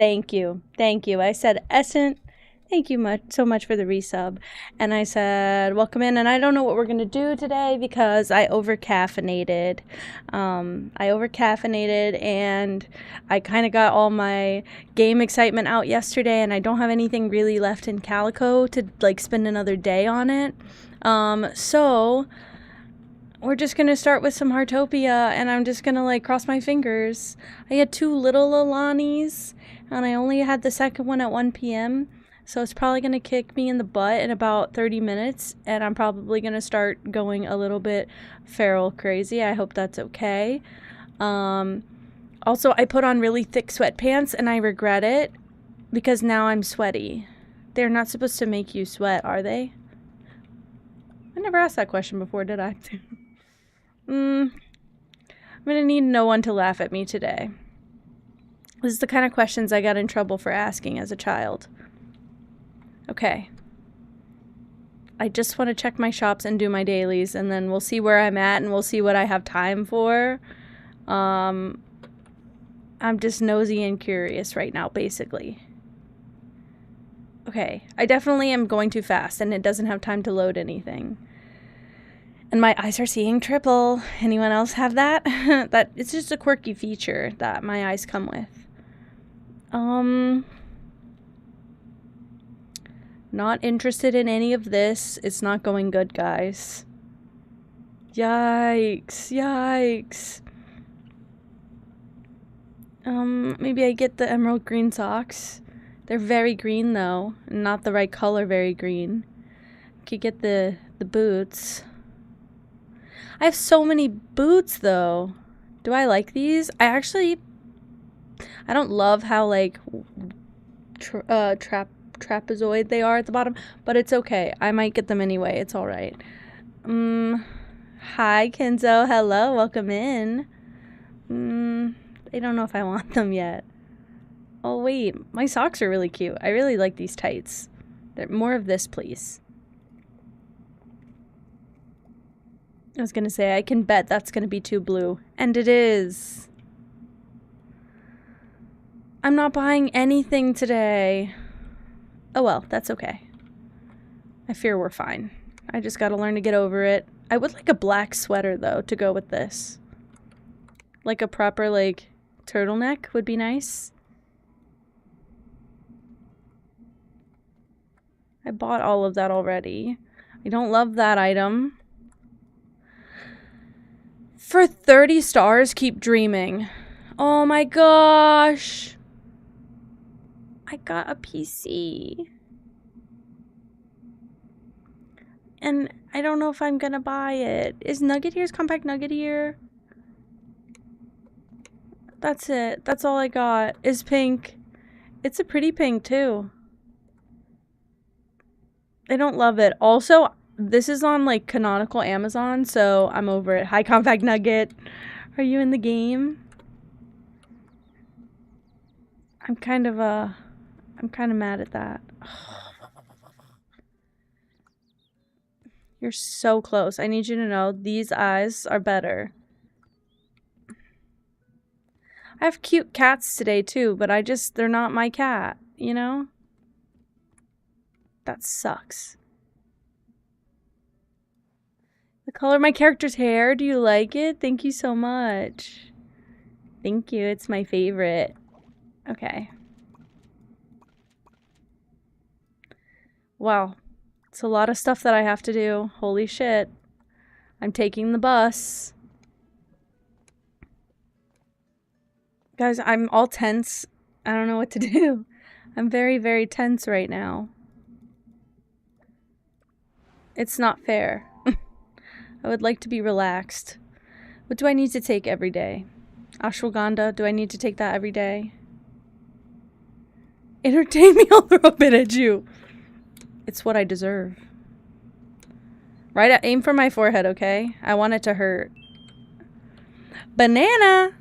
Thank you. Thank you. I said, Essent, thank you so much for the resub. And I said, welcome in. And I don't know what we're going to do today because I overcaffeinated. And I kind of got all my game excitement out yesterday, and I don't have anything really left in Calico to like spend another day on it. So we're just going to start with some Heartopia, and I'm just going to like cross my fingers. I had 2 little Alanis, and I only had the second one at 1 p.m. So it's probably going to kick me in the butt in about 30 minutes, and I'm probably going to start going a little bit feral crazy. I hope that's okay. Also, I put on really thick sweatpants, and I regret it because now I'm sweaty. They're not supposed to make you sweat, are they? I never asked that question before, did I? I'm gonna need no one to laugh at me today. This is the kind of questions I got in trouble for asking as a child. Okay. I just want to check my shops and do my dailies, and then we'll see where I'm at, and we'll see what I have time for. I'm just nosy and curious right now, basically. Okay, I definitely am going too fast, and it doesn't have time to load anything. And my eyes are seeing triple. Anyone else have that? That it's just a quirky feature that my eyes come with. Not interested in any of this. It's not going good, guys. Yikes. Yikes. Maybe I get the emerald green socks. They're very green, though. Not the right color very green. Could get the boots. I have so many boots, though. Do I like these? I don't love how, like, trapezoid they are at the bottom, but it's okay. I might get them anyway. It's all right. Hi, Kenzo. Hello. Welcome in. I don't know if I want them yet. Oh, wait. My socks are really cute. I really like these tights. More of this, please. I was going to say, I can bet that's going to be too blue. And it is. I'm not buying anything today. Oh well, that's okay. I fear we're fine. I just gotta learn to get over it. I would like a black sweater, though, to go with this. Like a proper, like, turtleneck would be nice. I bought all of that already. I don't love that item. For 30 stars, keep dreaming. Oh my gosh. I got a PC. And I don't know if I'm gonna buy it. Is Nugget here? Is Compact Nugget here? That's it. That's all I got. Is pink. It's a pretty pink, too. I don't love it. Also, this is on, like, canonical Amazon, so I'm over it. Hi, Compact Nugget. Are you in the game? I'm kind of mad at that. You're so close. I need you to know these eyes are better. I have cute cats today too, but they're not my cat, you know? That sucks. The color of my character's hair, do you like it? Thank you so much. Thank you, it's my favorite. Okay. Wow. It's a lot of stuff that I have to do. Holy shit. I'm taking the bus. Guys, I'm all tense. I don't know what to do. I'm very, very tense right now. It's not fair. I would like to be relaxed. What do I need to take every day? Ashwagandha, do I need to take that every day? Entertain me, I'll throw a bit at you. It's what I deserve. Right, aim for my forehead, okay? I want it to hurt. Banana!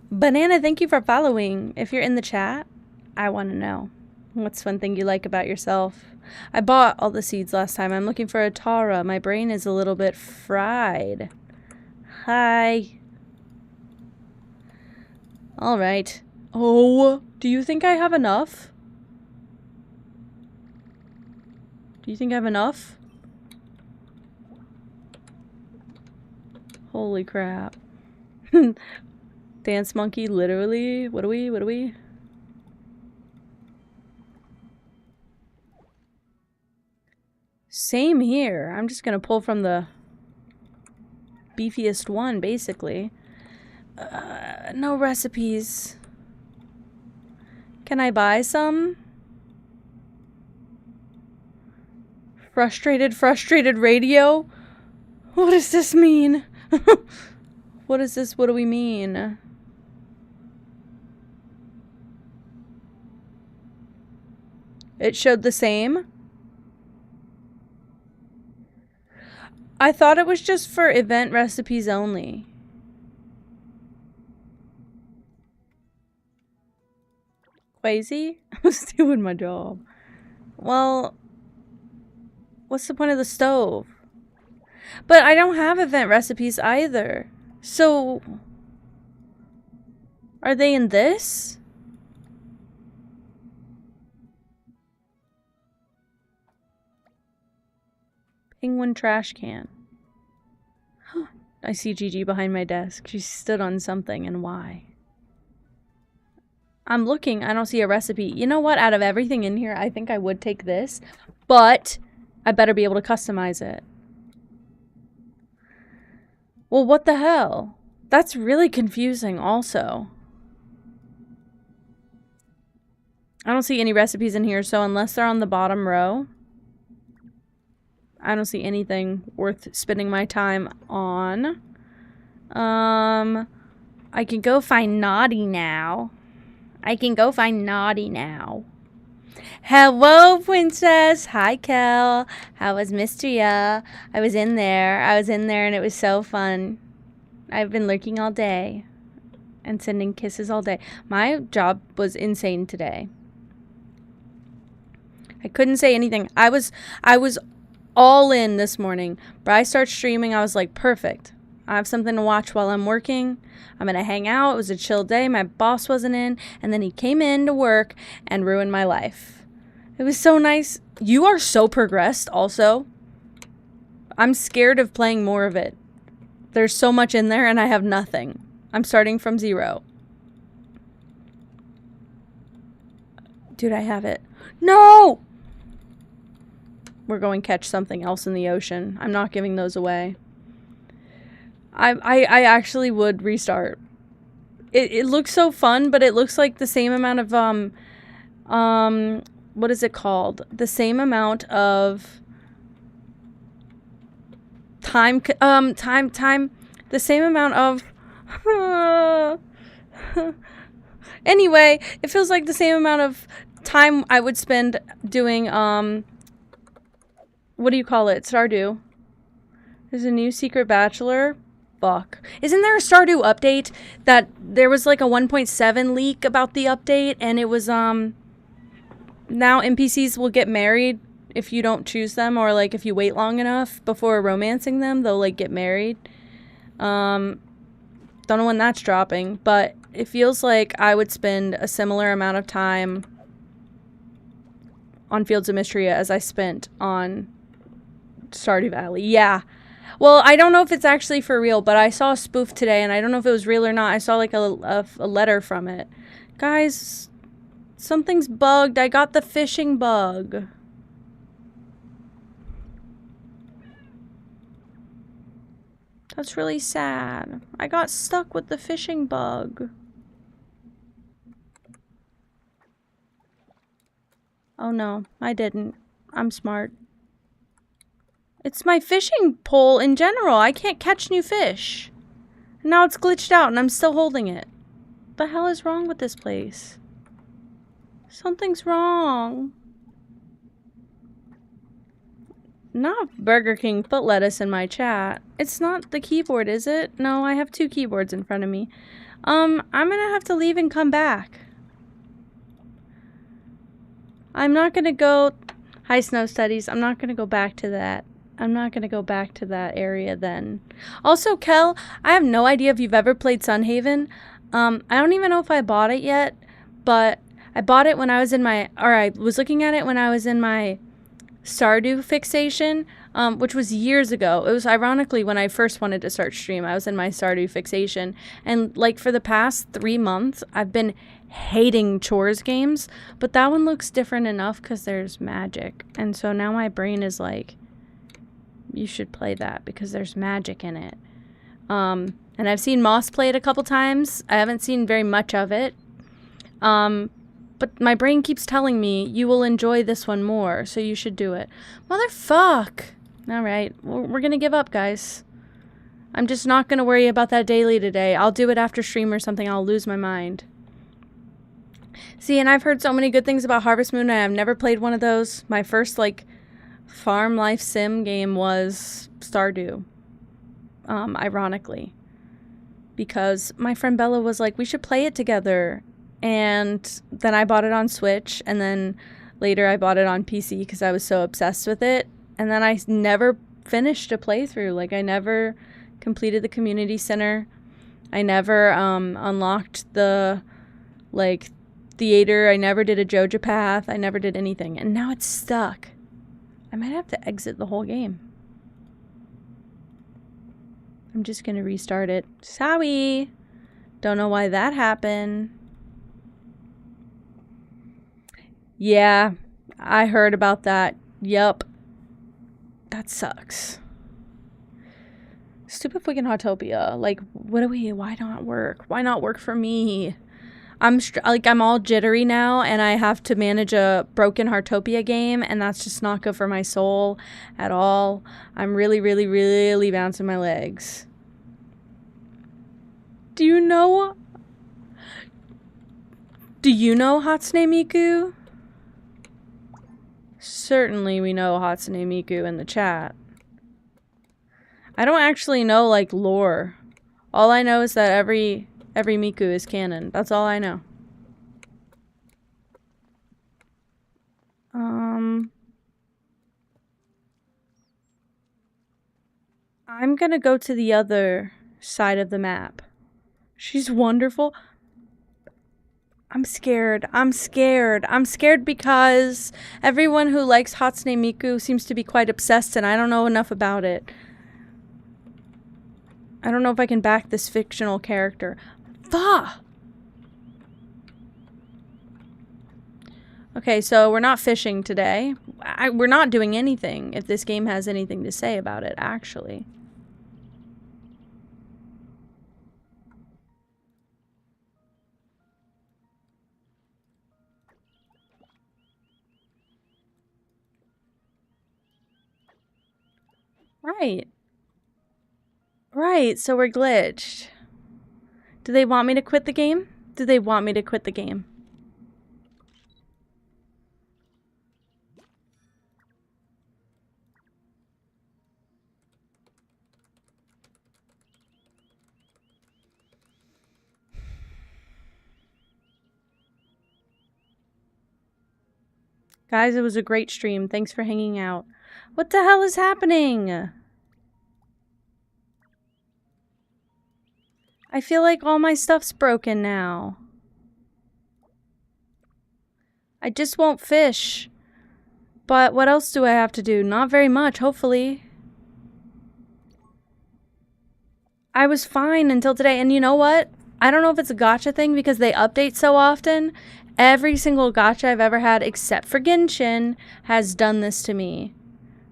Banana, thank you for following. If you're in the chat, I want to know. What's one thing you like about yourself? I bought all the seeds last time. I'm looking for a Tara. My brain is a little bit fried. Hi. Alright. Oh, do you think I have enough? Do you think I have enough? Holy crap. Dance monkey, literally. What are we? Same here. I'm just gonna pull from the beefiest one, basically. No recipes. Can I buy some? Frustrated radio? What does this mean? What is this? What do we mean? It showed the same? I thought it was just for event recipes only. Quasi? I was doing my job. Well, what's the point of the stove? But I don't have event recipes either. So, are they in this? Penguin trash can. I see Gigi behind my desk. She stood on something, and why? I'm looking. I don't see a recipe. You know what? Out of everything in here, I think I would take this. But I better be able to customize it. Well, what the hell? That's really confusing also. I don't see any recipes in here, so unless they're on the bottom row, I don't see anything worth spending my time on. I can go find Naughty now. Hello, Princess. Hi, Kel. How was Mystria? I was in there and it was so fun. I've been lurking all day and sending kisses all day. My job was insane today. I couldn't say anything. I was all in this morning. But I started streaming. I was like, perfect. I have something to watch while I'm working. I'm going to hang out. It was a chill day. My boss wasn't in. And then he came in to work and ruined my life. It was so nice. You are so progressed also. I'm scared of playing more of it. There's so much in there and I have nothing. I'm starting from 0. Dude, I have it. No! We're going to catch something else in the ocean. I'm not giving those away. I actually would restart. It looks so fun, but it looks like the same amount of what is it called? The same amount of time the same amount of anyway, it feels like the same amount of time I would spend doing what do you call it? Stardew. There's a new secret bachelor. Fuck. Isn't there a Stardew update that there was like a 1.7 leak about the update and it was now NPCs will get married if you don't choose them, or like if you wait long enough before romancing them, they'll like get married. Don't know when that's dropping, but it feels like I would spend a similar amount of time on Fields of Mystria as I spent on Stardew Valley. Yeah. Well, I don't know if it's actually for real, but I saw a spoof today, and I don't know if it was real or not. I saw, like, a letter from it. Guys, something's bugged. I got the fishing bug. That's really sad. I got stuck with the fishing bug. Oh, no. I didn't. I'm smart. It's my fishing pole in general. I can't catch new fish. Now it's glitched out and I'm still holding it. What the hell is wrong with this place? Something's wrong. Not Burger King foot lettuce in my chat. It's not the keyboard, is it? No, I have 2 keyboards in front of me. I'm gonna have to leave and come back. I'm not gonna go... Hi, Snow Studies. I'm not gonna go back to that. I'm not going to go back to that area then. Also, Kel, I have no idea if you've ever played Sunhaven. I don't even know if I bought it yet, but I bought it when I was in my... Or I was looking at it when I was in my Stardew fixation, which was years ago. It was ironically when I first wanted to start stream. I was in my Stardew fixation. And like for the past 3 months, I've been hating chores games. But that one looks different enough because there's magic. And so now my brain is like... You should play that because there's magic in it. And I've seen Moss play it a couple times. I haven't seen very much of it. But my brain keeps telling me you will enjoy this one more, so you should do it. Motherfuck! Alright, we're gonna give up, guys. I'm just not gonna worry about that daily today. I'll do it after stream or something. I'll lose my mind. See, and I've heard so many good things about Harvest Moon, and I've never played one of those. My first, like... farm life sim game was Stardew, ironically. Because my friend Bella was like, we should play it together. And then I bought it on Switch, and then later I bought it on PC because I was so obsessed with it. And then I never finished a playthrough. Like, I never completed the community center. I never unlocked the, like, theater. I never did a Joja path. I never did anything. And now it's stuck. I might have to exit the whole game. I'm just going to restart it. Sorry. Don't know why that happened. Yeah, I heard about that. Yup. That sucks. Stupid freaking heartopia. Like, why not work? Why not work for me? I'm all jittery now, and I have to manage a broken heartopia game, and that's just not good for my soul at all. I'm really, really, really bouncing my legs. Do you know Hatsune Miku? Certainly we know Hatsune Miku in the chat. I don't actually know, like, lore. All I know is that every Miku is canon. That's all I know. I'm gonna go to the other side of the map. She's wonderful. I'm scared. I'm scared. I'm scared because everyone who likes Hatsune Miku seems to be quite obsessed, and I don't know enough about it. I don't know if I can back this fictional character. Fuck! Okay, so we're not fishing today. We're not doing anything, if this game has anything to say about it, actually. Right. Right, so we're glitched. Do they want me to quit the game? Do they want me to quit the game? Guys, it was a great stream. Thanks for hanging out. What the hell is happening? I feel like all my stuff's broken now. I just won't fish. But what else do I have to do? Not very much, hopefully. I was fine until today. And you know what? I don't know if it's a gacha thing because they update so often. Every single gacha I've ever had, except for Genshin, has done this to me.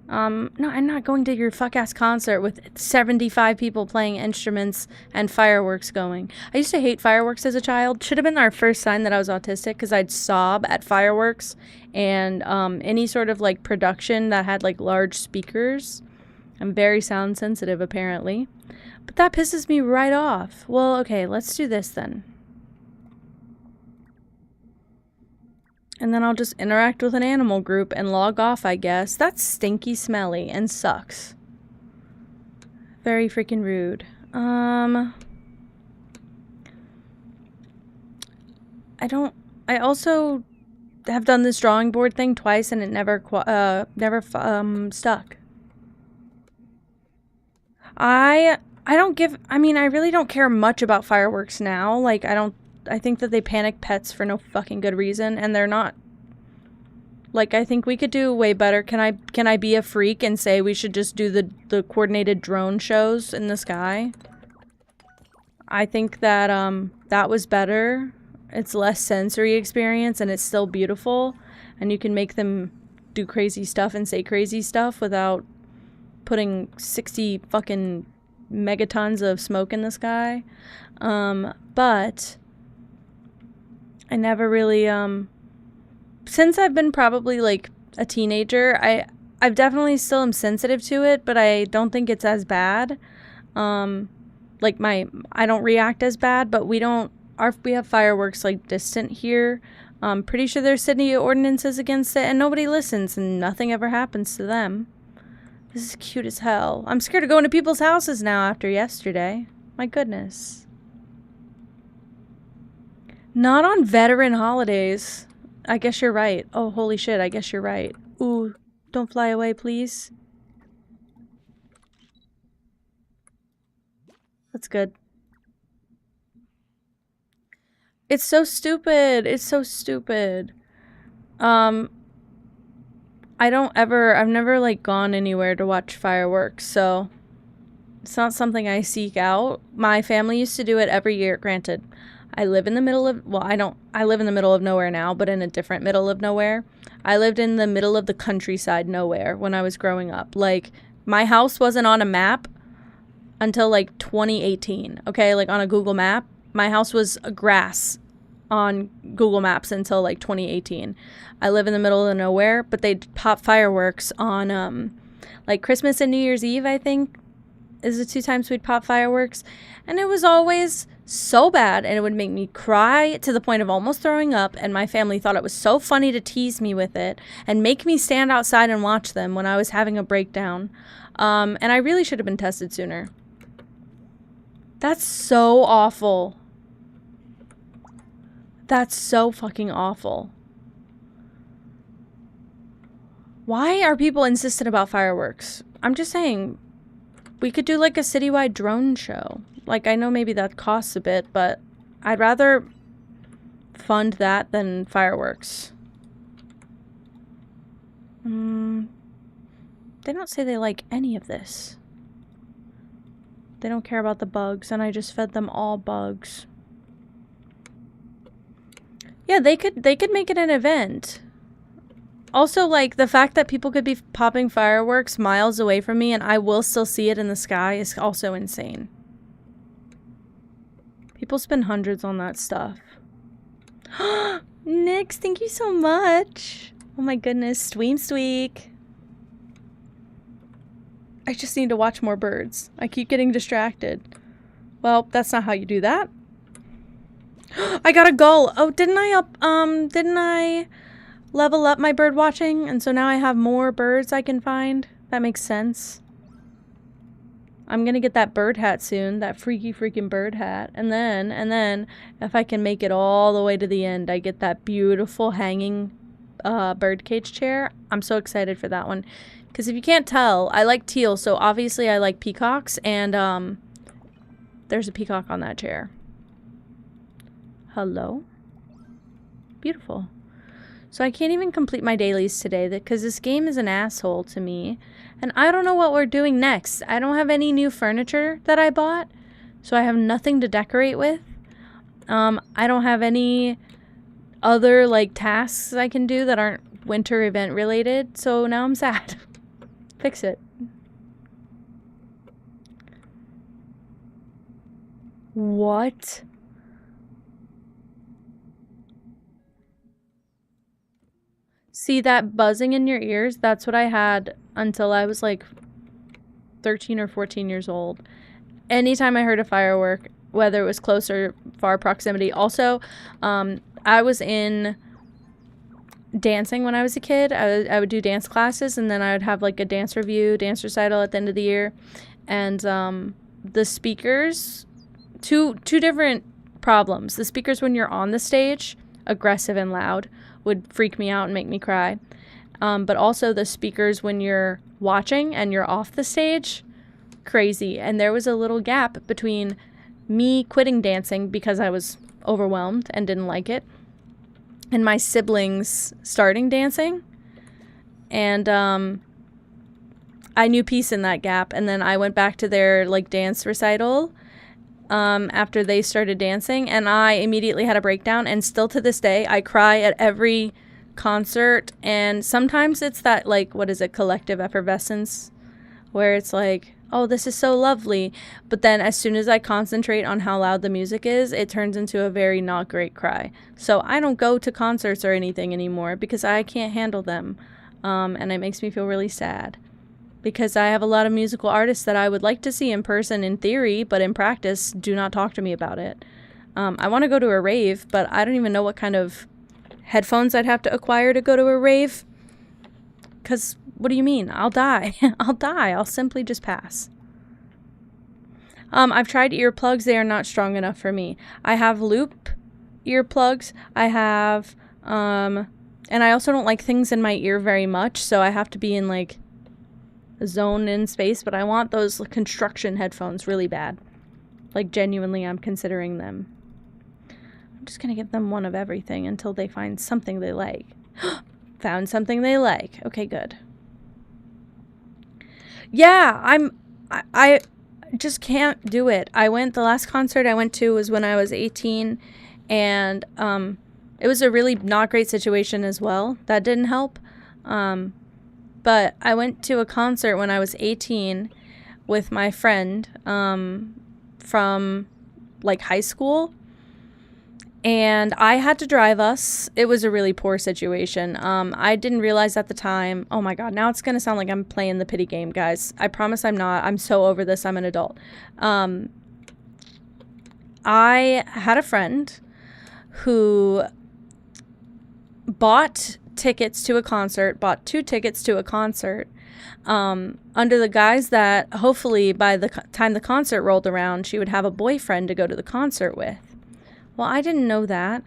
No, I'm not going to your fuck-ass concert with 75 people playing instruments and fireworks going. I used to hate fireworks as a child. Should have been our first sign that I was autistic, because I'd sob at fireworks and any sort of, like, production that had, like, large speakers. I'm very sound sensitive, apparently. But that pisses me right off. Well, okay, let's do this then. And then I'll just interact with an animal group and log off, I guess. That's stinky smelly and sucks. Very freaking rude. I also have done this drawing board thing twice and it never stuck. I really don't care much about fireworks now. Like, I think that they panic pets for no fucking good reason, and they're not. Like, I think we could do way better. Can I be a freak and say we should just do the coordinated drone shows in the sky? I think that that was better. It's less sensory experience, and it's still beautiful, and you can make them do crazy stuff and say crazy stuff without putting 60 fucking megatons of smoke in the sky. But I never really, since I've been probably, like, a teenager, I've definitely still am sensitive to it, but I don't think it's as bad. Like, I don't react as bad, but we have fireworks, like, distant here. I'm pretty sure there's city ordinances against it, and nobody listens, and nothing ever happens to them. This is cute as hell. I'm scared of going to people's houses now after yesterday. My goodness. Not on veteran holidays. I guess you're right. Oh, holy shit, I guess you're right. Ooh, don't fly away, please. That's good. It's so stupid. It's so stupid. I've never like gone anywhere to watch fireworks, so it's not something I seek out. My family used to do it every year, granted. I live in the middle of, well, I live in the middle of nowhere now, but in a different middle of nowhere. I lived in the middle of the countryside nowhere when I was growing up. Like, my house wasn't on a map until like 2018, okay? Like on a Google map. My house was grass on Google Maps until like 2018. I live in the middle of nowhere, but they'd pop fireworks on like Christmas and New Year's Eve, I think, is the 2 times we'd pop fireworks. And it was always so bad, and it would make me cry to the point of almost throwing up, and my family thought it was so funny to tease me with it and make me stand outside and watch them when I was having a breakdown. And I really should have been tested sooner. That's so awful. That's so fucking awful. Why are people insistent about fireworks? I'm just saying, we could do like a citywide drone show. Like, I know maybe that costs a bit, but I'd rather fund that than fireworks. They don't say they like any of this. They don't care about the bugs, and I just fed them all bugs. Yeah, they could make it an event. Also, like, the fact that people could be popping fireworks miles away from me and I will still see it in the sky is also insane. People spend hundreds on that stuff. Nix, thank you so much. Oh my goodness, Sweek. I just need to watch more birds. I keep getting distracted. Well, that's not how you do that. I got a gull. Oh, didn't I level up my bird watching? And so now I have more birds I can find. That makes sense. I'm gonna get that bird hat soon, that freaky freaking bird hat. And then if I can make it all the way to the end, I get that beautiful hanging birdcage chair. I'm so excited for that one. Because if you can't tell, I like teal, so obviously I like peacocks, and there's a peacock on that chair. Hello? Beautiful. So I can't even complete my dailies today because this game is an asshole to me. And I don't know what we're doing next. I don't have any new furniture that I bought, so I have nothing to decorate with. I don't have any other like tasks I can do that aren't winter event related, so now I'm sad. Fix it. What? See that buzzing in your ears? That's what I had until I was like 13 or 14 years old. Anytime I heard a firework, whether it was close or far proximity. Also, I was in dancing when I was a kid. I would do dance classes, and then I would have like a dance review, dance recital at the end of the year. And the speakers, two different problems. The speakers when you're on the stage, aggressive and loud, would freak me out and make me cry. But also the speakers when you're watching and you're off the stage, crazy. And there was a little gap between me quitting dancing because I was overwhelmed and didn't like it, and my siblings starting dancing. And I knew peace in that gap. And then I went back to their like dance recital after they started dancing, and I immediately had a breakdown. And still to this day, I cry at every concert. And sometimes it's that, like, what is it, collective effervescence, where it's like, oh, this is so lovely. But then as soon as I concentrate on how loud the music is, it turns into a very not great cry. So I don't go to concerts or anything anymore because I can't handle them. And it makes me feel really sad. Because I have a lot of musical artists that I would like to see in person in theory, but in practice, do not talk to me about it. I want to go to a rave, but I don't even know what kind of headphones I'd have to acquire to go to a rave. Because what do you mean? I'll die. I'll die. I'll simply just pass. I've tried earplugs. They are not strong enough for me. I have loop earplugs. I have, and I also don't like things in my ear very much, so I have to be in like a zone in space, but I want those construction headphones really bad. Like genuinely, I'm considering them. I'm just gonna give them one of everything until they find something they like. Found something they like. Okay, good. Yeah, I just can't do it. The last concert I went to was when I was 18, and it was a really not great situation as well. That didn't help. But I went to a concert when I was 18 with my friend from like high school, and I had to drive us. It was a really poor situation. I didn't realize at the time. Oh my God, now it's going to sound like I'm playing the pity game, guys. I promise I'm not. I'm so over this. I'm an adult. I had a friend who bought tickets to a concert, bought 2 tickets to a concert, under the guise that hopefully by the time the concert rolled around, she would have a boyfriend to go to the concert with. Well, I didn't know that.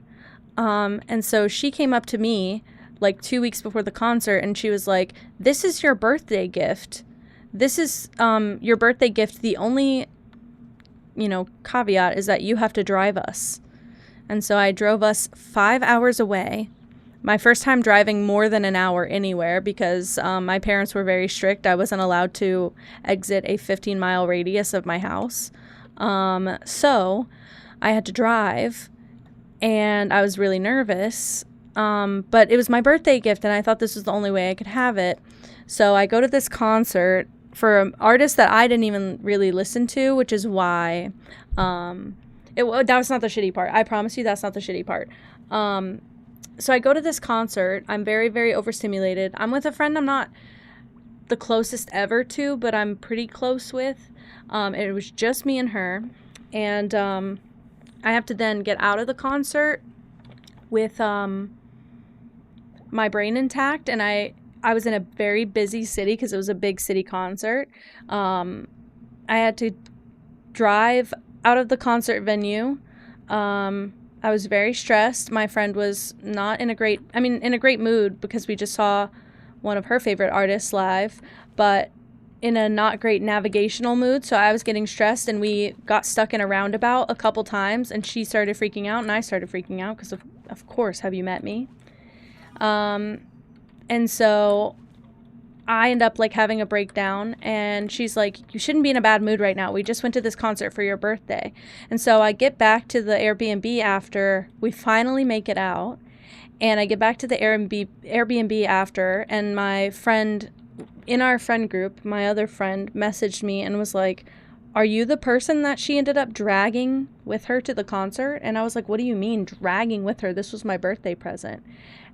And so she came up to me like 2 weeks before the concert, and she was like, "This is your birthday gift. This is your birthday gift. The only, caveat is that you have to drive us." And so I drove us 5 hours away. My first time driving more than an hour anywhere because my parents were very strict. I wasn't allowed to exit a 15-mile radius of my house. So I had to drive, and I was really nervous. But it was my birthday gift, and I thought this was the only way I could have it. So I go to this concert for an artist that I didn't even really listen to, which is why that was not the shitty part. I promise you that's not the shitty part. So I go to this concert. I'm very, very overstimulated. I'm with a friend I'm not the closest ever to, but I'm pretty close with. It was just me and her. And I have to then get out of the concert with my brain intact. And I was in a very busy city because it was a big city concert. I had to drive out of the concert venue. I was very stressed. My friend was not in a great mood because we just saw one of her favorite artists live, but in a not great navigational mood. So I was getting stressed, and we got stuck in a roundabout a couple times, and she started freaking out and I started freaking out because of course, have you met me? And so I end up like having a breakdown, and she's like, "You shouldn't be in a bad mood right now. We just went to this concert for your birthday." And so I get back to the Airbnb after we finally make it out, and I get back to the Airbnb after, and my friend in our friend group, my other friend, messaged me and was like, "Are you the person that she ended up dragging with her to the concert?" And I was like, "What do you mean dragging with her? This was my birthday present."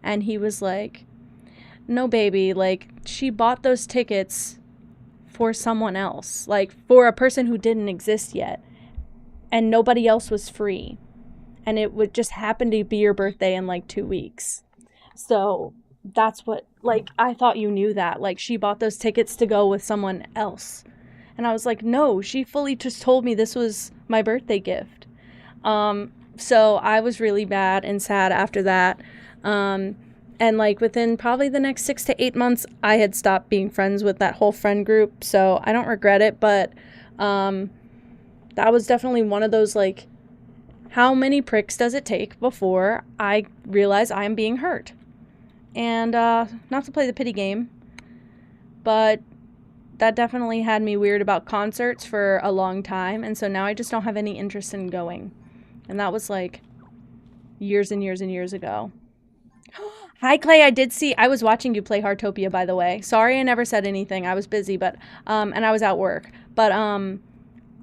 And he was like, "No, baby, like, she bought those tickets for someone else, like, for a person who didn't exist yet, and nobody else was free, and it would just happen to be your birthday in, like, 2 weeks. So that's what, like, I thought you knew that. Like, she bought those tickets to go with someone else." And I was like, "No, she fully just told me this was my birthday gift." So I was really bad and sad after that. And like within probably the next 6 to 8 months, I had stopped being friends with that whole friend group. So I don't regret it, but that was definitely one of those, like, how many pricks does it take before I realize I am being hurt? And not to play the pity game, but that definitely had me weird about concerts for a long time. And so now I just don't have any interest in going. And that was like years and years and years ago. Hi, Clay. I was watching you play Heartopia, by the way. Sorry I never said anything. I was busy, but, and I was at work. But,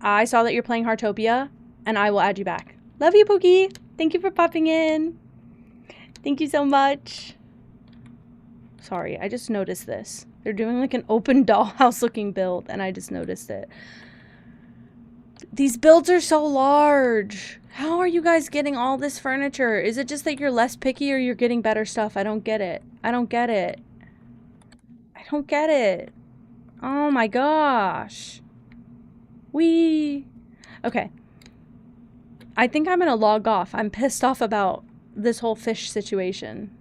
I saw that you're playing Heartopia, and I will add you back. Love you, Pookie. Thank you for popping in. Thank you so much. Sorry, I just noticed this. They're doing like an open dollhouse looking build, and I just noticed it. These builds are so large. How are you guys getting all this furniture? Is it just that you're less picky or you're getting better stuff? I don't get it. I don't get it. I don't get it. Oh my gosh. Okay. I think I'm gonna log off. I'm pissed off about this whole fish situation.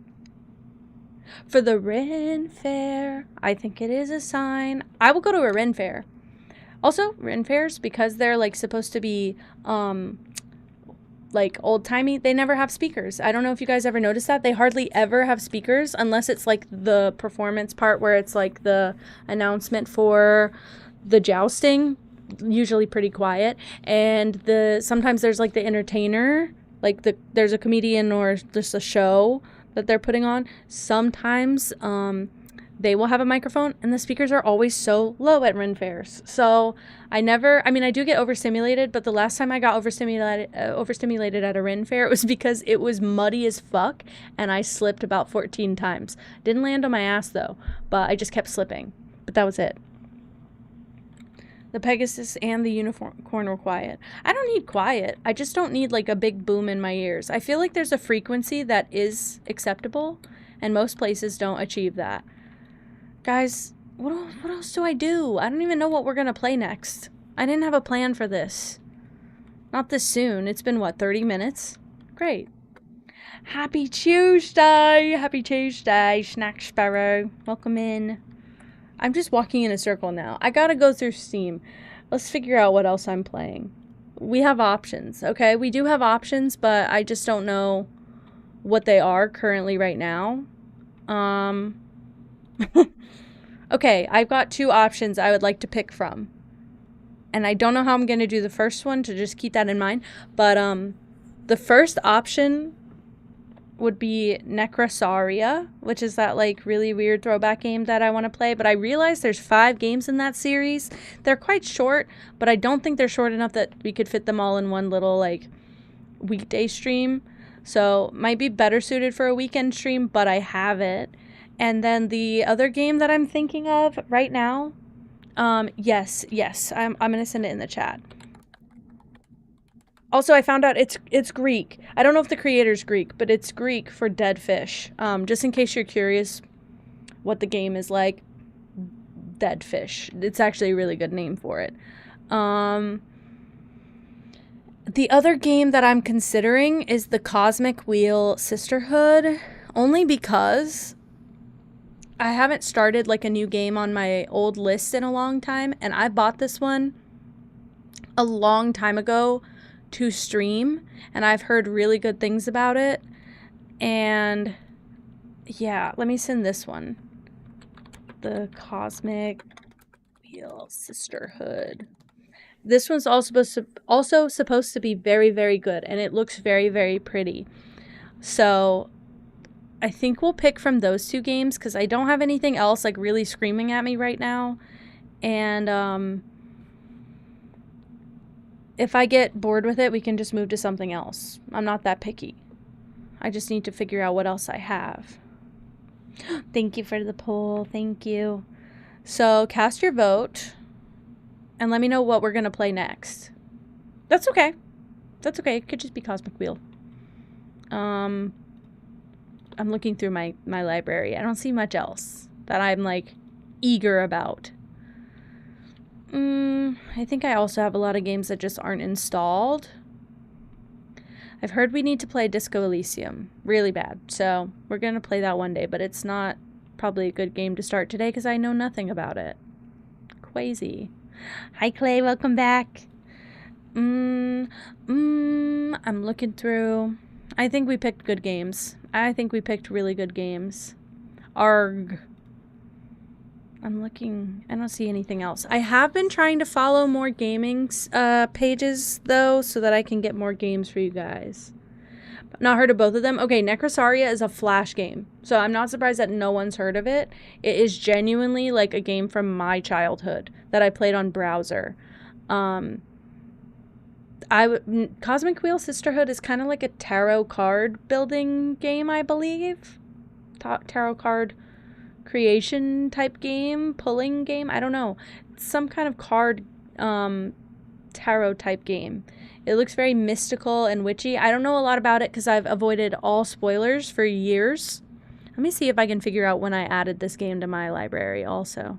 For the Ren Fair, I think it is a sign. I will go to a Ren Fair. Also, Ren Fairs, because they're like supposed to be like old-timey, they never have speakers. I don't know if you guys ever noticed that. They hardly ever have speakers unless it's like the performance part where it's like the announcement for the jousting, usually pretty quiet, and sometimes there's like the entertainer, like there's a comedian or just a show that they're putting on. Sometimes they will have a microphone, and the speakers are always so low at Ren Fairs. So I do get overstimulated, but the last time I got overstimulated at a Ren Fair, it was because it was muddy as fuck, and I slipped about 14 times. Didn't land on my ass, though, but I just kept slipping. But that was it. The Pegasus and the unicorn were quiet. I don't need quiet. I just don't need, like, a big boom in my ears. I feel like there's a frequency that is acceptable, and most places don't achieve that. Guys, what else do I do? I don't even know what we're going to play next. I didn't have a plan for this. Not this soon. It's been, what, 30 minutes? Great. Happy Tuesday! Happy Tuesday, Snack Sparrow. Welcome in. I'm just walking in a circle now. I gotta go through Steam. Let's figure out what else I'm playing. We have options, okay? We do have options, but I just don't know what they are currently right now. Okay, I've got two options I would like to pick from. And I don't know how I'm going to do the first one, to just keep that in mind. But the first option would be Necrosauria, which is that like really weird throwback game that I want to play. But I realize there's 5 games in that series. They're quite short, but I don't think they're short enough that we could fit them all in one little like weekday stream. So might be better suited for a weekend stream, but I have it. And then the other game that I'm thinking of right now, yes, I'm gonna send it in the chat. Also, I found out it's Greek. I don't know if the creator's Greek, but it's Greek for dead fish. Just in case you're curious what the game is like, dead fish. It's actually a really good name for it. The other game that I'm considering is the Cosmic Wheel Sisterhood, only because I haven't started like a new game on my old list in a long time, and I bought this one a long time ago to stream, and I've heard really good things about it. And yeah, let me send this one. The Cosmic Wheel Sisterhood. This one's also supposed to be very, very good, and it looks very, very pretty. So I think we'll pick from those 2 games because I don't have anything else like really screaming at me right now. And if I get bored with it, we can just move to something else. I'm not that picky. I just need to figure out what else I have. Thank you for the poll. Thank you. So cast your vote and let me know what we're going to play next. That's okay. That's okay. It could just be Cosmic Wheel. I'm looking through my library. I don't see much else that I'm like eager about. I think I also have a lot of games that just aren't installed. I've heard we need to play Disco Elysium really bad, so we're going to play that one day, but it's not probably a good game to start today because I know nothing about it. Quasi. Hi Clay, welcome back. I'm looking through. I think we picked good games. I think we picked really good games. Arg. I'm looking. I don't see anything else. I have been trying to follow more gaming pages, though, so that I can get more games for you guys. But not heard of both of them. Okay, Necrosauria is a Flash game, so I'm not surprised that no one's heard of it. It is genuinely like a game from my childhood that I played on browser. Cosmic Wheel Sisterhood is kind of like a tarot card building game, I believe. Tarot card creation type game, pulling game. I don't know. It's some kind of card tarot type game. It looks very mystical and witchy. I don't know a lot about it because I've avoided all spoilers for years. Let me see if I can figure out when I added this game to my library also.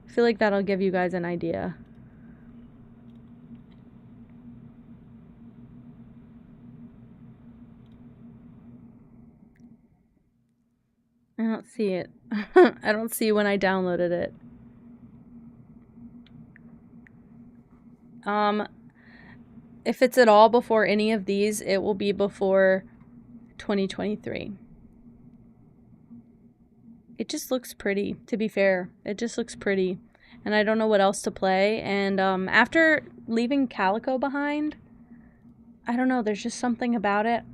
I feel like that'll give you guys an idea. I don't see it. I don't see when I downloaded it. If it's at all before any of these, it will be before 2023. It just looks pretty, to be fair. It just looks pretty. And I don't know what else to play. And after leaving Calico behind, I don't know, there's just something about it.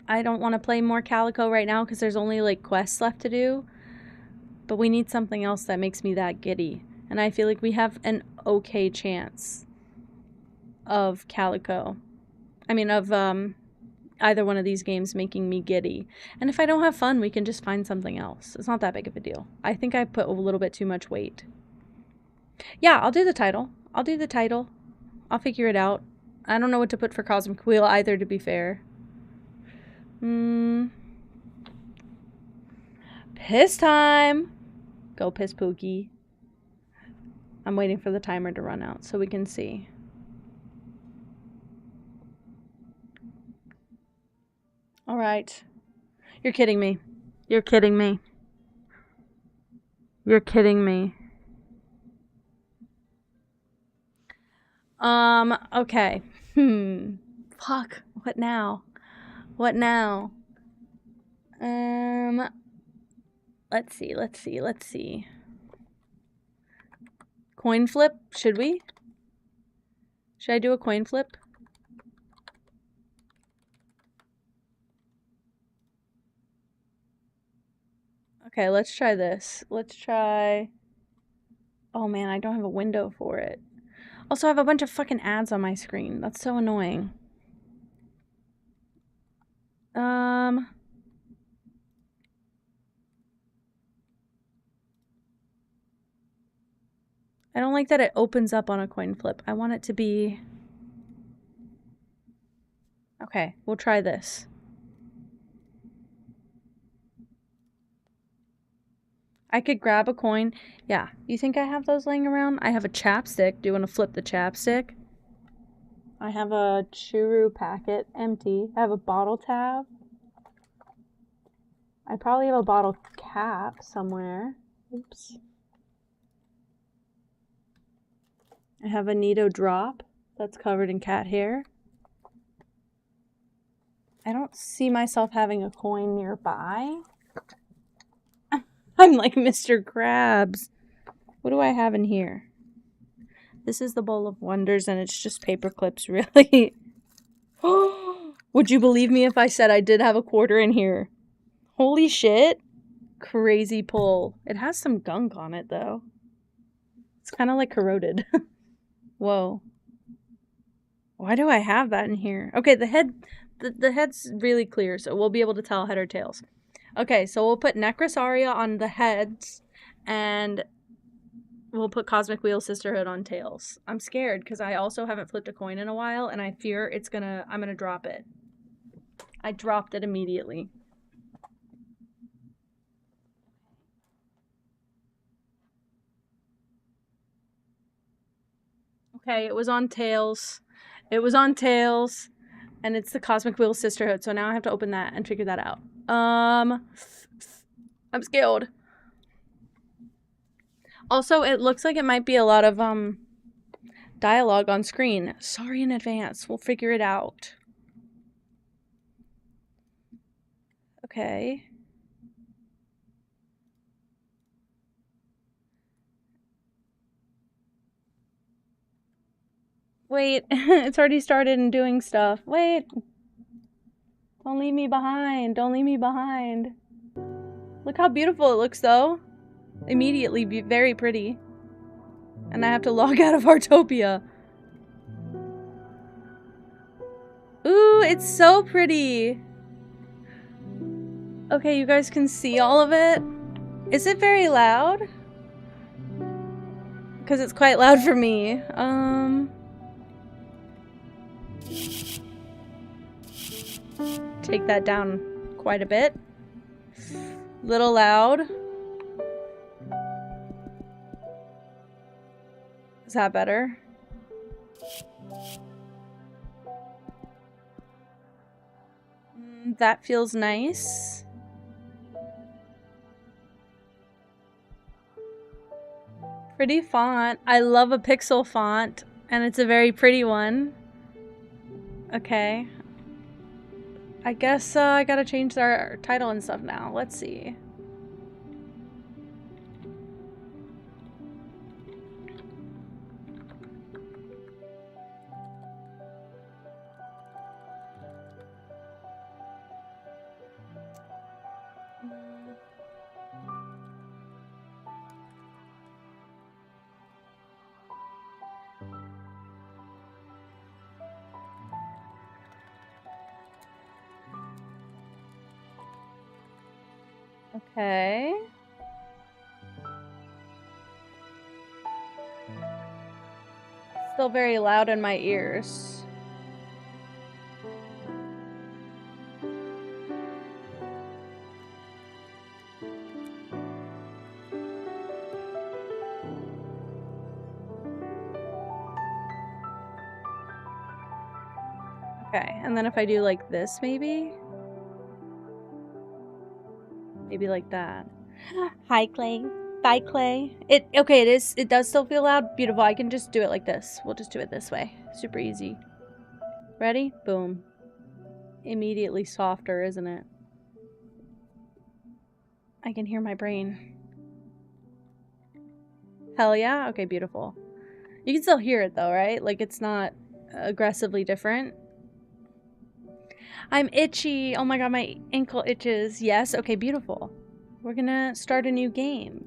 I don't want to play more Calico right now because there's only like quests left to do. But we need something else that makes me that giddy. And I feel like we have an okay chance of Calico. I mean, of either one of these games making me giddy. And if I don't have fun, we can just find something else. It's not that big of a deal. I think I put a little bit too much weight. Yeah, I'll do the title. I'll do the title. I'll figure it out. I don't know what to put for Cosmic Wheel either, to be fair. Piss time! Go piss Pookie. I'm waiting for the timer to run out so we can see. Alright. You're kidding me. You're kidding me. You're kidding me. Okay. Fuck. What now? What now? Let's see. Coin flip? Should we? Should I do a coin flip? Okay, let's try this. Let's try... Oh man, I don't have a window for it. Also, I have a bunch of fucking ads on my screen. That's so annoying. I don't like that it opens up on a coin flip. I want it to be... Okay, we'll try this. I could grab a coin. Yeah, you think I have those laying around? I have a chapstick. Do you want to flip the chapstick? I have a churu packet, empty. I have a bottle tab. I probably have a bottle cap somewhere. Oops. I have a Nido drop that's covered in cat hair. I don't see myself having a coin nearby. I'm like Mr. Krabs. What do I have in here? This is the Bowl of Wonders, and it's just paper clips, really. Would you believe me if I said I did have a quarter in here? Holy shit. Crazy pull. It has some gunk on it, though. It's kind of like corroded. Whoa. Why do I have that in here? Okay, the head's really clear, so we'll be able to tell head or tails. Okay, so we'll put Necrosaria on the heads, and we'll put Cosmic Wheel Sisterhood on tails. I'm scared, because I also haven't flipped a coin in a while, and I fear I'm gonna drop it. I dropped it immediately. Okay, it was on tails. It was on tails. And it's the Cosmic Wheel Sisterhood, so now I have to open that and figure that out. I'm scared. Also, it looks like it might be a lot of dialogue on screen. Sorry in advance. We'll figure it out. Okay. Wait, it's already started and doing stuff. Wait. Don't leave me behind. Don't leave me behind. Look how beautiful it looks, though. Immediately very pretty. And I have to log out of Heartopia. Ooh, it's so pretty. Okay, you guys can see all of it. Is it very loud? Because it's quite loud for me. Take that down quite a bit. Little loud. Is that better? That feels nice. Pretty font. I love a pixel font, and it's a very pretty one. Okay. I guess I gotta change our title and stuff now. Let's see. Okay. Still very loud in my ears. Okay, and then if I do like this, maybe? Maybe like that. Hi, Clay. Bye, Clay. Okay, it does still feel loud. Beautiful. I can just do it like this. We'll just do it this way. Super easy. Ready? Boom. Immediately softer, isn't it? I can hear my brain. Hell yeah? Okay, beautiful. You can still hear it though, right? Like it's not aggressively different. I'm itchy. Oh my god, my ankle itches. Yes, okay, beautiful. We're gonna start a new game.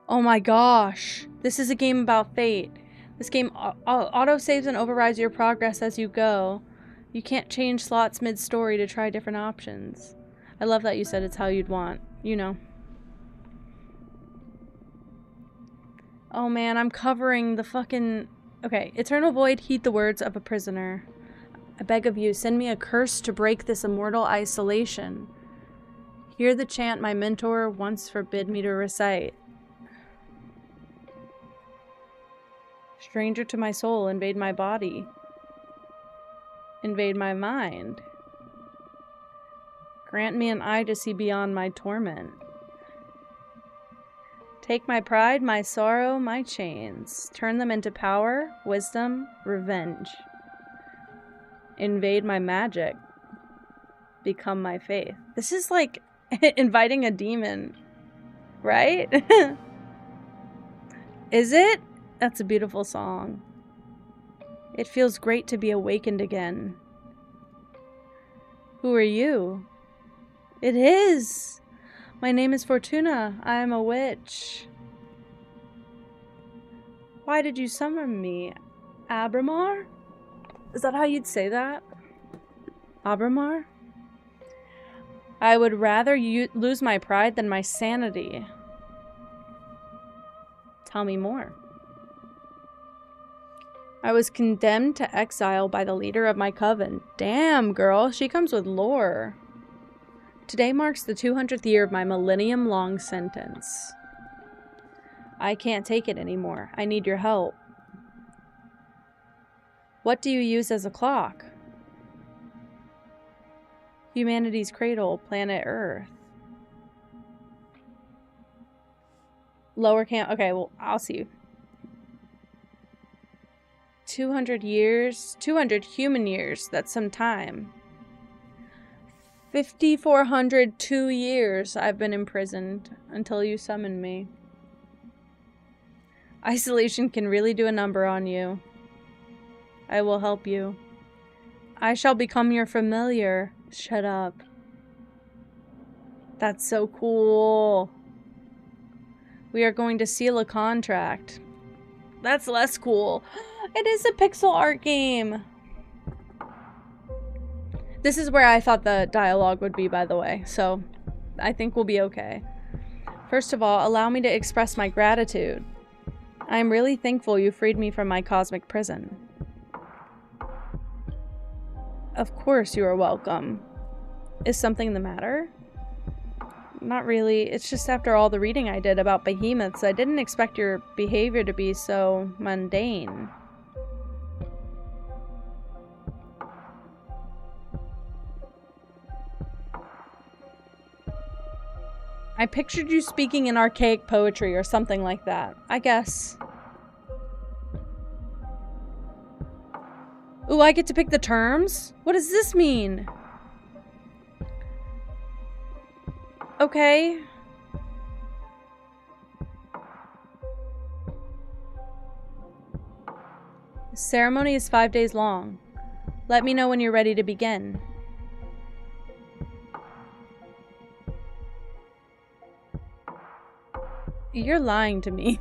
Oh my gosh. This is a game about fate. This game auto-saves and overrides your progress as you go. You can't change slots mid-story to try different options. I love that you said it's how you'd want. You know. Oh man, I'm covering the fucking... Okay, Eternal Void, heed the words of a prisoner. I beg of you, send me a curse to break this immortal isolation. Hear the chant my mentor once forbid me to recite. Stranger to my soul, invade my body. Invade my mind. Grant me an eye to see beyond my torment. Take my pride, my sorrow, my chains. Turn them into power, wisdom, revenge. Invade my magic. Become my faith. This is like inviting a demon, right? Is it? That's a beautiful song. It feels great to be awakened again. Who are you? It is! My name is Fortuna. I am a witch. Why did you summon me? Abramar? Is that how you'd say that? Abramar? I would rather lose my pride than my sanity. Tell me more. I was condemned to exile by the leader of my coven. Damn, girl, she comes with lore. Today marks the 200th year of my millennium-long sentence. I can't take it anymore. I need your help. What do you use as a clock? Humanity's cradle, planet Earth. Lower camp. Okay, well, I'll see you. 200 years. 200 human years. That's some time. 5,402 years I've been imprisoned until you summoned me. Isolation can really do a number on you. I will help you. I shall become your familiar. Shut up. That's so cool. We are going to seal a contract. That's less cool. It is a pixel art game. This is where I thought the dialogue would be, by the way, so I think we'll be okay. First of all, allow me to express my gratitude. I'm really thankful you freed me from my cosmic prison. Of course you are welcome. Is something the matter? Not really. It's just after all the reading I did about behemoths, I didn't expect your behavior to be so mundane. I pictured you speaking in archaic poetry or something like that. I guess. Ooh, I get to pick the terms? What does this mean? Okay. The ceremony is 5 days long. Let me know when you're ready to begin. You're lying to me.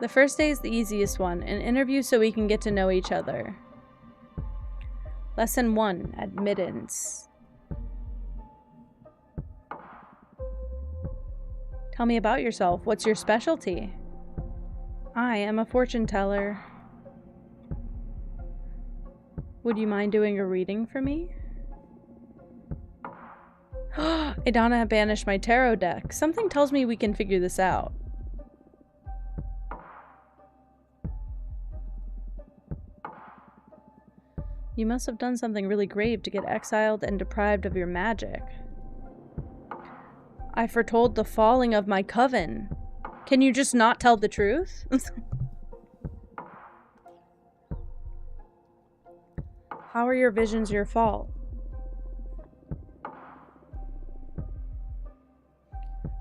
The first day is the easiest one, an interview so we can get to know each other. Lesson 1, admittance. Tell me about yourself. What's your specialty? I am a fortune teller. Would you mind doing a reading for me? Idana banished my tarot deck. Something tells me we can figure this out. You must have done something really grave to get exiled and deprived of your magic. I foretold the falling of my coven. Can you just not tell the truth? How are your visions your fault?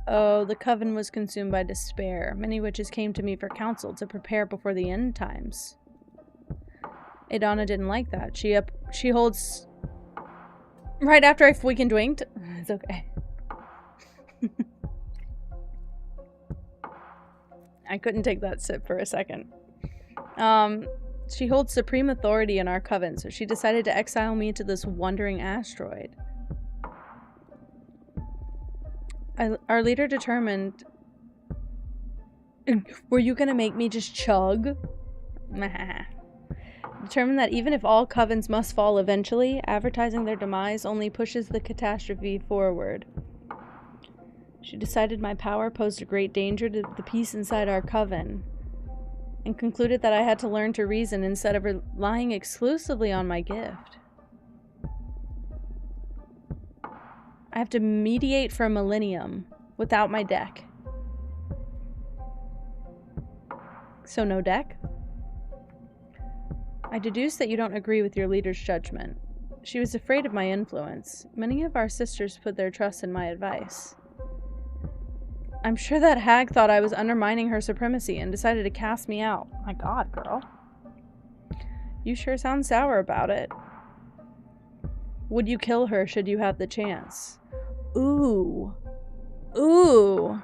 Oh, the coven was consumed by despair. Many witches came to me for counsel to prepare before the end times. Idana didn't like that. She holds... Right after I freaking dwinked? It's okay. I couldn't take that sip for a second. She holds supreme authority in our coven, so she decided to exile me to this wandering asteroid. Our leader determined... Were you gonna make me just chug? Determined that even if all covens must fall eventually, advertising their demise only pushes the catastrophe forward. She decided my power posed a great danger to the peace inside our coven, and concluded that I had to learn to reason instead of relying exclusively on my gift. I have to mediate for a millennium without my deck. So no deck? I deduce that you don't agree with your leader's judgment. She was afraid of my influence. Many of our sisters put their trust in my advice. I'm sure that hag thought I was undermining her supremacy and decided to cast me out. My God, girl. You sure sound sour about it. Would you kill her should you have the chance? Ooh. Ooh.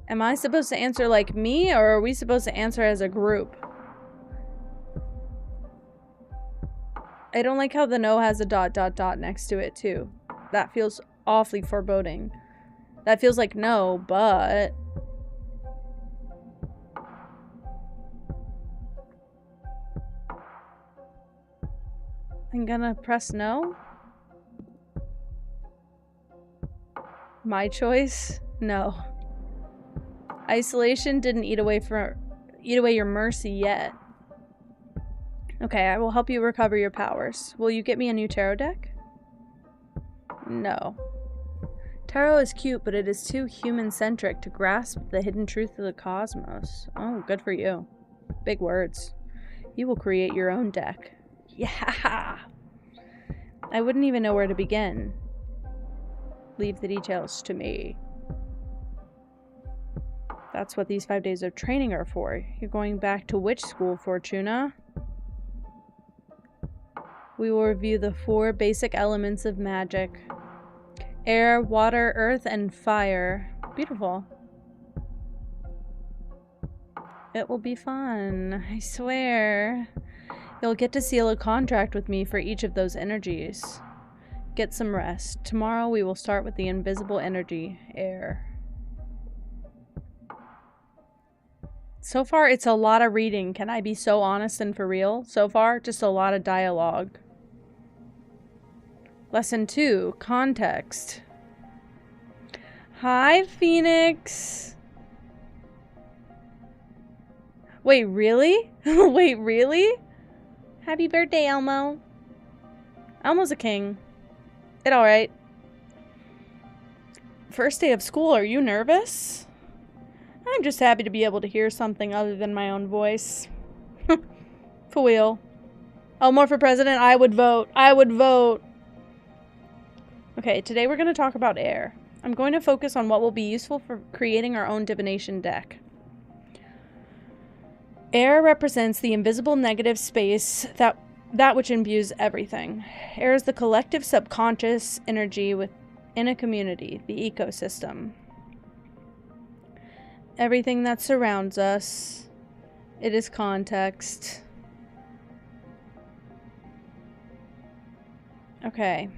Am I supposed to answer like me, or are we supposed to answer as a group? I don't like how the no has a ... next to it, too. That feels awfully foreboding. That feels like no, but... I'm gonna press no? My choice? No. Isolation didn't eat away your mercy yet. Okay, I will help you recover your powers. Will you get me a new tarot deck? No. Tarot is cute, but it is too human-centric to grasp the hidden truth of the cosmos. Oh, good for you. Big words. You will create your own deck. Yeah! I wouldn't even know where to begin. Leave the details to me. That's what these 5 days of training are for. You're going back to which school, Fortuna? We will review the 4 basic elements of magic. Air, water, earth, and fire. Beautiful. It will be fun, I swear. You'll get to seal a contract with me for each of those energies. Get some rest. Tomorrow we will start with the invisible energy, air. So far, it's a lot of reading. Can I be so honest and for real? So far, just a lot of dialogue. Lesson 2, context. Hi, Phoenix. Wait, really? Wait, really? Happy birthday, Elmo. Elmo's a king. It alright. First day of school, are you nervous? I'm just happy to be able to hear something other than my own voice. For real. Elmo for president, I would vote. I would vote. Okay, today we're going to talk about air. I'm going to focus on what will be useful for creating our own divination deck. Air represents the invisible negative space that which imbues everything. Air is the collective subconscious energy within a community, the ecosystem. Everything that surrounds us. It is context. Okay.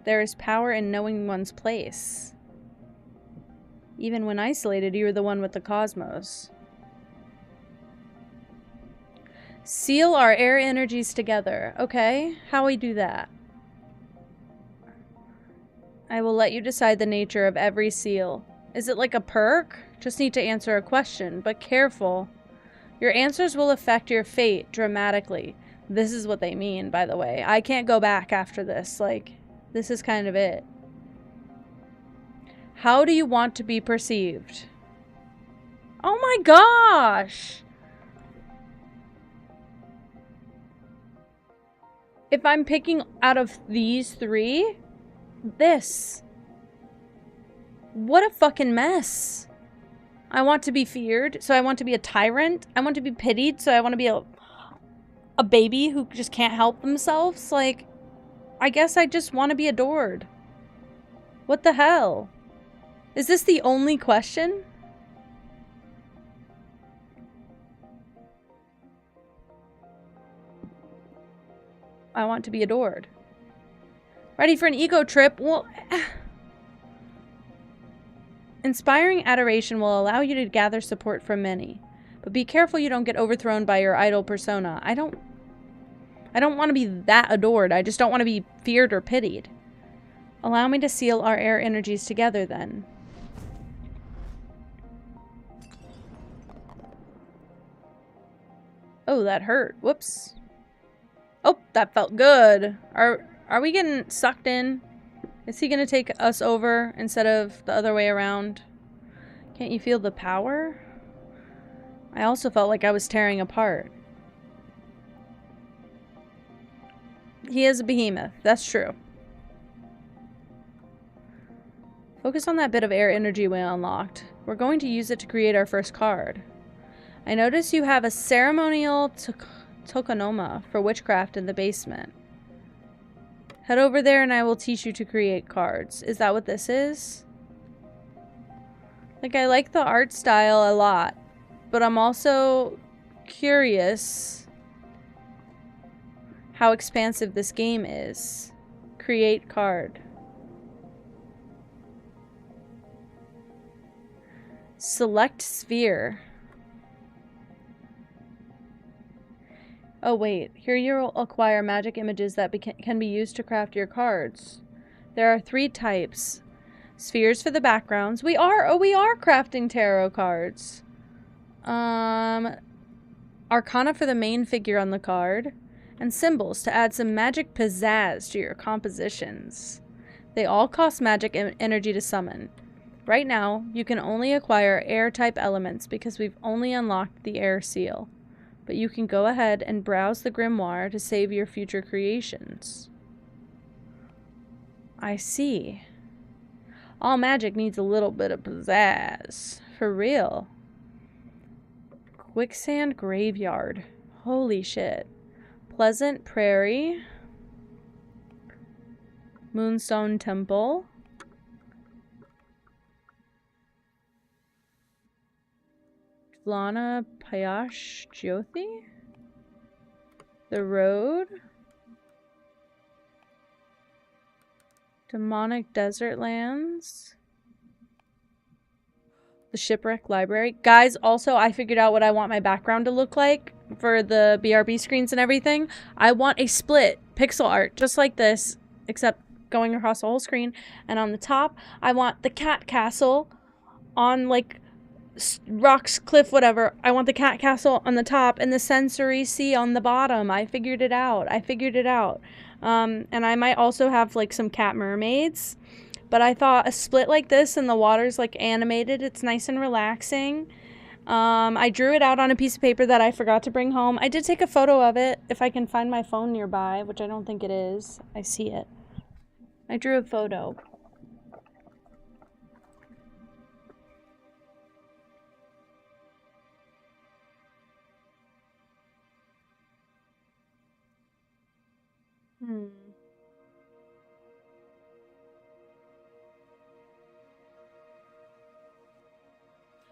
There is power in knowing one's place. Even when isolated, you're the one with the cosmos. Seal our air energies together. Okay, how we do that? I will let you decide the nature of every seal. Is it like a perk? Just need to answer a question, but careful. Your answers will affect your fate dramatically. This is what they mean, by the way. I can't go back after this. Like, this is kind of it. How do you want to be perceived? Oh my gosh! If I'm picking out of these three, this. What a fucking mess. I want to be feared, so I want to be a tyrant. I want to be pitied, so I want to be a baby who just can't help themselves. Like, I guess I just want to be adored. What the hell? Is this the only question? I want to be adored. Ready for an ego trip? Well... Inspiring adoration will allow you to gather support from many. But be careful you don't get overthrown by your idol persona. I don't want to be that adored. I just don't want to be feared or pitied. Allow me to seal our air energies together then. Oh, that hurt. Whoops. Oh, that felt good. Are we getting sucked in? Is he gonna take us over instead of the other way around? Can't you feel the power? I also felt like I was tearing apart. He is a behemoth. That's true. Focus on that bit of air energy we unlocked. We're going to use it to create our first card. I notice you have a ceremonial tokonoma for witchcraft in the basement. Head over there and I will teach you to create cards. Is that what this is? Like, I like the art style a lot, but I'm also curious how expansive this game is. Create card. Select sphere. Oh wait, here you'll acquire magic images that can be used to craft your cards. There are 3 types. Spheres for the backgrounds. We are crafting tarot cards. Arcana for the main figure on the card. And symbols to add some magic pizzazz to your compositions. They all cost magic energy to summon. Right now, you can only acquire air-type elements because we've only unlocked the air seal. But you can go ahead and browse the grimoire to save your future creations. I see. All magic needs a little bit of pizzazz. For real. Quicksand Graveyard. Holy shit. Pleasant Prairie. Moonstone Temple. Vlana Payash Jyothi? The road. Demonic desert lands. The shipwreck library. Guys, also, I figured out what I want my background to look like for the BRB screens and everything. I want a split pixel art, just like this, except going across the whole screen. And on the top, I want the cat castle on, like, rocks, cliff, whatever. I want the cat castle on the top and the sensory sea on the bottom. I figured it out. And I might also have, like, some cat mermaids. But I thought a split like this and the water's like animated. It's nice and relaxing. I drew it out on a piece of paper that I forgot to bring home. I did take a photo of it if I can find my phone nearby, which I don't think it is. I see it. I drew a photo.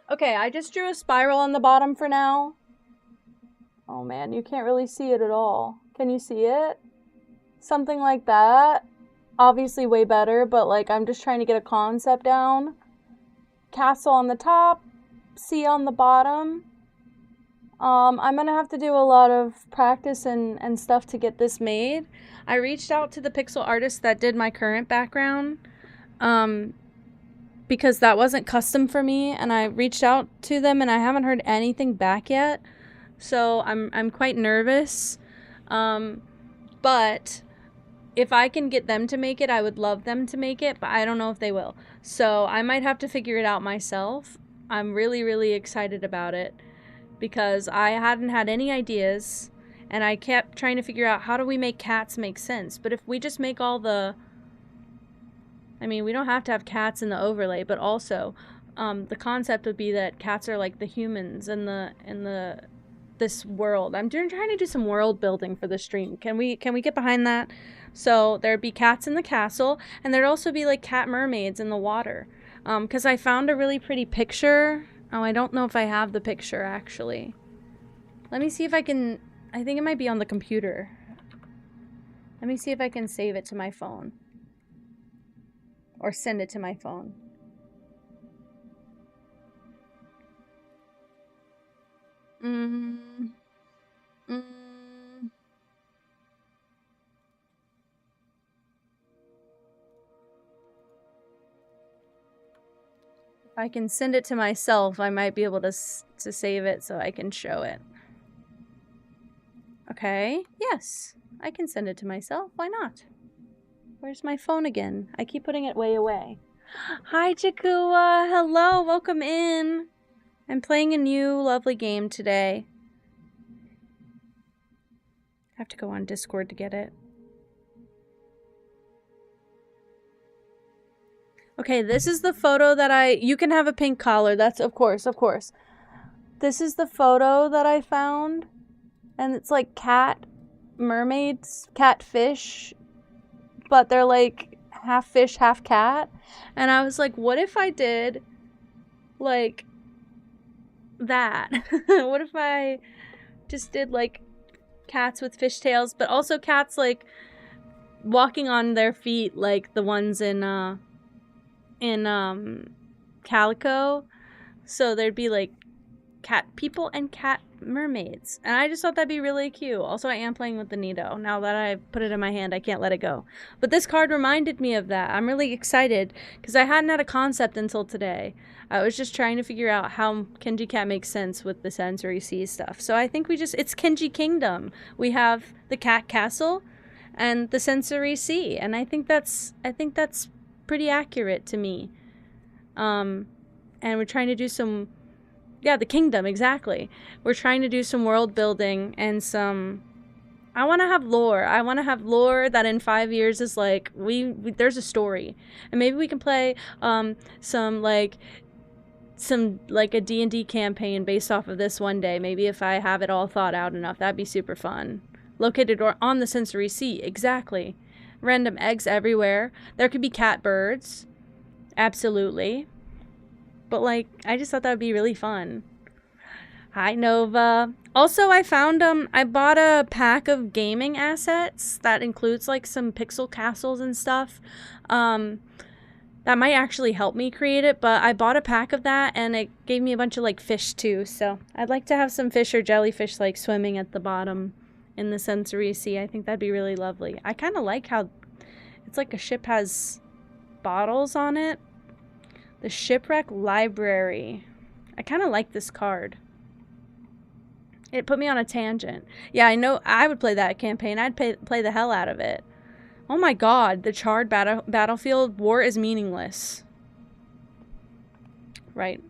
Okay, I just drew a spiral on the bottom for now. Oh man, you can't really see it at all. Can you see it? Something like that. Obviously way better, but like I'm just trying to get a concept down. Castle on the top, sea on the bottom. I'm gonna have to do a lot of practice and stuff to get this made. I reached out to the pixel artist that did my current background. Because that wasn't custom for me, and I reached out to them and I haven't heard anything back yet. So I'm quite nervous. But if I can get them to make it, I would love them to make it, but I don't know if they will. So I might have to figure it out myself. I'm really, really excited about it because I hadn't had any ideas, and I kept trying to figure out how do we make cats make sense. But if we just make all the... I mean, we don't have to have cats in the overlay, but also the concept would be that cats are like the humans in this world. I'm trying to do some world building for the stream. Can we get behind that? So there'd be cats in the castle, and there'd also be like cat mermaids in the water. Because I found a really pretty picture. Oh, I don't know if I have the picture actually. Let me see if I can. I think it might be on the computer. Let me see if I can save it to my phone. Or send it to my phone. If I can send it to myself, I might be able to save it so I can show it. Okay, yes. I can send it to myself. Why not? Where's my phone again? I keep putting it way away. Hi, Chikua. Hello, welcome in. I'm playing a new lovely game today. I have to go on Discord to get it. Okay, this is the photo that you can have a pink collar. That's, of course. This is the photo that I found. And it's like cat mermaids, catfish. But they're like half fish, half cat. And I was like, what if I did like that? What if I just did like cats with fishtails, but also cats like walking on their feet like the ones in Calico. So there'd be like cat people and cat mermaids, and I just thought that'd be really cute. Also, I am playing with the Nido. Now that I put it in my hand, I can't let it go. But this card reminded me of that. I'm really excited because I hadn't had a concept until today. I was just trying to figure out how Kenji Cat makes sense with the sensory sea stuff. So I think it's Kenji Kingdom. We have the cat castle and the sensory sea, and I think that's pretty accurate to me. And we're trying to do some... Yeah, the kingdom, exactly. We're trying to do some world building and some... I want to have lore. I want to have lore that in 5 years is like, there's a story. And maybe we can play some a D&D campaign based off of this one day. Maybe if I have it all thought out enough, that'd be super fun. Located on the sensory sea, exactly. Random eggs everywhere. There could be cat birds. Absolutely. But, like, I just thought that would be really fun. Hi, Nova. Also, I found, I bought a pack of gaming assets that includes, like, some pixel castles and stuff. That might actually help me create it, but I bought a pack of that, and it gave me a bunch of, like, fish, too. So I'd like to have some fish or jellyfish, like, swimming at the bottom in the sensory sea. I think that'd be really lovely. I kind of like how it's like a ship has bottles on it. The Shipwreck Library. I kind of like this card. It put me on a tangent. Yeah, I know I would play that campaign. I'd play the hell out of it. Oh my god, the charred battlefield. War is meaningless. Right.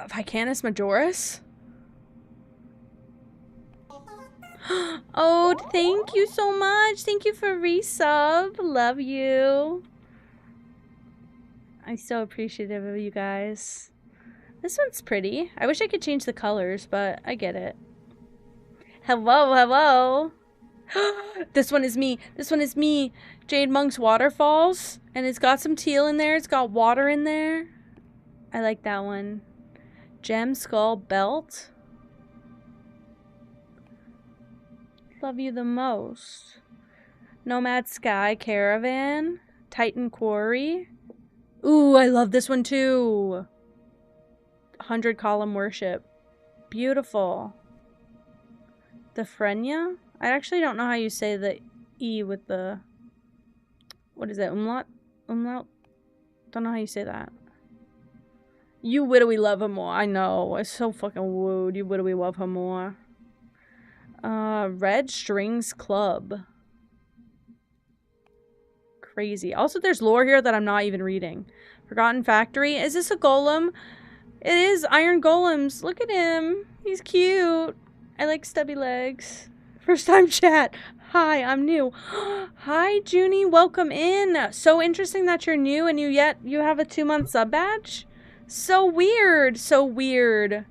Vicanus Majoris? Oh, thank you so much. Thank you for resub. Love you. I'm so appreciative of you guys. This one's pretty. I wish I could change the colors, but I get it. Hello, hello. This one is me. This one is me. Jade Monk's Waterfalls. And it's got some teal in there. It's got water in there. I like that one. Gem Skull Belt. Love you the most. Nomad Sky Caravan. Titan Quarry. Ooh, I love this one too. 100 Column Worship. Beautiful. The Frenya? I actually don't know how you say the E with the... What is that? Umlaut? Umlaut? Don't know how you say that. You widowy love her more. I know. It's so fucking wooed. You widowy love her more. Red Strings Club. Crazy. Also, there's lore here that I'm not even reading. Forgotten Factory. Is this a golem? It is Iron Golems. Look at him. He's cute. I like stubby legs. First time chat. Hi, I'm new. Hi, Junie. Welcome in. So interesting that you're new and you have a 2-month sub badge. So weird. So weird.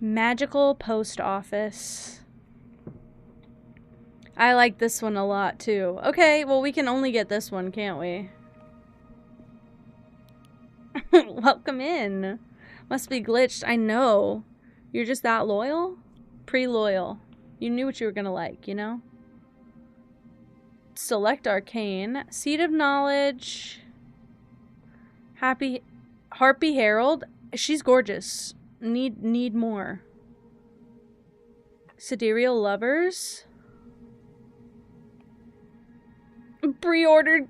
Magical Post Office. I like this one a lot too. Okay, well we can only get this one, can't we? Welcome in. Must be glitched. I know. You're just that loyal? Pre-loyal. You knew what you were gonna like, you know? Select Arcane. Seed of Knowledge. Harpy Herald. She's gorgeous. Need more. Sidereal Lovers. Pre-ordered.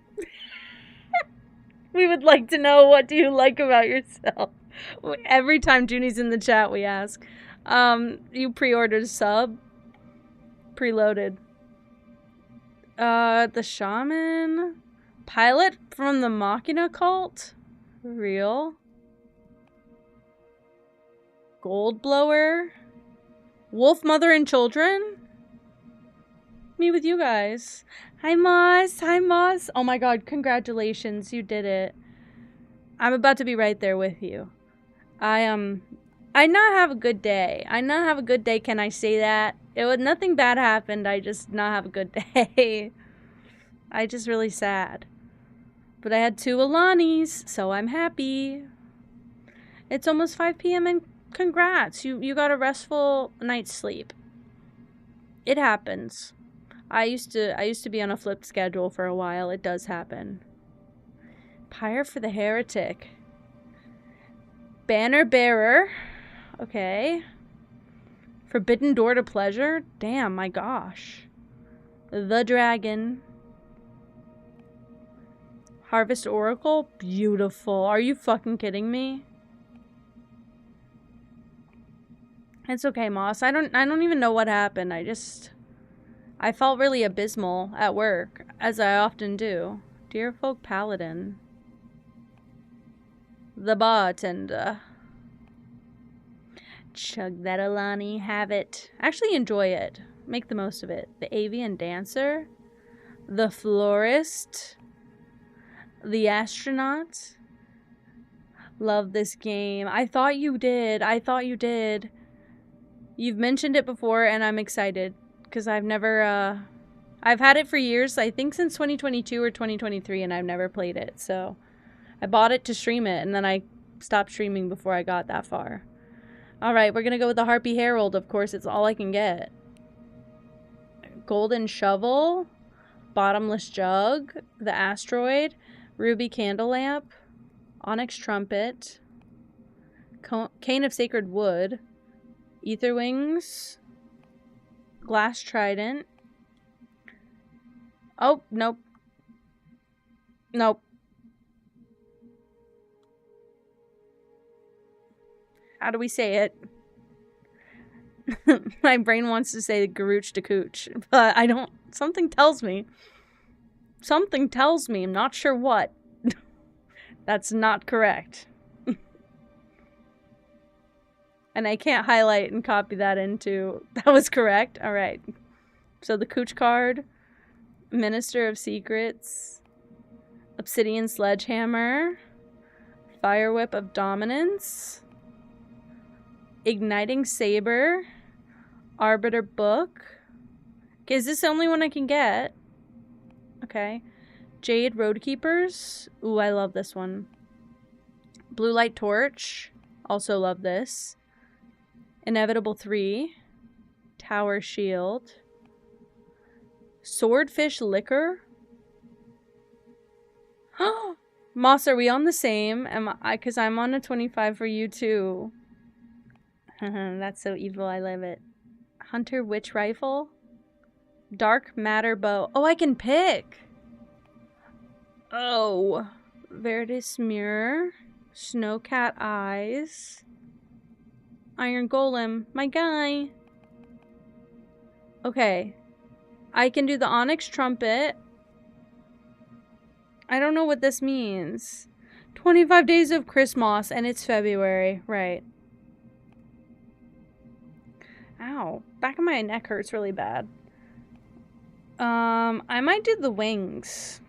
We would like to know, what do you like about yourself? Every time Junie's in the chat, we ask. You pre-ordered a sub. Preloaded. The Shaman. Pilot from the Machina cult. Real. Gold Blower. Wolf Mother and Children. Me with you guys. Hi, Moss. Hi, Moss. Oh my god, congratulations. You did it. I'm about to be right there with you. I not have a good day. I not have a good day, can I say that? Nothing bad happened. I just not have a good day. I just really sad. But I had 2 Alanis, so I'm happy. It's almost 5 p.m. and congrats. You got a restful night's sleep. It happens. I used to be on a flipped schedule for a while. It does happen. Pyre for the Heretic. Banner Bearer. Okay. Forbidden Door to Pleasure. Damn, my gosh. The Dragon. Harvest Oracle. Beautiful. Are you fucking kidding me? It's okay, Moss. I don't even know what happened. I felt really abysmal at work, as I often do. Deerfolk Paladin. The Bartender. Chug that Alani, have it. Actually enjoy it. Make the most of it. The Avian Dancer. The Florist. The Astronaut. Love this game. I thought you did. I thought you did. You've mentioned it before and I'm excited. Because I've never, I've had it for years, I think since 2022 or 2023, and I've never played it, so I bought it to stream it, and then I stopped streaming before I got that far. Alright, we're gonna go with the Harpy Herald, of course. It's all I can get. Golden Shovel. Bottomless Jug. The Asteroid. Ruby Candle Lamp. Onyx Trumpet. Cane of Sacred Wood. Ether Wings. Glass Trident. Oh, nope. Nope. How do we say it? My brain wants to say Garooch to Cooch, but I don't. Something tells me. Something tells me. I'm not sure what. That's not correct. And I can't highlight and copy that into. That was correct. All right. So the Cooch card. Minister of Secrets. Obsidian Sledgehammer. Fire Whip of Dominance. Igniting Saber. Arbiter Book. Okay, is this the only one I can get? Okay. Jade Roadkeepers. Ooh, I love this one. Blue Light Torch. Also love this. Inevitable 3. Tower Shield. Swordfish Liquor. Moss, are we on the same? Because I'm on a 25 for you too. That's so evil, I love it. Hunter Witch Rifle. Dark Matter Bow. Oh, I can pick! Oh. Verdus Mirror. Snowcat Eyes. Iron Golem. My guy. Okay. I can do the Onyx Trumpet. I don't know what this means. 25 days of Christmas, and it's February. Right. Ow. Back of my neck hurts really bad. I might do the wings.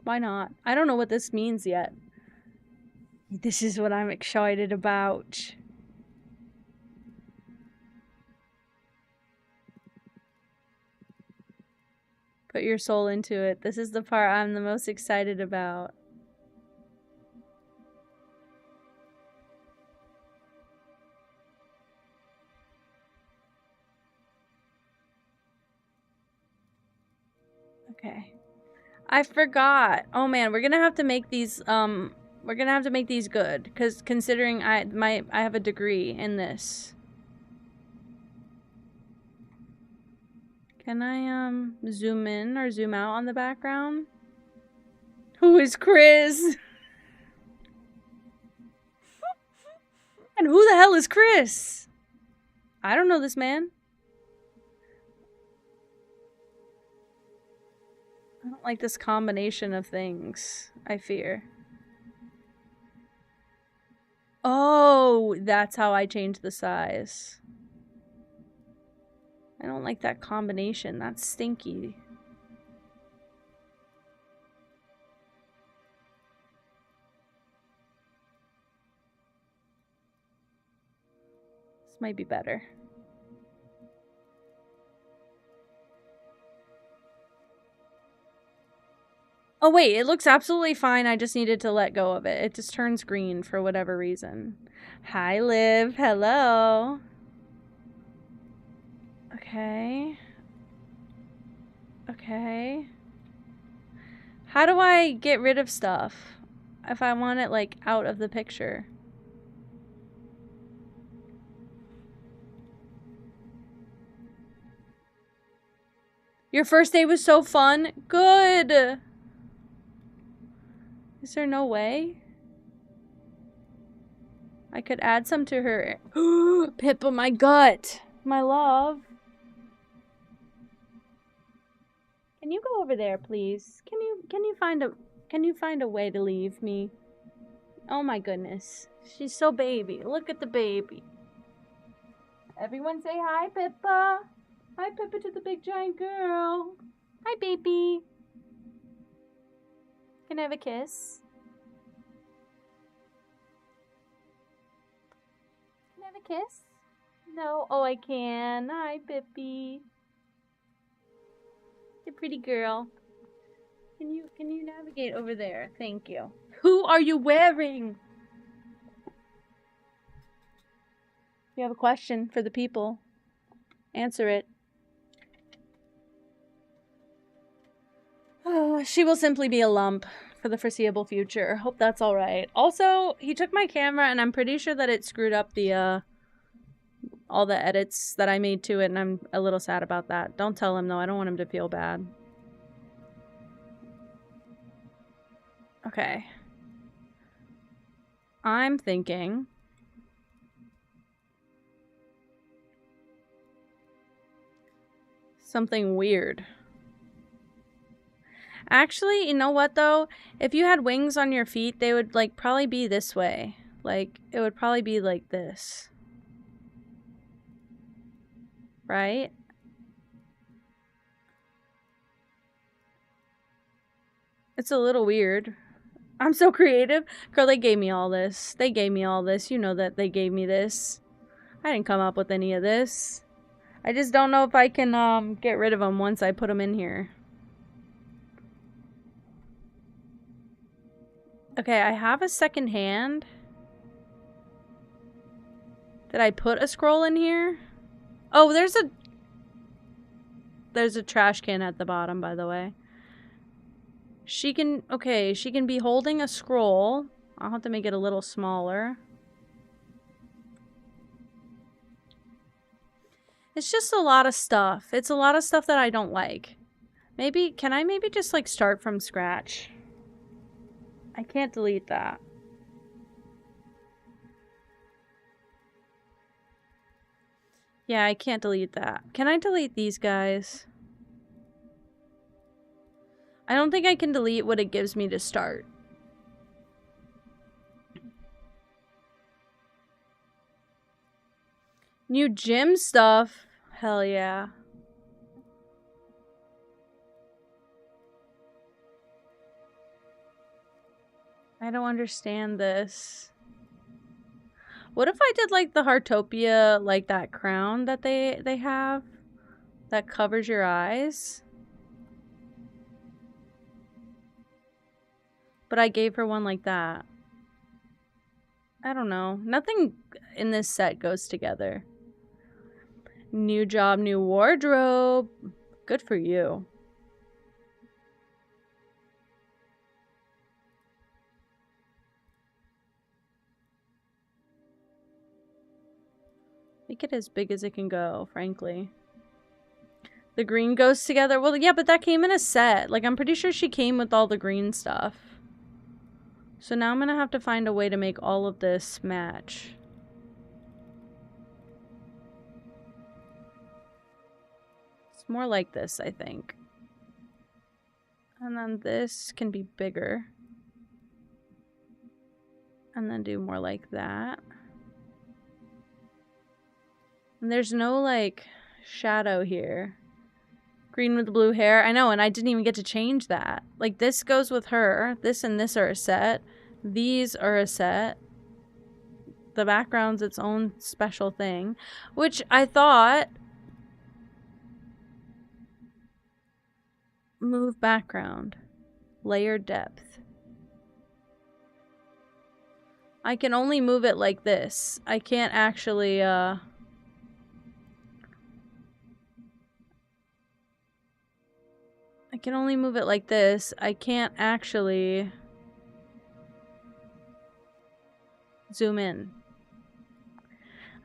Why not? I don't know what this means yet. This is what I'm excited about. Put your soul into it. This is the part I'm the most excited about. Okay. I forgot. Oh man, we're gonna have to make these good, because considering I have a degree in this. Can I zoom in or zoom out on the background? Who is Chris? And who the hell is Chris? I don't know this man. I don't like this combination of things, I fear. Oh, that's how I change the size. I don't like that combination. That's stinky. This might be better. Oh wait, it looks absolutely fine. I just needed to let go of it. It just turns green for whatever reason. Hi, Liv. Hello. Okay. Okay. How do I get rid of stuff if I want it, like, out of the picture? Your first day was so fun? Good! Is there no way? I could add some to her. Pippa, my gut! My love. Can you go over there, please? Can you find a way to leave me? Oh my goodness. She's so baby. Look at the baby. Everyone say hi, Pippa. Hi, Pippa, to the big giant girl. Hi, baby. Can I have a kiss? Can I have a kiss? No. Oh, I can. Hi, Pippi. The pretty girl. Can you navigate over there? Thank you. Who are you wearing? You have a question for the people. Answer it. Oh, she will simply be a lump for the foreseeable future. Hope that's alright. Also, he took my camera and I'm pretty sure that it screwed up the, all the edits that I made to it, and I'm a little sad about that. Don't tell him, though. I don't want him to feel bad. Okay. I'm thinking... something weird. Actually, you know what, though? If you had wings on your feet, they would, like, probably be this way. Like, it would probably be like this. Right? It's a little weird. I'm so creative. Girl, they gave me all this. They gave me all this. You know that they gave me this. I didn't come up with any of this. I just don't know if I can, get rid of them once I put them in here. Okay, I have a second hand. Did I put a scroll in here? Oh, there's a trash can at the bottom, by the way. She can be holding a scroll. I'll have to make it a little smaller. It's just a lot of stuff. It's a lot of stuff that I don't like. Can I maybe just like start from scratch? I can't delete that. Yeah, I can't delete that. Can I delete these guys? I don't think I can delete what it gives me to start. New gym stuff? Hell yeah. I don't understand this. What if I did like the heartopia, like that crown that they have that covers your eyes? But I gave her one like that. I don't know. Nothing in this set goes together. New job, new wardrobe. Good for you. Make it as big as it can go, frankly. The green goes together. Well, yeah, but that came in a set. Like, I'm pretty sure she came with all the green stuff. So now I'm gonna have to find a way to make all of this match. It's more like this, I think. And then this can be bigger. And then do more like that. And there's no, like, shadow here. Green with blue hair. I know, and I didn't even get to change that. Like, this goes with her. This and this are a set. These are a set. The background's its own special thing. Which I thought... Move background. Layer depth. I can only move it like this. I can't actually, I can only move it like this. I can't actually zoom in.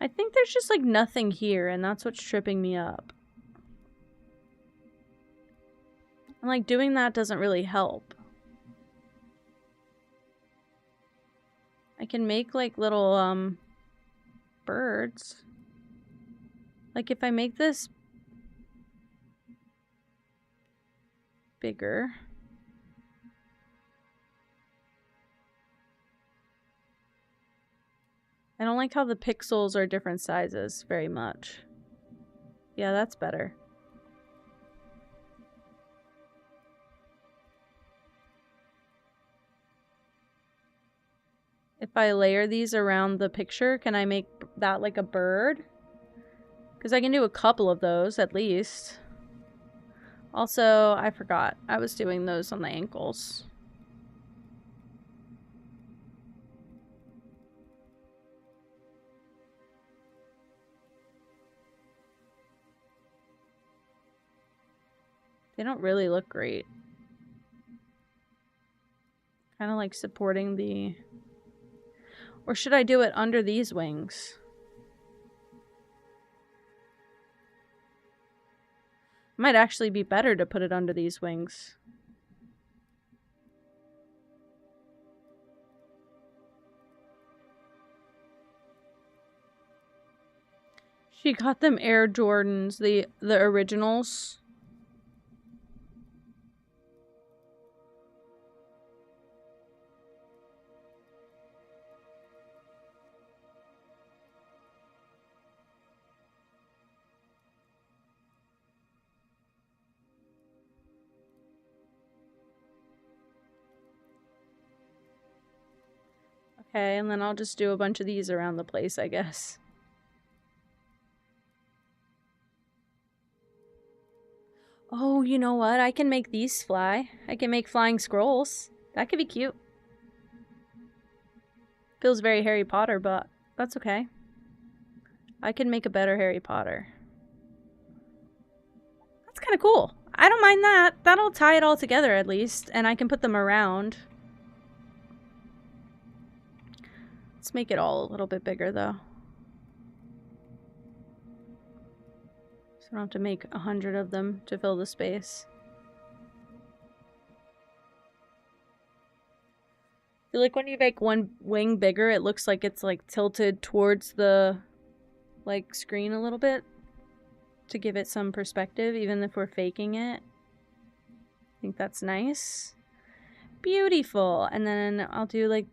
I think there's just like nothing here, and that's what's tripping me up. And like doing that doesn't really help. I can make like little birds. Like if I make this bigger. I don't like how the pixels are different sizes very much. Yeah, that's better. If I layer these around the picture, can I make that like a bird? Because I can do a couple of those at least. Also, I forgot. I was doing those on the ankles. They don't really look great. Kind of like supporting the... Or should I do it under these wings? Might actually be better to put it under these wings. She got them Air Jordans, the originals. Okay, and then I'll just do a bunch of these around the place, I guess. Oh, you know what? I can make these fly. I can make flying scrolls. That could be cute. Feels very Harry Potter, but that's okay. I can make a better Harry Potter. That's kind of cool. I don't mind that. That'll tie it all together at least, and I can put them around. Let's make it all a little bit bigger, though. So I don't have to make 100 of them to fill the space. I feel like when you make one wing bigger, it looks like it's like tilted towards the like screen a little bit to give it some perspective, even if we're faking it. I think that's nice. Beautiful. And then I'll do like,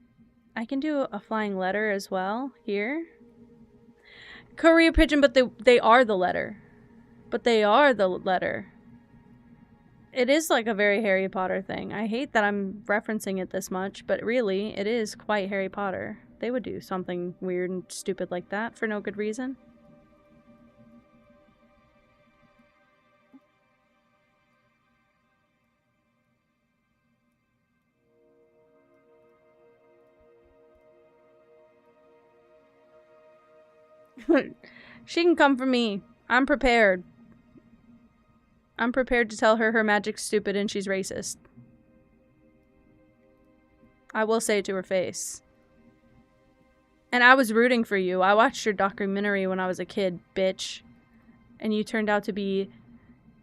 I can do a flying letter as well here. Courier pigeon, but they are the letter. But they are the letter. It is like a very Harry Potter thing. I hate that I'm referencing it this much, but really, it is quite Harry Potter. They would do something weird and stupid like that for no good reason. She can come for me. I'm prepared. I'm prepared to tell her her magic's stupid and she's racist. I will say it to her face. And I was rooting for you. I watched your documentary when I was a kid, bitch. And you turned out to be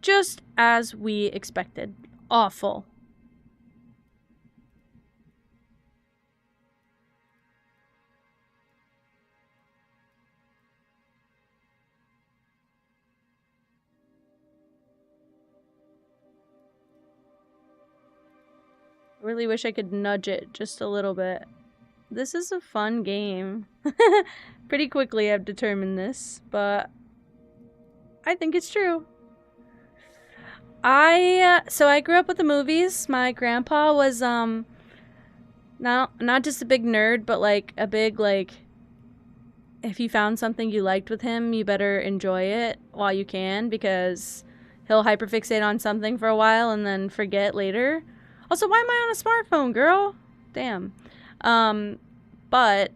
just as we expected. Awful. Really wish I could nudge it just a little bit. This is a fun game. Pretty quickly I've determined this, but I think it's true. So I grew up with the movies. My grandpa was not just a big nerd, but like a big like if you found something you liked with him, you better enjoy it while you can, because he'll hyperfixate on something for a while and then forget later. Also, why am I on a smartphone, girl? Damn. But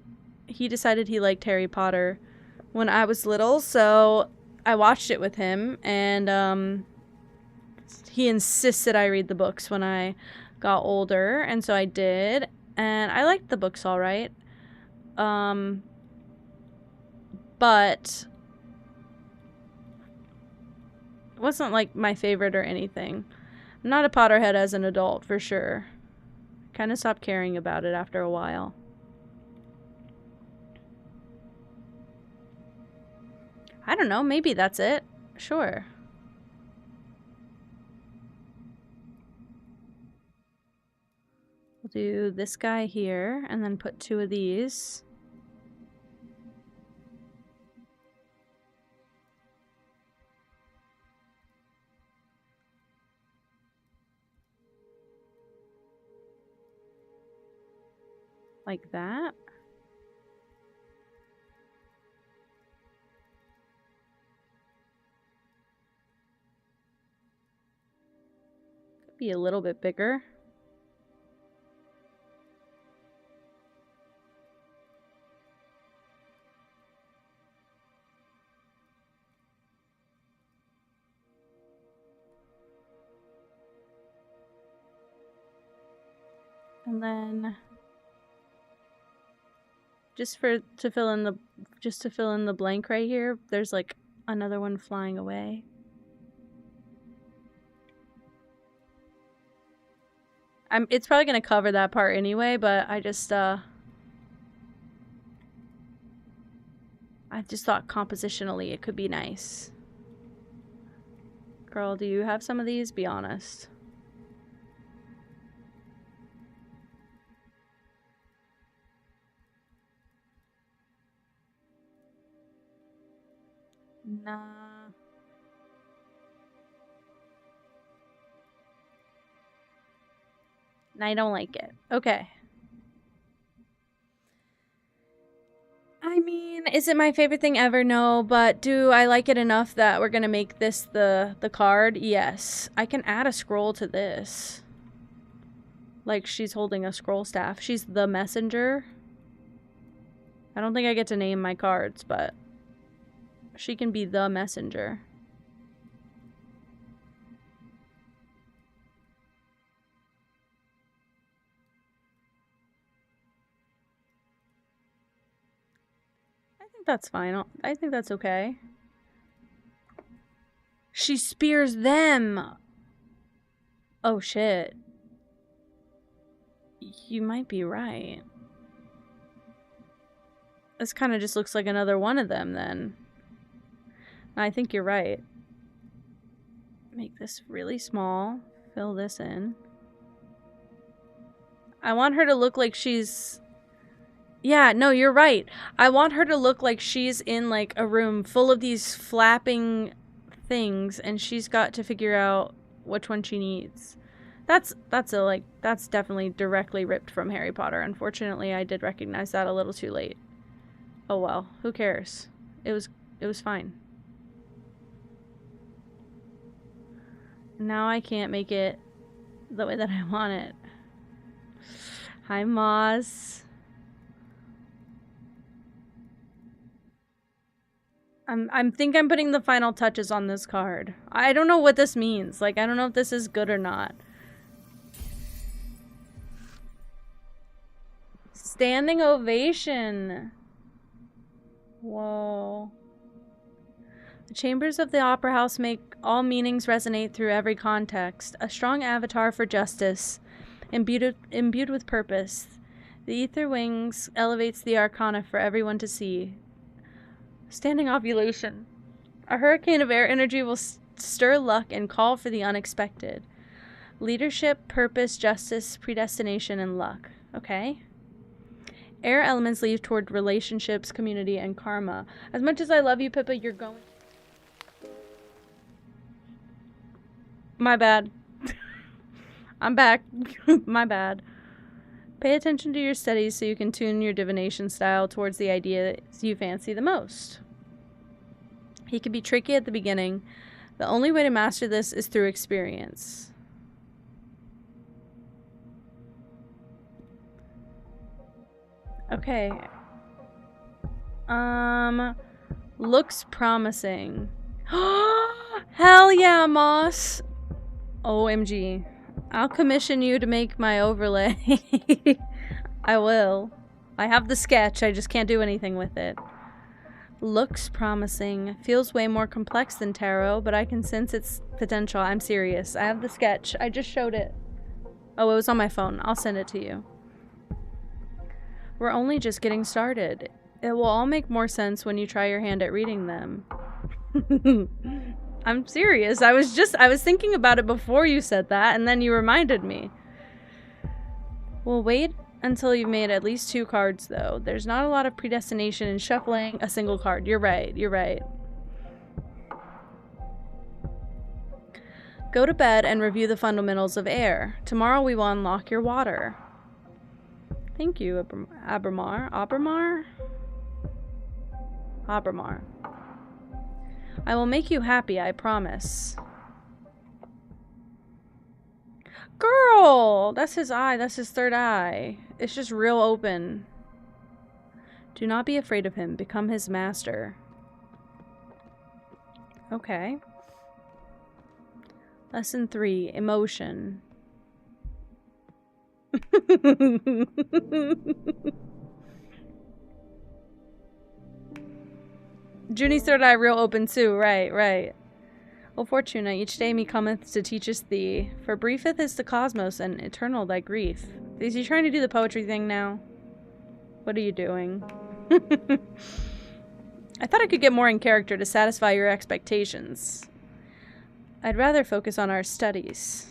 he decided he liked Harry Potter when I was little, so I watched it with him, and he insisted I read the books when I got older, and so I did, and I liked the books all right. But it wasn't like my favorite or anything. I'm not a Potterhead as an adult, for sure. Kind of stopped caring about it after a while. I don't know, maybe that's it. Sure. We'll do this guy here, and then put 2 of these. Like that. Could be a little bit bigger. And then just to fill in the blank right here, there's like another one flying away. It's probably gonna cover that part anyway, but I just thought compositionally it could be nice. Girl, do you have some of these? Be honest. Nah. I don't like it. Okay. I mean, is it my favorite thing ever? No, but do I like it enough that we're gonna make this the card? Yes. I can add a scroll to this. Like she's holding a scroll staff. She's the messenger. I don't think I get to name my cards, but she can be the messenger. I think that's fine. I think that's okay. She spears them. Oh shit. You might be right. This kind of just looks like another one of them then. I think you're right. Make this really small. Fill this in. I want her to look like she's... Yeah, no, you're right. I want her to look like she's in like a room full of these flapping things and she's got to figure out which one she needs. That's definitely directly ripped from Harry Potter. Unfortunately, I did recognize that a little too late. Oh well, who cares? It was fine. Now I can't make it the way that I want it. Hi, Moss. I think I'm putting the final touches on this card. I don't know what this means. Like, I don't know if this is good or not. Standing ovation. Whoa. The chambers of the Opera House make all meanings resonate through every context. A strong avatar for justice, imbued with purpose. The ether wings elevates the arcana for everyone to see. Standing ovulation. A hurricane of air energy will stir luck and call for the unexpected. Leadership, purpose, justice, predestination, and luck. Okay. Air elements lead toward relationships, community, and karma. As much as I love you, Pippa, you're going... My bad. I'm back. My bad. Pay attention to your studies so you can tune your divination style towards the ideas you fancy the most. He can be tricky at the beginning. The only way to master this is through experience. Okay. Looks promising. Hell yeah, Moss! OMG. I'll commission you to make my overlay. I will. I have the sketch, I just can't do anything with it. Looks promising. Feels way more complex than tarot, but I can sense its potential. I'm serious. I have the sketch. I just showed it. Oh, it was on my phone. I'll send it to you. We're only just getting started. It will all make more sense when you try your hand at reading them. I'm serious. I was thinking about it before you said that, and then you reminded me. We'll wait until you've made at least 2 cards, though. There's not a lot of predestination in shuffling a single card. You're right. You're right. Go to bed and review the fundamentals of air. Tomorrow we will unlock your water. Thank you, Abramar. Abramar? Abramar. I will make you happy, I promise. Girl! That's his eye. That's his third eye. It's just real open. Do not be afraid of him. Become his master. Okay. Lesson 3. Emotion. Junie's third eye real open too. Right, right. O Fortuna, each day me cometh to teach us thee, for briefeth is the cosmos and eternal thy grief. Is he trying to do the poetry thing now? What are you doing? I thought I could get more in character to satisfy your expectations. I'd rather focus on our studies.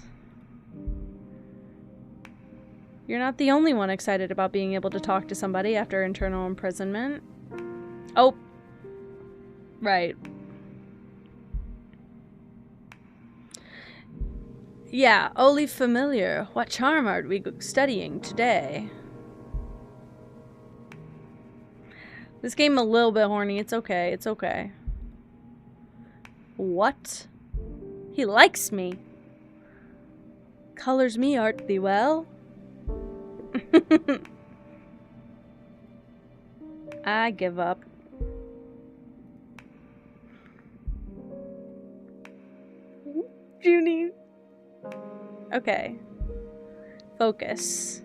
You're not the only one excited about being able to talk to somebody after internal imprisonment. Oh. Right. Yeah, only familiar. What charm art we studying today? This game a little bit horny. It's okay. It's okay. What? He likes me. Colors me art thee well. I give up. Junie. Okay. Focus.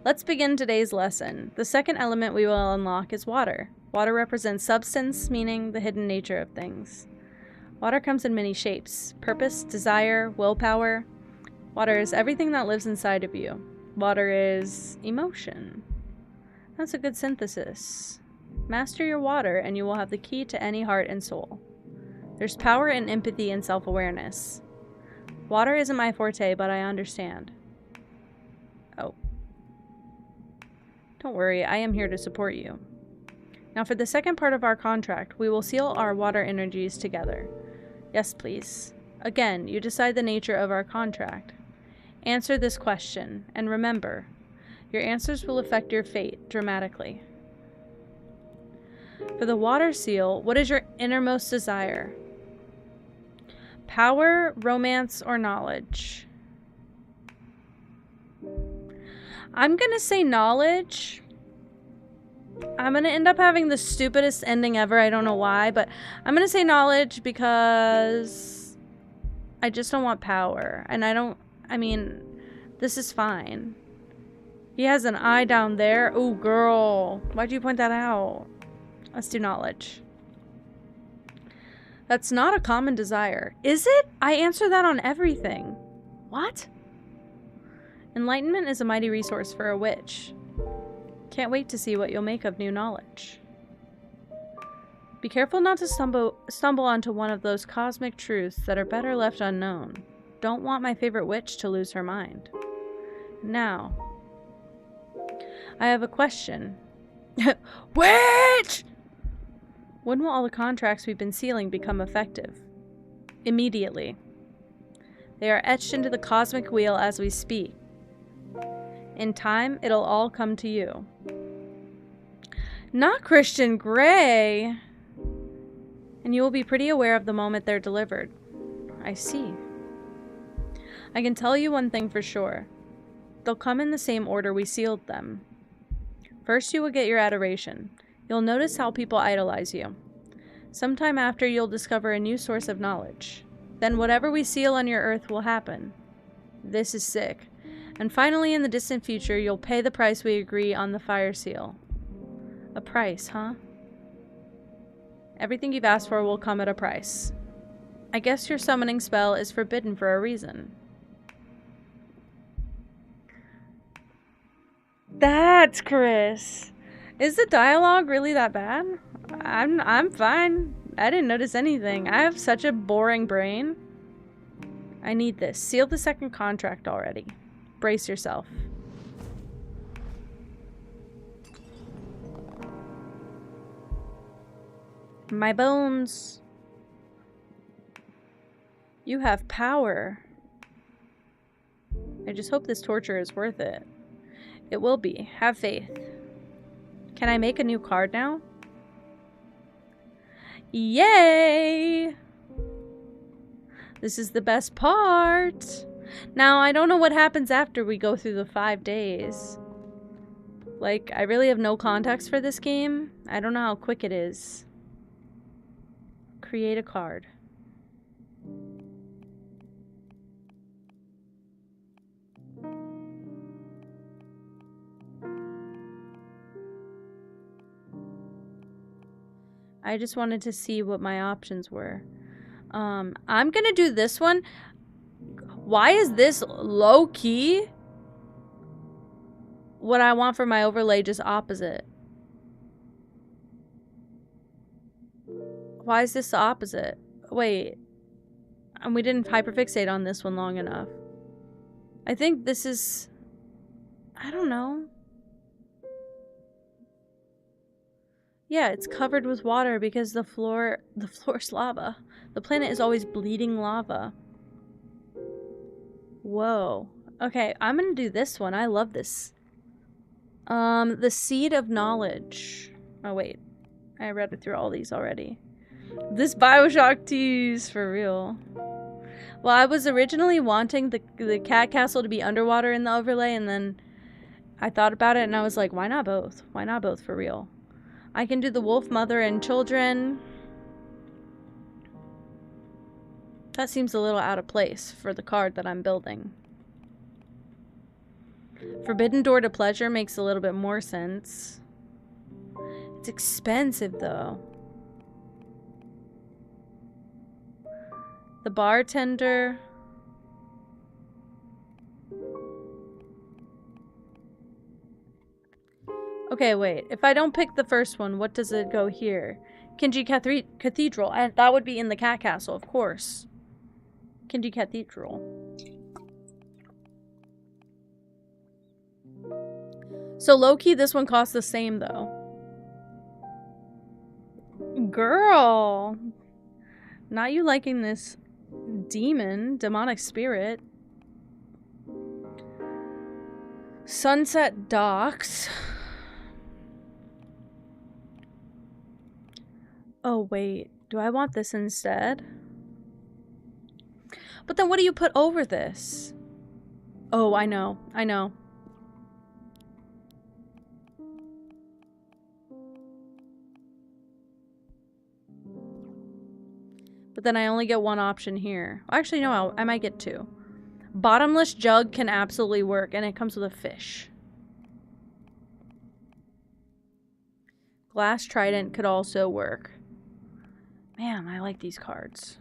Let's begin today's lesson. The second element we will unlock is water. Water represents substance, meaning the hidden nature of things. Water comes in many shapes: purpose, desire, willpower. Water is everything that lives inside of you. Water is emotion. That's a good synthesis. Master your water and you will have the key to any heart and soul. There's power in empathy and self-awareness. Water isn't my forte, but I understand. Oh. Don't worry, I am here to support you. Now for the second part of our contract, we will seal our water energies together. Yes, please. Again, you decide the nature of our contract. Answer this question, and remember, your answers will affect your fate dramatically. For the water seal, what is your innermost desire? Power, romance, or knowledge? I'm gonna say knowledge. I'm gonna end up having the stupidest ending ever. I don't know why, but I'm gonna say knowledge because I just don't want power. And I mean, this is fine. He has an eye down there. Ooh, girl. Why'd you point that out? Let's do knowledge. That's not a common desire. Is it? I answer that on everything. What? Enlightenment is a mighty resource for a witch. Can't wait to see what you'll make of new knowledge. Be careful not to stumble onto one of those cosmic truths that are better left unknown. Don't want my favorite witch to lose her mind. Now, I have a question. Witch! When will all the contracts we've been sealing become effective? Immediately. They are etched into the cosmic wheel as we speak. In time, it'll all come to you. Not Christian Grey! And you will be pretty aware of the moment they're delivered. I see. I can tell you one thing for sure. They'll come in the same order we sealed them. First, you will get your adoration. You'll notice how people idolize you. Sometime after, you'll discover a new source of knowledge. Then whatever we seal on your earth will happen. This is sick. And finally, in the distant future, you'll pay the price we agree on the fire seal. A price, huh? Everything you've asked for will come at a price. I guess your summoning spell is forbidden for a reason. That's Chris. Is the dialogue really that bad? I'm fine. I didn't notice anything. I have such a boring brain. I need this. Seal the second contract already. Brace yourself. My bones. You have power. I just hope this torture is worth it. It will be. Have faith. Can I make a new card now? Yay! This is the best part. Now, I don't know what happens after we go through the 5 days. Like, I really have no context for this game. I don't know how quick it is. Create a card. I just wanted to see what my options were. I'm gonna do this one. Why is this low key? What I want for my overlay just opposite. Why is this the opposite? Wait. And we didn't hyperfixate on this one long enough. I think this is... I don't know. Yeah, it's covered with water because the floor's lava. The planet is always bleeding lava. Whoa. Okay, I'm gonna do this one. I love this. The Seed of Knowledge. Oh, wait. I read through all these already. This Bioshock tease, for real. Well, I was originally wanting the cat castle to be underwater in the overlay, and then I thought about it, and I was like, why not both? Why not both, for real? I can do the wolf, mother, and children. That seems a little out of place for the card that I'm building. Forbidden Door to Pleasure makes a little bit more sense. It's expensive, though. The Bartender. Okay, wait. If I don't pick the first one, what does it go here? Kinji Cathedral. And that would be in the cat castle, of course. Kinji Cathedral. So low-key, this one costs the same, though. Girl. Not you liking this demonic spirit. Sunset Docks. Oh, wait. Do I want this instead? But then what do you put over this? Oh, I know. I know. But then I only get one option here. Actually, no, I might get two. Bottomless jug can absolutely work, and it comes with a fish. Glass trident could also work. Man, I like these cards.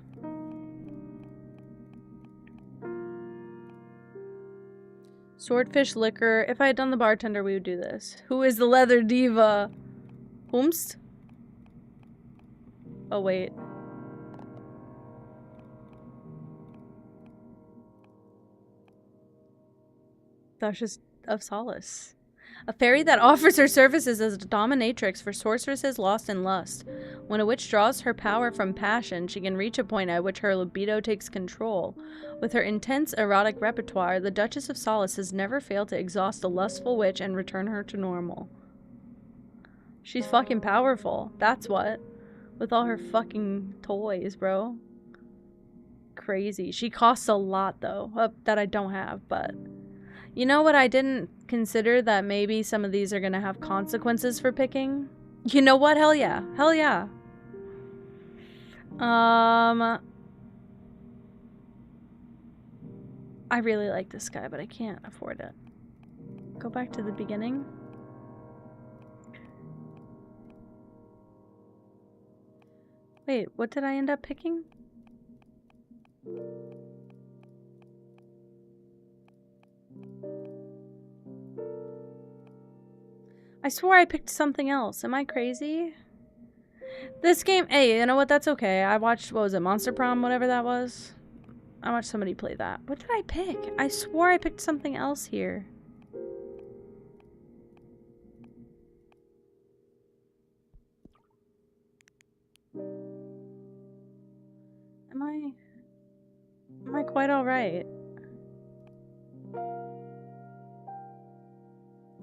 Swordfish liquor. If I had done the bartender, we would do this. Who is the leather diva? Whomst? Oh, wait. Duchess of Solace. A fairy that offers her services as a dominatrix for sorceresses lost in lust. When a witch draws her power from passion, she can reach a point at which her libido takes control. With her intense erotic repertoire, the Duchess of Solace has never failed to exhaust a lustful witch and return her to normal. She's fucking powerful. That's what. With all her fucking toys, bro. Crazy. She costs a lot, though, that I don't have, but... You know what I didn't consider? That maybe some of these are going to have consequences for picking? You know what? Hell yeah. Hell yeah. I really like this guy, but I can't afford it. Go back to the beginning. Wait, what did I end up picking? I swore I picked something else. Am I crazy? This game... Hey, you know what? That's okay. I watched... What was it? Monster Prom? Whatever that was. I watched somebody play that. What did I pick? I swore I picked something else here. Am I quite alright?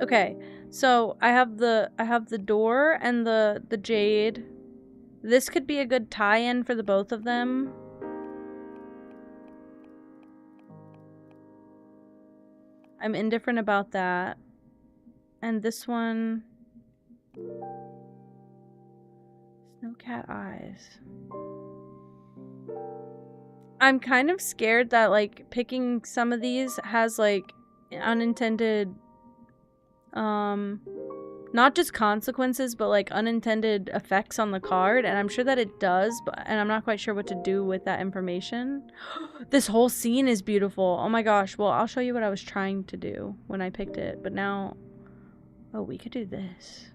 Okay, so I have the door and the jade. This could be a good tie-in for the both of them. I'm indifferent about that. And this one... Snow cat eyes. I'm kind of scared that, like, picking some of these has, like, unintended, not not just consequences, but like unintended effects on the card, and I'm sure that it does, and I'm not quite sure what to do with that information. This whole scene is beautiful. Oh my gosh. Well, I'll show you what I was trying to do when I picked it, but now... Oh, we could do this.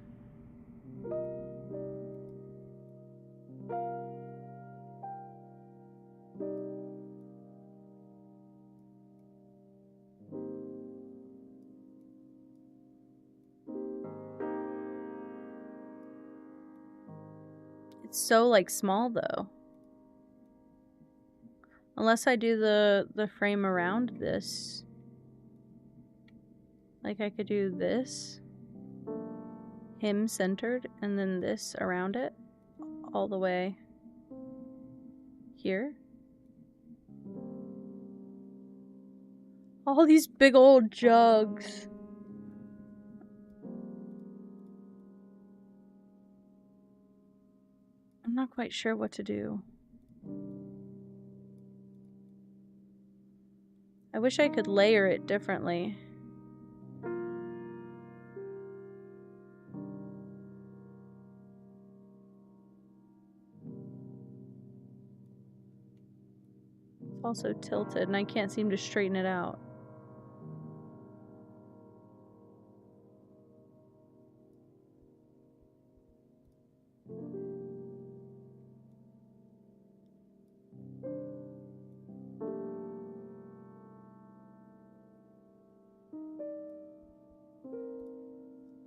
It's so, like, small, though. Unless I do the frame around this. Like, I could do this. Him centered, and then this around it. All the way here. All these big old jugs. I'm not quite sure what to do. I wish I could layer it differently. It's also tilted and I can't seem to straighten it out.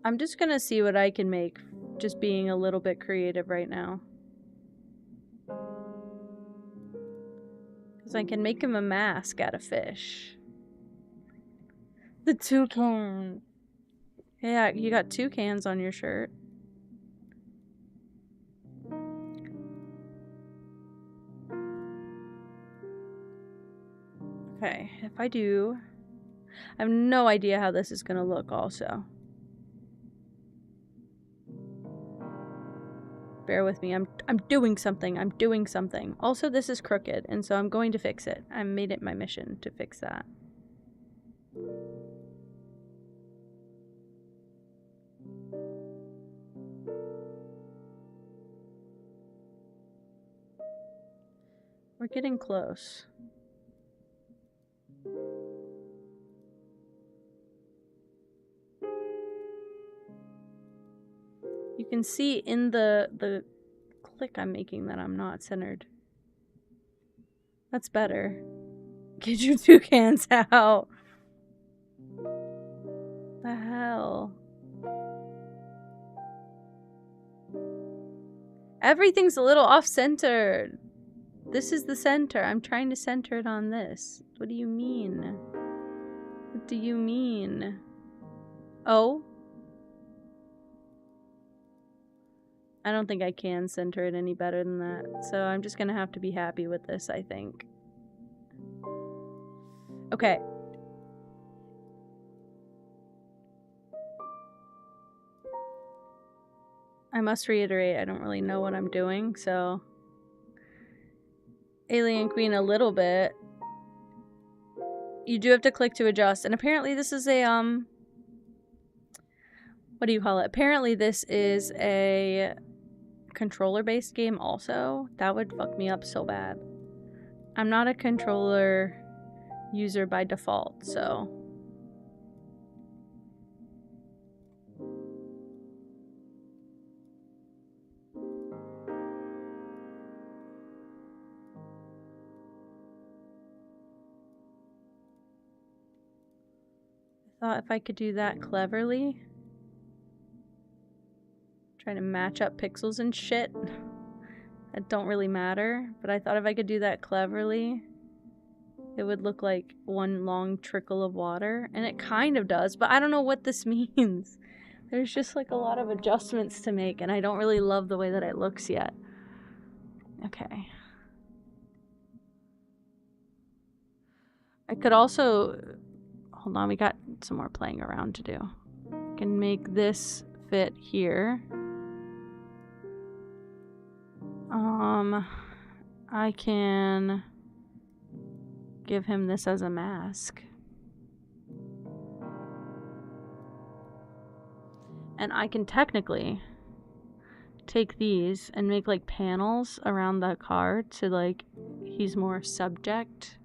I'm just gonna see what I can make, just being a little bit creative right now. Because I can make him a mask out of fish. The toucan. Yeah, you got toucans on your shirt. Okay, if I do... I have no idea how this is gonna look also. Bear with me. I'm doing something. I'm doing something. Also, this is crooked, and so I'm going to fix it. I made it my mission to fix that. We're getting close. You can see in the click I'm making that I'm not centered. That's better. Get your toucans out. The hell? Everything's a little off-centered. This is the center. I'm trying to center it on this. What do you mean? What do you mean? Oh? I don't think I can center it any better than that. So I'm just gonna have to be happy with this, I think. Okay. I must reiterate, I don't really know what I'm doing, so... Alien Queen a little bit. You do have to click to adjust. And apparently this is a, what do you call it? Apparently this is a controller-based game also. That would fuck me up so bad. I'm not a controller user by default, so... I thought if I could do that cleverly... Trying to match up pixels and shit that don't really matter, but I thought if I could do that cleverly, it would look like one long trickle of water, and it kind of does, but I don't know what this means. There's just like a lot of adjustments to make, and I don't really love the way that it looks yet. Okay. I could also... Hold on, we got some more playing around to do. I can make this fit here. I can give him this as a mask. And I can technically take these and make like panels around the card so like he's more subject.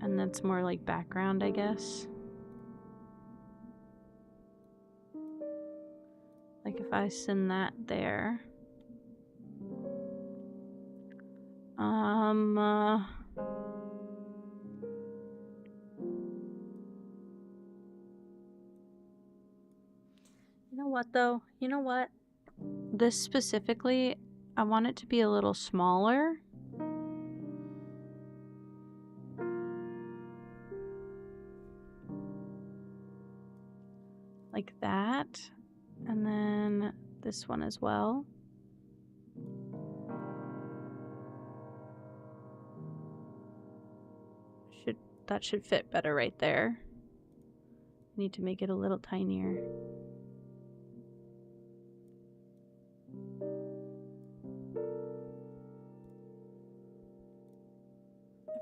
And that's more like background, I guess. Like if I send that there. You know what though? You know what? This specifically, I want it to be a little smaller. Like that. And then this one as well. That should fit better right there. Need to make it a little tinier.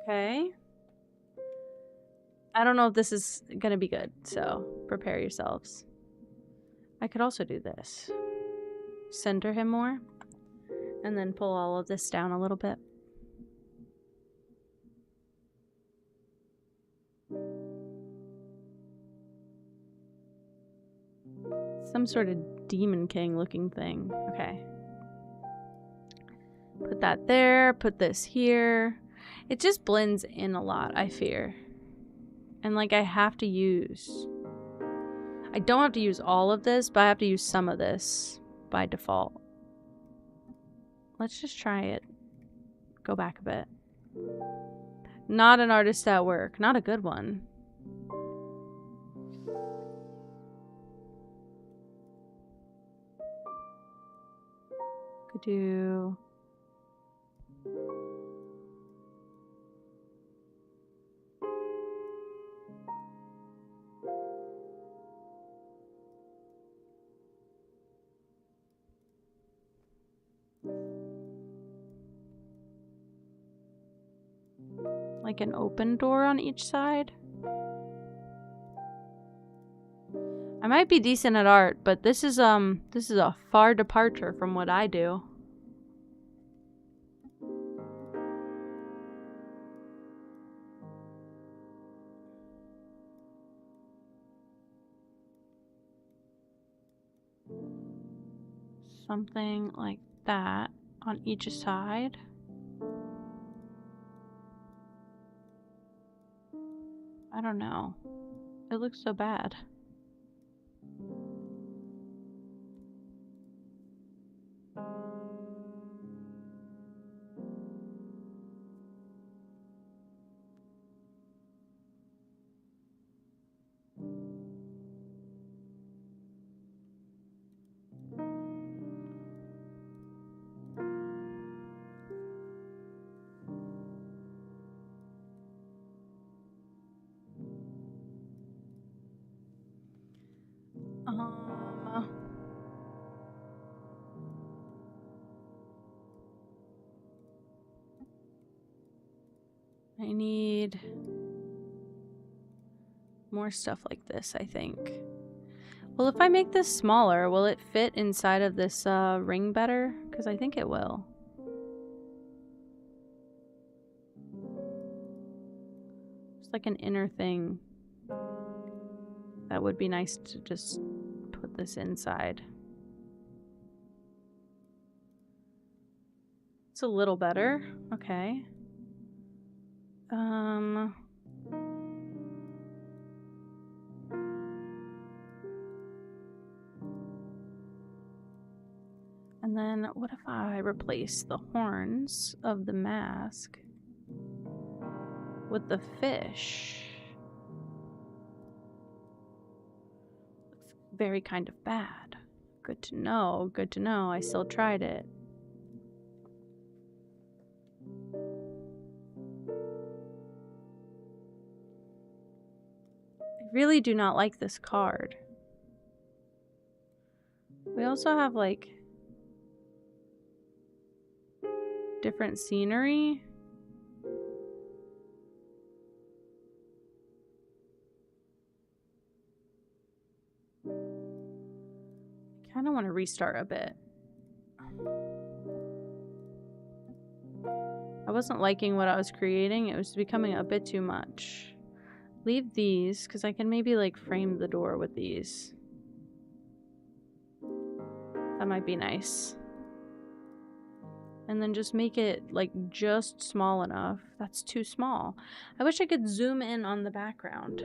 Okay. I don't know if this is gonna be good, so prepare yourselves. I could also do this. Center him more. And then pull all of this down a little bit. Some sort of Demon King looking thing. Okay. Put that there. Put this here. It just blends in a lot, I fear. And like I have to use... I don't have to use all of this, but I have to use some of this by default. Let's just try it. Go back a bit. Not an artist at work. Not a good one. Could do... like an open door on each side. I might be decent at art, but this is a far departure from what I do. Something like that on each side. I don't know. It looks so bad. I need more stuff like this, I think. Well, if I make this smaller, will it fit inside of this ring better? Because I think it will. It's like an inner thing. That would be nice to just put this inside. It's a little better. Okay. And then what if I replace the horns of the mask with the fish? Looks very kind of bad. Good to know. Good to know. I still tried it. I really do not like this card. We also have like different scenery. kind of want to restart a bit. I wasn't liking what I was creating. It was becoming a bit too much. Leave these, because I can maybe like frame the door with these. That might be nice. And then just make it like just small enough. That's too small. I wish I could zoom in on the background.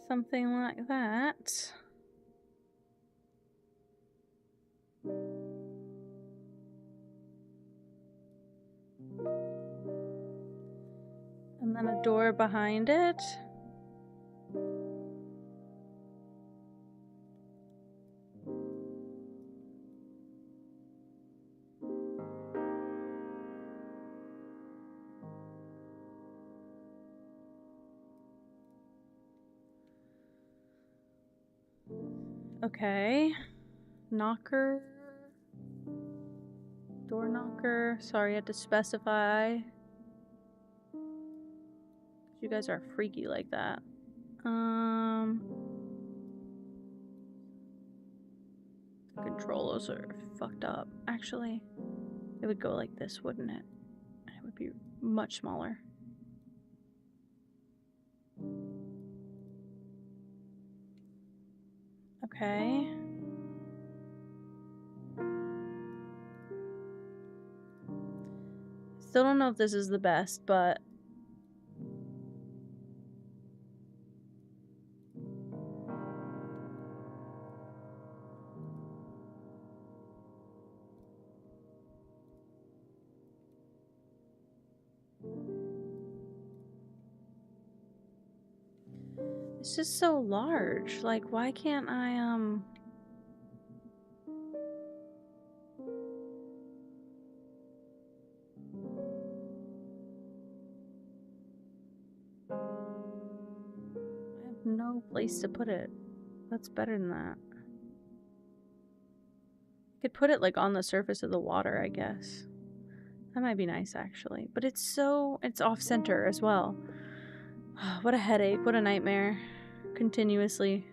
Something like that. And then a door behind it. Okay. Knocker. Door knocker. Sorry, I had to specify. You guys are freaky like that. Controllers are fucked up. Actually, it would go like this, wouldn't it? It would be much smaller. Okay. Still don't know if this is the best, but it's just so large. Like, why can't I, I have no place to put it. That's better than that. I could put it, like, on the surface of the water, I guess. That might be nice, actually. But it's off-center as well. What a headache. What a nightmare. Continuously.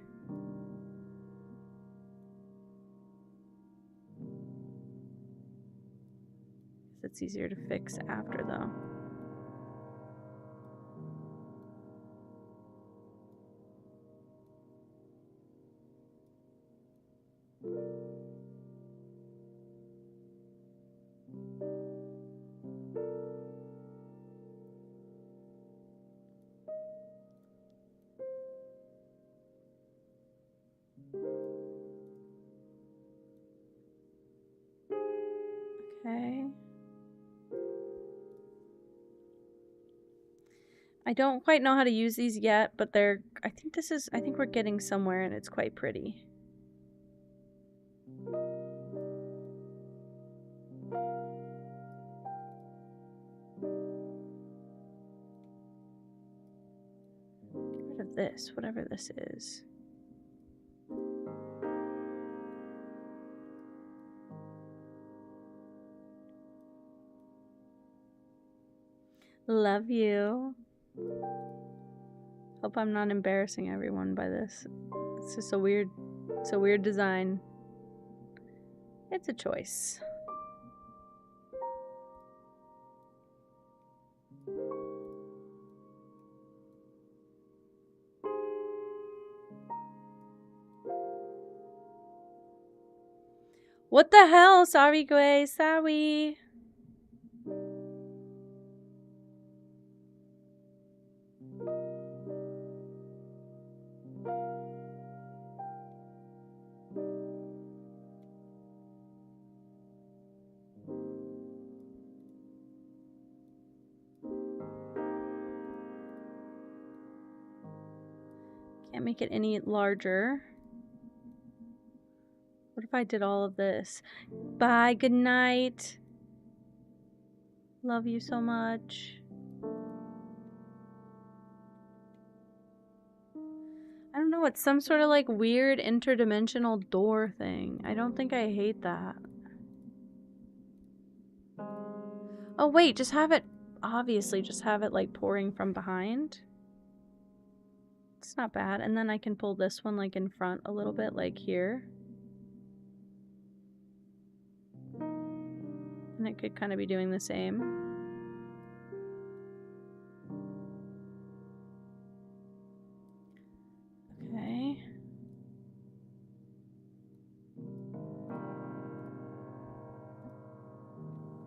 It's easier to fix after, though. Okay. I don't quite know how to use these yet, but I think we're getting somewhere and it's quite pretty. Get rid of this, whatever this is. Love you. Hope I'm not embarrassing everyone by this. It's just a weird design. It's a choice. What the hell? Sorry, Gray. Sorry. Can't make it any larger. What if I did all of this? Bye, good night. Love you so much. don't know. It's some sort of like weird interdimensional door thing. I don't think I hate that. Oh wait, just have it, obviously just have it like pouring from behind. It's not bad. And then I can pull this one like in front a little bit, like here. And it could kind of be doing the same. Okay.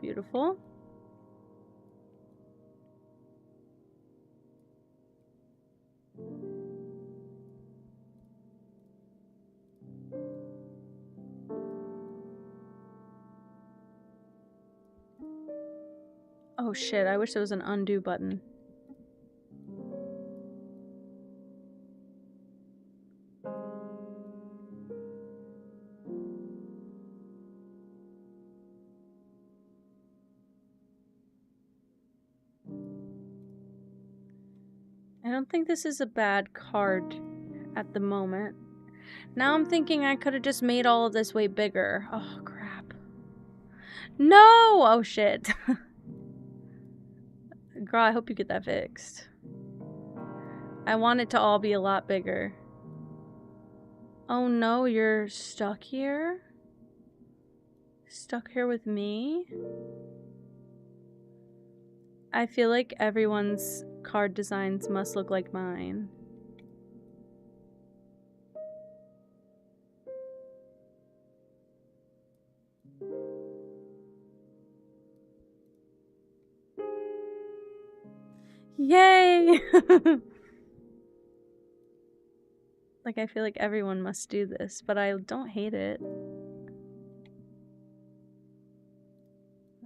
Beautiful. Oh shit, I wish there was an undo button. I don't think this is a bad card at the moment. Now I'm thinking I could have just made all of this way bigger. Oh, crap. No! Oh, shit. Girl, I hope you get that fixed. I want it to all be a lot bigger. Oh no, you're stuck here? Stuck here with me? I feel like everyone's card designs must look like mine. Yay! Like, I feel like everyone must do this, but I don't hate it. And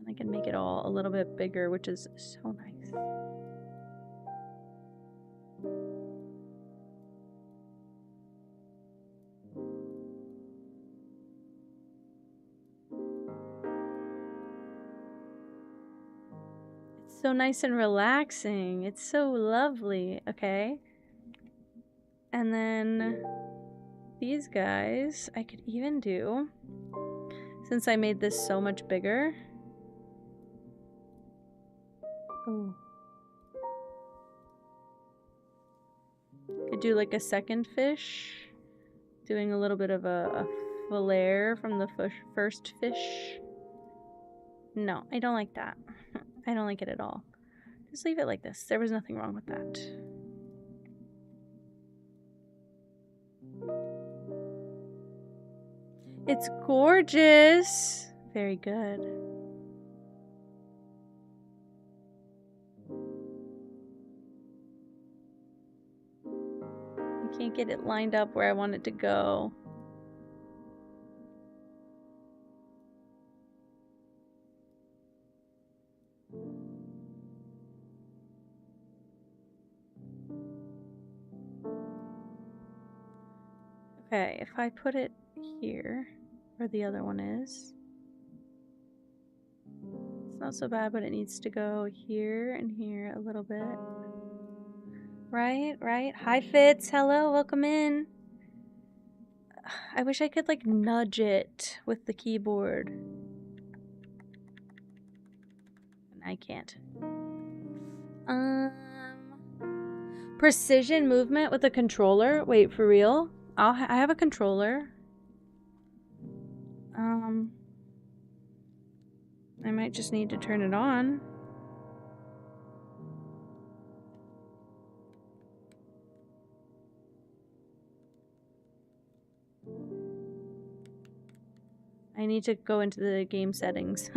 I can make it all a little bit bigger, which is so nice. It's so nice and relaxing. It's so lovely. Okay. And then these guys I could even do, since I made this so much bigger. Oh. Could do like a second fish, doing a little bit of a flare from the first fish. No, I don't like that. I don't like it at all. Just leave it like this. There was nothing wrong with that. It's gorgeous. Very good. I can't get it lined up where I want it to go. Okay, if I put it here, where the other one is, it's not so bad, but it needs to go here and here a little bit. Right, right. Hi, Fitz. Hello, welcome in. I wish I could, like, nudge it with the keyboard. And I can't. Precision movement with a controller? Wait, for real? I have a controller. I might just need to turn it on. I need to go into the game settings.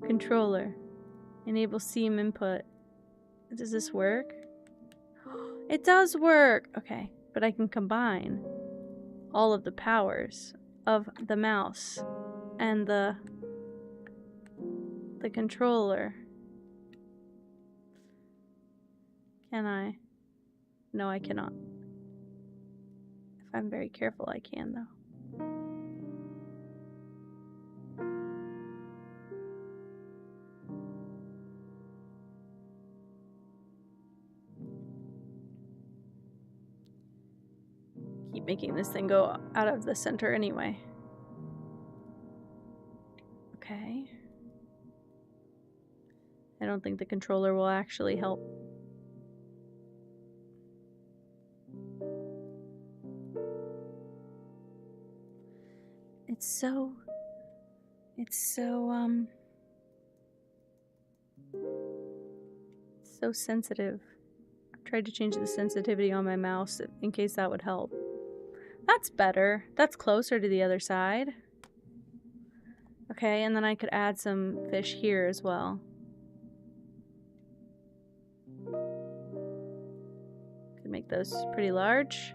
Controller. Enable Steam input. Does this work? It does work! Okay, but I can combine all of the powers of the mouse and the controller. Can I? No, I cannot. If I'm very careful, I can, though. keep making this thing go out of the center anyway. Okay. I don't think the controller will actually help. It's so sensitive. I tried to change the sensitivity on my mouse in case that would help. That's better. That's closer to the other side. Okay, and then I could add some fish here as well. Could make those pretty large.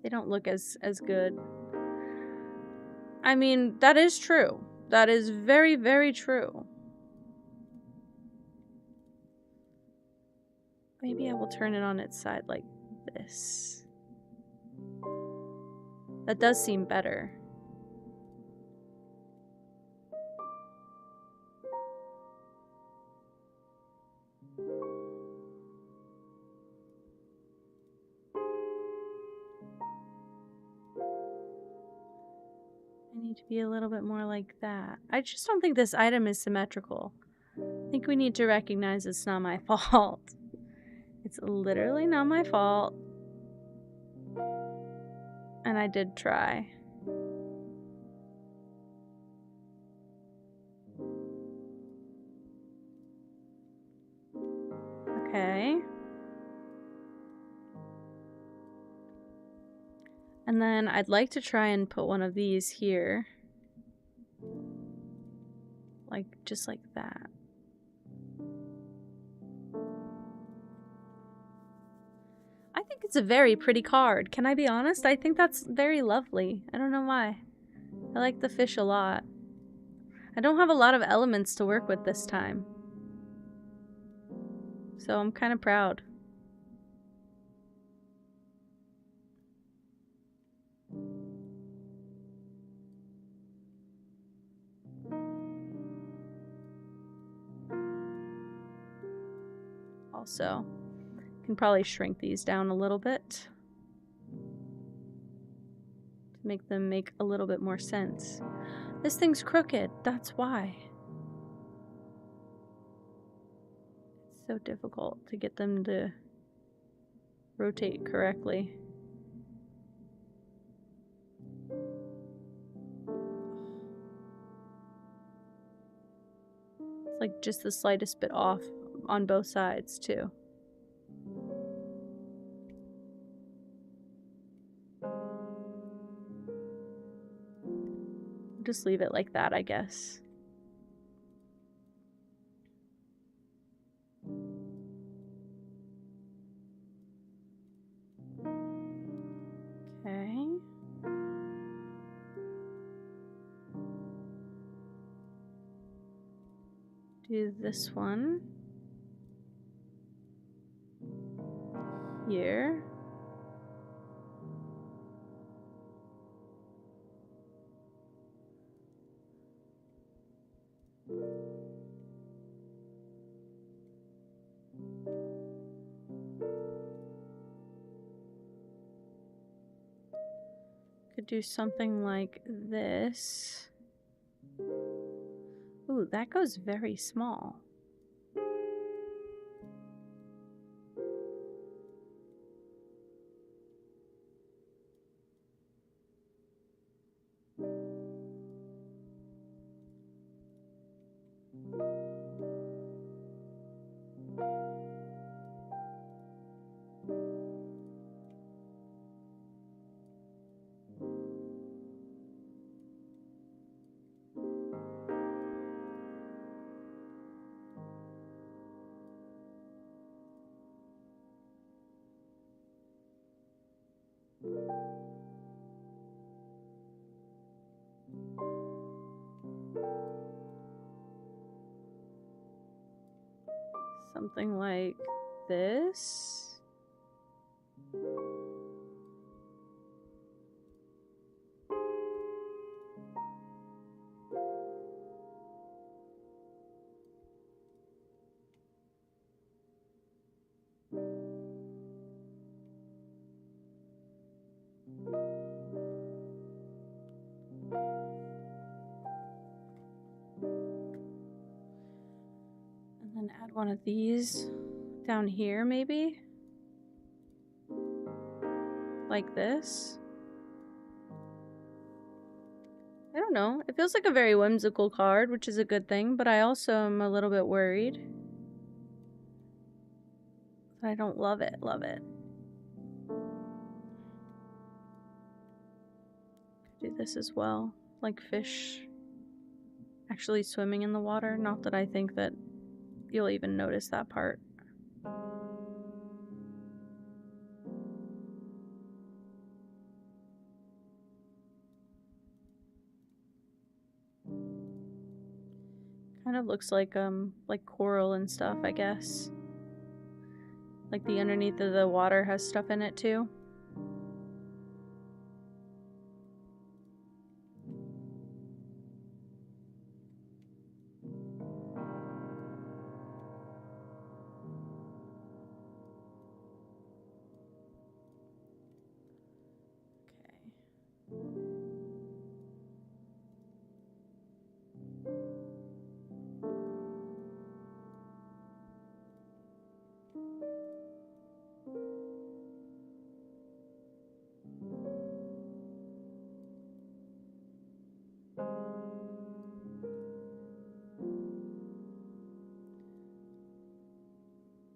They don't look as good. I mean, that is true. That is very, very true. Maybe I will turn it on its side like this. That does seem better. I need to be a little bit more like that. I just don't think this item is symmetrical. I think we need to recognize it's not my fault. It's literally not my fault. And I did try. Okay. And then I'd like to try and put one of these here. Like, just like that. I think it's a very pretty card. Can I be honest? I think that's very lovely. I don't know why. I like the fish a lot. I don't have a lot of elements to work with this time. So I'm kind of proud. Also, can probably shrink these down a little bit to make them make a little bit more sense. This thing's crooked, that's why. It's so difficult to get them to rotate correctly. It's like just the slightest bit off on both sides too. Just leave it like that, I guess. Okay. Do this one here. Could do something like this. Ooh, that goes very small. Something like this. Add one of these down here, maybe? Like this? I don't know. It feels like a very whimsical card, which is a good thing, but I also am a little bit worried. I don't love it, love it. Could do this as well, like fish actually swimming in the water. Not that I think that you'll even notice that part. Kind of looks like coral and stuff, I guess. Like the underneath of the water has stuff in it too.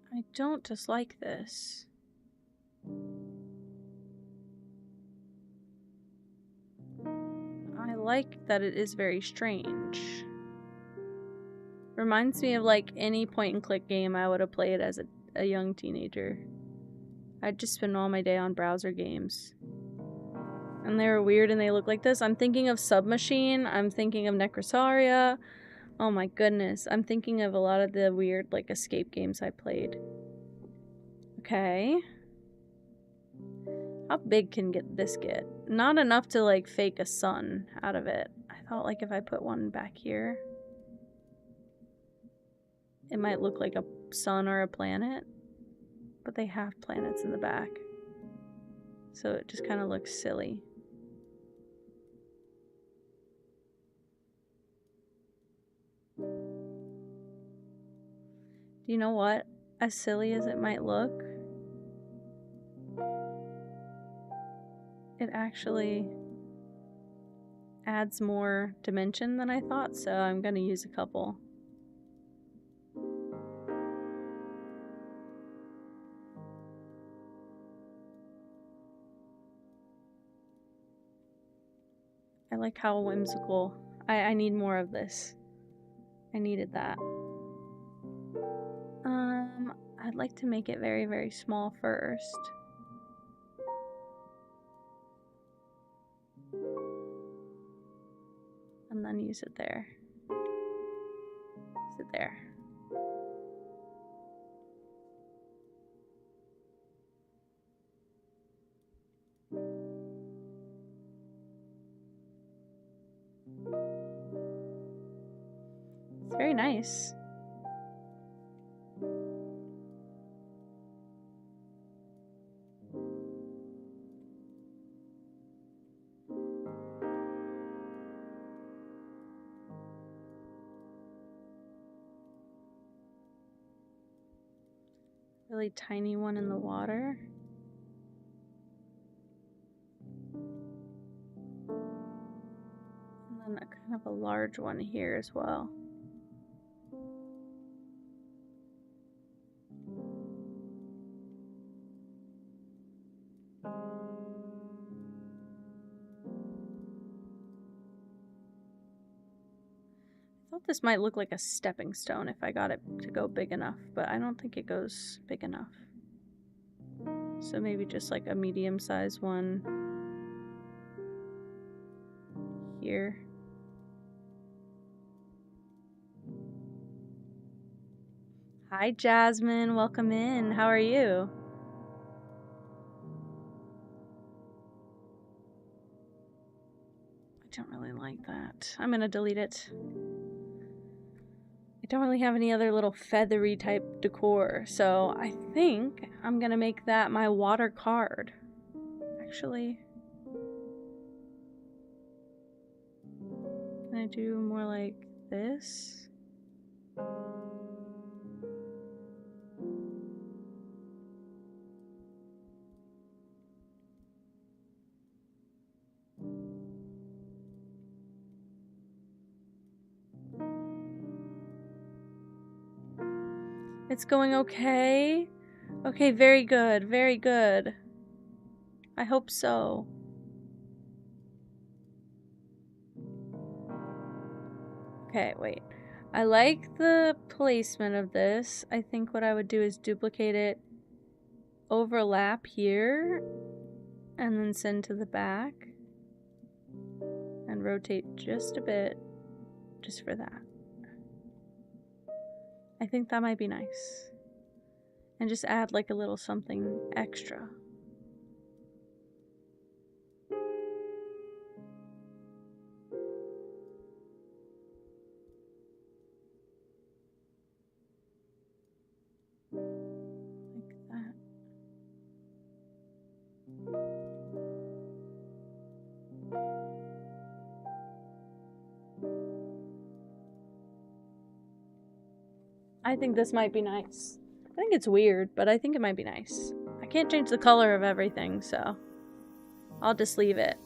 I don't dislike this. I like that it is very strange. Reminds me of like any point and click game I would have played as a young teenager. I'd just spend all my day on browser games. And they were weird and they look like this. I'm thinking of Submachine. I'm thinking of Necrosaria. Oh my goodness. I'm thinking of a lot of the weird like escape games I played. Okay. How big can this get? Not enough to like fake a sun out of it. I thought like if I put one back here, it might look like a sun or a planet. But they have planets in the back. So it just kind of looks silly. Do you know what? As silly as it might look, it actually adds more dimension than I thought, so I'm gonna use a couple. I like how whimsical. I need more of this. I needed that. I'd like to make it very, very small first. And then use it there. Use it there. It's very nice. Really tiny one in the water. And then a kind of a large one here as well. I thought this might look like a stepping stone if I got it to go big enough, but I don't think it goes big enough. So maybe just like a medium-sized one here. Hi Jasmine, welcome in. How are you? I don't really like that. I'm gonna delete it. I don't really have any other little feathery type decor, so I think I'm gonna make that my water card. Actually, can I do more like this? It's going okay. Okay, very good, very good. I hope so. Okay, wait. I like the placement of this. I think what I would do is duplicate it, overlap here, and then send to the back. And rotate just a bit, just for that. I think that might be nice. And just add like a little something extra. Like that. I think this might be nice. I think it's weird, but I think it might be nice. I can't change the color of everything, so I'll just leave it.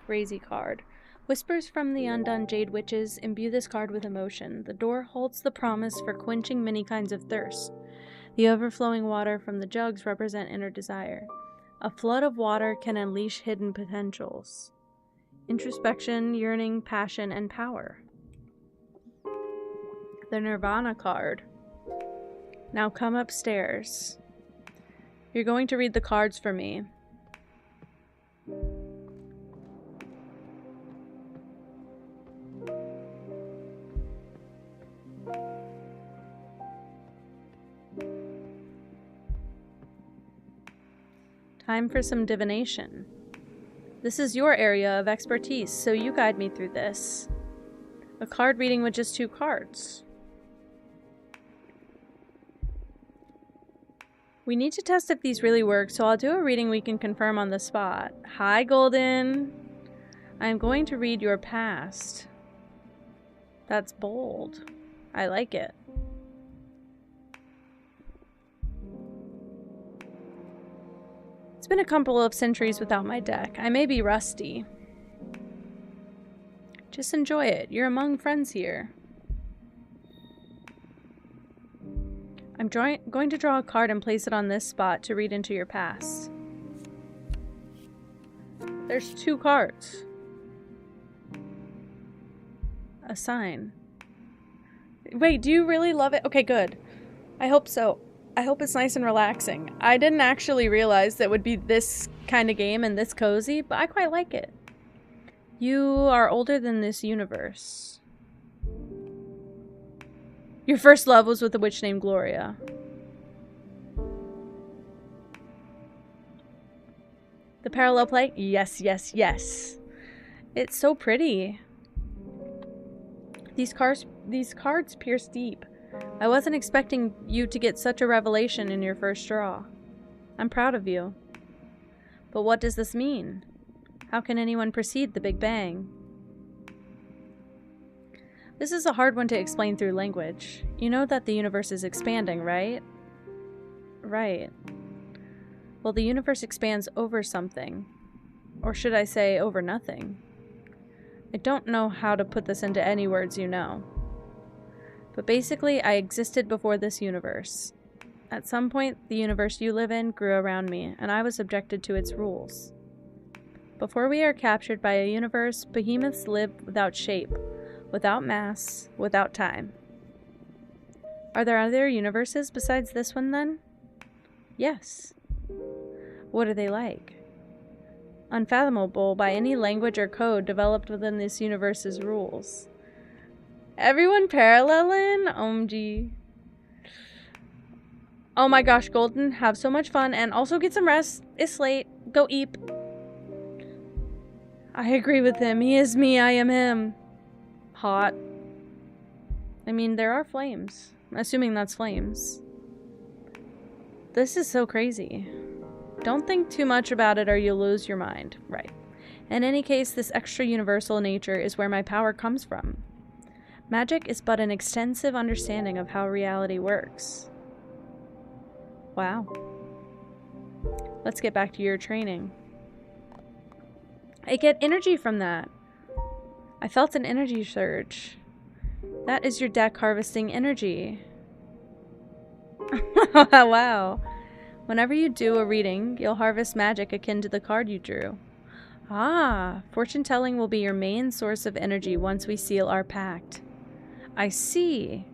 Crazy card. Whispers from the undone Jade Witches imbue this card with emotion. The door holds the promise for quenching many kinds of thirst. The overflowing water from the jugs represent inner desire. A flood of water can unleash hidden potentials. Introspection, yearning, passion, and power. The Nirvana card. Now come upstairs. You're going to read the cards for me. Time for some divination. This is your area of expertise, so you guide me through this. A card reading with just 2 cards. We need to test if these really work, so I'll do a reading we can confirm on the spot. Hi, Golden. I am going to read your past. That's bold. I like it. It's been a couple of centuries without my deck. I may be rusty. Just enjoy it. You're among friends here. I'm going to draw a card and place it on this spot to read into your past. There's 2 cards. A sign. Wait, do you really love it? Okay, good. I hope so. I hope it's nice and relaxing. I didn't actually realize that it would be this kind of game and this cozy, but I quite like it. You are older than this universe. Your first love was with a witch named Gloria. The parallel play? Yes, yes, yes. It's so pretty. These cards pierce deep. I wasn't expecting you to get such a revelation in your first draw. I'm proud of you. But what does this mean? How can anyone precede the Big Bang? This is a hard one to explain through language. You know that the universe is expanding, right? Right. Well, the universe expands over something. Or should I say, over nothing. I don't know how to put this into any words you know. But basically, I existed before this universe. At some point, the universe you live in grew around me, and I was subjected to its rules. Before we are captured by a universe, behemoths live without shape, without mass, without time. Are there other universes besides this one, then? Yes. What are they like? Unfathomable by any language or code developed within this universe's rules. Everyone paralleling? OMG. Oh my gosh, Golden, have so much fun and also get some rest. It's late. Go eat. I agree with him. He is me, I am him. Hot. I mean, there are flames. Assuming that's flames. This is so crazy. Don't think too much about it or you'll lose your mind. Right. In any case, this extra universal nature is where my power comes from. Magic is but an extensive understanding of how reality works. Wow. Let's get back to your training. I get energy from that. I felt an energy surge. That is your deck harvesting energy. Wow. Whenever you do a reading, you'll harvest magic akin to the card you drew. Ah, fortune telling will be your main source of energy once we seal our pact. I see.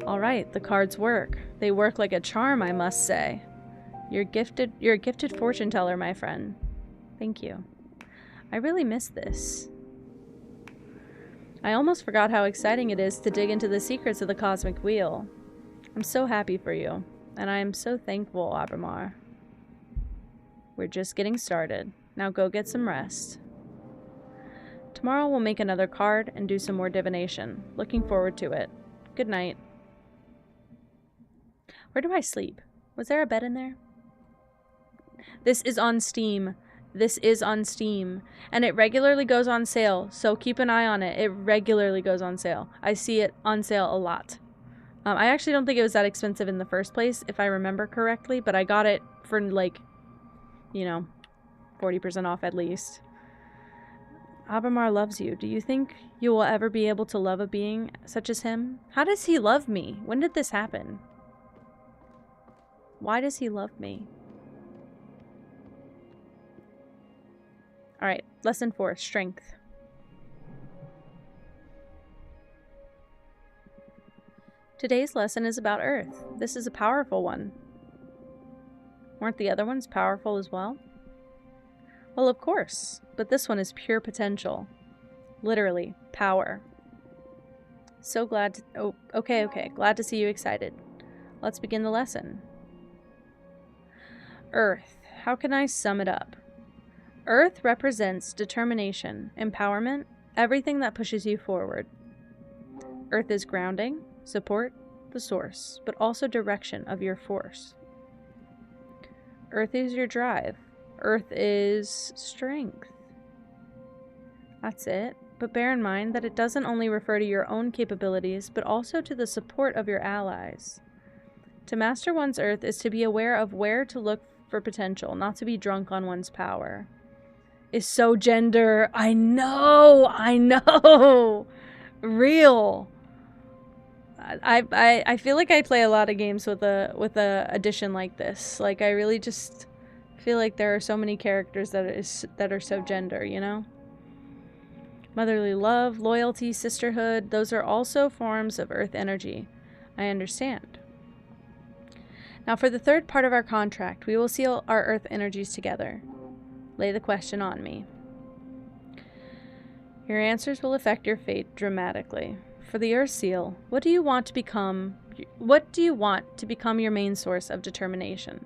All right, the cards work. They work like a charm, I must say. You're a gifted fortune teller, my friend. Thank you. I really miss this. I almost forgot how exciting it is to dig into the secrets of the cosmic wheel. I'm so happy for you, and I am so thankful, Abramar. We're just getting started. Now go get some rest. Tomorrow we'll make another card and do some more divination. Looking forward to it. Good night. Where do I sleep? Was there a bed in there? This is on Steam. This is on Steam. And it regularly goes on sale, so keep an eye on it. It regularly goes on sale. I see it on sale a lot. I actually don't think it was that expensive in the first place, if I remember correctly, but I got it for, like, you know, 40% off at least. Abramar loves you. Do you think you will ever be able to love a being such as him? How does he love me? When did this happen? Why does he love me? Alright, lesson 4, strength. Today's lesson is about Earth. This is a powerful one. Weren't the other ones powerful as well? Well, of course, but this one is pure potential. Literally, power. So glad to... Oh, okay. Glad to see you excited. Let's begin the lesson. Earth. How can I sum it up? Earth represents determination, empowerment, everything that pushes you forward. Earth is grounding, support, the source, but also direction of your force. Earth is your drive. Earth is strength. That's it. But bear in mind that it doesn't only refer to your own capabilities, but also to the support of your allies. To master one's Earth is to be aware of where to look for potential, not to be drunk on one's power. Is so gender. I know. Real. I feel like I play a lot of games with a edition like this. Like, I really just feel like there are so many characters that are so gender, you know? Motherly love, loyalty, sisterhood, those are also forms of Earth energy. I understand. Now for the third part of our contract, we will seal our Earth energies together. Lay the question on me. Your answers will affect your fate dramatically. For the Earth seal, what do you want to become your main source of determination?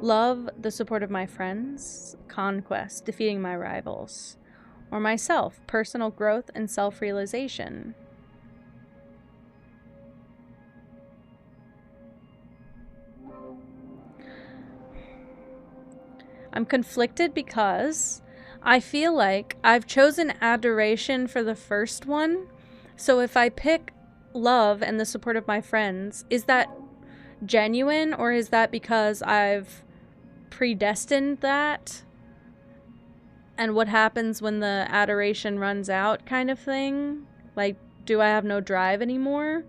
Love, the support of my friends, conquest, defeating my rivals, or myself, personal growth and self-realization? I'm conflicted because I feel like I've chosen adoration for the first one. So if I pick love and the support of my friends, is that genuine, or is that because I've predestined that? And what happens when the adoration runs out kind of thing? Like, do I have no drive anymore?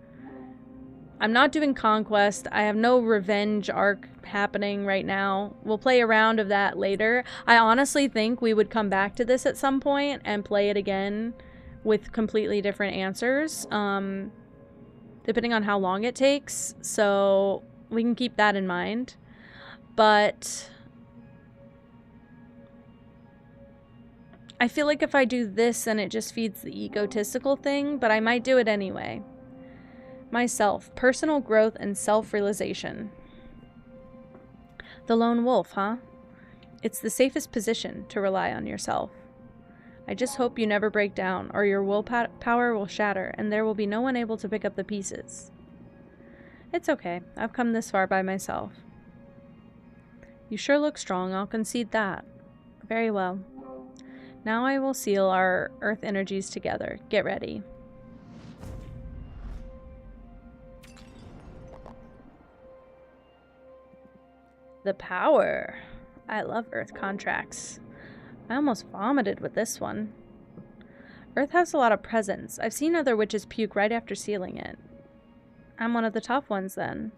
I'm not doing conquest. I have no revenge arc happening right now. We'll play a round of that later. I honestly think we would come back to this at some point and play it again with completely different answers, depending on how long it takes. So we can keep that in mind. But I feel like if I do this, then it just feeds the egotistical thing, but I might do it anyway. Myself, personal growth and self-realization. The lone wolf, huh? It's the safest position to rely on yourself. I just hope you never break down, or your willpower will shatter, and there will be no one able to pick up the pieces. It's okay. I've come this far by myself. You sure look strong, I'll concede that. Very well. Now I will seal our Earth energies together. Get ready. The power. I love Earth contracts. I almost vomited with this one. Earth has a lot of presence. I've seen other witches puke right after sealing it. I'm one of the tough ones then.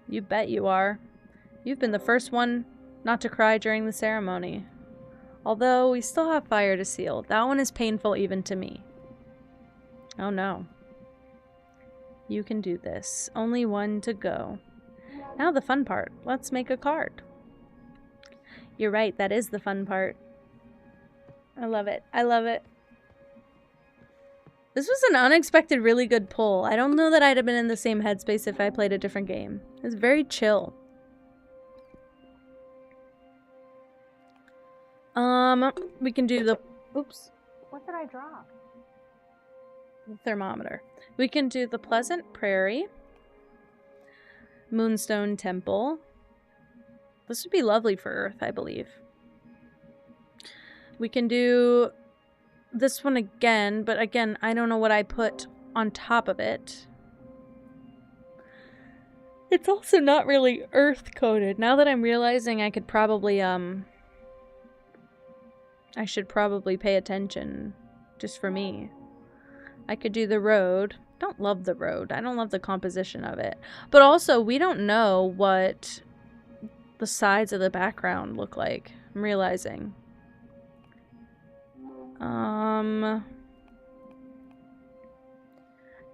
You bet you are. You've been the first one not to cry during the ceremony. Although we still have fire to seal. That one is painful even to me. Oh no. You can do this. Only one to go. Now the fun part. Let's make a card. You're right, that is the fun part. I love it. I love it. This was an unexpected really good pull. I don't know that I'd have been in the same headspace if I played a different game. It's very chill. We can do the... Oops. What did I drop? The thermometer. We can do the Pleasant Prairie. Moonstone Temple. This would be lovely for Earth, I believe. We can do this one again, but again, I don't know what I put on top of it. It's also not really earth-coded. Now that I'm realizing I could probably, I should probably pay attention, just for me. I could do the road. Don't love the road. I don't love the composition of it. But also, we don't know what the sides of the background look like. I'm realizing.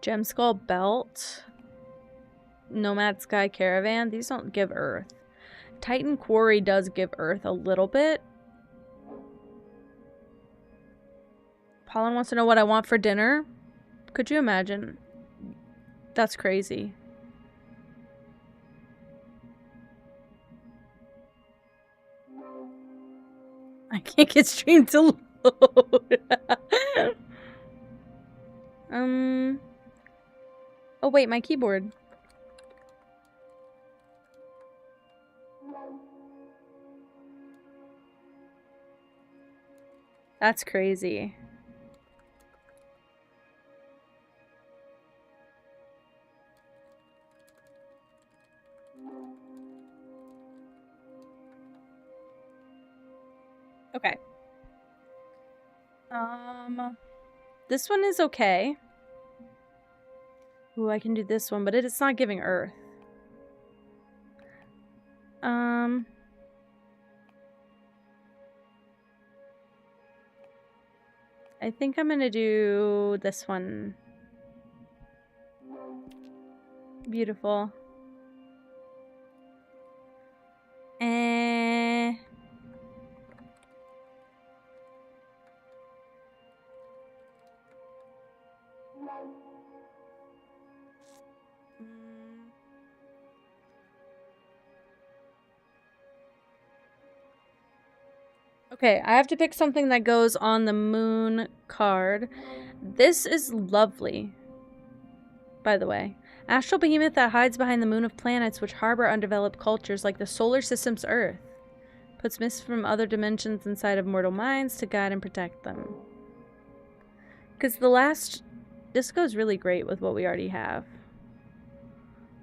Gem Skull Belt. Nomad Sky Caravan. These don't give Earth. Titan Quarry does give Earth a little bit. Pollen wants to know what I want for dinner. Could you imagine? That's crazy. I can't get stream to load. Oh wait, my keyboard. That's crazy. Okay. This one is okay. Ooh, I can do this one, but it's not giving Earth. I think I'm gonna do this one. Beautiful. Okay, I have to pick something that goes on the moon card. This is lovely, by the way. Astral behemoth that hides behind the moon of planets which harbor undeveloped cultures like the solar system's Earth. Puts mists from other dimensions inside of mortal minds to guide and protect them. Because this goes really great with what we already have.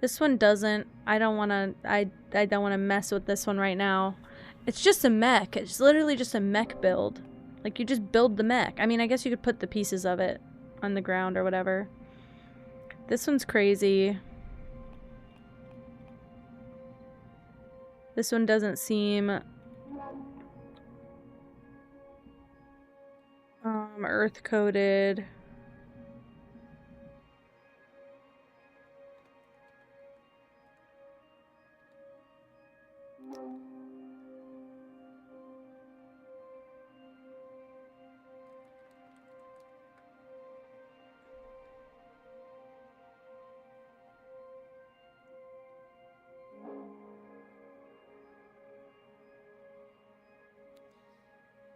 This one doesn't. I don't want to mess with this one right now. It's just a mech. It's literally just a mech build. Like, you just build the mech. I mean, I guess you could put the pieces of it on the ground or whatever. This one's crazy. This one doesn't seem earth-coded.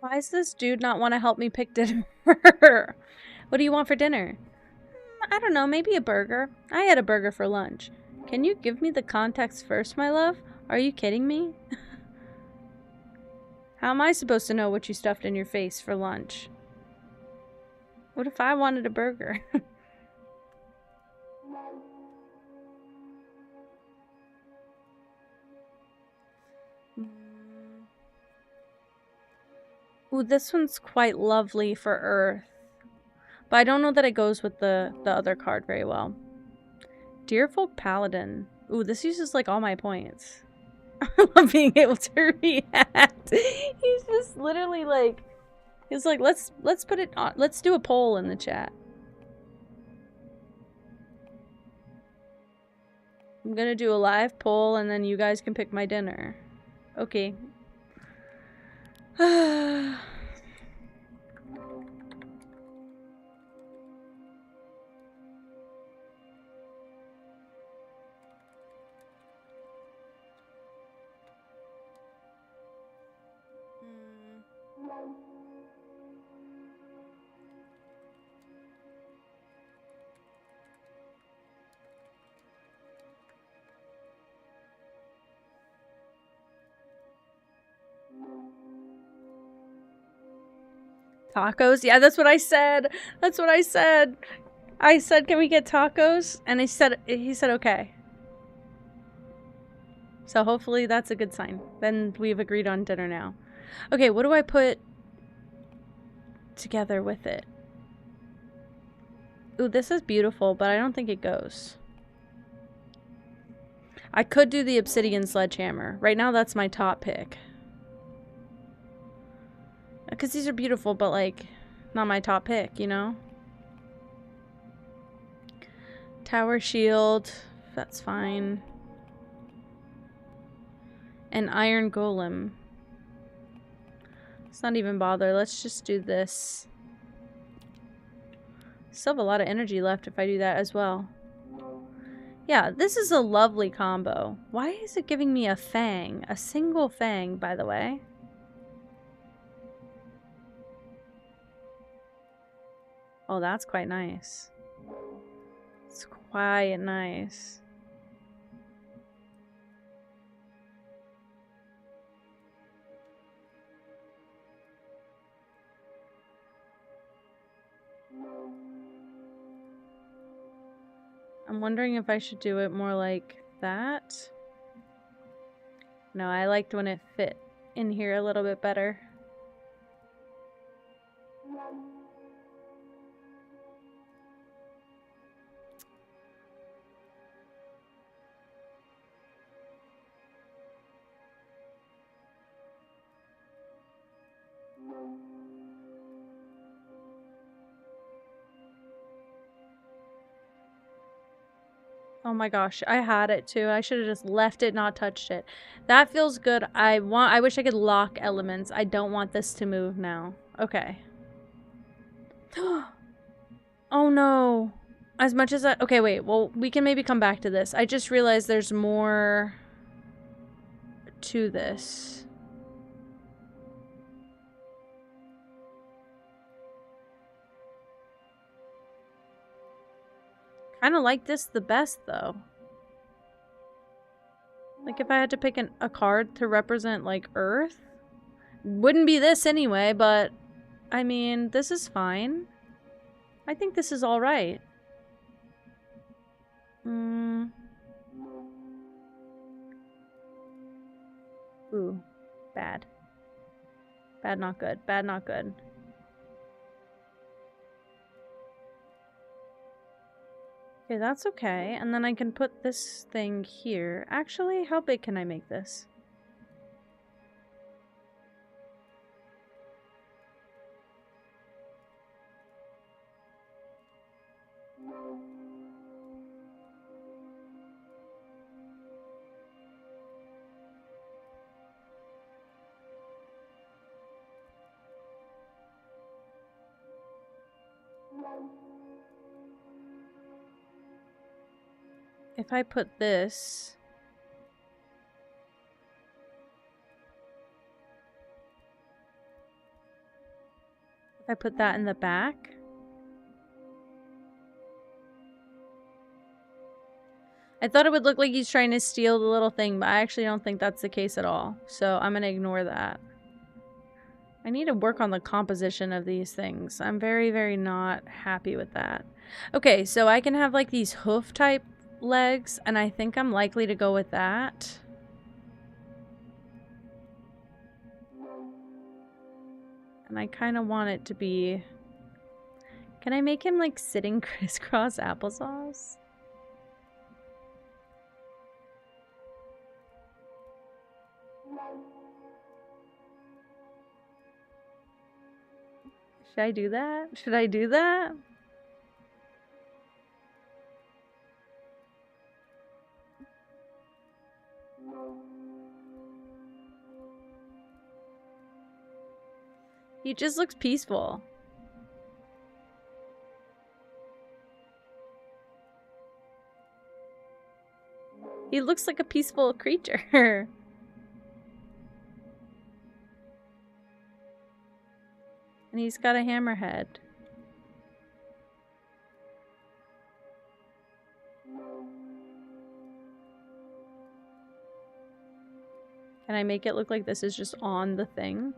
Why does this dude not want to help me pick dinner? What do you want for dinner? I don't know, maybe a burger. I had a burger for lunch. Can you give me the context first, my love? Are you kidding me? How am I supposed to know what you stuffed in your face for lunch? What if I wanted a burger? Ooh, this one's quite lovely for Earth. But I don't know that it goes with the other card very well. Deerfolk Paladin. Ooh, this uses like all my points. I love being able to react. He's just literally like, he's like, let's put it on, let's do a poll in the chat. I'm gonna do a live poll and then you guys can pick my dinner. Okay. Tacos? Yeah, that's what I said. That's what I said. I said, can we get tacos? And he said okay. So hopefully that's a good sign. Then we've agreed on dinner now. Okay, what do I put together with it? Ooh, this is beautiful, but I don't think it goes. I could do the obsidian sledgehammer. Right now, that's my top pick. Because these are beautiful, but, like, not my top pick, you know? Tower shield. That's fine. An iron golem. Let's not even bother. Let's just do this. Still have a lot of energy left if I do that as well. Yeah, this is a lovely combo. Why is it giving me a fang? A single fang, by the way. Oh, that's quite nice. It's quite nice. I'm wondering if I should do it more like that. No, I liked when it fit in here a little bit better. Oh my gosh, I had it too. I should have just left it, not touched it. That feels good. I wish I could lock elements. I don't want this to move now. Okay. Oh no. As much as I... Okay, wait. Well, we can maybe come back to this. I just realized there's more to this. Kind of like this the best, though. Like, if I had to pick a card to represent, like, Earth, wouldn't be this anyway, but, I mean, this is fine. I think this is alright. Ooh. Bad. Bad, not good. Bad, not good. Okay, that's okay. And then I can put this thing here. Actually, how big can I make this? If I put this... If I put that in the back... I thought it would look like he's trying to steal the little thing, but I actually don't think that's the case at all. So I'm gonna ignore that. I need to work on the composition of these things. I'm very, very not happy with that. Okay, so I can have like these hoof type legs, and I think I'm likely to go with that. And I kind of want it to be... Can I make him like sitting crisscross applesauce? Should I do that? Should I do that? He just looks peaceful. He looks like a peaceful creature. And he's got a hammerhead. Can I make it look like this is just on the thing?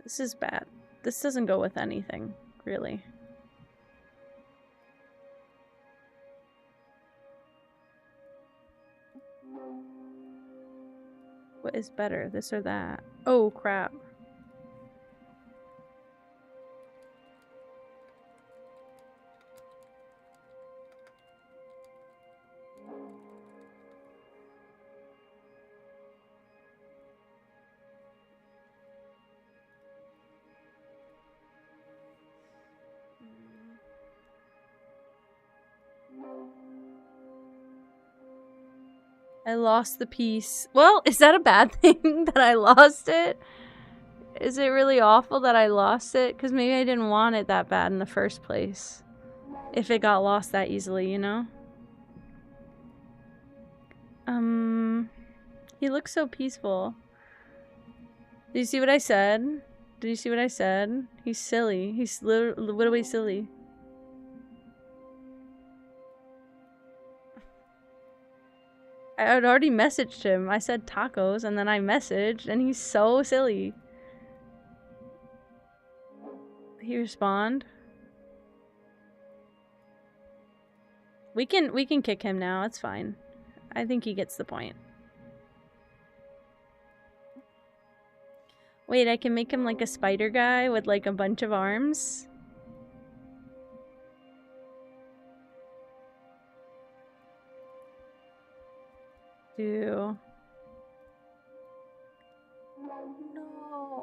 This is bad. This doesn't go with anything, really. What is better, this or that? Oh, crap. I lost the piece. Well, is that a bad thing that I lost it? Is it really awful that I lost it? Because maybe I didn't want it that bad in the first place. If it got lost that easily, you know? He looks so peaceful. Did you see what I said? Did you see what I said? He's silly. He's literally silly. I had already messaged him. I said tacos, and then I messaged, and he's so silly. He respond? We can kick him now. It's fine. I think he gets the point. Wait, I can make him like a spider guy with like a bunch of arms. No.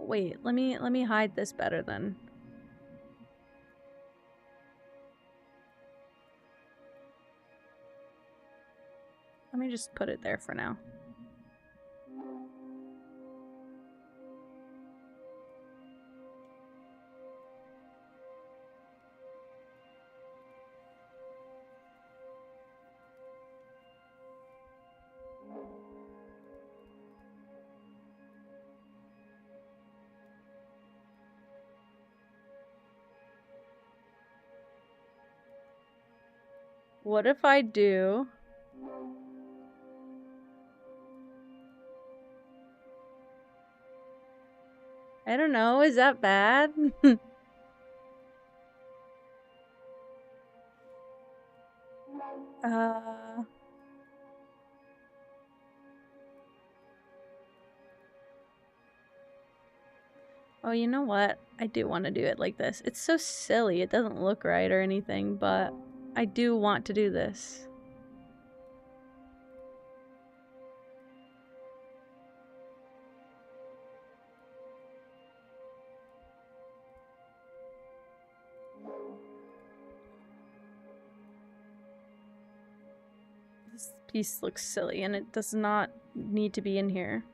Wait, let me hide this better then. Let me just put it there for now. What if I do? I don't know, is that bad? Oh, you know what? I do want to do it like this. It's so silly. It doesn't look right or anything, but I do want to do this. This piece looks silly and it does not need to be in here.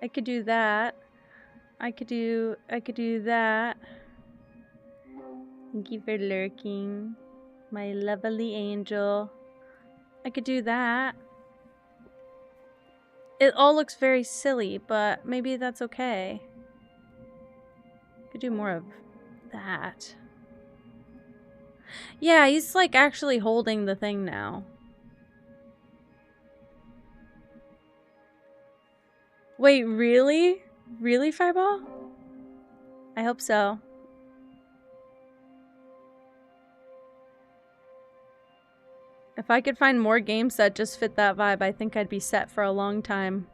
I could do that. I could do that. Thank you for lurking, my lovely angel. I could do that. It all looks very silly, but maybe that's okay. Could do more of that. Yeah, he's like actually holding the thing now. Wait, really? Really, Fireball? I hope so. If I could find more games that just fit that vibe, I think I'd be set for a long time.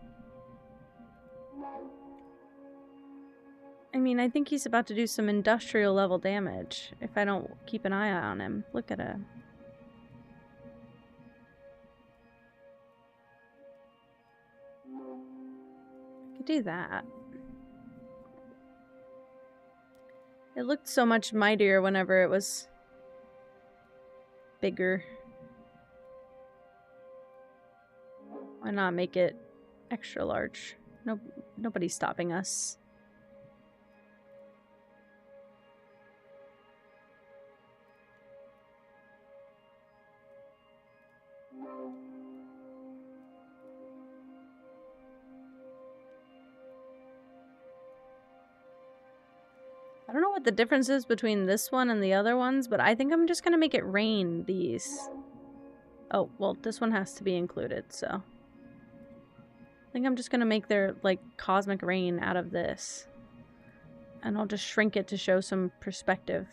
I mean, I think he's about to do some industrial level damage if I don't keep an eye on him. Look at him. I could do that. It looked so much mightier whenever it was bigger. Why not make it extra large? Nobody's stopping us. I don't know what the difference is between this one and the other ones, but I think I'm just gonna make it rain these. Oh, well, this one has to be included, so. I think I'm just gonna make their, like, cosmic rain out of this. And I'll just shrink it to show some perspective.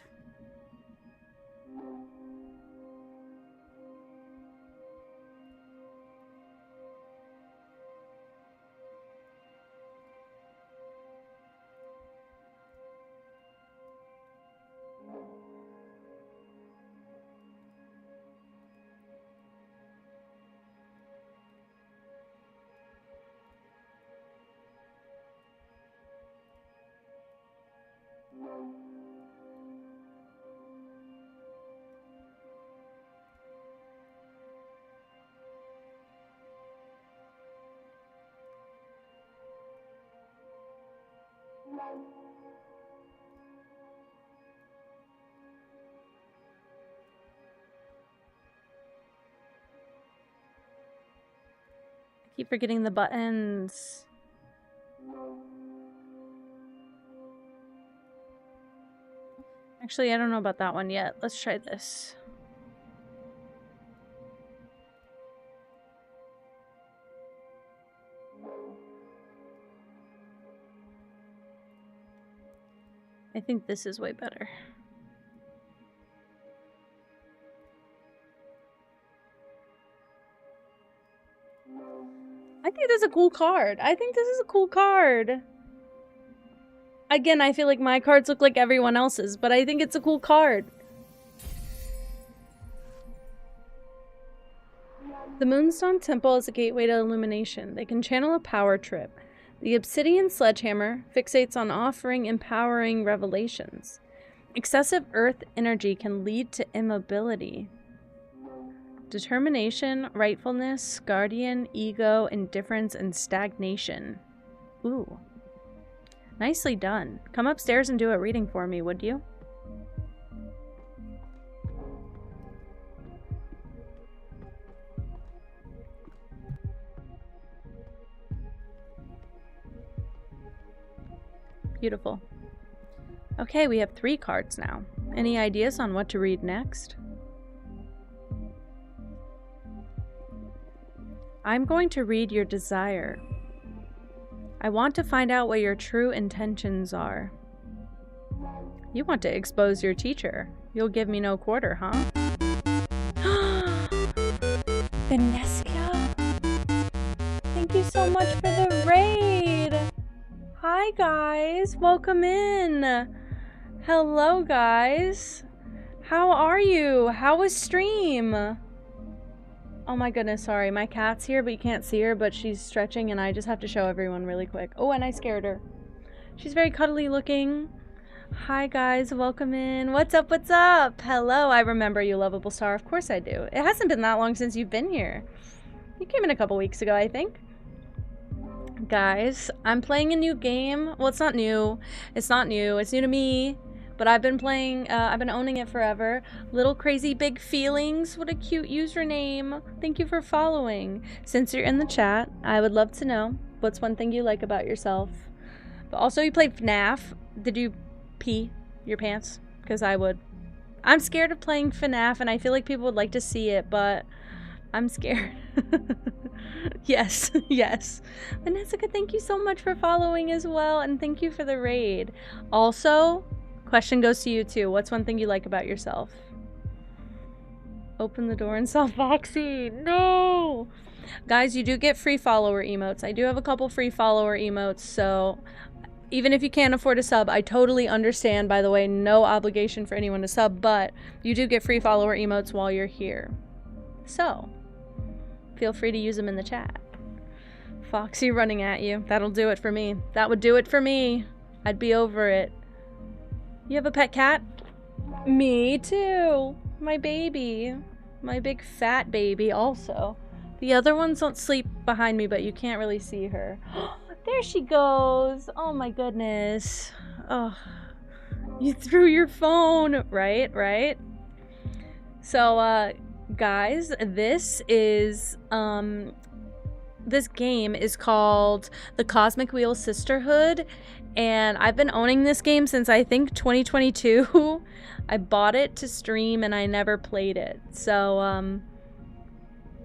I keep forgetting the buttons. Actually, I don't know about that one yet. Let's try this. I think this is way better. I think this is a cool card. I think this is a cool card. Again, I feel like my cards look like everyone else's, but I think it's a cool card. The Moonstone Temple is a gateway to illumination. They can channel a power trip. The Obsidian Sledgehammer fixates on offering empowering revelations. Excessive earth energy can lead to immobility. Determination, rightfulness, guardian, ego, indifference, and stagnation. Ooh. Nicely done. Come upstairs and do a reading for me, would you? Beautiful. Okay, we have 3 cards now. Any ideas on what to read next? I'm going to read your desire. I want to find out what your true intentions are. You want to expose your teacher. You'll give me no quarter, huh? Veneska? Thank you so much for the raid! Hi guys, welcome in! Hello guys! How are you? How was stream? Oh my goodness, sorry. My cat's here, but you can't see her, but she's stretching, and I just have to show everyone really quick. Oh, and I scared her. She's very cuddly looking. Hi, guys. Welcome in. What's up? What's up? Hello. I remember you, Lovable Star. Of course I do. It hasn't been that long since you've been here. You came in a couple weeks ago, I think. Guys, I'm playing a new game. Well, it's not new. It's not new. It's new to me. But I've been playing, I've been owning it forever. Little Crazy Big Feelings. What a cute username. Thank you for following. Since you're in the chat, I would love to know what's one thing you like about yourself. But also, you played FNAF. Did you pee your pants? Because I would. I'm scared of playing FNAF, and I feel like people would like to see it, but I'm scared. Yes, yes. Vanessa, thank you so much for following as well, and thank you for the raid. Also, question goes to you too. What's one thing you like about yourself? Open the door and saw Foxy. No! Guys, you do get free follower emotes. I do have a couple free follower emotes, so even if you can't afford a sub, I totally understand, by the way, no obligation for anyone to sub, but you do get free follower emotes while you're here. So, feel free to use them in the chat. Foxy running at you. That'll do it for me. That would do it for me. I'd be over it. You have a pet cat? Me too. My baby. My big fat baby also. The other ones don't sleep behind me, but you can't really see her. There she goes. Oh my goodness. Oh, you threw your phone. Right. So, guys, this game is called The Cosmic Wheel Sisterhood, and I've been owning this game since I think 2022. I bought it to stream and I never played it. So,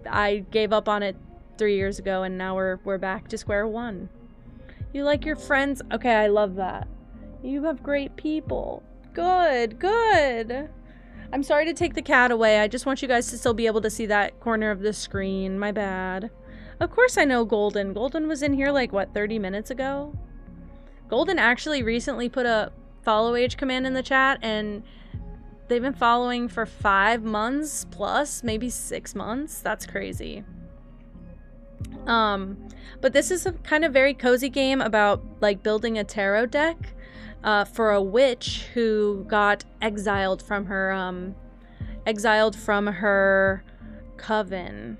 I gave up on it 3 years ago, and now we're back to square one. You like your friends? Okay, I love that. You have great people. Good. I'm sorry to take the cat away. I just want you guys to still be able to see that corner of the screen. My bad. Of course I know Golden. Golden was in here like, what, 30 minutes ago? Golden actually recently put a follow age command in the chat, and they've been following for 5 months plus, maybe 6 months. That's crazy. But this is a kind of very cozy game about like building a tarot deck for a witch who got exiled from her coven.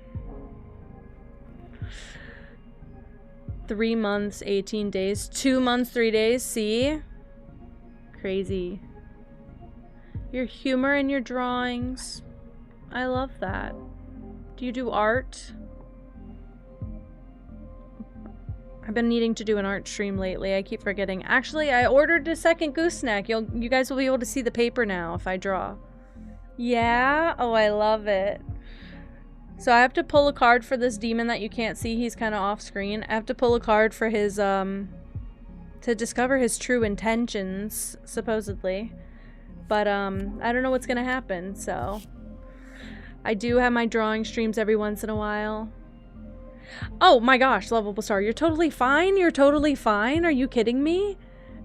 3 months, 18 days, 2 months, 3 days. See? Crazy. Your humor and your drawings. I love that. Do you do art? I've been needing to do an art stream lately. I keep forgetting. Actually, I ordered a second gooseneck. You guys will be able to see the paper now if I draw. Yeah? Oh, I love it. So I have to pull a card for this demon that you can't see. He's kind of off screen. I have to pull a card for his, to discover his true intentions, supposedly. But, I don't know what's gonna happen, so. I do have my drawing streams every once in a while. Oh my gosh, Lovable Star, you're totally fine? You're totally fine? Are you kidding me?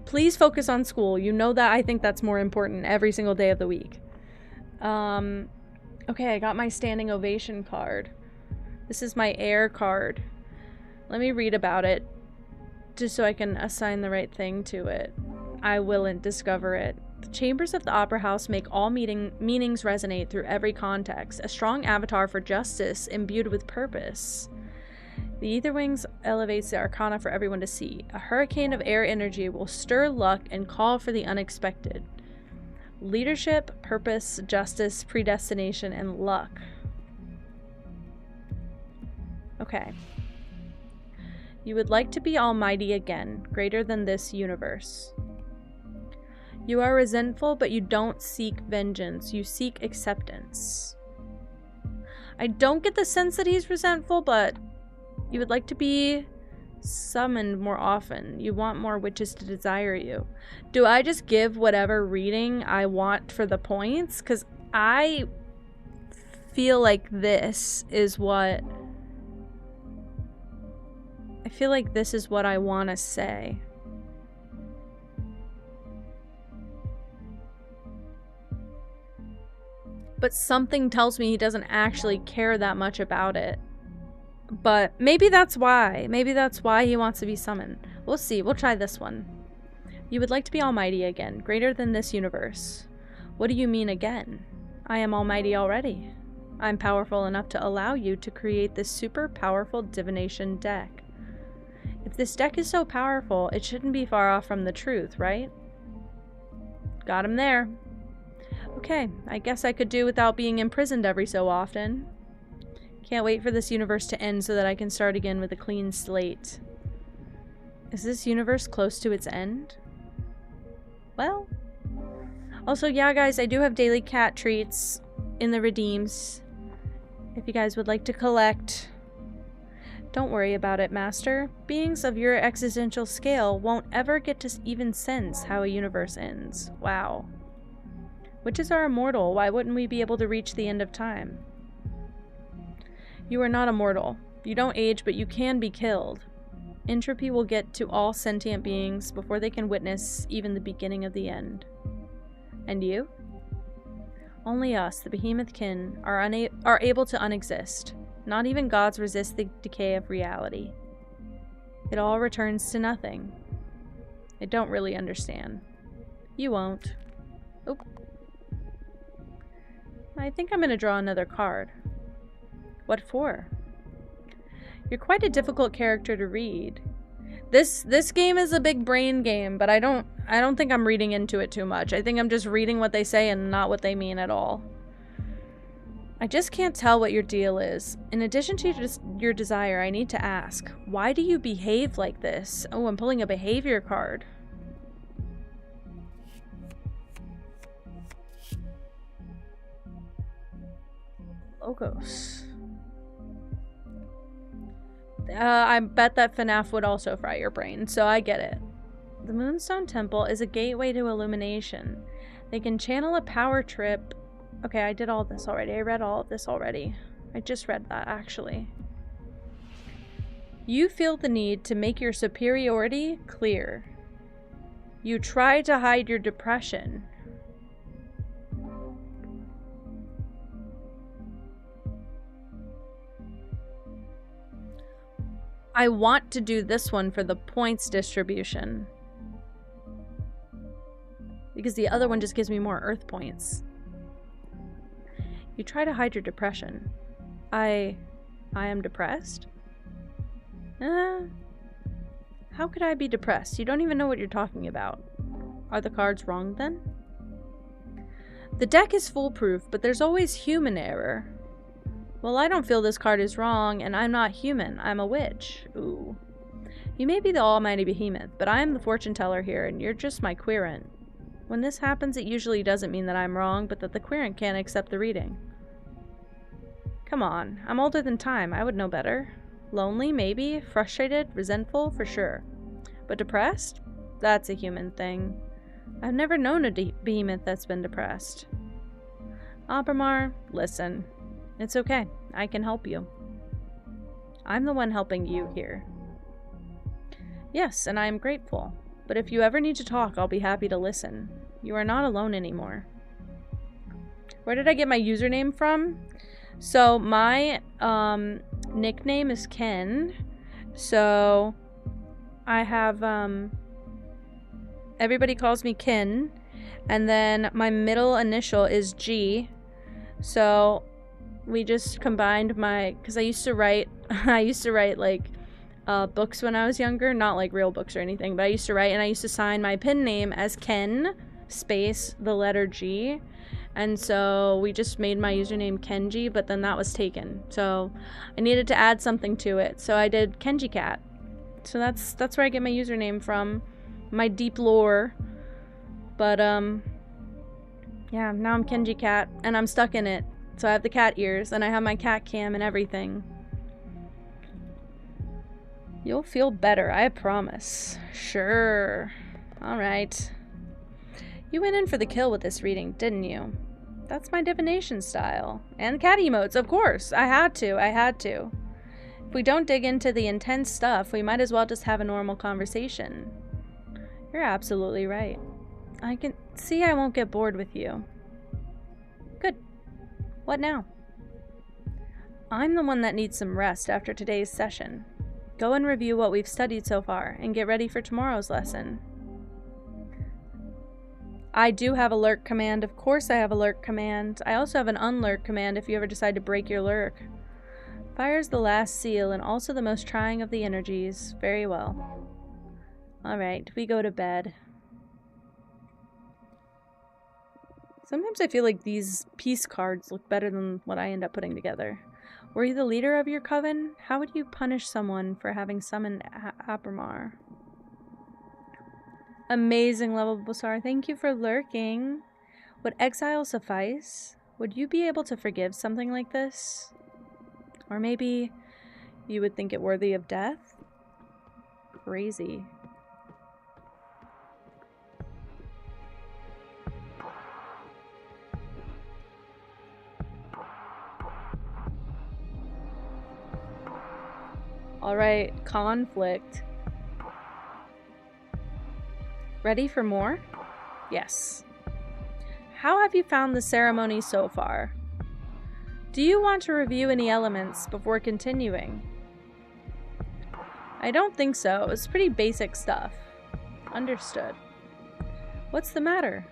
Please focus on school. You know that I think that's more important every single day of the week. Okay, I got my standing ovation card. This is my air card. Let me read about it, just so I can assign the right thing to it. I willn't discover it. The chambers of the Opera House make all meanings resonate through every context. A strong avatar for justice imbued with purpose. The Ether Wings elevates the arcana for everyone to see. A hurricane of air energy will stir luck and call for the unexpected. Leadership, purpose, justice, predestination, and luck. Okay. You would like to be almighty again, greater than this universe. You are resentful, but you don't seek vengeance. You seek acceptance. I don't get the sense that he's resentful, but you would like to be summoned more often. You want more witches to desire you. Do I just give whatever reading I want for the points? Because I feel like this is what... I feel like this is what I want to say. But something tells me he doesn't actually care that much about it. But maybe that's why. Maybe that's why he wants to be summoned. We'll see. We'll try this one. You would like to be almighty again, greater than this universe. What do you mean again? I am almighty already. I'm powerful enough to allow you to create this super powerful divination deck. If this deck is so powerful, it shouldn't be far off from the truth, right? Got him there. Okay, I guess I could do without being imprisoned every so often. Can't wait for this universe to end so that I can start again with a clean slate. Is this universe close to its end? Well. Also, yeah, guys, I do have daily cat treats in the redeems. If you guys would like to collect. Don't worry about it, Master. Beings of your existential scale won't ever get to even sense how a universe ends. Wow. Witches are immortal. Why wouldn't we be able to reach the end of time? You are not immortal. You don't age, but you can be killed. Entropy will get to all sentient beings before they can witness even the beginning of the end. And you? Only us, the behemoth kin, are able to unexist. Not even gods resist the decay of reality. It all returns to nothing. I don't really understand. You won't. Oop. I think I'm gonna draw another card. What for? You're quite a difficult character to read. This game is a big brain game, but I don't think I'm reading into it too much. I think I'm just reading what they say and not what they mean at all. I just can't tell what your deal is. In addition to your desire, I need to ask, why do you behave like this? Oh, I'm pulling a behavior card. Logos. I bet that FNAF would also fry your brain, so I get it. The Moonstone Temple is a gateway to illumination. They can channel a power trip. Okay, I did all this already. I read all of this already. I just read that, actually. You feel the need to make your superiority clear. You try to hide your depression. I want to do this one for the points distribution. Because the other one just gives me more earth points. You try to hide your depression. I am depressed? How could I be depressed? You don't even know what you're talking about. Are the cards wrong then? The deck is foolproof, but there's always human error. Well, I don't feel this card is wrong, and I'm not human. I'm a witch. Ooh. You may be the almighty behemoth, but I am the fortune teller here, and you're just my querent. When this happens, it usually doesn't mean that I'm wrong, but that the querent can't accept the reading. Come on, I'm older than time. I would know better. Lonely, maybe. Frustrated, resentful, for sure. But depressed? That's a human thing. I've never known a behemoth that's been depressed. Abramar, listen. It's okay. I can help you. I'm the one helping you here. Yes, and I am grateful. But if you ever need to talk, I'll be happy to listen. You are not alone anymore. Where did I get my username from? So my nickname is Ken. So I have everybody calls me Ken, and then my middle initial is G. So we just combined because I used to write like books when I was younger, not like real books or anything, but I used to write, and I used to sign my pen name as Ken space the letter G. And so we just made my username Kenji, but then that was taken. So I needed to add something to it. So I did Kenji Cat. So that's where I get my username from, my deep lore. But yeah, now I'm Kenji Cat, and I'm stuck in it. So I have the cat ears, and I have my cat cam and everything. You'll feel better, I promise. Sure. Alright. You went in for the kill with this reading, didn't you? That's my divination style. And cat emotes, of course. I had to. If we don't dig into the intense stuff, we might as well just have a normal conversation. You're absolutely right. I can see I won't get bored with you. Good. What now? I'm the one that needs some rest after today's session. Go and review what we've studied so far, and get ready for tomorrow's lesson. I do have a lurk command. Of course I have a lurk command. I also have an unlurk command if you ever decide to break your lurk. Fire's the last seal, and also the most trying of the energies. Very well. Alright, we go to bed. Sometimes I feel like these peace cards look better than what I end up putting together. Were you the leader of your coven? How would you punish someone for having summoned Abramar? Amazing, lovable star. Thank you for lurking. Would exile suffice? Would you be able to forgive something like this? Or maybe you would think it worthy of death? Crazy. Alright, conflict. Ready for more? Yes. How have you found the ceremony so far? Do you want to review any elements before continuing? I don't think so. It's pretty basic stuff. Understood. What's the matter?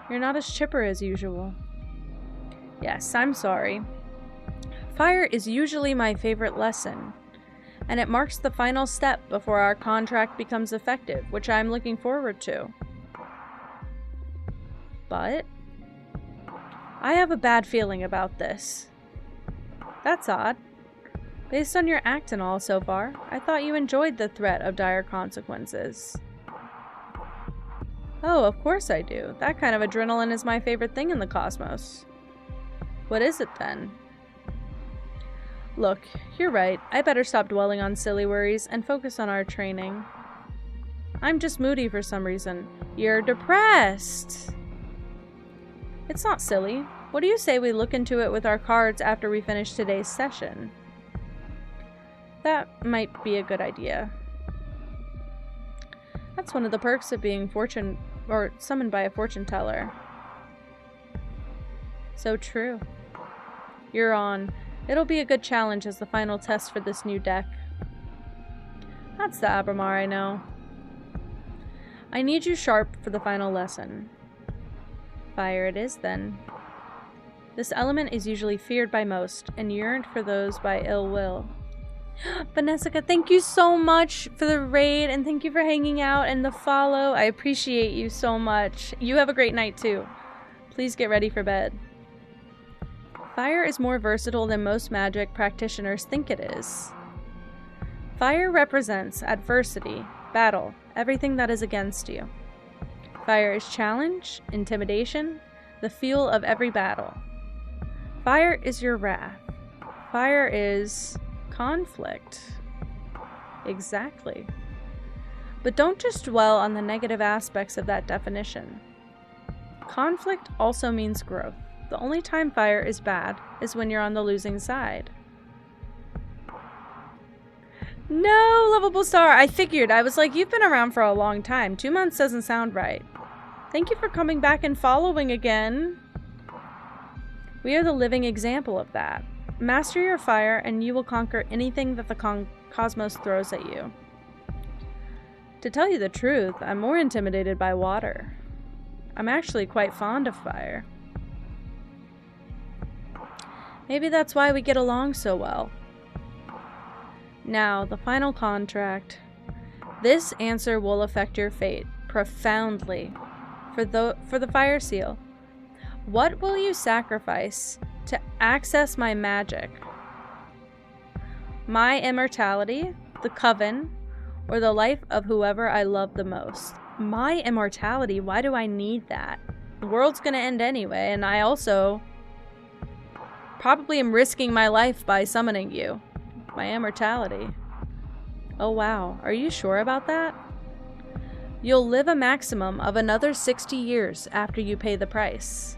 You're not as chipper as usual. Yes, I'm sorry. Fire is usually my favorite lesson, and it marks the final step before our contract becomes effective, which I'm looking forward to. But I have a bad feeling about this. That's odd. Based on your act and all so far, I thought you enjoyed the threat of dire consequences. Oh, of course I do. That kind of adrenaline is my favorite thing in the cosmos. What is it then? Look, you're right. I better stop dwelling on silly worries and focus on our training. I'm just moody for some reason. You're depressed! It's not silly. What do you say we look into it with our cards after we finish today's session? That might be a good idea. That's one of the perks of being summoned by a fortune teller. So true. You're on. It'll be a good challenge as the final test for this new deck. That's the Abramar I know. I need you sharp for the final lesson. Fire it is then. This element is usually feared by most and yearned for those by ill will. Vanessa, thank you so much for the raid and thank you for hanging out and the follow. I appreciate you so much. You have a great night too. Please get ready for bed. Fire is more versatile than most magic practitioners think it is. Fire represents adversity, battle, everything that is against you. Fire is challenge, intimidation, the fuel of every battle. Fire is your wrath. Fire is conflict. Exactly. But don't just dwell on the negative aspects of that definition. Conflict also means growth. The only time fire is bad is when you're on the losing side. No, lovable star. I figured. I was like, you've been around for a long time. 2 months doesn't sound right. Thank you for coming back and following again. We are the living example of that. Master your fire and you will conquer anything that the cosmos throws at you. To tell you the truth, I'm more intimidated by water. I'm actually quite fond of fire. Maybe that's why we get along so well. Now, the final contract. This answer will affect your fate profoundly. For the fire seal. What will you sacrifice to access my magic? My immortality, the coven, or the life of whoever I love the most? My immortality? Why do I need that? The world's gonna end anyway, and I also probably am risking my life by summoning you. My immortality. Oh wow, are you sure about that? You'll live a maximum of another 60 years after you pay the price.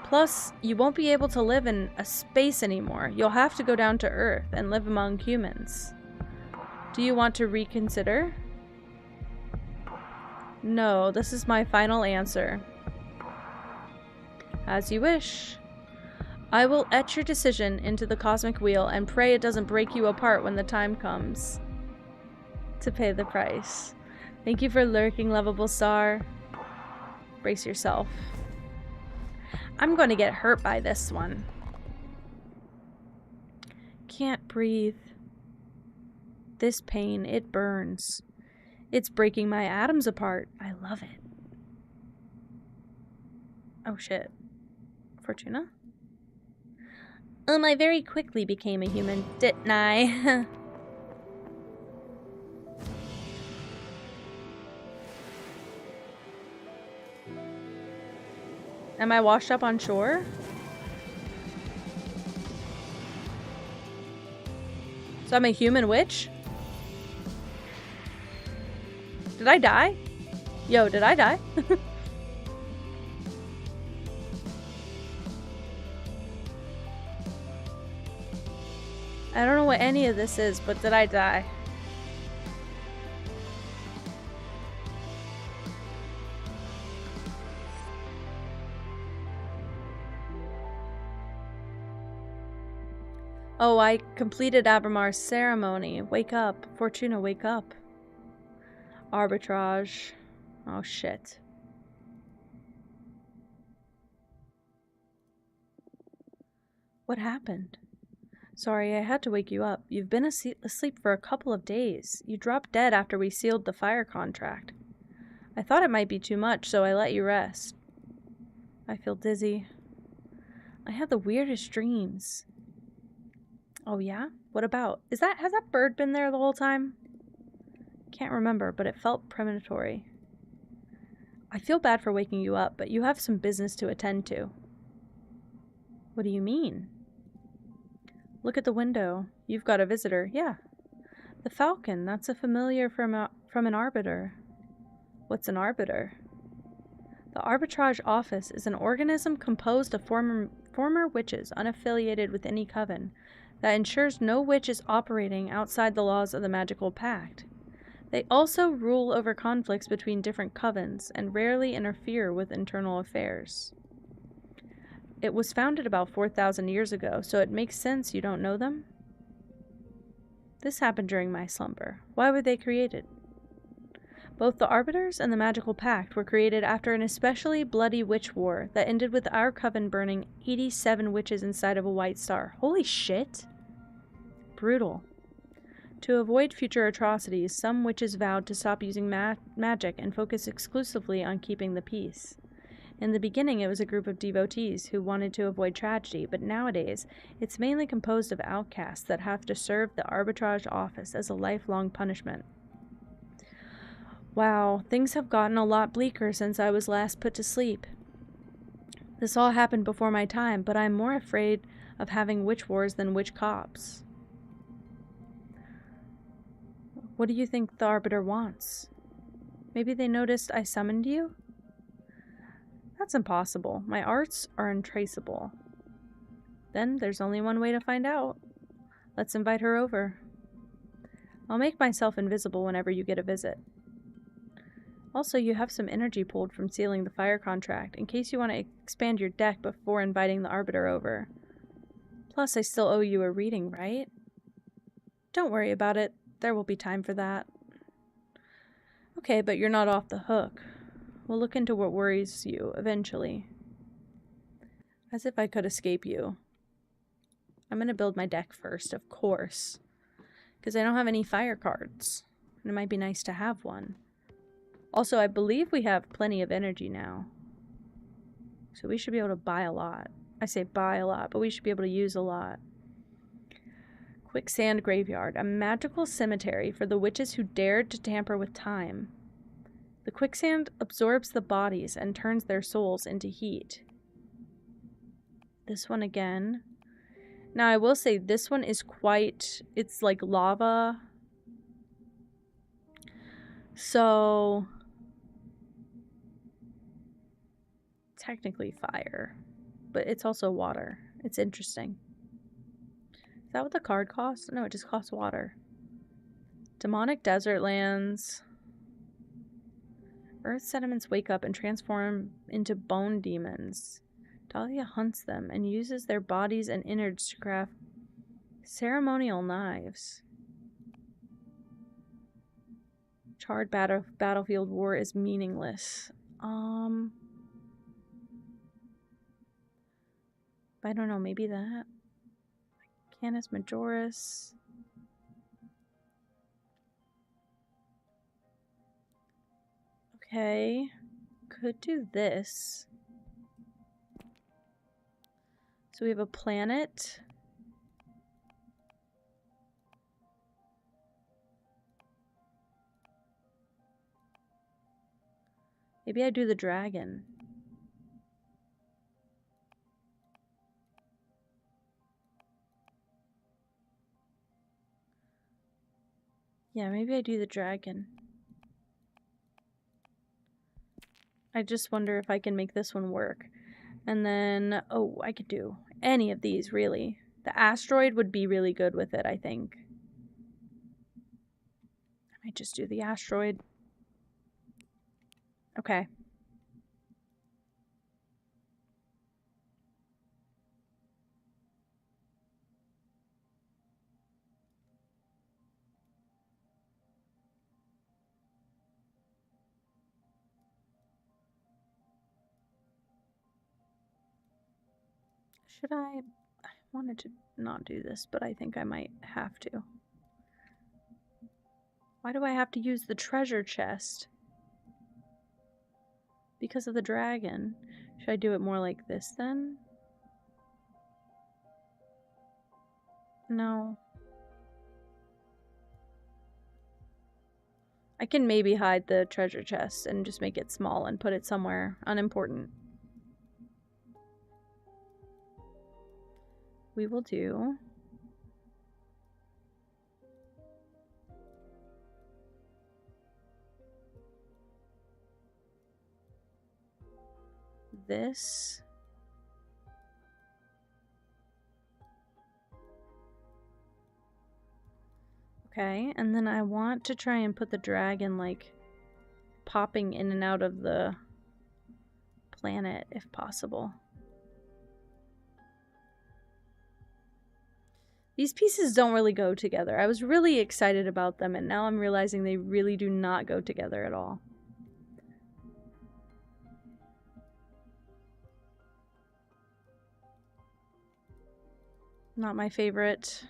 Plus, you won't be able to live in a space anymore. You'll have to go down to Earth and live among humans. Do you want to reconsider? No, this is my final answer. As you wish. I will etch your decision into the cosmic wheel and pray it doesn't break you apart when the time comes to pay the price. Thank you for lurking, lovable star. Brace yourself. I'm going to get hurt by this one. Can't breathe. This pain, it burns. It's breaking my atoms apart. I love it. Oh shit. Fortuna? I very quickly became a human, didn't I? Am I washed up on shore? So I'm a human witch? Did I die? Yo, did I die? I don't know what any of this is, but did I die? Oh, I completed Abramar's ceremony. Wake up. Fortuna, wake up. Arbitrage. Oh, shit. What happened? Sorry, I had to wake you up. You've been asleep for a couple of days. You dropped dead after we sealed the fire contract. I thought it might be too much, so I let you rest. I feel dizzy. I had the weirdest dreams. Oh yeah? What about? Has that bird been there the whole time? Can't remember, but it felt premonitory. I feel bad for waking you up, but you have some business to attend to. What do you mean? Look at the window. You've got a visitor. Yeah. The falcon. That's a familiar from an arbiter. What's an arbiter? The arbitrage office is an organism composed of former witches unaffiliated with any coven that ensures no witch is operating outside the laws of the magical pact. They also rule over conflicts between different covens and rarely interfere with internal affairs. It was founded about 4,000 years ago, so it makes sense you don't know them? This happened during my slumber. Why were they created? Both the Arbiters and the Magical Pact were created after an especially bloody witch war that ended with our coven burning 87 witches inside of a white star. Holy shit! Brutal. To avoid future atrocities, some witches vowed to stop using magic and focus exclusively on keeping the peace. In the beginning, it was a group of devotees who wanted to avoid tragedy, but nowadays, it's mainly composed of outcasts that have to serve the arbitrage office as a lifelong punishment. Wow, things have gotten a lot bleaker since I was last put to sleep. This all happened before my time, but I'm more afraid of having witch wars than witch cops. What do you think the Arbiter wants? Maybe they noticed I summoned you? That's impossible. My arts are untraceable. Then there's only one way to find out. Let's invite her over. I'll make myself invisible whenever you get a visit. Also, you have some energy pulled from sealing the fire contract, in case you want to expand your deck before inviting the Arbiter over. Plus, I still owe you a reading, right? Don't worry about it. There will be time for that. Okay, but you're not off the hook. We'll look into what worries you, eventually. As if I could escape you. I'm going to build my deck first, of course. Because I don't have any fire cards. And it might be nice to have one. Also, I believe we have plenty of energy now. So we should be able to buy a lot. I say buy a lot, but we should be able to use a lot. Quicksand Graveyard, a magical cemetery for the witches who dared to tamper with time. The quicksand absorbs the bodies and turns their souls into heat. This one again. Now, I will say this one is quite... It's like lava. So... technically fire. But it's also water. It's interesting. Is that what the card costs? No, it just costs water. Demonic Desert Lands. Earth sediments wake up and transform into bone demons. Dahlia hunts them and uses their bodies and innards to craft ceremonial knives. Charred battlefield war is meaningless. I don't know, maybe that. Canis Majoris. Okay. Could do this. So we have a planet. Maybe I do the dragon. Yeah, maybe I do the dragon. I just wonder if I can make this one work. And then, oh, I could do any of these, really. The asteroid would be really good with it, I think. I might just do the asteroid. Okay. Should I wanted to not do this, but I think I might have to. Why do I have to use the treasure chest? Because of the dragon. Should I do it more like this then? No. I can maybe hide the treasure chest and just make it small and put it somewhere unimportant. We will do this. Okay, and then I want to try and put the dragon like popping in and out of the planet if possible. These pieces don't really go together. I was really excited about them, and now I'm realizing they really do not go together at all. Not my favorite.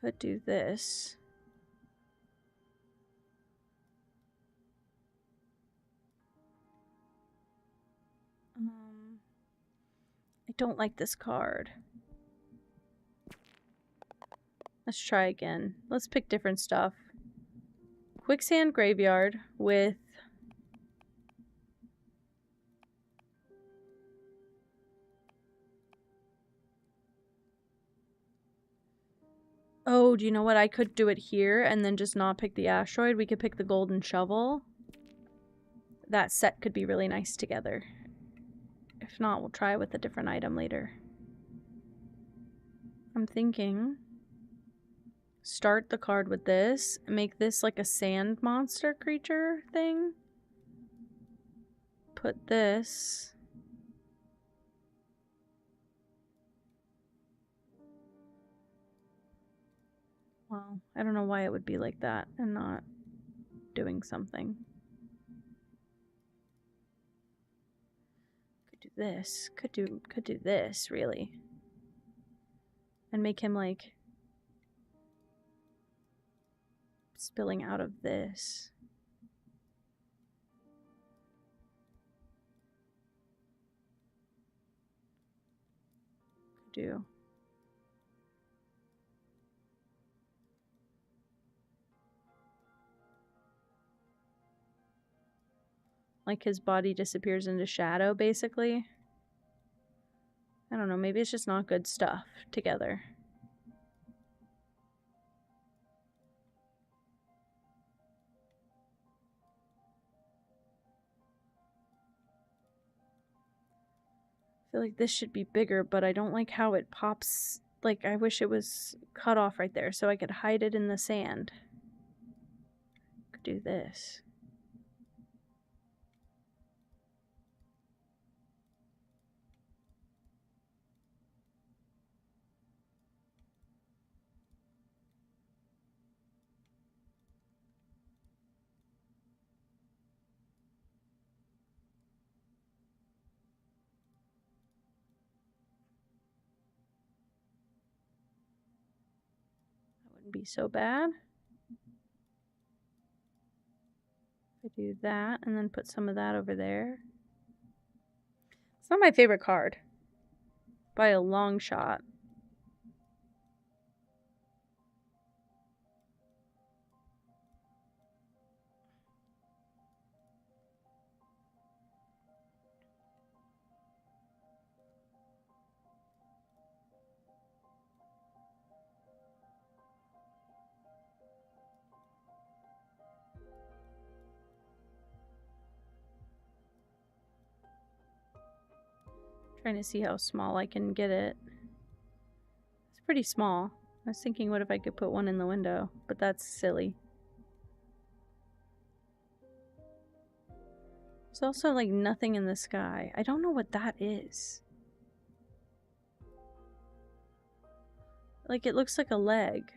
I could do this. I don't like this card. Let's try again. Let's pick different stuff. Quicksand Graveyard with... Oh, do you know what? I could do it here and then just not pick the asteroid. We could pick the golden shovel. That set could be really nice together. If not, we'll try with a different item later. I'm thinking... Start the card with this. Make this like a sand monster creature thing. Put this... Well, I don't know why it would be like that and not doing something. Could do this. Could do this, really. And make him like spilling out of this. Could do. Like his body disappears into shadow, basically. I don't know, maybe it's just not good stuff together. I feel like this should be bigger, but I don't like how it pops. Like, I wish it was cut off right there so I could hide it in the sand. Could do this. That wouldn't be so bad. Do that, and then put some of that over there. It's not my favorite card. By a long shot. Trying to see how small I can get it. It's pretty small. I was thinking, what if I could put one in the window? But that's silly. There's also like nothing in the sky. I don't know what that is. Like it looks like a leg.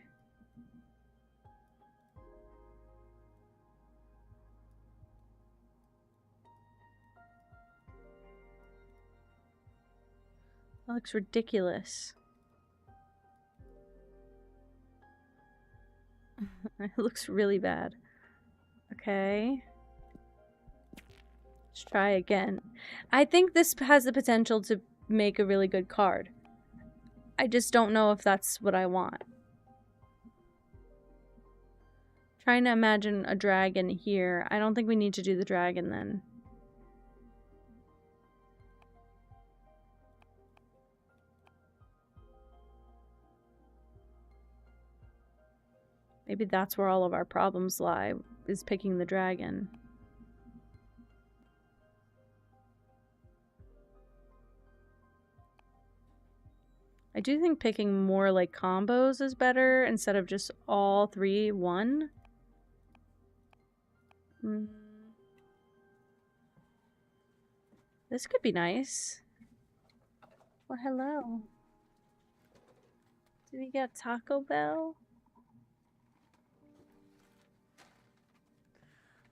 That looks ridiculous. It looks really bad. Okay. Let's try again. I think this has the potential to make a really good card. I just don't know if that's what I want. Trying to imagine a dragon here. I don't think we need to do the dragon then. Maybe that's where all of our problems lie, is picking the dragon. I do think picking more like combos is better instead of just all 3 1. This could be nice. Well, hello. Did we get Taco Bell?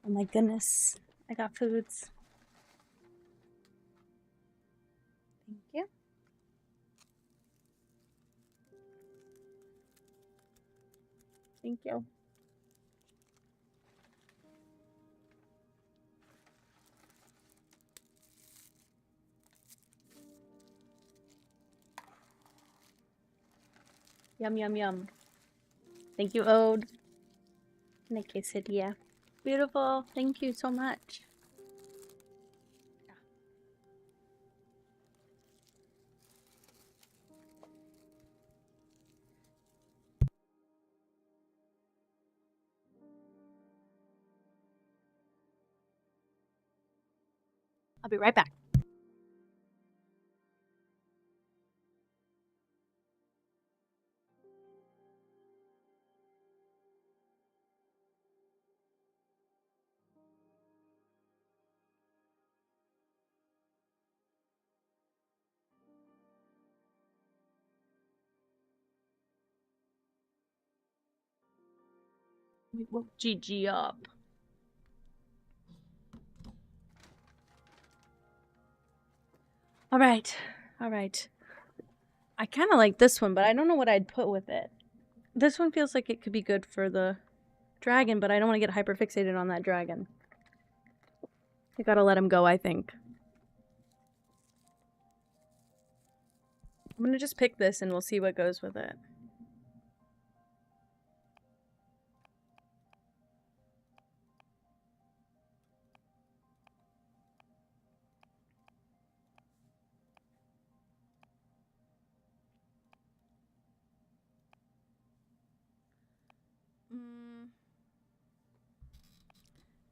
Oh my goodness. I got foods. Thank you. Thank you. Yum, yum, yum. Thank you, Ode. And a quesadilla. Beautiful. Thank you so much. I'll be right back. We woke Gigi up. All right. I kind of like this one, but I don't know what I'd put with it. This one feels like it could be good for the dragon, but I don't want to get hyperfixated on that dragon. I gotta let him go, I think. I'm gonna just pick this and we'll see what goes with it.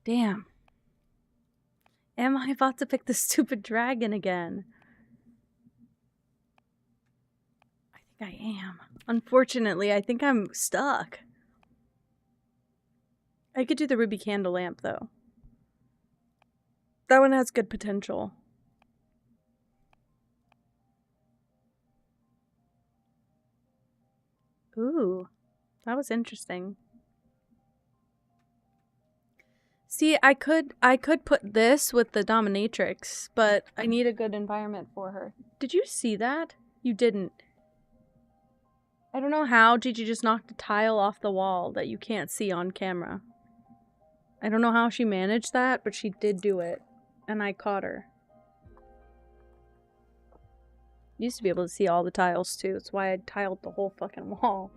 Damn. Am I about to pick the stupid dragon again? I think I am. Unfortunately, I think I'm stuck. I could do the ruby candle lamp, though. That one has good potential. Ooh, that was interesting. See, I could put this with the dominatrix, but I need a good environment for her. Did you see that? You didn't. I don't know how Gigi just knocked a tile off the wall that you can't see on camera. I don't know how she managed that, but she did do it. And I caught her. Used to be able to see all the tiles too. That's why I tiled the whole fucking wall.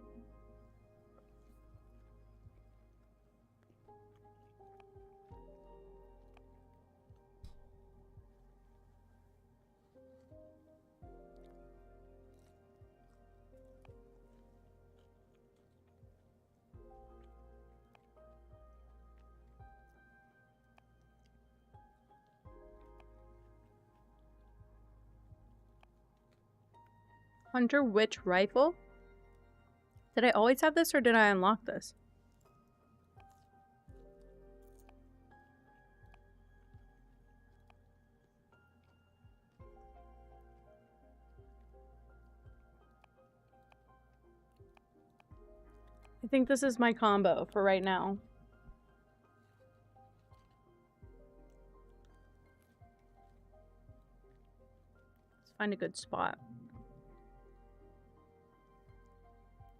Hunter Witch Rifle? Did I always have this or did I unlock this? I think this is my combo for right now. Let's find a good spot.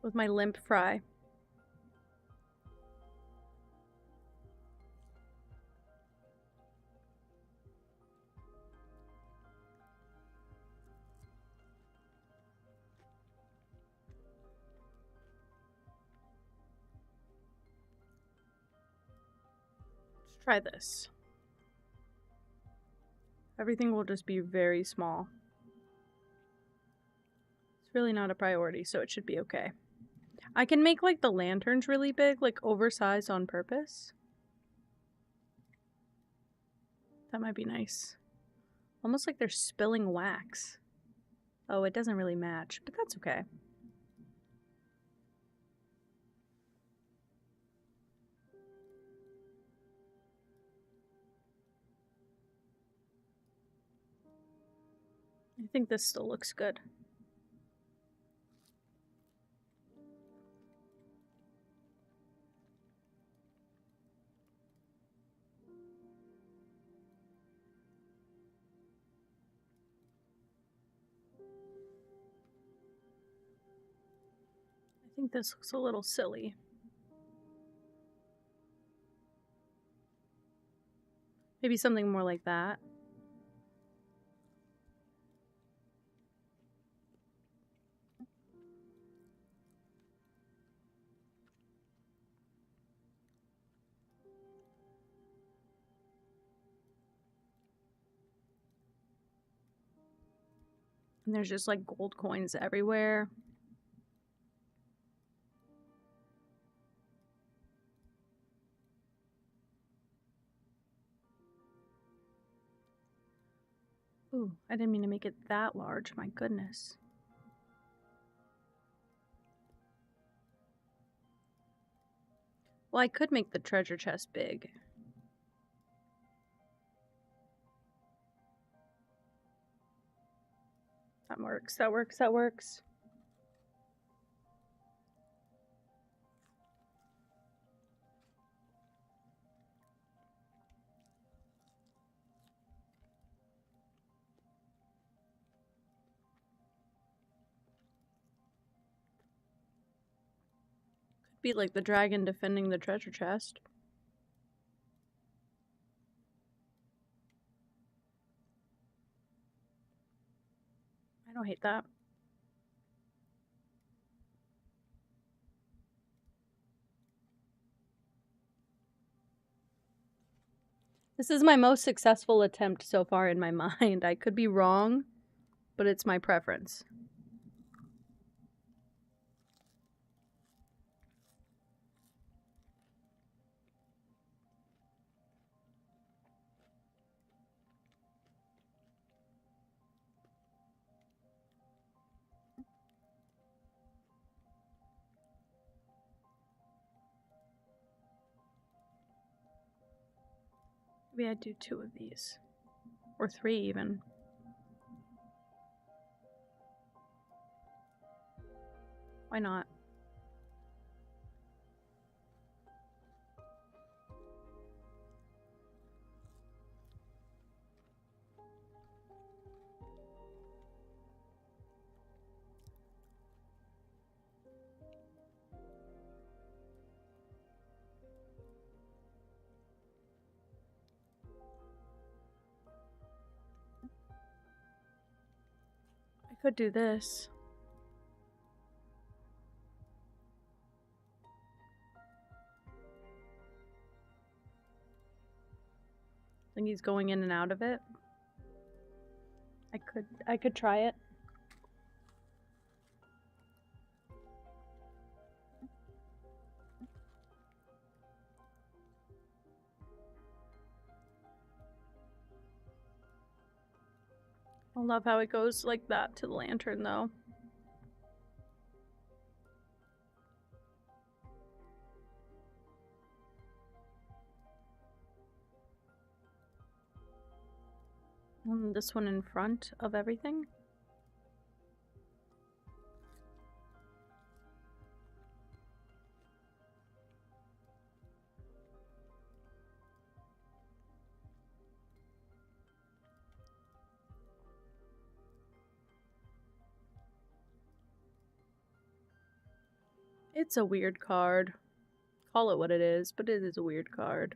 With my limp fry. Let's try this. Everything will just be very small. It's really not a priority, so it should be okay. I can make like the lanterns really big, like oversized on purpose. That might be nice. Almost like they're spilling wax. Oh, it doesn't really match, but that's okay. I think this still looks good. I think this looks a little silly. Maybe something more like that. And there's just like gold coins everywhere. Ooh, I didn't mean to make it that large, my goodness. Well, I could make the treasure chest big. That works, that works, that works. Could be like the dragon defending the treasure chest. I don't hate that. This is my most successful attempt so far in my mind. I could be wrong, but it's my preference. Maybe I'd do 2 of these. Or 3 even. Why not? Could do this. I think he's going in and out of it. I could try it. I love how it goes like that to the lantern, though. And this one in front of everything. It's a weird card. Call it what it is, but it is a weird card.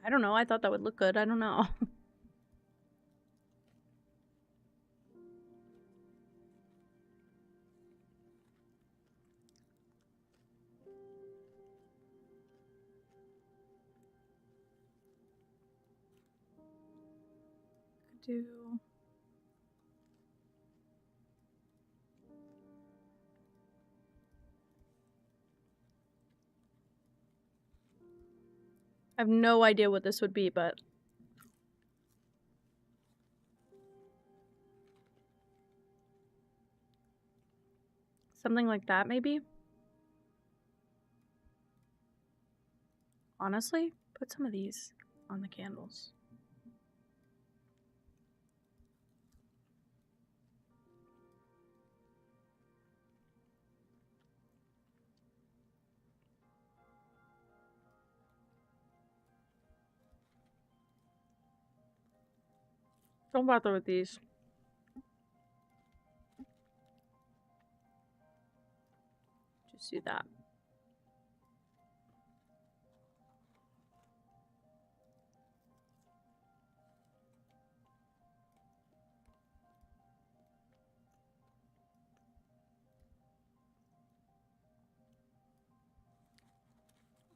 I don't know, I thought that would look good, I don't know. Could do... I have no idea what this would be, but... something like that, maybe? Honestly, put some of these on the candles. Don't bother with these. Just do that.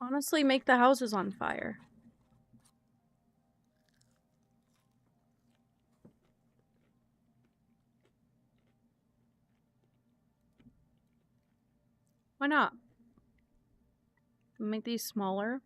Honestly, make the houses on fire. Why not? Make these smaller.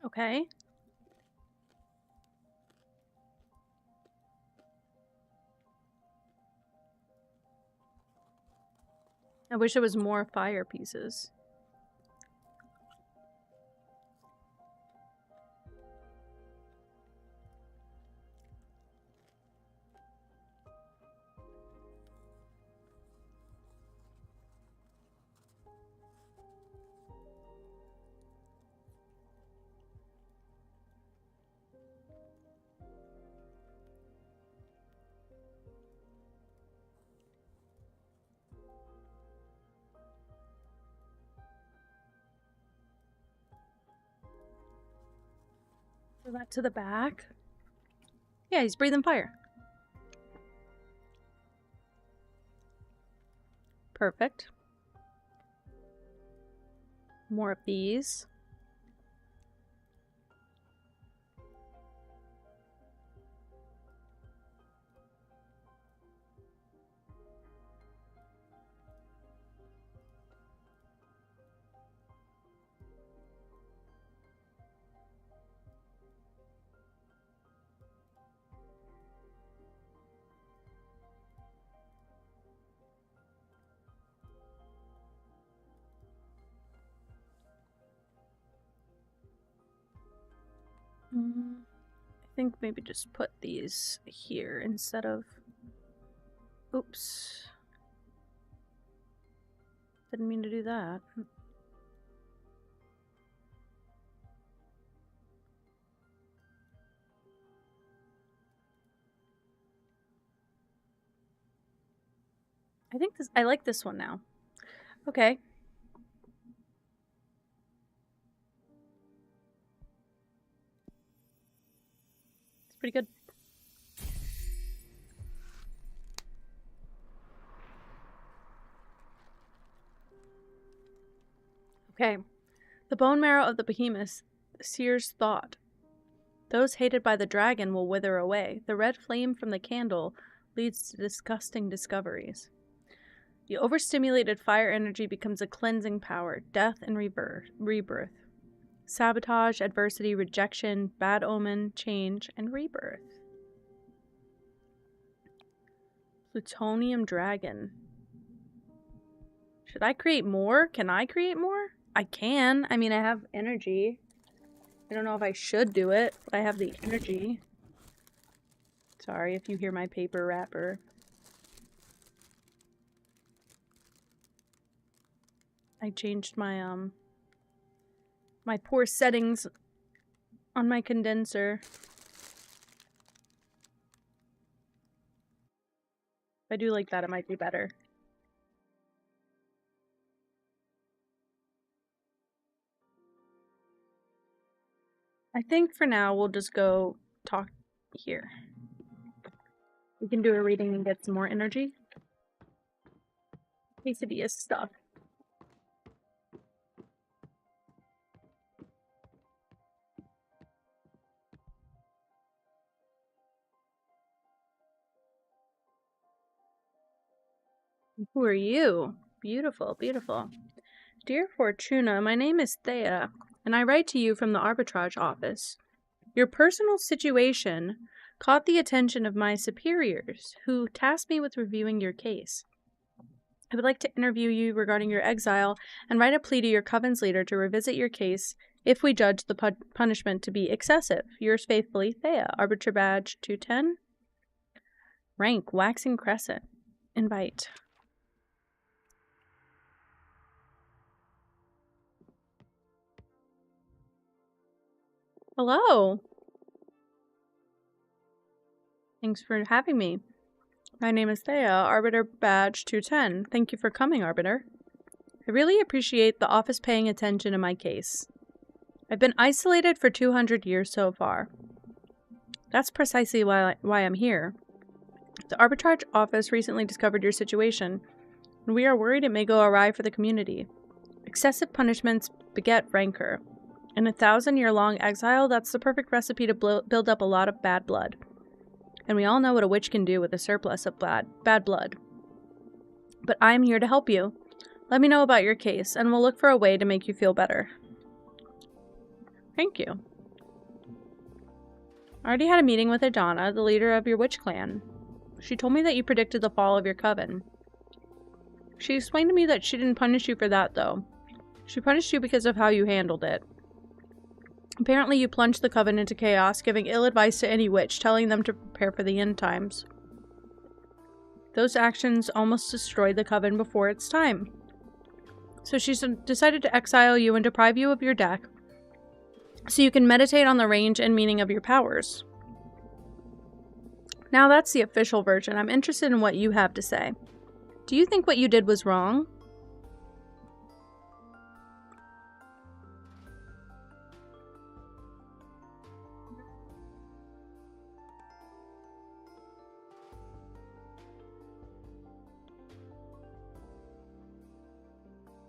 Okay. I wish it was more fire pieces. Go that to the back. Yeah, he's breathing fire. Perfect. More of these. think maybe just put these here instead of... Oops. Didn't mean to do that. I like this one now. Okay. It's pretty good. Okay. The bone marrow of the behemoth sears thought. Those hated by the dragon will wither away. The red flame from the candle leads to disgusting discoveries. The overstimulated fire energy becomes a cleansing power, death and rebirth. Sabotage, adversity, rejection, bad omen, change, and rebirth. Plutonium dragon. Should I create more? Can I create more? I can. I mean, I have energy. I don't know if I should do it, but I have the energy. Sorry if you hear my paper wrapper. I changed my, my poor settings on my condenser. If I do like that, it might be better. I think for now we'll just go talk here. We can do a reading and get some more energy. Quesadilla stuff. Who are you? Beautiful, beautiful. Dear Fortuna, my name is Thea, and I write to you from the arbitrage office. Your personal situation caught the attention of my superiors, who tasked me with reviewing your case. I would like to interview you regarding your exile and write a plea to your coven's leader to revisit your case if we judge the punishment to be excessive. Yours faithfully, Thea. Arbiter badge 210. Rank, waxing crescent. Invite. Hello. Thanks for having me. My name is Thea, Arbiter badge 210. Thank you for coming, Arbiter. I really appreciate the office paying attention to my case. I've been isolated for 200 years so far. That's precisely why I'm here. The arbitrage office recently discovered your situation, and we are worried it may go awry for the community. Excessive punishments beget rancor. In a 1,000-year-long exile, that's the perfect recipe to build up a lot of bad blood. And we all know what a witch can do with a surplus of bad blood. But I'm here to help you. Let me know about your case, and we'll look for a way to make you feel better. Thank you. I already had a meeting with Adana, the leader of your witch clan. She told me that you predicted the fall of your coven. She explained to me that she didn't punish you for that, though. She punished you because of how you handled it. Apparently you plunged the coven into chaos, giving ill advice to any witch, telling them to prepare for the end times. Those actions almost destroyed the coven before its time. So she decided to exile you and deprive you of your deck, so you can meditate on the range and meaning of your powers. Now that's the official version. I'm interested in what you have to say. Do you think what you did was wrong?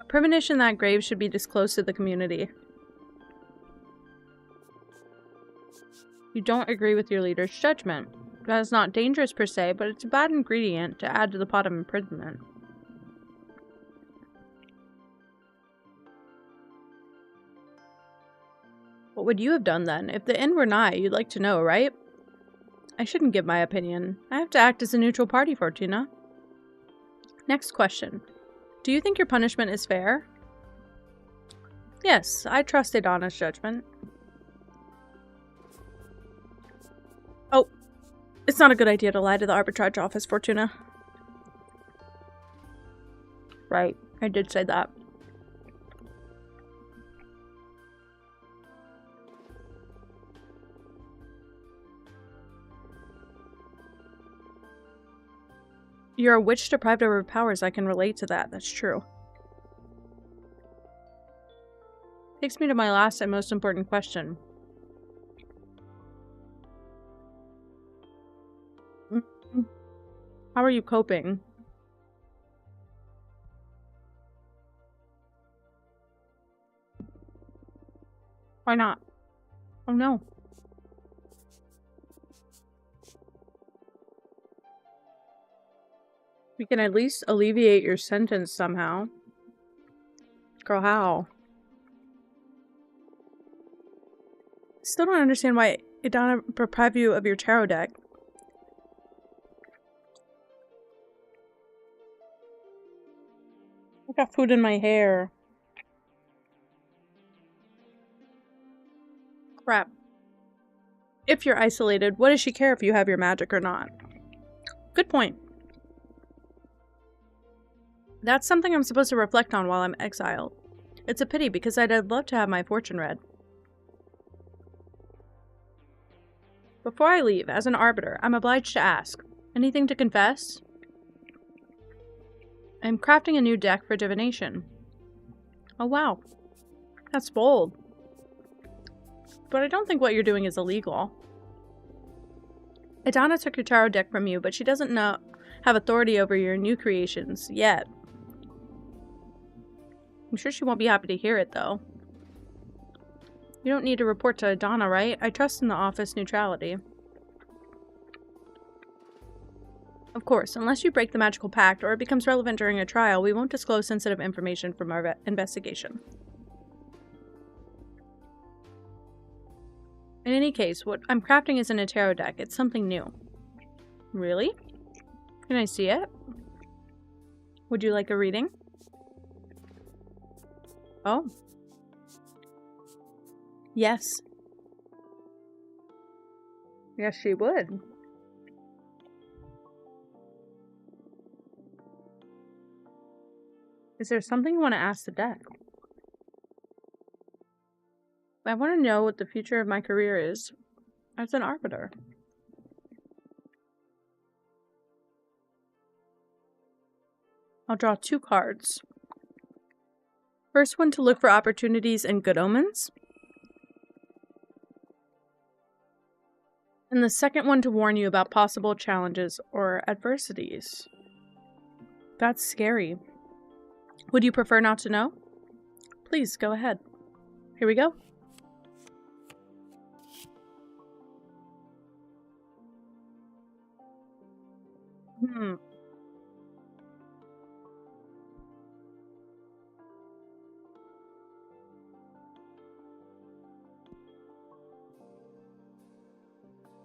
A premonition that grave should be disclosed to the community. You don't agree with your leader's judgment. That is not dangerous per se, but it's a bad ingredient to add to the pot of imprisonment. What would you have done then? If the end were nigh, you'd like to know, right? I shouldn't give my opinion. I have to act as a neutral party, Fortuna. Next question. Do you think your punishment is fair? Yes, I trust Adana's judgment. It's not a good idea to lie to the arbitrage office, Fortuna. Right, I did say that. You're a witch deprived of her powers. I can relate to that. That's true. Takes me to my last and most important question. How are you coping? Why not? Oh no. We can at least alleviate your sentence somehow. Girl, how? Still don't understand why Idana deprived you of your tarot deck. I got food in my hair. Crap. If you're isolated, what does she care if you have your magic or not? Good point. That's something I'm supposed to reflect on while I'm exiled. It's a pity because I'd love to have my fortune read. Before I leave, as an arbiter, I'm obliged to ask, anything to confess? I'm crafting a new deck for divination. Oh wow. That's bold. But I don't think what you're doing is illegal. Idana took your tarot deck from you, but she doesn't have authority over your new creations yet. I'm sure she won't be happy to hear it, though. You don't need to report to Idana, right? I trust in the office neutrality. Of course, unless you break the magical pact or it becomes relevant during a trial, we won't disclose sensitive information from our investigation. In any case, what I'm crafting isn't a tarot deck, it's something new. Really? Can I see it? Would you like a reading? Oh. Yes. Yes, she would. Is there something you want to ask the deck? I want to know what the future of my career is as an arbiter. I'll draw 2 cards. First one to look for opportunities and good omens. And the second one to warn you about possible challenges or adversities. That's scary. Would you prefer not to know? Please, go ahead. Here we go.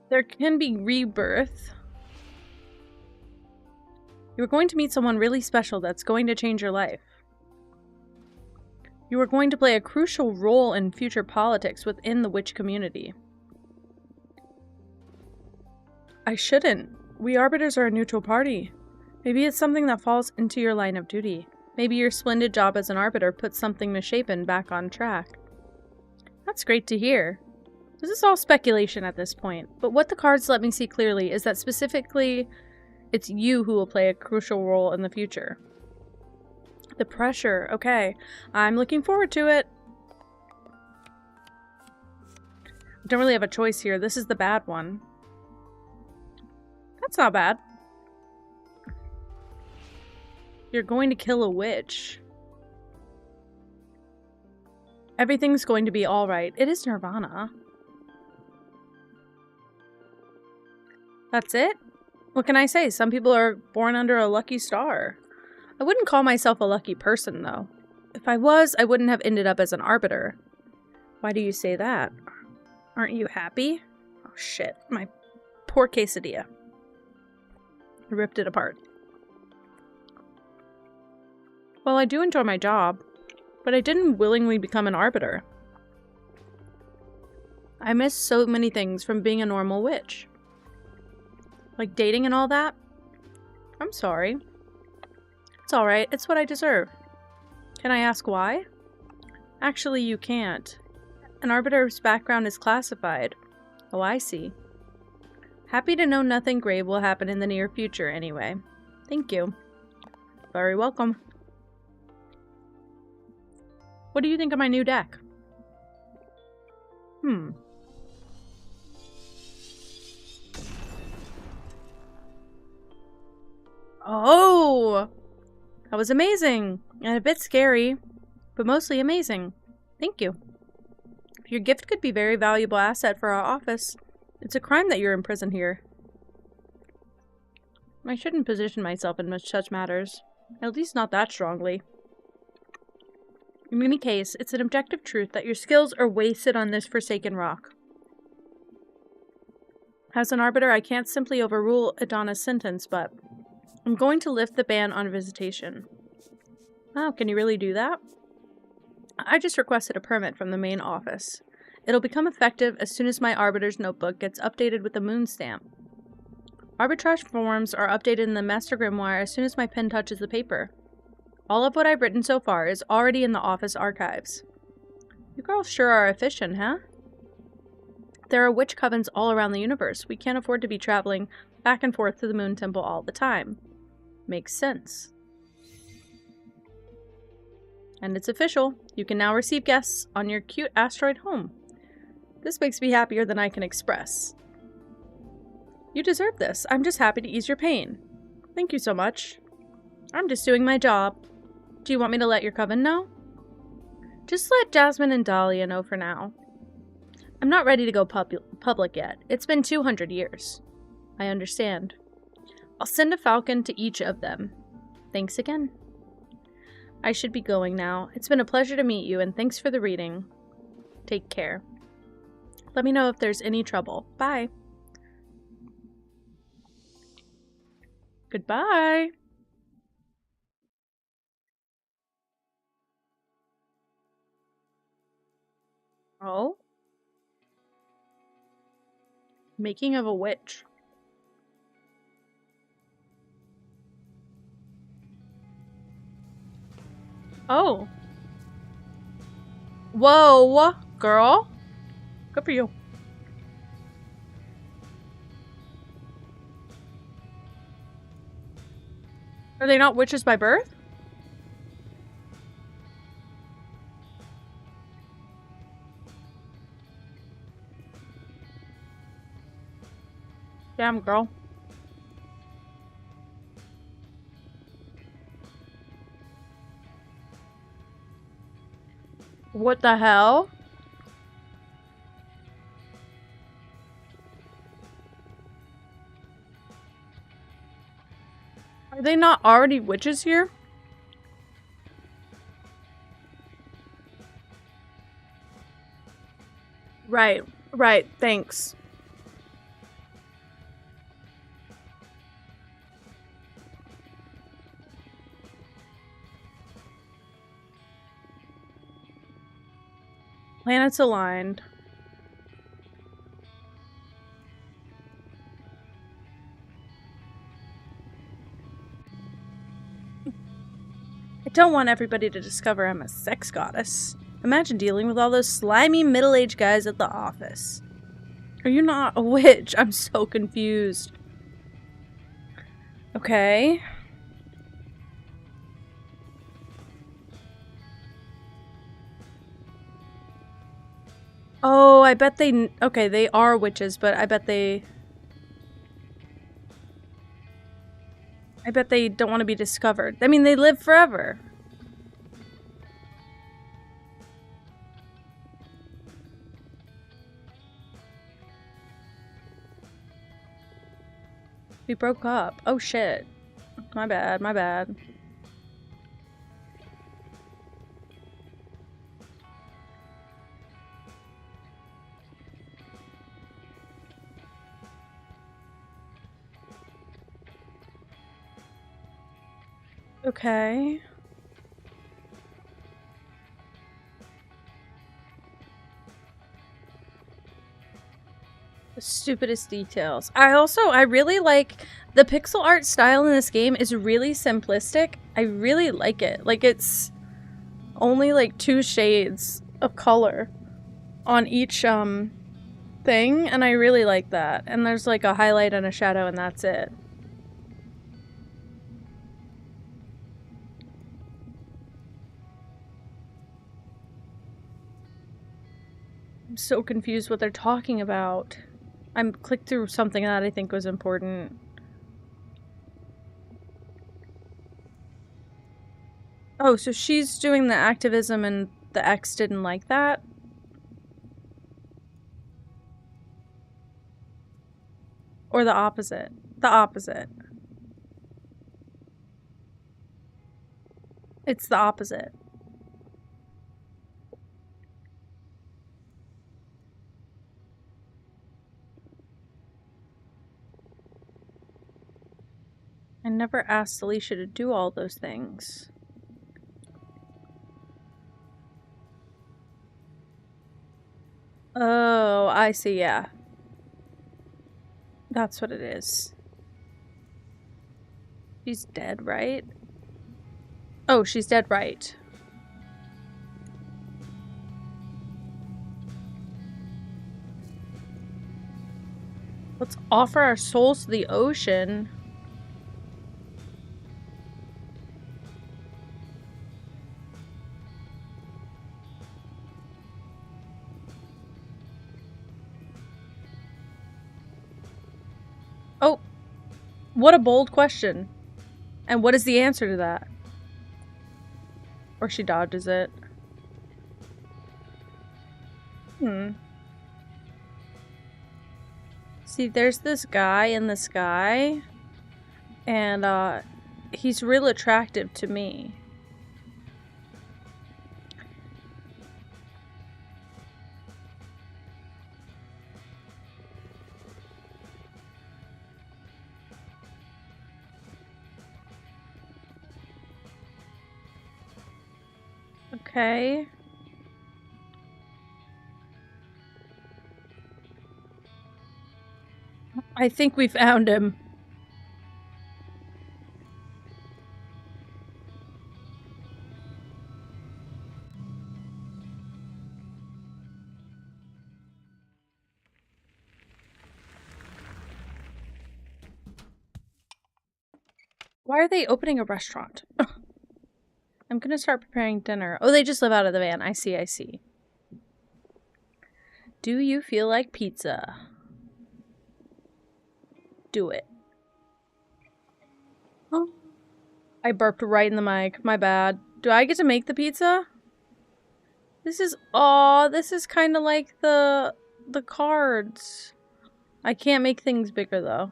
There can be rebirth. You're going to meet someone really special that's going to change your life. You are going to play a crucial role in future politics within the witch community. I shouldn't. We arbiters are a neutral party. Maybe it's something that falls into your line of duty. Maybe your splendid job as an arbiter puts something misshapen back on track. That's great to hear. This is all speculation at this point, but what the cards let me see clearly is that specifically, it's you who will play a crucial role in the future. The pressure, okay. I'm looking forward to it. Don't really have a choice here. This is the bad one. That's not bad. You're going to kill a witch. Everything's going to be alright. It is Nirvana. That's it? What can I say? Some people are born under a lucky star. I wouldn't call myself a lucky person, though. If I was, I wouldn't have ended up as an arbiter. Why do you say that? Aren't you happy? Oh shit, my poor quesadilla. I ripped it apart. Well, I do enjoy my job, but I didn't willingly become an arbiter. I miss so many things from being a normal witch. Like dating and all that? I'm sorry. It's alright. It's what I deserve. Can I ask why? Actually, you can't. An arbiter's background is classified. Oh, I see. Happy to know nothing grave will happen in the near future, anyway. Thank you. Very welcome. What do you think of my new deck? Oh! That was amazing! And a bit scary, but mostly amazing. Thank you. Your gift could be a very valuable asset for our office. It's a crime that you're in prison here. I shouldn't position myself in such matters. At least not that strongly. In any case, it's an objective truth that your skills are wasted on this forsaken rock. As an arbiter, I can't simply overrule Adana's sentence, but I'm going to lift the ban on visitation. Oh, can you really do that? I just requested a permit from the main office. It'll become effective as soon as my arbiter's notebook gets updated with the moon stamp. Arbitrage forms are updated in the master grimoire as soon as my pen touches the paper. All of what I've written so far is already in the office archives. You girls sure are efficient, huh? There are witch covens all around the universe. We can't afford to be traveling back and forth to the moon temple all the time. Makes sense. And it's official. You can now receive guests on your cute asteroid home. This makes me happier than I can express. You deserve this. I'm just happy to ease your pain. Thank you so much. I'm just doing my job. Do you want me to let your coven know? Just let Jasmine and Dahlia know for now. I'm not ready to go public yet. It's been 200 years. I understand. I'll send a falcon to each of them. Thanks again. I should be going now. It's been a pleasure to meet you, and thanks for the reading. Take care. Let me know if there's any trouble. Bye. Goodbye. Oh? Making of a witch. Oh. Whoa, girl. Good for you. Are they not witches by birth? Damn, girl. What the hell? Are they not already witches here? Right, thanks. Planets aligned. I don't want everybody to discover I'm a sex goddess. Imagine dealing with all those slimy middle-aged guys at the office. Are you not a witch? I'm so confused. Okay. Oh, I bet they... Okay, they are witches, but I bet they don't want to be discovered. I mean, they live forever. We broke up. Oh, shit. My bad, my bad. Okay. The stupidest details. I really like the pixel art style in this game is really simplistic. I really like it. Like it's only like 2 shades of color on each thing, and I really like that. And there's like a highlight and a shadow, and that's it. I'm so confused what they're talking about. I'm clicked through something that I think was important. Oh, so she's doing the activism and the ex didn't like that? Or the opposite? The opposite. It's the opposite. I never asked Alicia to do all those things. Oh, I see, yeah. That's what it is. She's dead, right? Oh, she's dead, right. Let's offer our souls to the ocean. Oh, what a bold question. And what is the answer to that? Or she dodges it. See, there's this guy in the sky, and he's real attractive to me. Okay. I think we found him. Why are they opening a restaurant? I'm gonna start preparing dinner. Oh, they just live out of the van. I see, I see. Do you feel like pizza? Do it. Oh. I burped right in the mic. My bad. Do I get to make the pizza? This is kind of like the cards. I can't make things bigger though.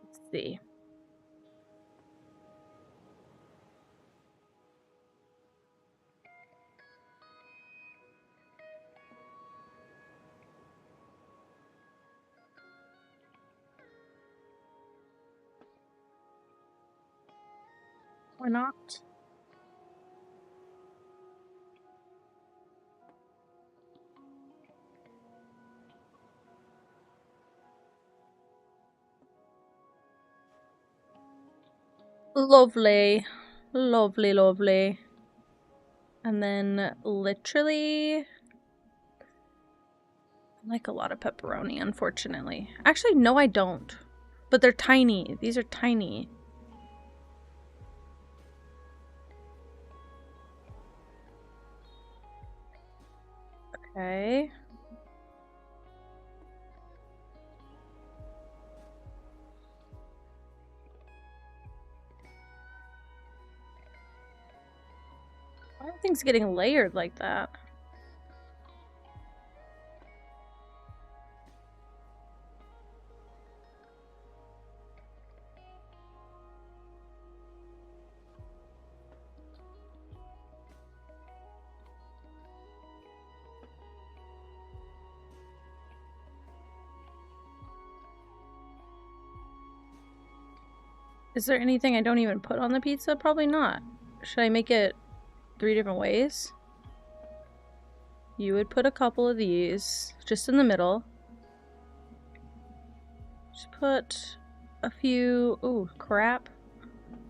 Let's see. Why not? Lovely. Lovely, lovely. And then literally, I like a lot of pepperoni, unfortunately. Actually, no, I don't. But they're tiny. These are tiny. Okay. Why are things getting layered like that? Is there anything I don't even put on the pizza? Probably not. Should I make it 3 different ways? You would put a couple of these just in the middle. Just put a few... Ooh, crap.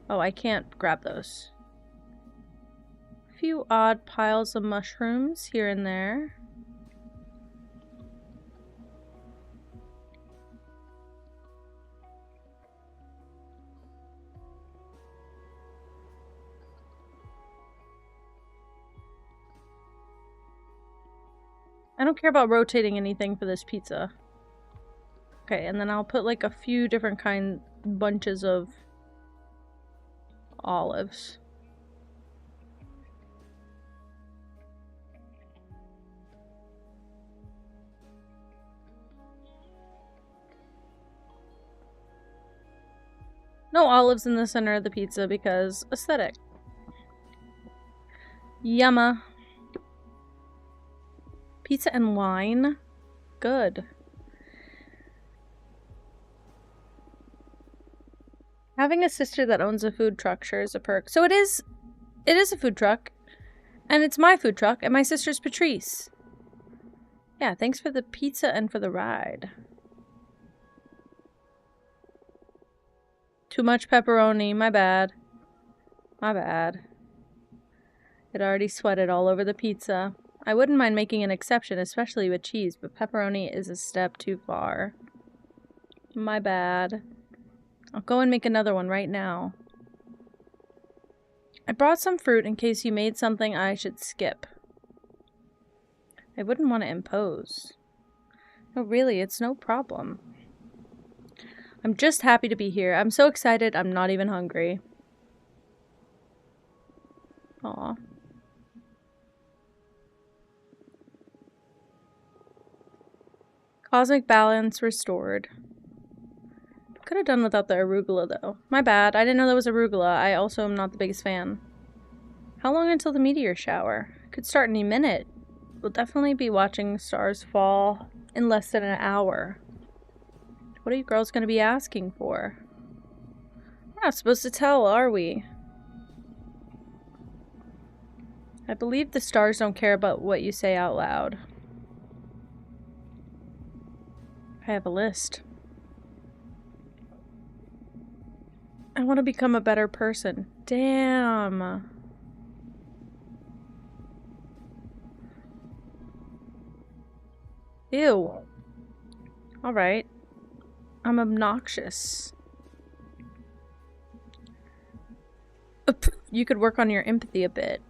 Oh, I can't grab those. A few odd piles of mushrooms here and there. I don't care about rotating anything for this pizza. Okay, and then I'll put like a few different bunches of olives. No olives in the center of the pizza because aesthetic. Yumma. Pizza and wine? Good. Having a sister that owns a food truck sure is a perk. So it is a food truck. And it's my food truck and my sister's Patrice. Yeah, thanks for the pizza and for the ride. Too much pepperoni, my bad. My bad. It already sweated all over the pizza. I wouldn't mind making an exception, especially with cheese, but pepperoni is a step too far. My bad. I'll go and make another one right now. I brought some fruit in case you made something I should skip. I wouldn't want to impose. No, really, it's no problem. I'm just happy to be here. I'm so excited, I'm not even hungry. Aw. Cosmic balance restored. Could have done without the arugula, though. My bad. I didn't know that was arugula. I also am not the biggest fan. How long until the meteor shower? Could start any minute. We'll definitely be watching stars fall in less than an hour. What are you girls going to be asking for? We're not supposed to tell, are we? I believe the stars don't care about what you say out loud. I have a list. I want to become a better person. Damn. Ew. Alright. I'm obnoxious. You could work on your empathy a bit.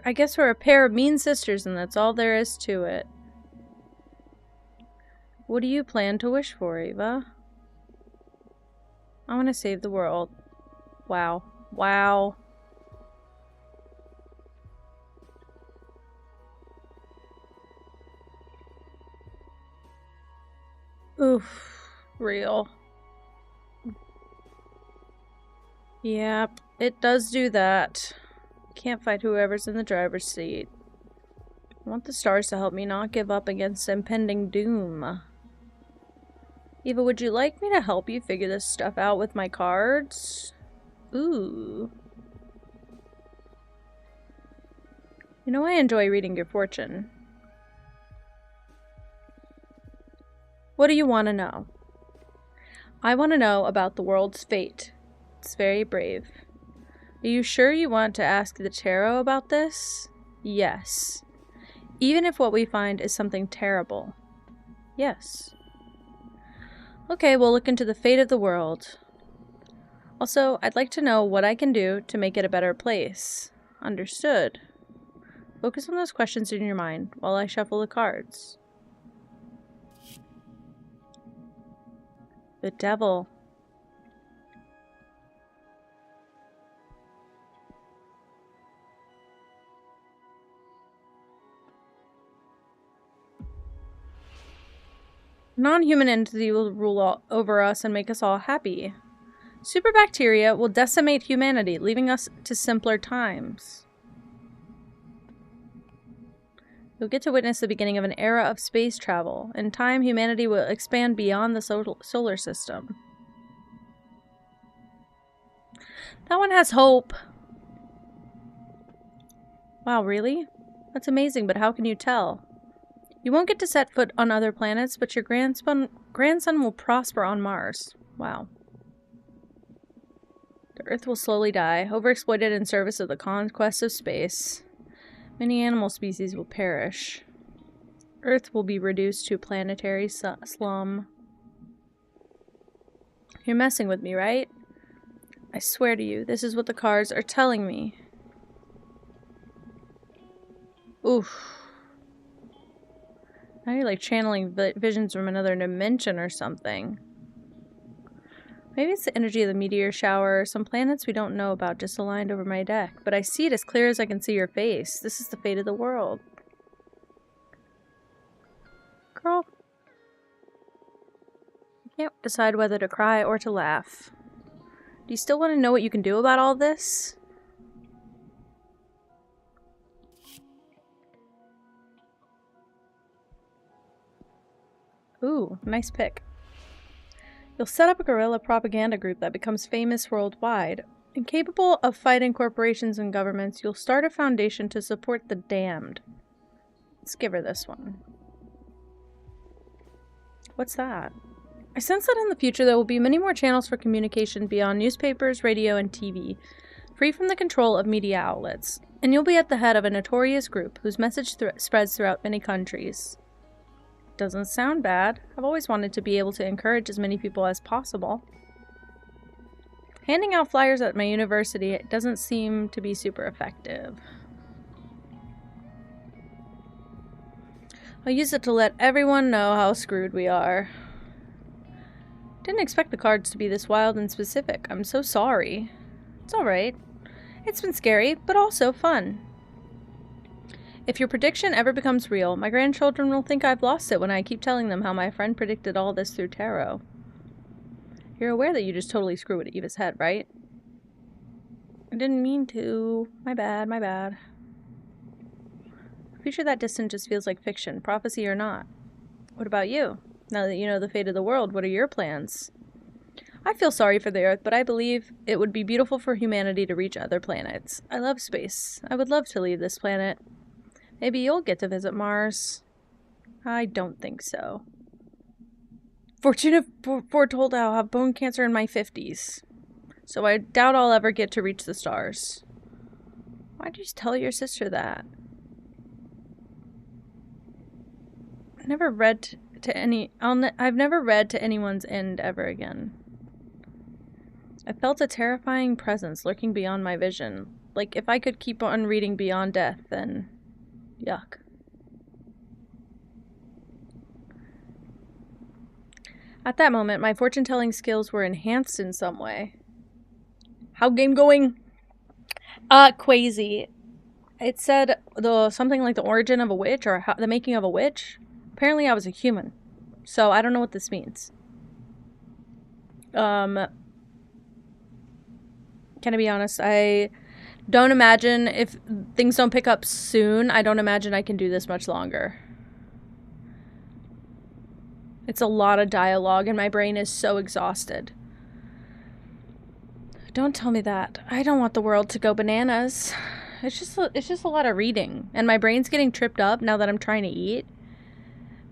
I guess we're a pair of mean sisters and that's all there is to it. What do you plan to wish for, Eva? I want to save the world. Wow. Wow. Oof. Real. Yep. It does do that. Can't fight whoever's in the driver's seat. I want the stars to help me not give up against impending doom. Eva, would you like me to help you figure this stuff out with my cards? Ooh. You know I enjoy reading your fortune. What do you want to know? I want to know about the world's fate. It's very brave. Are you sure you want to ask the tarot about this? Yes. Even if what we find is something terrible. Yes. Okay, we'll look into the fate of the world. Also, I'd like to know what I can do to make it a better place. Understood. Focus on those questions in your mind while I shuffle the cards. The devil. Non-human entity will rule over us and make us all happy. Superbacteria will decimate humanity, leaving us to simpler times. You'll get to witness the beginning of an era of space travel. In time, humanity will expand beyond the solar system. That one has hope. Wow, really? That's amazing, but how can you tell? You won't get to set foot on other planets, but your grandson will prosper on Mars. Wow. The Earth will slowly die, overexploited in service of the conquest of space. Many animal species will perish. Earth will be reduced to a planetary slum. You're messing with me, right? I swear to you, this is what the cards are telling me. Oof. Now you're like channeling visions from another dimension or something. Maybe it's the energy of the meteor shower. Some planets we don't know about just aligned over my deck. But I see it as clear as I can see your face. This is the fate of the world. Girl. I can't decide whether to cry or to laugh. Do you still want to know what you can do about all this? Ooh, nice pick. You'll set up a guerrilla propaganda group that becomes famous worldwide. Incapable of fighting corporations and governments, you'll start a foundation to support the damned. Let's give her this one. What's that? I sense that in the future there will be many more channels for communication beyond newspapers, radio, and TV, free from the control of media outlets. And you'll be at the head of a notorious group whose message spreads throughout many countries. Doesn't sound bad. I've always wanted to be able to encourage as many people as possible. Handing out flyers at my university doesn't seem to be super effective. I'll use it to let everyone know how screwed we are. Didn't expect the cards to be this wild and specific. I'm so sorry. It's alright. It's been scary, but also fun. If your prediction ever becomes real, my grandchildren will think I've lost it when I keep telling them how my friend predicted all this through tarot. You're aware that you just totally screwed with Eva's head, right? I didn't mean to. My bad, my bad. A future that distant just feels like fiction, prophecy or not. What about you? Now that you know the fate of the world, what are your plans? I feel sorry for the Earth, but I believe it would be beautiful for humanity to reach other planets. I love space. I would love to leave this planet. Maybe you'll get to visit Mars. I don't think so. Fortuna foretold I'll have bone cancer in my 50s. So I doubt I'll ever get to reach the stars. Why'd you tell your sister that? I've never read to anyone's end ever again. I felt a terrifying presence lurking beyond my vision. Like if I could keep on reading beyond death, then... yuck. At that moment, my fortune-telling skills were enhanced in some way. How game going? Quasi. It said something like the origin of a witch or the making of a witch. Apparently I was a human. So I don't know what this means. Can I be honest? I don't imagine, if things don't pick up soon, I don't imagine I can do this much longer. It's a lot of dialogue and my brain is so exhausted. Don't tell me that. I don't want the world to go bananas. It's just a lot of reading. And my brain's getting tripped up now that I'm trying to eat.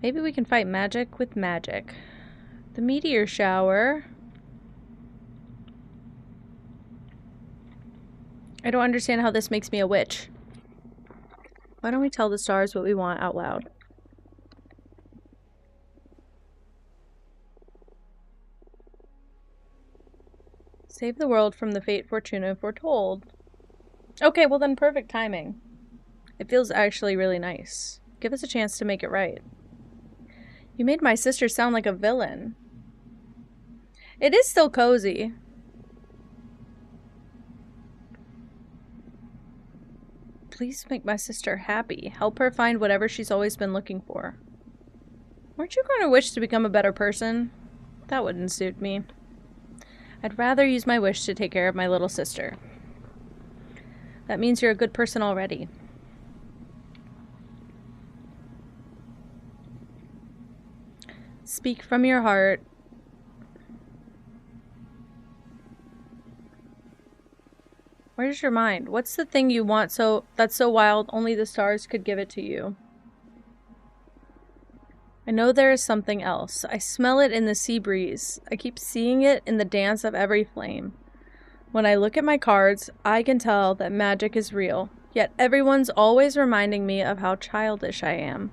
Maybe we can fight magic with magic. The meteor shower. I don't understand how this makes me a witch. Why don't we tell the stars what we want out loud? Save the world from the fate Fortuna foretold. Okay, well then perfect timing. It feels actually really nice. Give us a chance to make it right. You made my sister sound like a villain. It is still cozy. Please make my sister happy. Help her find whatever she's always been looking for. Weren't you going to wish to become a better person? That wouldn't suit me. I'd rather use my wish to take care of my little sister. That means you're a good person already. Speak from your heart. Where's your mind? What's the thing you want that's so wild only the stars could give it to you? I know there is something else. I smell it in the sea breeze. I keep seeing it in the dance of every flame. When I look at my cards, I can tell that magic is real. Yet everyone's always reminding me of how childish I am.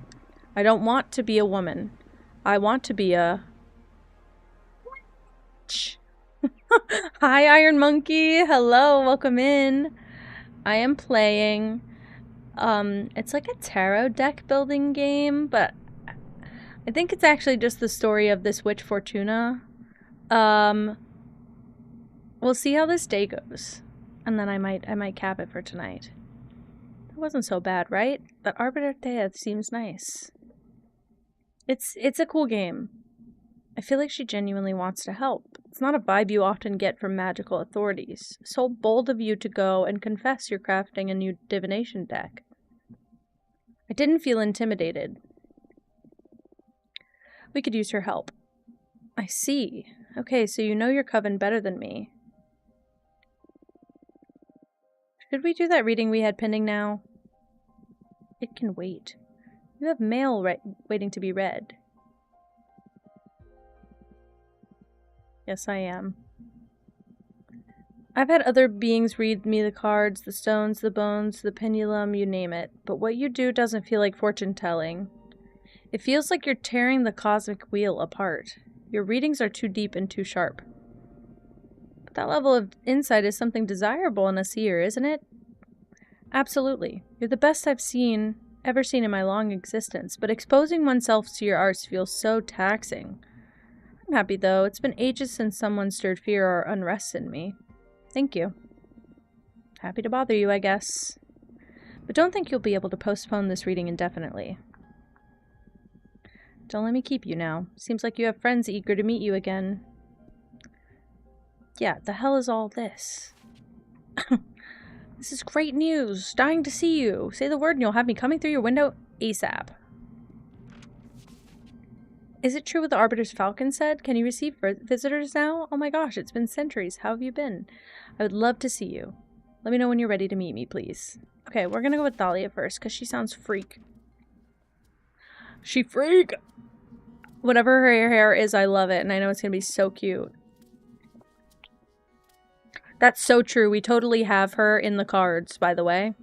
I don't want to be a woman. I want to be a... witch. Hi, Iron Monkey. Hello, welcome in. I am playing... it's like a tarot deck building game, but I think it's actually just the story of this witch Fortuna. We'll see how this day goes. And then I might cap it for tonight. It wasn't so bad, right? That Arbiter Death seems nice. It's a cool game. I feel like she genuinely wants to help. It's not a vibe you often get from magical authorities. So bold of you to go and confess you're crafting a new divination deck. I didn't feel intimidated. We could use her help. I see. Okay, so you know your coven better than me. Should we do that reading we had pending now? It can wait. You have mail waiting to be read. Yes, I am. I've had other beings read me the cards, the stones, the bones, the pendulum, you name it. But what you do doesn't feel like fortune-telling. It feels like you're tearing the cosmic wheel apart. Your readings are too deep and too sharp. But that level of insight is something desirable in a seer, isn't it? Absolutely. You're the best I've ever seen in my long existence, but exposing oneself to your arts feels so taxing. I'm happy, though. It's been ages since someone stirred fear or unrest in me. Thank you. Happy to bother you, I guess. But don't think you'll be able to postpone this reading indefinitely. Don't let me keep you now. Seems like you have friends eager to meet you again. Yeah, the hell is all this? This is great news. Dying to see you. Say the word and you'll have me coming through your window ASAP. Is it true what the Arbiter's Falcon said? Can you receive visitors now? Oh my gosh, it's been centuries. How have you been? I would love to see you. Let me know when you're ready to meet me, please. Okay, we're gonna go with Dahlia first, because she sounds freak. She freak! Whatever her hair is, I love it, and I know it's gonna be so cute. That's so true. We totally have her in the cards, by the way.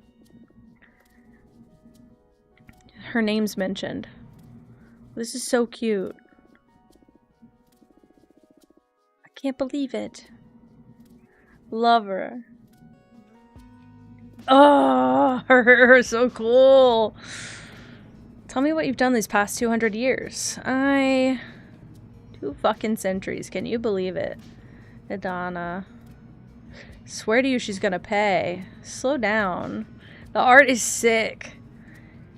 Her name's mentioned. This is so cute. I can't believe it. Love her. Oh, her hair is so cool. Tell me what you've done these past 200 years. 2 fucking centuries. Can you believe it? Adana. Swear to you she's gonna pay. Slow down. The art is sick.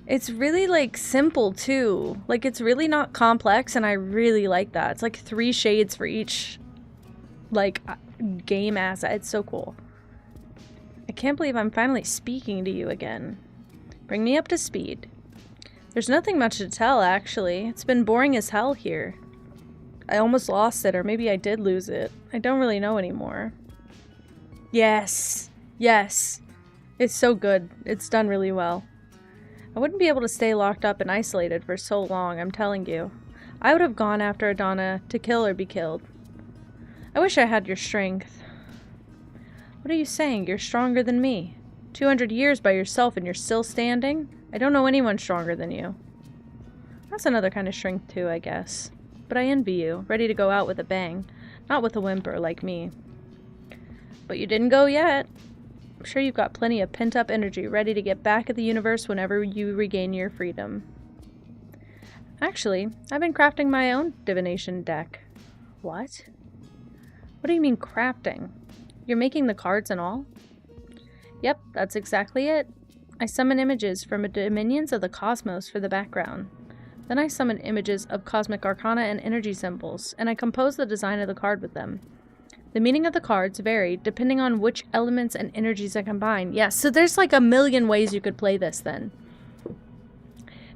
It's really, like, simple, too. Like, it's really not complex, and I really like that. It's, like, 3 shades for each, like, game asset. It's so cool. I can't believe I'm finally speaking to you again. Bring me up to speed. There's nothing much to tell, actually. It's been boring as hell here. I almost lost it, or maybe I did lose it. I don't really know anymore. Yes. Yes. It's so good. It's done really well. I wouldn't be able to stay locked up and isolated for so long, I'm telling you. I would have gone after Adana to kill or be killed. I wish I had your strength. What are you saying? You're stronger than me. 200 years by yourself and you're still standing? I don't know anyone stronger than you. That's another kind of strength too, I guess. But I envy you, ready to go out with a bang. Not with a whimper like me. But you didn't go yet. I'm sure you've got plenty of pent-up energy ready to get back at the universe whenever you regain your freedom. Actually, I've been crafting my own divination deck. What? What do you mean crafting? You're making the cards and all? Yep, that's exactly it. I summon images from dominions of the cosmos for the background. Then I summon images of cosmic arcana and energy symbols, and I compose the design of the card with them. The meaning of the cards vary depending on which elements and energies I combine. Yeah, so there's like a million ways you could play this then.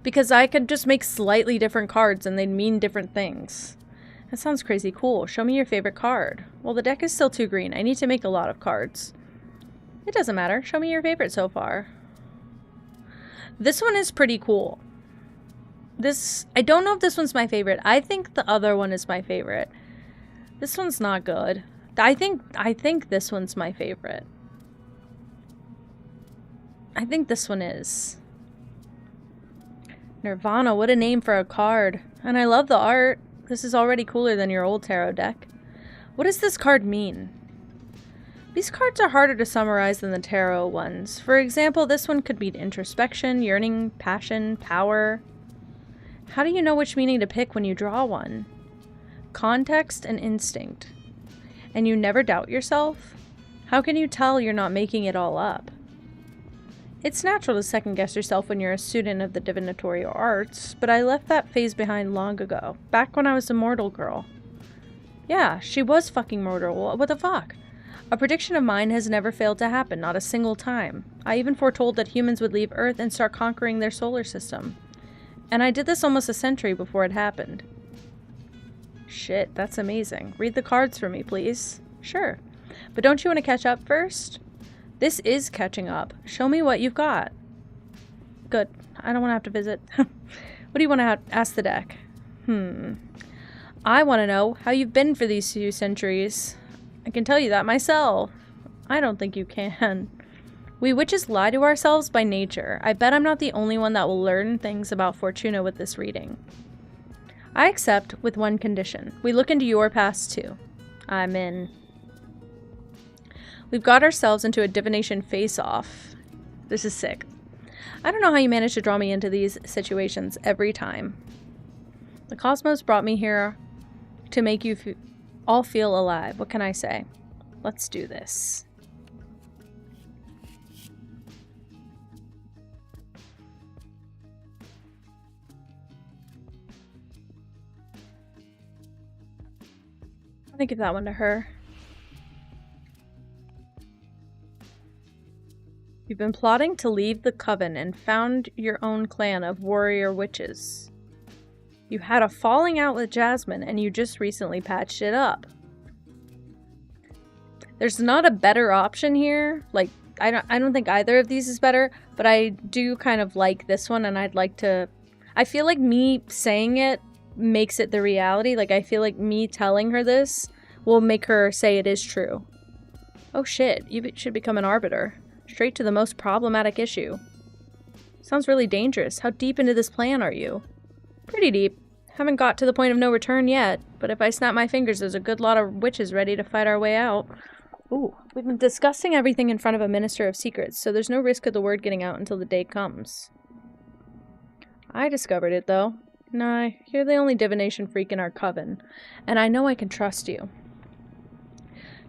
Because I could just make slightly different cards and they'd mean different things. That sounds crazy cool. Show me your favorite card. Well, the deck is still too green. I need to make a lot of cards. It doesn't matter. Show me your favorite so far. This one is pretty cool. I don't know if this one's my favorite. I think the other one is my favorite. This one's not good. I think this one's my favorite. I think this one is. Nirvana, what a name for a card. And I love the art. This is already cooler than your old tarot deck. What does this card mean? These cards are harder to summarize than the tarot ones. For example, this one could mean introspection, yearning, passion, power. How do you know which meaning to pick when you draw one? Context and instinct. And you never doubt yourself? How can you tell you're not making it all up? It's natural to second-guess yourself when you're a student of the divinatory arts, but I left that phase behind long ago, back when I was a mortal girl. Yeah, she was fucking mortal. What the fuck? A prediction of mine has never failed to happen, not a single time. I even foretold that humans would leave Earth and start conquering their solar system. And I did this almost a century before it happened. Shit, that's amazing. Read the cards for me, please. Sure. But don't you want to catch up first? This is catching up. Show me what you've got. Good. I don't want to have to visit. What do you want to ask the deck? I want to know how you've been for these few centuries. I can tell you that myself. I don't think you can. We witches lie to ourselves by nature. I bet I'm not the only one that will learn things about Fortuna with this reading. I accept with one condition. We look into your past too. I'm in. We've got ourselves into a divination face-off. This is sick. I don't know how you manage to draw me into these situations every time. The cosmos brought me here to make you all feel alive. What can I say? Let's do this. I'm gonna give that one to her. You've been plotting to leave the coven and found your own clan of warrior witches. You had a falling out with Jasmine and you just recently patched it up. There's not a better option here. Like, I don't think either of these is better, but I do kind of like this one and I'd like to... I feel like me saying it makes it the reality. Like, I feel like me telling her this will make her say it is true. Oh shit, you should become an arbiter. Straight to the most problematic issue. Sounds really dangerous. How deep into this plan are you? Pretty deep. Haven't got to the point of no return yet, but if I snap my fingers, there's a good lot of witches ready to fight our way out. Ooh, we've been discussing everything in front of a minister of secrets, so there's no risk of the word getting out until the day comes. I discovered it, though. Nah, you're the only divination freak in our coven, and I know I can trust you.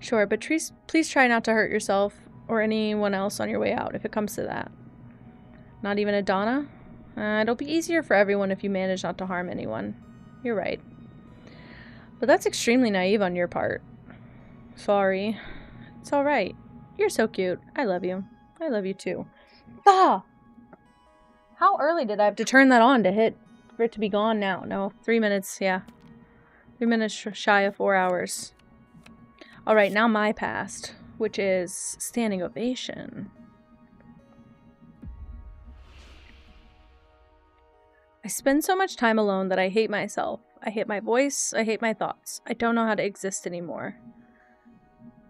Sure, but please try not to hurt yourself or anyone else on your way out, if it comes to that. Not even Adana? It'll be easier for everyone if you manage not to harm anyone. You're right. But that's extremely naive on your part. Sorry. It's alright. You're so cute. I love you. I love you too. Ah! How early did I have to turn that on for it to be gone now? No, 3 minutes, yeah. 3 minutes shy of 4 hours. Alright, now my past, which is standing ovation. I spend so much time alone that I hate myself. I hate my voice. I hate my thoughts. I don't know how to exist anymore.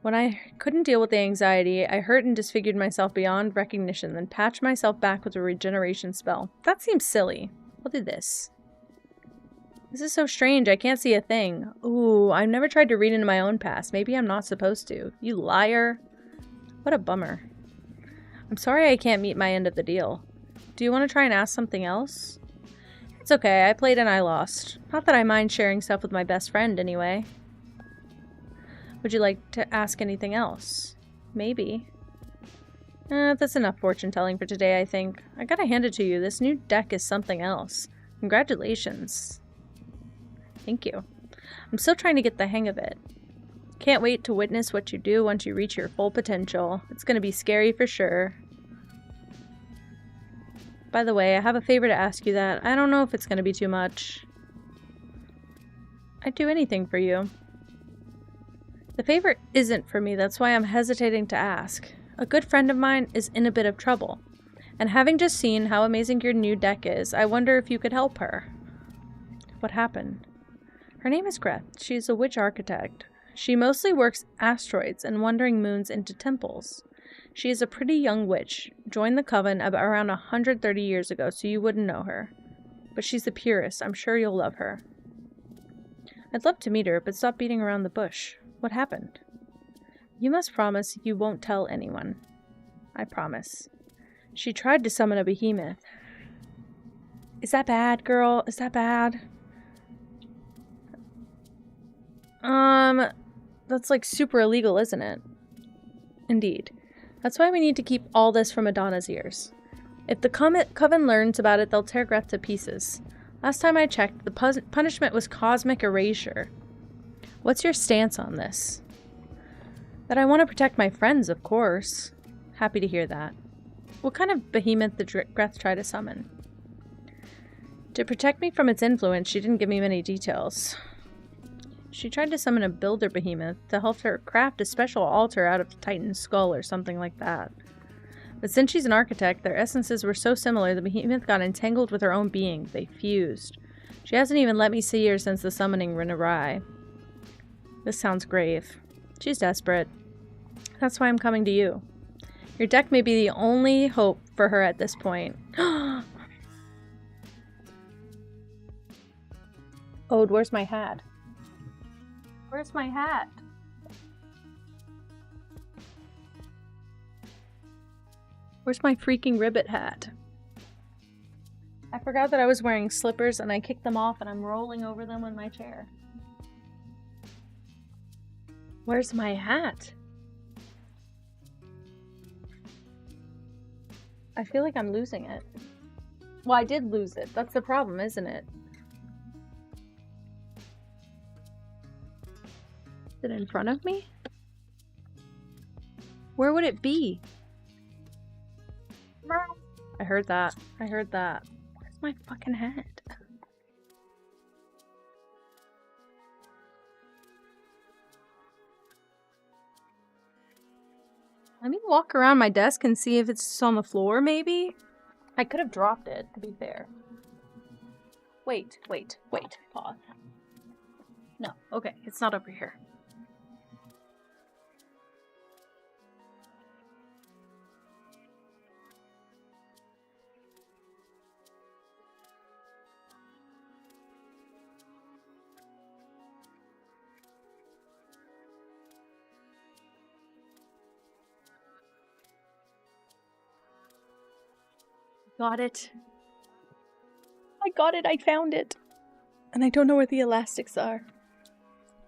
When I couldn't deal with the anxiety, I hurt and disfigured myself beyond recognition, then patched myself back with a regeneration spell. That seems silly. I'll do this. This is so strange. I can't see a thing. Ooh, I've never tried to read into my own past. Maybe I'm not supposed to. You liar. What a bummer. I'm sorry I can't meet my end of the deal. Do you want to try and ask something else? It's okay. I played and I lost. Not that I mind sharing stuff with my best friend, anyway. Would you like to ask anything else? Maybe. That's enough fortune-telling for today, I think. I gotta hand it to you. This new deck is something else. Congratulations. Thank you. I'm still trying to get the hang of it. Can't wait to witness what you do once you reach your full potential. It's gonna be scary for sure. By the way, I have a favor to ask you that. I don't know if it's going to be too much. I'd do anything for you. The favor isn't for me, that's why I'm hesitating to ask. A good friend of mine is in a bit of trouble, and having just seen how amazing your new deck is, I wonder if you could help her. What happened? Her name is Greth. She's a witch architect. She mostly works asteroids and wandering moons into temples. She is a pretty young witch, joined the coven about around 130 years ago, so you wouldn't know her. But she's the purest. I'm sure you'll love her. I'd love to meet her, but stop beating around the bush. What happened? You must promise you won't tell anyone. I promise. She tried to summon a behemoth. Is that bad, girl? Is that bad? That's like super illegal, isn't it? Indeed. That's why we need to keep all this from Adonna's ears. If the coven learns about it, they'll tear Greth to pieces. Last time I checked, the punishment was cosmic erasure. What's your stance on this? That I want to protect my friends, of course. Happy to hear that. What kind of behemoth did Greth try to summon? To protect me from its influence, she didn't give me many details. She tried to summon a builder behemoth to help her craft a special altar out of the Titan's skull or something like that. But since she's an architect, their essences were so similar the behemoth got entangled with her own being. They fused. She hasn't even let me see her since the summoning went awry. This sounds grave. She's desperate. That's why I'm coming to you. Your deck may be the only hope for her at this point. Ode, where's my hat? Where's my hat? Where's my freaking ribbit hat? I forgot that I was wearing slippers and I kicked them off and I'm rolling over them in my chair. Where's my hat? I feel like I'm losing it. Well, I did lose it. That's the problem, isn't it? Is it in front of me? Where would it be? I heard that. I heard that. Where's my fucking hat? Let me walk around my desk and see if it's on the floor, maybe? I could have dropped it, to be fair. Wait. Pause. No, okay, it's not over here. Got it. I got it, I found it. And I don't know where the elastics are.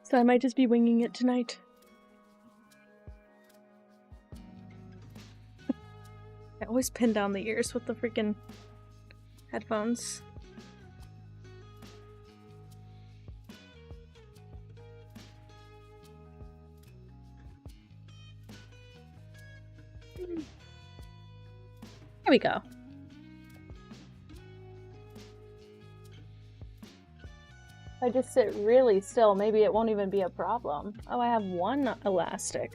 So I might just be winging it tonight. I always pin down the ears with the freaking headphones. Here we go. If I just sit really still, maybe it won't even be a problem. Oh, I have one elastic.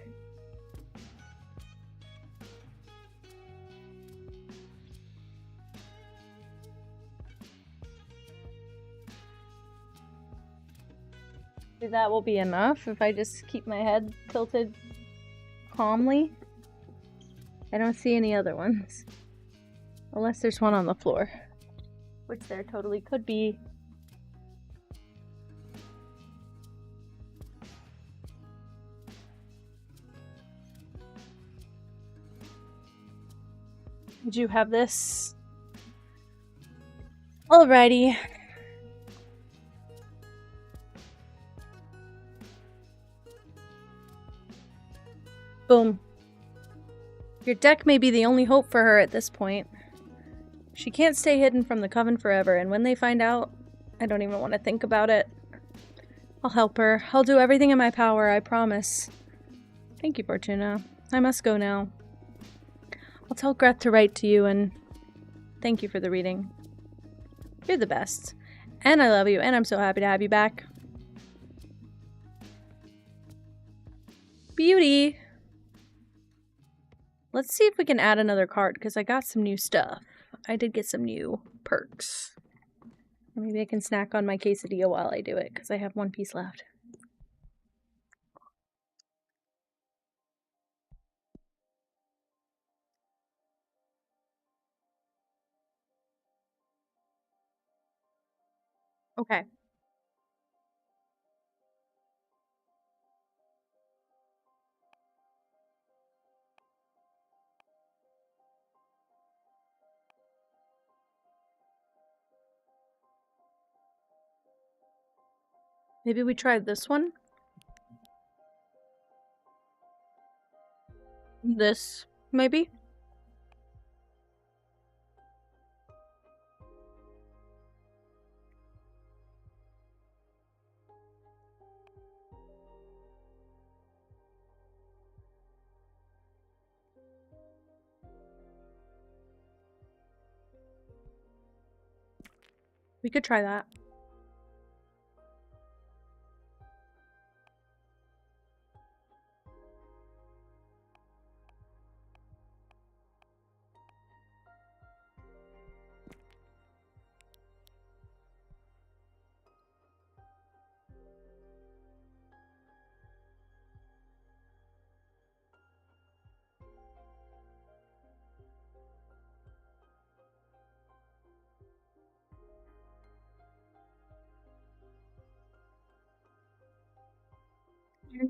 Maybe that will be enough if I just keep my head tilted calmly. I don't see any other ones. Unless there's one on the floor. Which there totally could be. Did you have this? Alrighty. Boom. Your deck may be the only hope for her at this point. She can't stay hidden from the coven forever, and when they find out, I don't even want to think about it. I'll help her. I'll do everything in my power, I promise. Thank you, Fortuna. I must go now. I'll tell Greth to write to you, and Thank you for the reading. You're the best. And I love you, and I'm so happy to have you back. Beauty! Let's see if we can add another card, because I got some new stuff. I did get some new perks. Maybe I can snack on my quesadilla while I do it, because I have one piece left. Okay. Maybe we try this one? This, maybe? We could try that.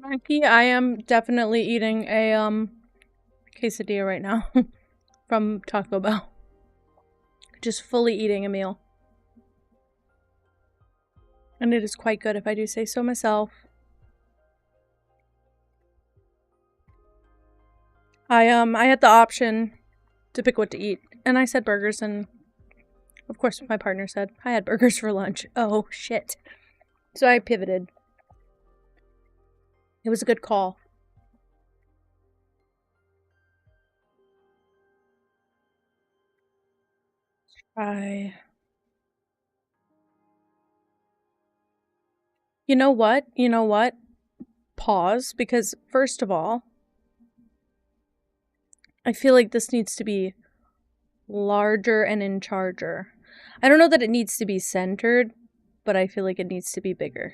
Mikey, I am definitely eating a quesadilla right now from Taco Bell. Just fully eating a meal. And it is quite good if I do say so myself. I had the option to pick what to eat, and I said burgers, and of course my partner said I had burgers for lunch. Oh shit. So I pivoted. It was a good call. You know what? You know what? Pause, because first of all, I feel like this needs to be larger and in charger. I don't know that it needs to be centered, but I feel like it needs to be bigger.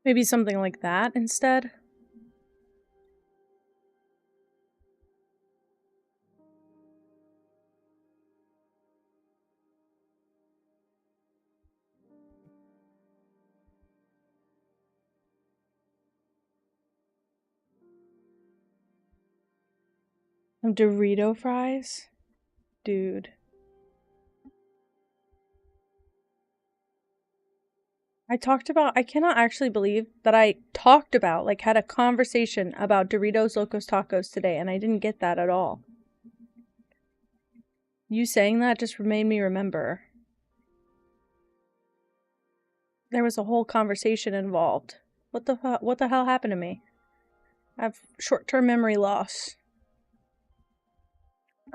Maybe something like that instead. Dorito fries? Dude. I cannot actually believe that I talked about, like, had a conversation about Doritos Locos Tacos today, and I didn't get that at all. You saying that just made me remember. There was a whole conversation involved. What the hell happened to me? I have short-term memory loss.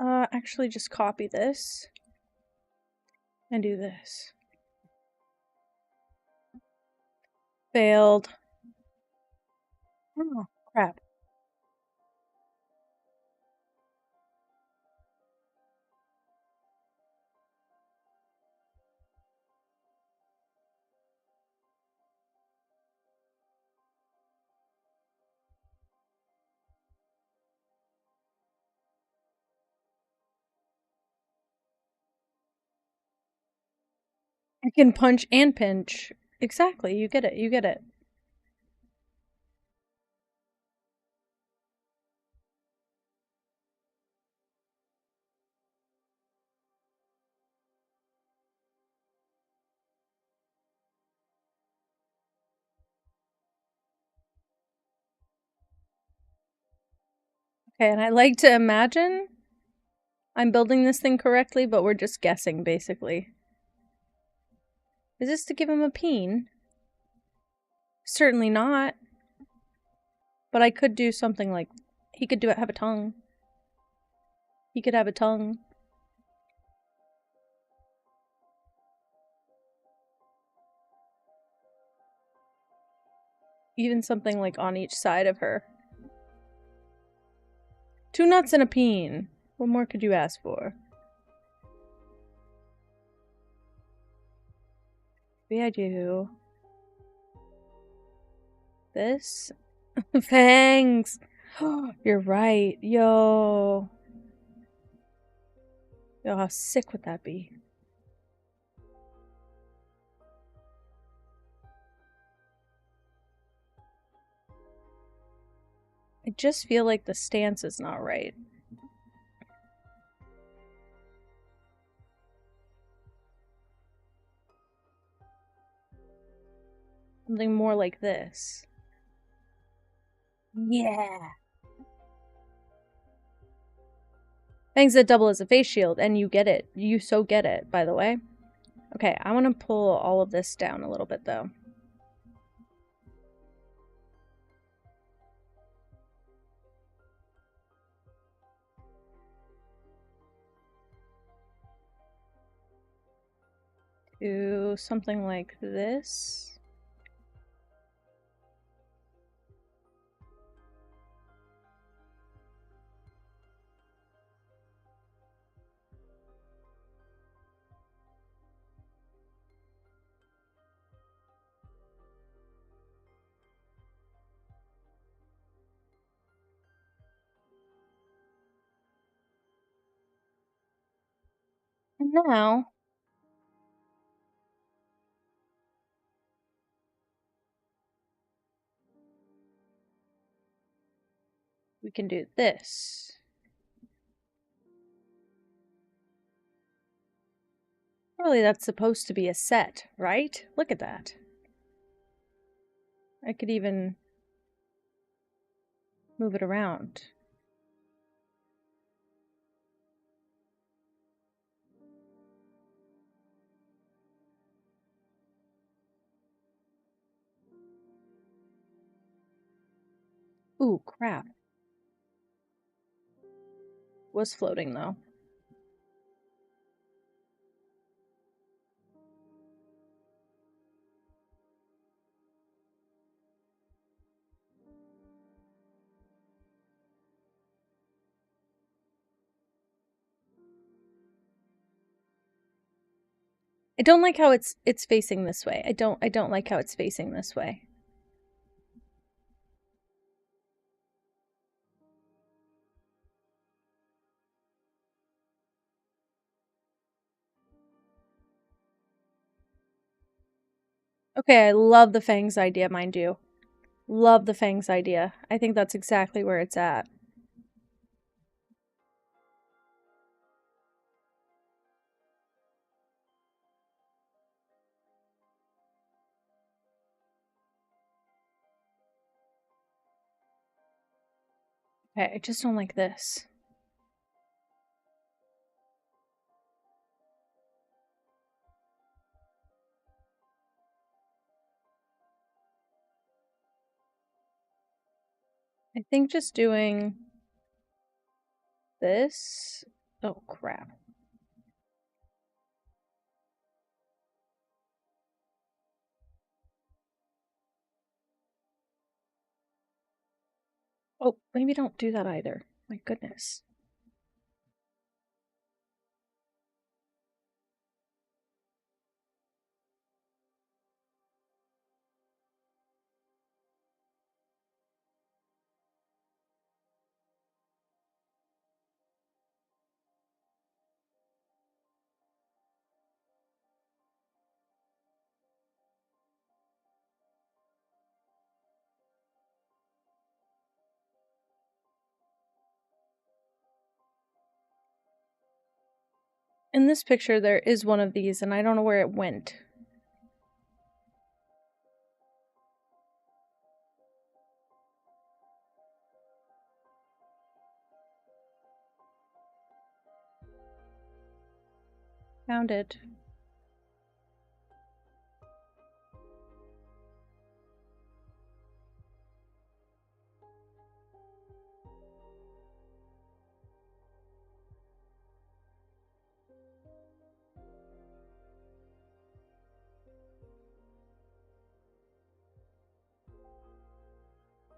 Actually just copy this. And do this. Failed. Oh, crap. I can punch and pinch. Exactly, you get it, you get it. Okay, and I like to imagine I'm building this thing correctly, but we're just guessing, basically. Is this to give him a peen? Certainly not. But I could do something like... He could have a tongue. He could have a tongue. Even something like on each side of her. 2 nuts and a peen. What more could you ask for? Maybe I do this. Fangs! You're right. Yo, how sick would that be? I just feel like the stance is not right. Something more like this. Yeah. Fangs that double as a face shield, and you get it. You so get it, by the way. Okay, I want to pull all of this down a little bit, though. Do something like this. And now, we can do this. Really, that's supposed to be a set, right? Look at that. I could even move it around. Ooh, crap. Was floating, though. I don't like how it's facing this way. I don't like how it's facing this way. Okay, I love the fangs idea, mind you. Love the fangs idea. I think that's exactly where it's at. Okay, I just don't like this. I think just doing this. Oh, crap. Oh, maybe don't do that either. My goodness. In this picture, there is one of these, and I don't know where it went. Found it.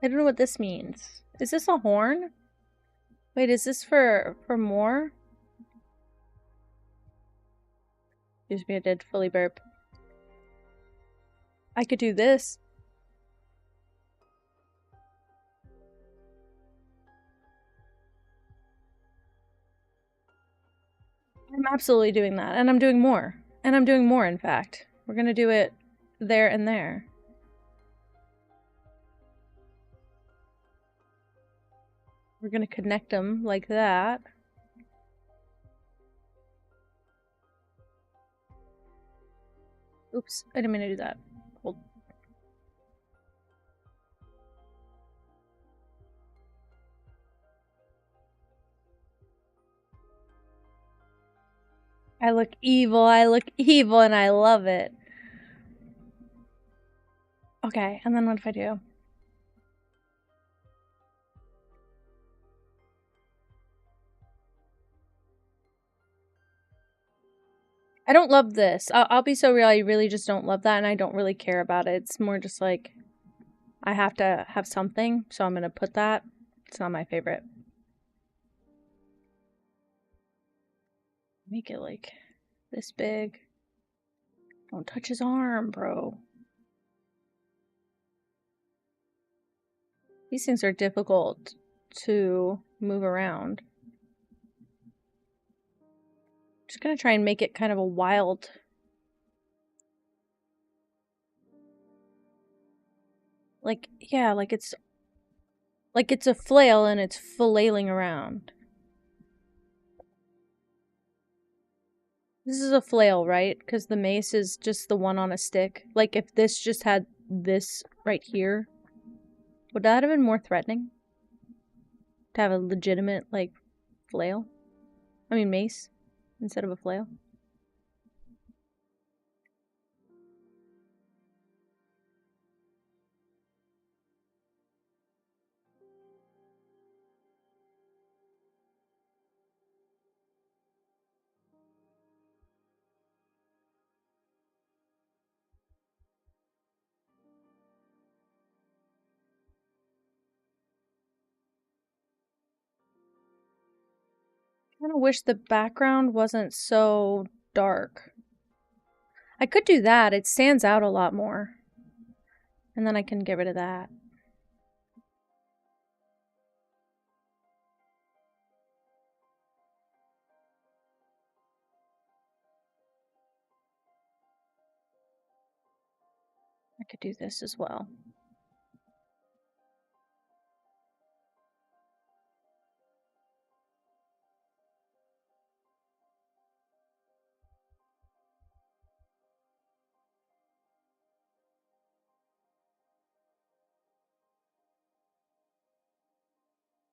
I don't know what this means. Is this a horn? Wait, is this for more? Excuse me, I did fully burp. I could do this. I'm absolutely doing that. And I'm doing more. And I'm doing more, in fact. We're gonna do it there and there. We're gonna connect them like that. Oops, I didn't mean to do that. Hold. I look evil, and I love it. Okay, and then what if I do? I don't love this. I'll be so real, I really just don't love that, and I don't really care about it. It's more just like, I have to have something, so I'm gonna put that. It's not my favorite. Make it like this big. Don't touch his arm, bro. These things are difficult to move around. Just gonna try and make it kind of a wild. Like, yeah, like it's a flail and it's flailing around. This is a flail, right? Because the mace is just the one on a stick. Like, if this just had this right here, would that have been more threatening? To have a legitimate, like, flail? I mean, mace instead of a flail? I kind of wish the background wasn't so dark. I could do that. It stands out a lot more. And then I can get rid of that. I could do this as well.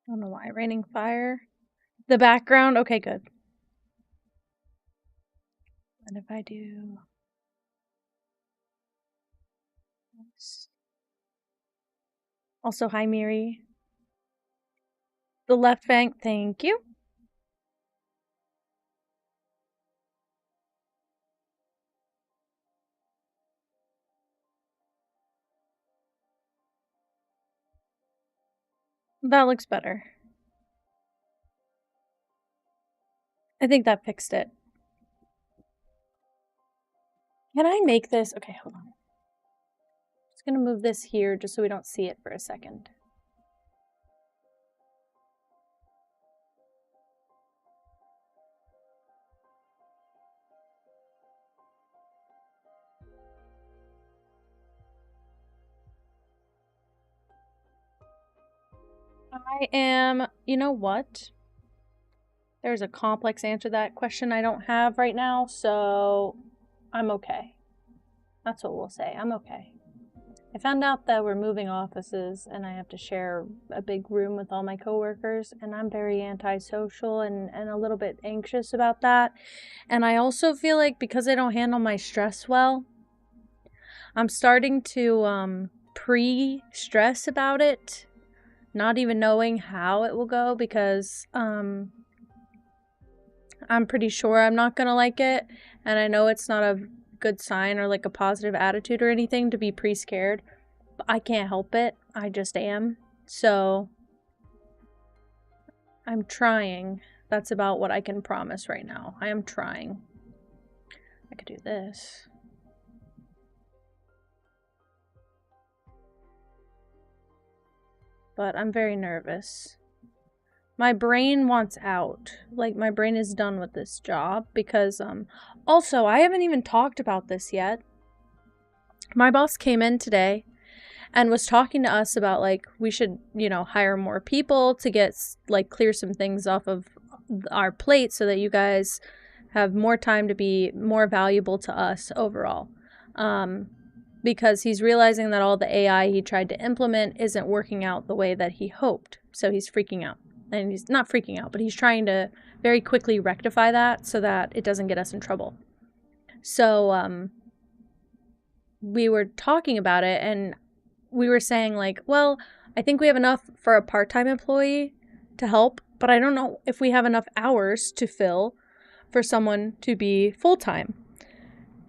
I don't know why. Raining fire. The background. Okay, good. And if I do this. Also, hi, Miri. The left bank. Thank you. That looks better. I think that fixed it. Can I make this? Okay, hold on. Just gonna move this here just so we don't see it for a second. I am, you know what? There's a complex answer to that question I don't have right now, so I'm okay. That's what we'll say. I'm okay. I found out that we're moving offices and I have to share a big room with all my coworkers, and I'm very antisocial and a little bit anxious about that. And I also feel like because I don't handle my stress well, I'm starting to pre-stress about it, not even knowing how it will go, because I'm pretty sure I'm not gonna like it, and I know it's not a good sign or like a positive attitude or anything to be pre-scared, but I can't help it. I just am. So I'm trying. That's about what I can promise right now. I am trying. I could do this. But I'm very nervous. My brain wants out. Like, my brain is done with this job because, also, I haven't even talked about this yet. My boss came in today and was talking to us about, like, we should, hire more people to get, like, clear some things off of our plate so that you guys have more time to be more valuable to us overall. Because he's realizing that all the AI he tried to implement isn't working out the way that he hoped. So he's freaking out. And he's not freaking out, but he's trying to very quickly rectify that so that it doesn't get us in trouble. So we were talking about it, and we were saying, like, well, I think we have enough for a part-time employee to help, but I don't know if we have enough hours to fill for someone to be full-time.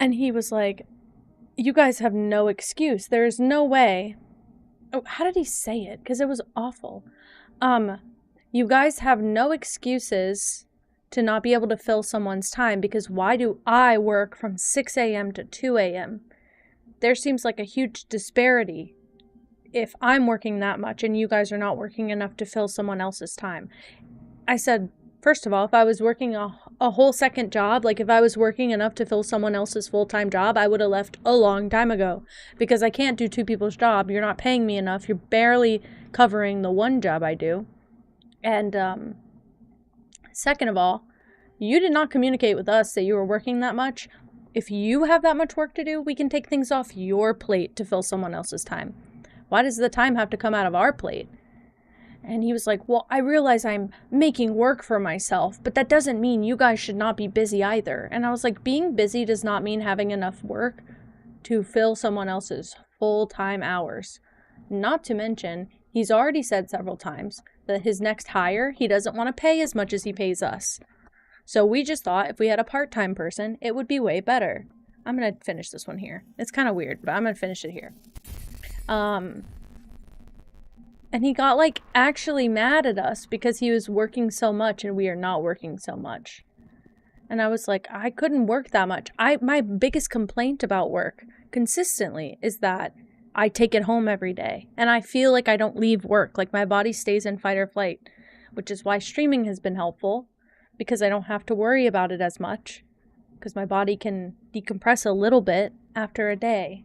And he was like, you guys have no excuse. There is no way. Oh, how did he say it? Because it was awful. You guys have no excuses to not be able to fill someone's time, because why do I work from 6 a.m. to 2 a.m.? There seems like a huge disparity if I'm working that much and you guys are not working enough to fill someone else's time. I said, first of all, if I was working a whole second job, like if I was working enough to fill someone else's full-time job, I would have left a long time ago, because I can't do two people's job. You're not paying me enough. You're barely covering the one job I do. And second of all, you did not communicate with us that you were working that much. If you have that much work to do, we can take things off your plate to fill someone else's time. Why does the time have to come out of our plate? And he was like, well, I realize I'm making work for myself, but that doesn't mean you guys should not be busy either. And I was like, being busy does not mean having enough work to fill someone else's full-time hours. Not to mention, he's already said several times that his next hire, he doesn't want to pay as much as he pays us. So we just thought if we had a part-time person, it would be way better. I'm going to finish this one here. It's kind of weird, but I'm going to finish it here. And he got, like, actually mad at us because he was working so much and we are not working so much. And I was like, I couldn't work that much. My biggest complaint about work consistently is that I take it home every day. And I feel like I don't leave work. Like, my body stays in fight or flight, which is why streaming has been helpful, because I don't have to worry about it as much, because my body can decompress a little bit after a day.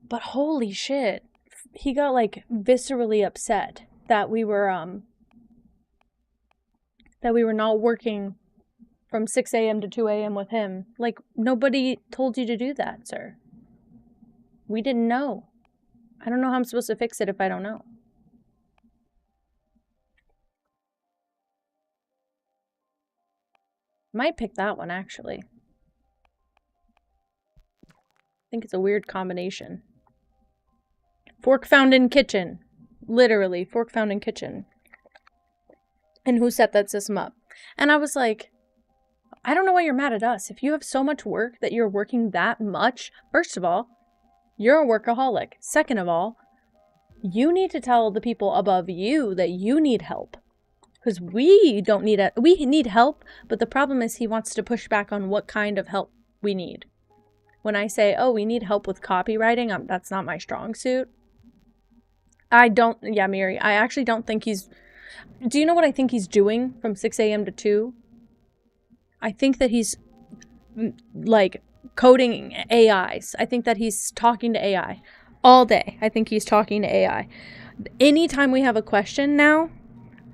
But holy shit, he got, like, viscerally upset that we were not working from 6 a.m. to 2 a.m. with him. Like, nobody told you to do that, sir. We didn't know. I don't know how I'm supposed to fix it if I don't know. Might pick that one, actually. I think it's a weird combination. Fork found in kitchen. Literally, fork found in kitchen. And who set that system up? And I was like, I don't know why you're mad at us. If you have so much work that you're working that much, first of all, you're a workaholic. Second of all, you need to tell the people above you that you need help. Because we don't need it. We need help, but the problem is he wants to push back on what kind of help we need. When I say, oh, we need help with copywriting, that's not my strong suit. Miri, I actually don't think he's... Do you know what I think he's doing from 6 a.m. to 2? I think that he's, like, coding AIs. I think that he's talking to AI all day. I think he's talking to AI. Anytime we have a question now,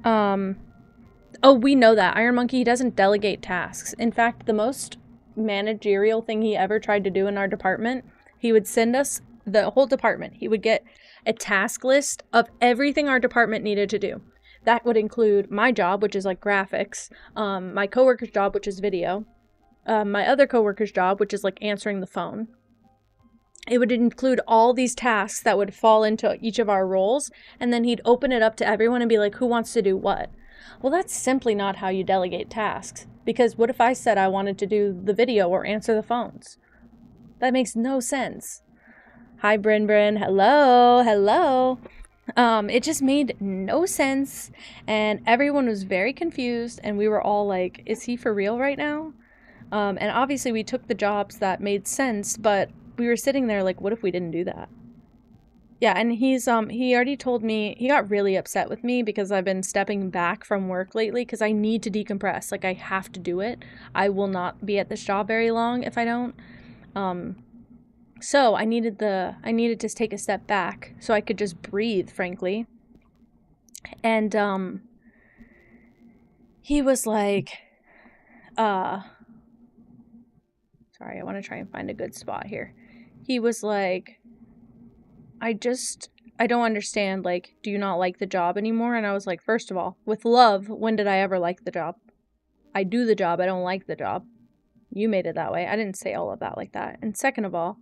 we know that. Iron Monkey, he doesn't delegate tasks. In fact, the most managerial thing he ever tried to do in our department, he would send us the whole department. He would get a task list of everything our department needed to do. That would include my job, which is like graphics, my coworker's job, which is video, my other coworker's job, which is like answering the phone. It would include all these tasks that would fall into each of our roles, and then he'd open it up to everyone and be like, who wants to do what? Well, that's simply not how you delegate tasks, because what if I said I wanted to do the video or answer the phones? That makes no sense. Hi, Bryn. Hello. It just made no sense, and everyone was very confused, and we were all like, is he for real right now? And obviously we took the jobs that made sense, but we were sitting there like, what if we didn't do that? Yeah, and he already told me, he got really upset with me because I've been stepping back from work lately because I need to decompress. Like, I have to do it. I will not be at this job very long if I don't. So I needed to take a step back so I could just breathe, frankly. And he was like, sorry, I want to try and find a good spot here. He was like, I don't understand, like, do you not like the job anymore? And I was like, first of all, with love, when did I ever like the job? I do the job, I don't like the job. You made it that way. I didn't say all of that like that. And second of all,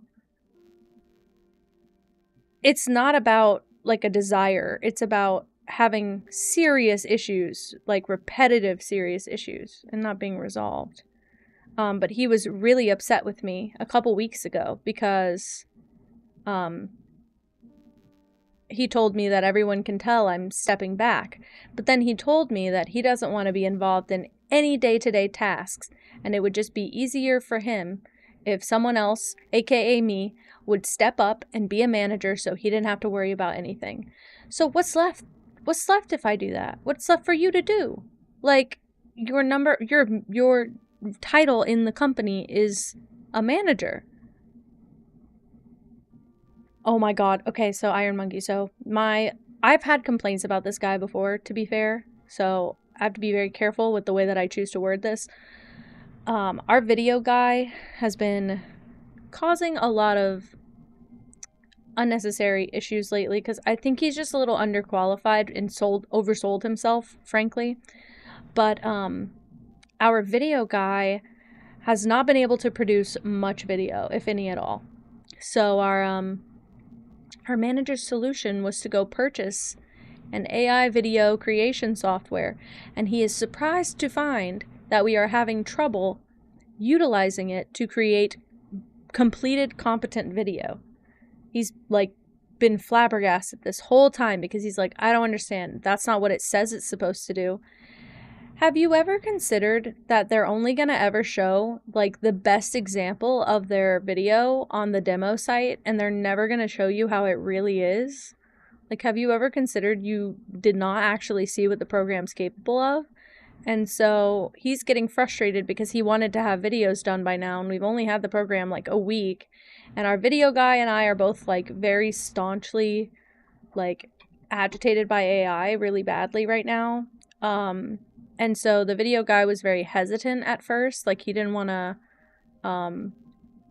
it's not about, like, a desire. It's about having serious issues, like repetitive serious issues, and not being resolved. But he was really upset with me a couple weeks ago because he told me that everyone can tell I'm stepping back. But then he told me that he doesn't want to be involved in any day-to-day tasks, and it would just be easier for him if someone else, aka me, would step up and be a manager so he didn't have to worry about anything. So what's left? What's left if I do that? What's left for you to do? Like, your title in the company is a manager. Oh my god. Okay, so Iron Monkey. I've had complaints about this guy before, to be fair. So I have to be very careful with the way that I choose to word this. Our video guy has been causing a lot of unnecessary issues lately because I think he's just a little underqualified and oversold himself, frankly. But our video guy has not been able to produce much video, if any at all. So our manager's solution was to go purchase an AI video creation software, and he is surprised to find that we are having trouble utilizing it to create completed, competent video. He's, like, been flabbergasted this whole time because he's like, I don't understand. That's not what it says it's supposed to do. Have you ever considered that they're only going to ever show, like, the best example of their video on the demo site, and they're never going to show you how it really is? Like, have you ever considered you did not actually see what the program's capable of? And so he's getting frustrated because he wanted to have videos done by now, and we've only had the program like a week. And our video guy and I are both, like, very staunchly, like, agitated by AI really badly right now. And so the video guy was very hesitant at first. Like, he didn't want to,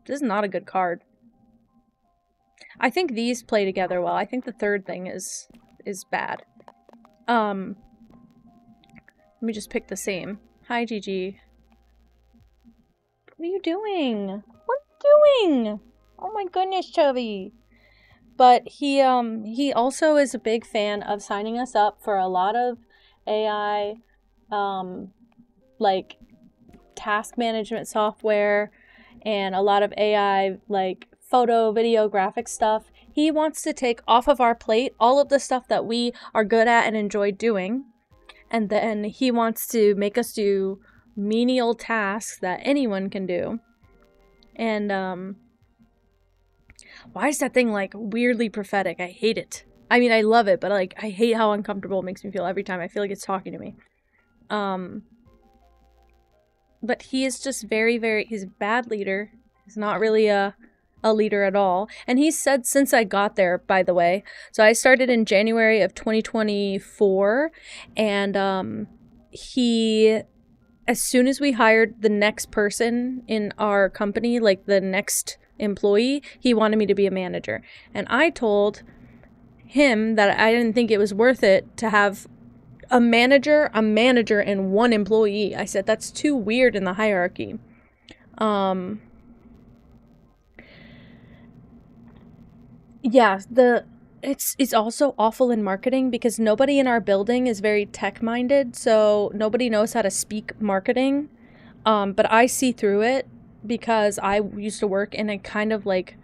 this is not a good card. I think these play together well. I think the third thing is bad. Let me just pick the same. Hi, Gigi. What are you doing? What are you doing? Oh my goodness, Chubby. But he also is a big fan of signing us up for a lot of AI, like, task management software and a lot of AI, like, photo, video, graphic stuff. He wants to take off of our plate all of the stuff that we are good at and enjoy doing. And then he wants to make us do menial tasks that anyone can do. And, why is that thing, like, weirdly prophetic? I hate it. I mean, I love it, but, like, I hate how uncomfortable it makes me feel every time. I feel like it's talking to me. But he is just he's a bad leader. He's not really a leader at all. And he said since I got there, by the way, so I started in January of 2024, and he, as soon as we hired the next person in our company, like the next employee. He wanted me to be a manager. And I told him that I didn't think it was worth it to have a manager, and one employee. I said, that's too weird in the hierarchy. Yeah, it's also awful in marketing because nobody in our building is very tech minded, so nobody knows how to speak marketing. But I see through it because I used to work in a kind of like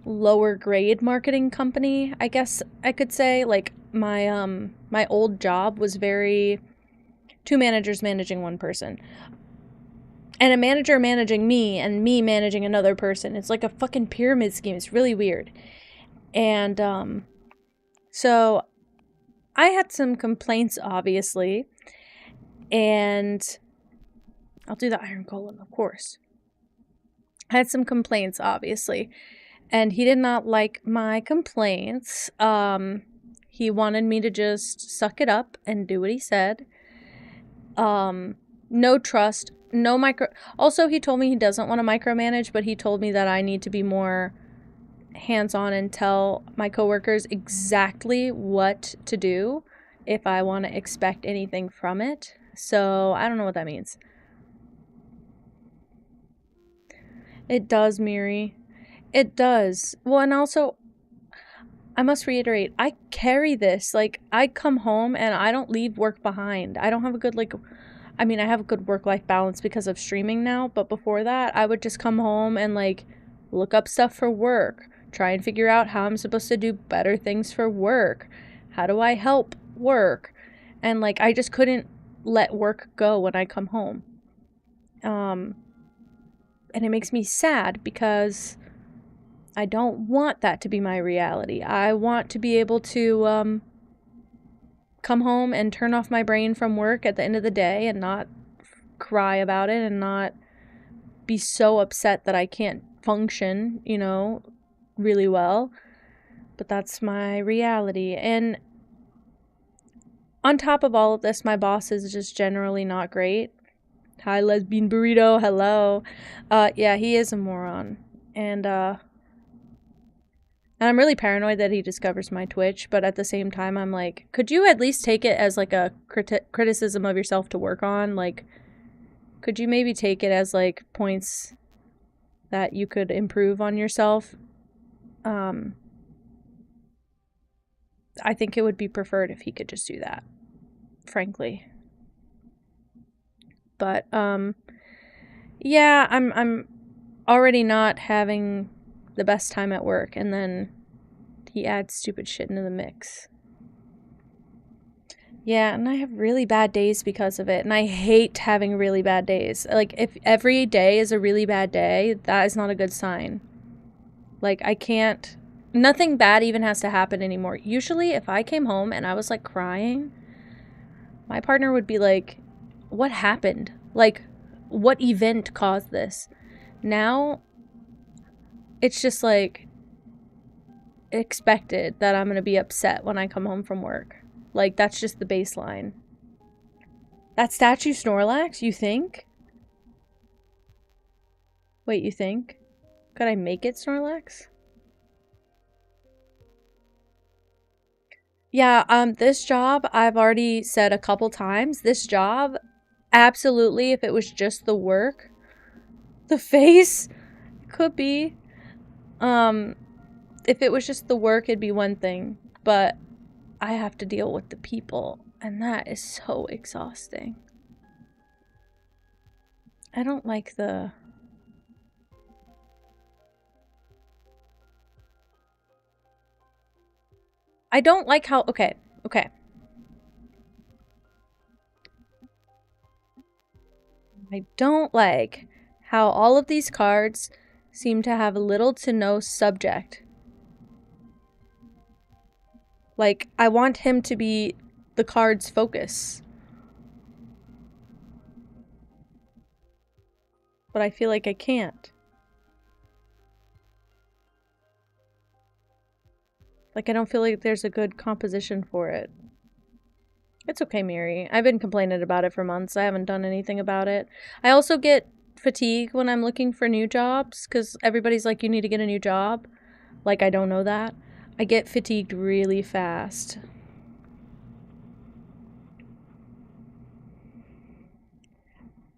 lower grade marketing company, I guess I could say. Like my old job was very two managers managing one person. And a manager managing me and me managing another person. It's like a fucking pyramid scheme. It's really weird. And so I had some complaints, obviously. And I'll do the iron golem, of course. I had some complaints, obviously. And he did not like my complaints. He wanted me to just suck it up and do what he said. No trust. No micro. Also, he told me he doesn't want to micromanage, but he told me that I need to be more hands-on and tell my coworkers exactly what to do if I want to expect anything from it. So I don't know what that means. It does, Miri. It does. Well, and also, I must reiterate, I carry this. Like, I come home and I don't leave work behind. I don't have a good, I have a good work-life balance because of streaming now, but before that, I would just come home and, look up stuff for work, try and figure out how I'm supposed to do better things for work. How do I help work? And, I just couldn't let work go when I come home. And it makes me sad because I don't want that to be my reality. I want to be able to, come home and turn off my brain from work at the end of the day and not cry about it and not be so upset that I can't function, really well. But that's my reality. And on top of all of this, my boss is just generally not great. Hi, lesbian burrito. Hello. Yeah, he is a moron. And I'm really paranoid that he discovers my Twitch, but at the same time, I'm like, could you at least take it as, a criticism of yourself to work on? Could you maybe take it as, points that you could improve on yourself? I think it would be preferred if he could just do that, frankly. But, yeah, I'm already not having the best time at work, and then he adds stupid shit into the mix. Yeah, and I have really bad days because of it, and I hate having really bad days. If every day is a really bad day, that is not a good sign. I can't, nothing bad even has to happen anymore. Usually, if I came home and I was, crying, my partner would be like, what happened? What event caused this? Now, it's just expected that I'm going to be upset when I come home from work. That's just the baseline. That statue Snorlax, you think? Wait, you think? Could I make it Snorlax? Yeah, this job, I've already said a couple times, this job, absolutely, if it was just the work, the face, could be. If it was just the work, it'd be one thing, but I have to deal with the people, and that is so exhausting. I don't like the... I don't like how... Okay. I don't like how all of these cards seem to have little to no subject. I want him to be the card's focus. But I feel like I can't. I don't feel like there's a good composition for it. It's okay, Miri. I've been complaining about it for months. I haven't done anything about it. I also get fatigue when I'm looking for new jobs because everybody's like, you need to get a new job. Like, I don't know that. I get fatigued really fast.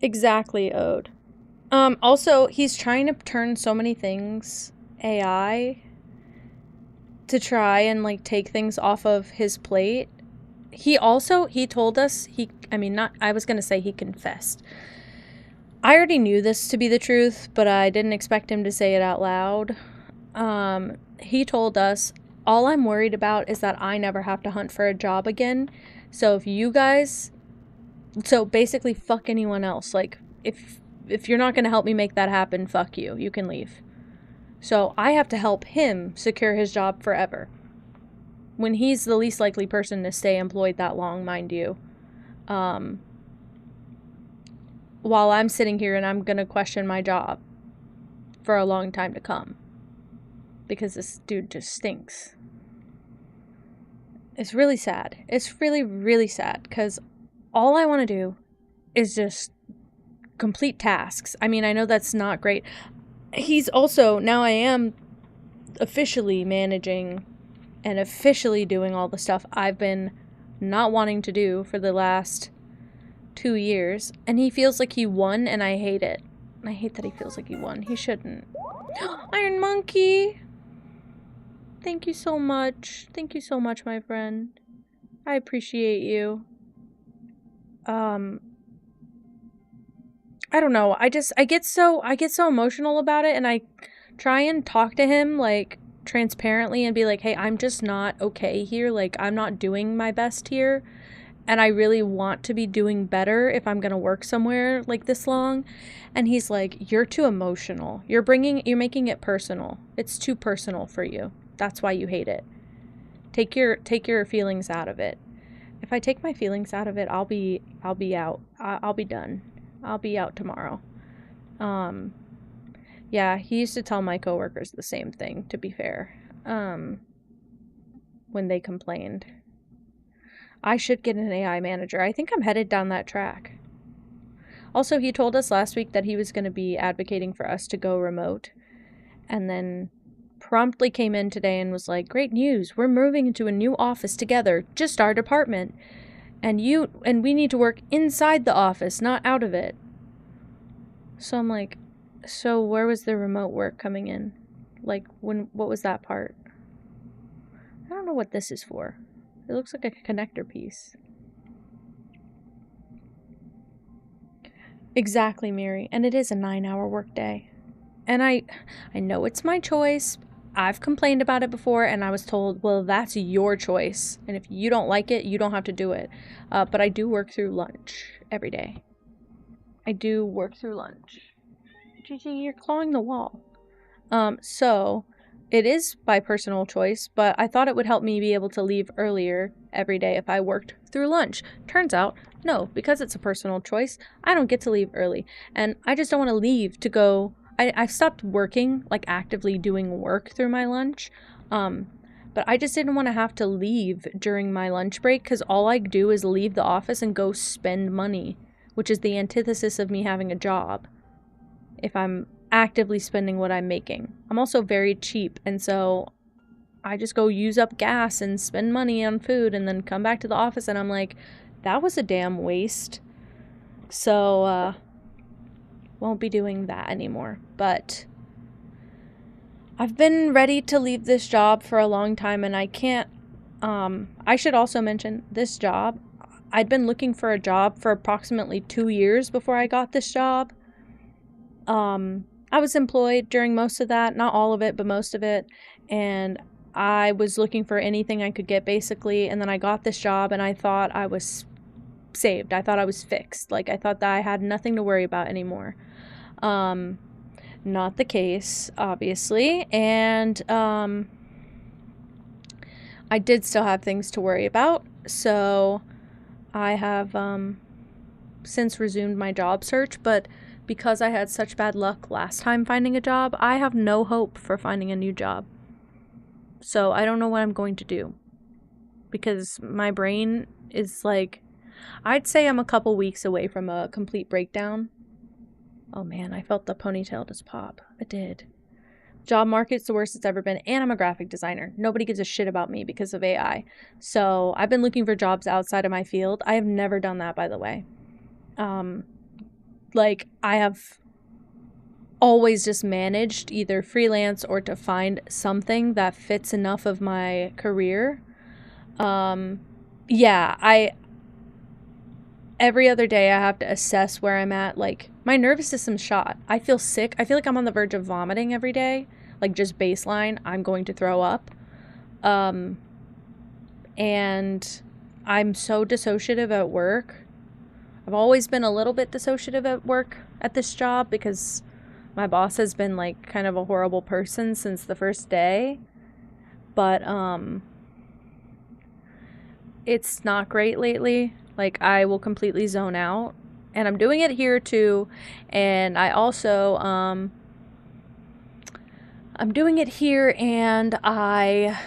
Exactly, Ode. Also, he's trying to turn so many things AI to try and like take things off of his plate. He told us not I was going to say he confessed. I already knew this to be the truth, but I didn't expect him to say it out loud. He told us, all I'm worried about is that I never have to hunt for a job again. So basically fuck anyone else. Like, if you're not going to help me make that happen, fuck you. You can leave. So I have to help him secure his job forever. When he's the least likely person to stay employed that long, mind you. While I'm sitting here and I'm going to question my job for a long time to come. Because this dude just stinks. It's really sad. It's really, really sad. Because all I want to do is just complete tasks. I mean, I know that's not great. He's also, now I am officially managing and officially doing all the stuff I've been not wanting to do for the last 2 years. And he feels like he won, and I hate it. I hate that he feels like he won. He shouldn't. Iron Monkey! Thank you so much. Thank you so much, my friend. I appreciate you. I don't know. I get so emotional about it, and I try and talk to him like transparently and be like, "Hey, I'm just not okay here. Like, I'm not doing my best here, and I really want to be doing better if I'm going to work somewhere like this long." And he's like, "You're too emotional. You're making it personal. It's too personal for you. That's why you hate it. Take your feelings out of it." If I take my feelings out of it, I'll be out. I'll be done. I'll be out tomorrow. Yeah, he used to tell my coworkers the same thing, to be fair. When they complained. I should get an AI manager. I think I'm headed down that track. Also, he told us last week that he was going to be advocating for us to go remote. And then promptly came in today and was like, "Great news. We're moving into a new office together, just our department. And we need to work inside the office, not out of it." So I'm like, so where was the remote work coming in? Like, what was that part? I don't know what this is for. It looks like a connector piece. Exactly, Mary. And it is a 9-hour workday. And I know it's my choice. I've complained about it before, and I was told, well, that's your choice. And if you don't like it, you don't have to do it. But I do work through lunch every day. I do work through lunch. Gigi, you're clawing the wall. So it is by personal choice, but I thought it would help me be able to leave earlier every day if I worked through lunch. Turns out, no, because it's a personal choice, I don't get to leave early. And I just don't want to leave to go. I've stopped working, like actively doing work through my lunch. But I just didn't want to have to leave during my lunch break because all I do is leave the office and go spend money, which is the antithesis of me having a job. If I'm actively spending what I'm making. I'm also very cheap, and so I just go use up gas and spend money on food and then come back to the office and I'm like, that was a damn waste. So, won't be doing that anymore. But I've been ready to leave this job for a long time, and I can't, I should also mention this job. I'd been looking for a job for approximately 2 years before I got this job. I was employed during most of that, not all of it, but most of it, and I was looking for anything I could get, basically, and then I got this job, and I thought I was saved. I thought I was fixed. Like, I thought that I had nothing to worry about anymore. Not the case, obviously, and, I did still have things to worry about, so I have, since resumed my job search, but because I had such bad luck last time finding a job, I have no hope for finding a new job. So I don't know what I'm going to do. Because my brain is like, I'd say I'm a couple weeks away from a complete breakdown. Oh man, I felt the ponytail just pop. It did. Job market's the worst it's ever been, and I'm a graphic designer. Nobody gives a shit about me because of AI. So I've been looking for jobs outside of my field. I have never done that, by the way. I have always just managed either freelance or to find something that fits enough of my career. Every other day I have to assess where I'm at. Like, my nervous system's shot. I feel sick. I feel like I'm on the verge of vomiting every day. Like, just baseline, I'm going to throw up. And I'm so dissociative at work. I've always been a little bit dissociative at work at this job because my boss has been, like, kind of a horrible person since the first day. But, it's not great lately. Like, I will completely zone out. And I'm doing it here, too. And I also, I'm doing it here and I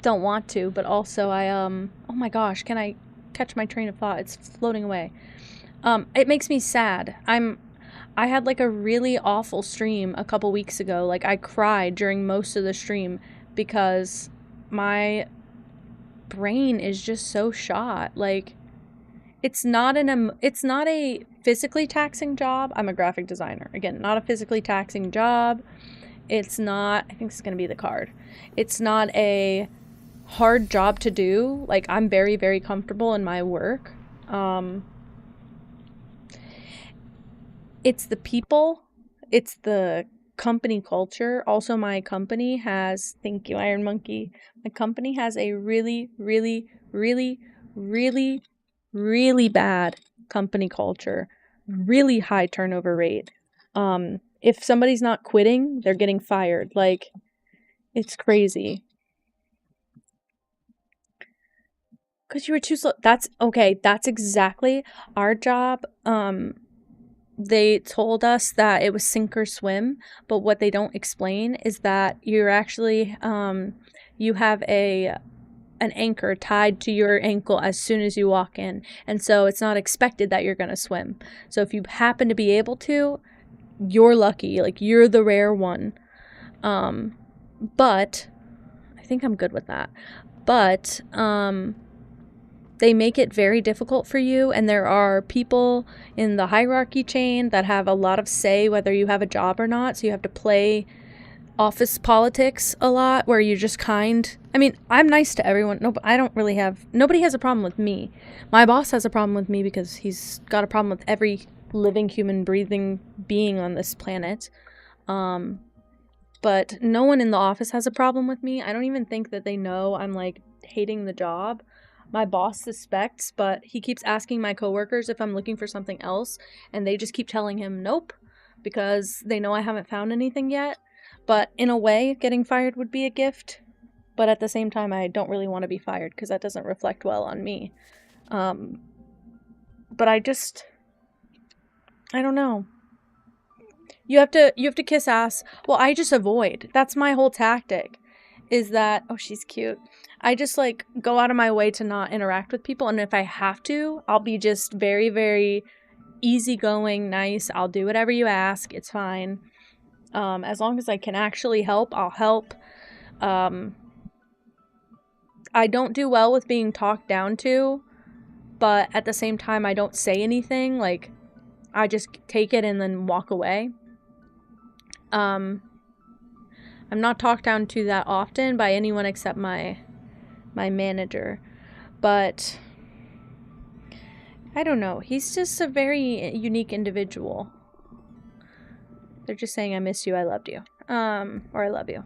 don't want to, but also oh my gosh, can I catch my train of thought? It's floating away. It makes me sad. I had like a really awful stream a couple weeks ago. Like, I cried during most of the stream because my brain is just so shot. Like, it's not a physically taxing job. I'm a graphic designer. Again, not a physically taxing job. It's not, I think this is going to be the card. It's not a hard job to do. Like, I'm very, very comfortable in my work. It's the people. It's the company culture. Also, my company has, thank you, Iron Monkey. My company has a really, really, really, really, really bad company culture, really high turnover rate. If somebody's not quitting, they're getting fired. Like, it's crazy. Because you were too slow. That's okay. That's exactly our job. They told us that it was sink or swim, but what they don't explain is that you're actually, you have an anchor tied to your ankle as soon as you walk in. And so it's not expected that you're going to swim. So if you happen to be able to, you're lucky. Like, you're the rare one. But I think I'm good with that. But, they make it very difficult for you, and there are people in the hierarchy chain that have a lot of say whether you have a job or not, so you have to play office politics a lot, where you're just I'm nice to everyone. Nobody has a problem with me. My boss has a problem with me because he's got a problem with every living human breathing being on this planet. But no one in the office has a problem with me. I don't even think that they know I'm, like, hating the job. My boss suspects, but he keeps asking my coworkers if I'm looking for something else, and they just keep telling him nope, because they know I haven't found anything yet. But in a way, getting fired would be a gift, but at the same time, I don't really want to be fired because that doesn't reflect well on me. But I don't know. You have to kiss ass. Well, I just avoid. That's my whole tactic. Is that, oh, she's cute. I just, like, go out of my way to not interact with people, and if I have to, I'll be just very, very easygoing, nice. I'll do whatever you ask. It's fine. As long as I can actually help, I'll help. I don't do well with being talked down to, but at the same time, I don't say anything. Like, I just take it and then walk away. I'm not talked down to that often by anyone except my manager. But I don't know. He's just a very unique individual. They're just saying, I miss you, I loved you. Or I love you.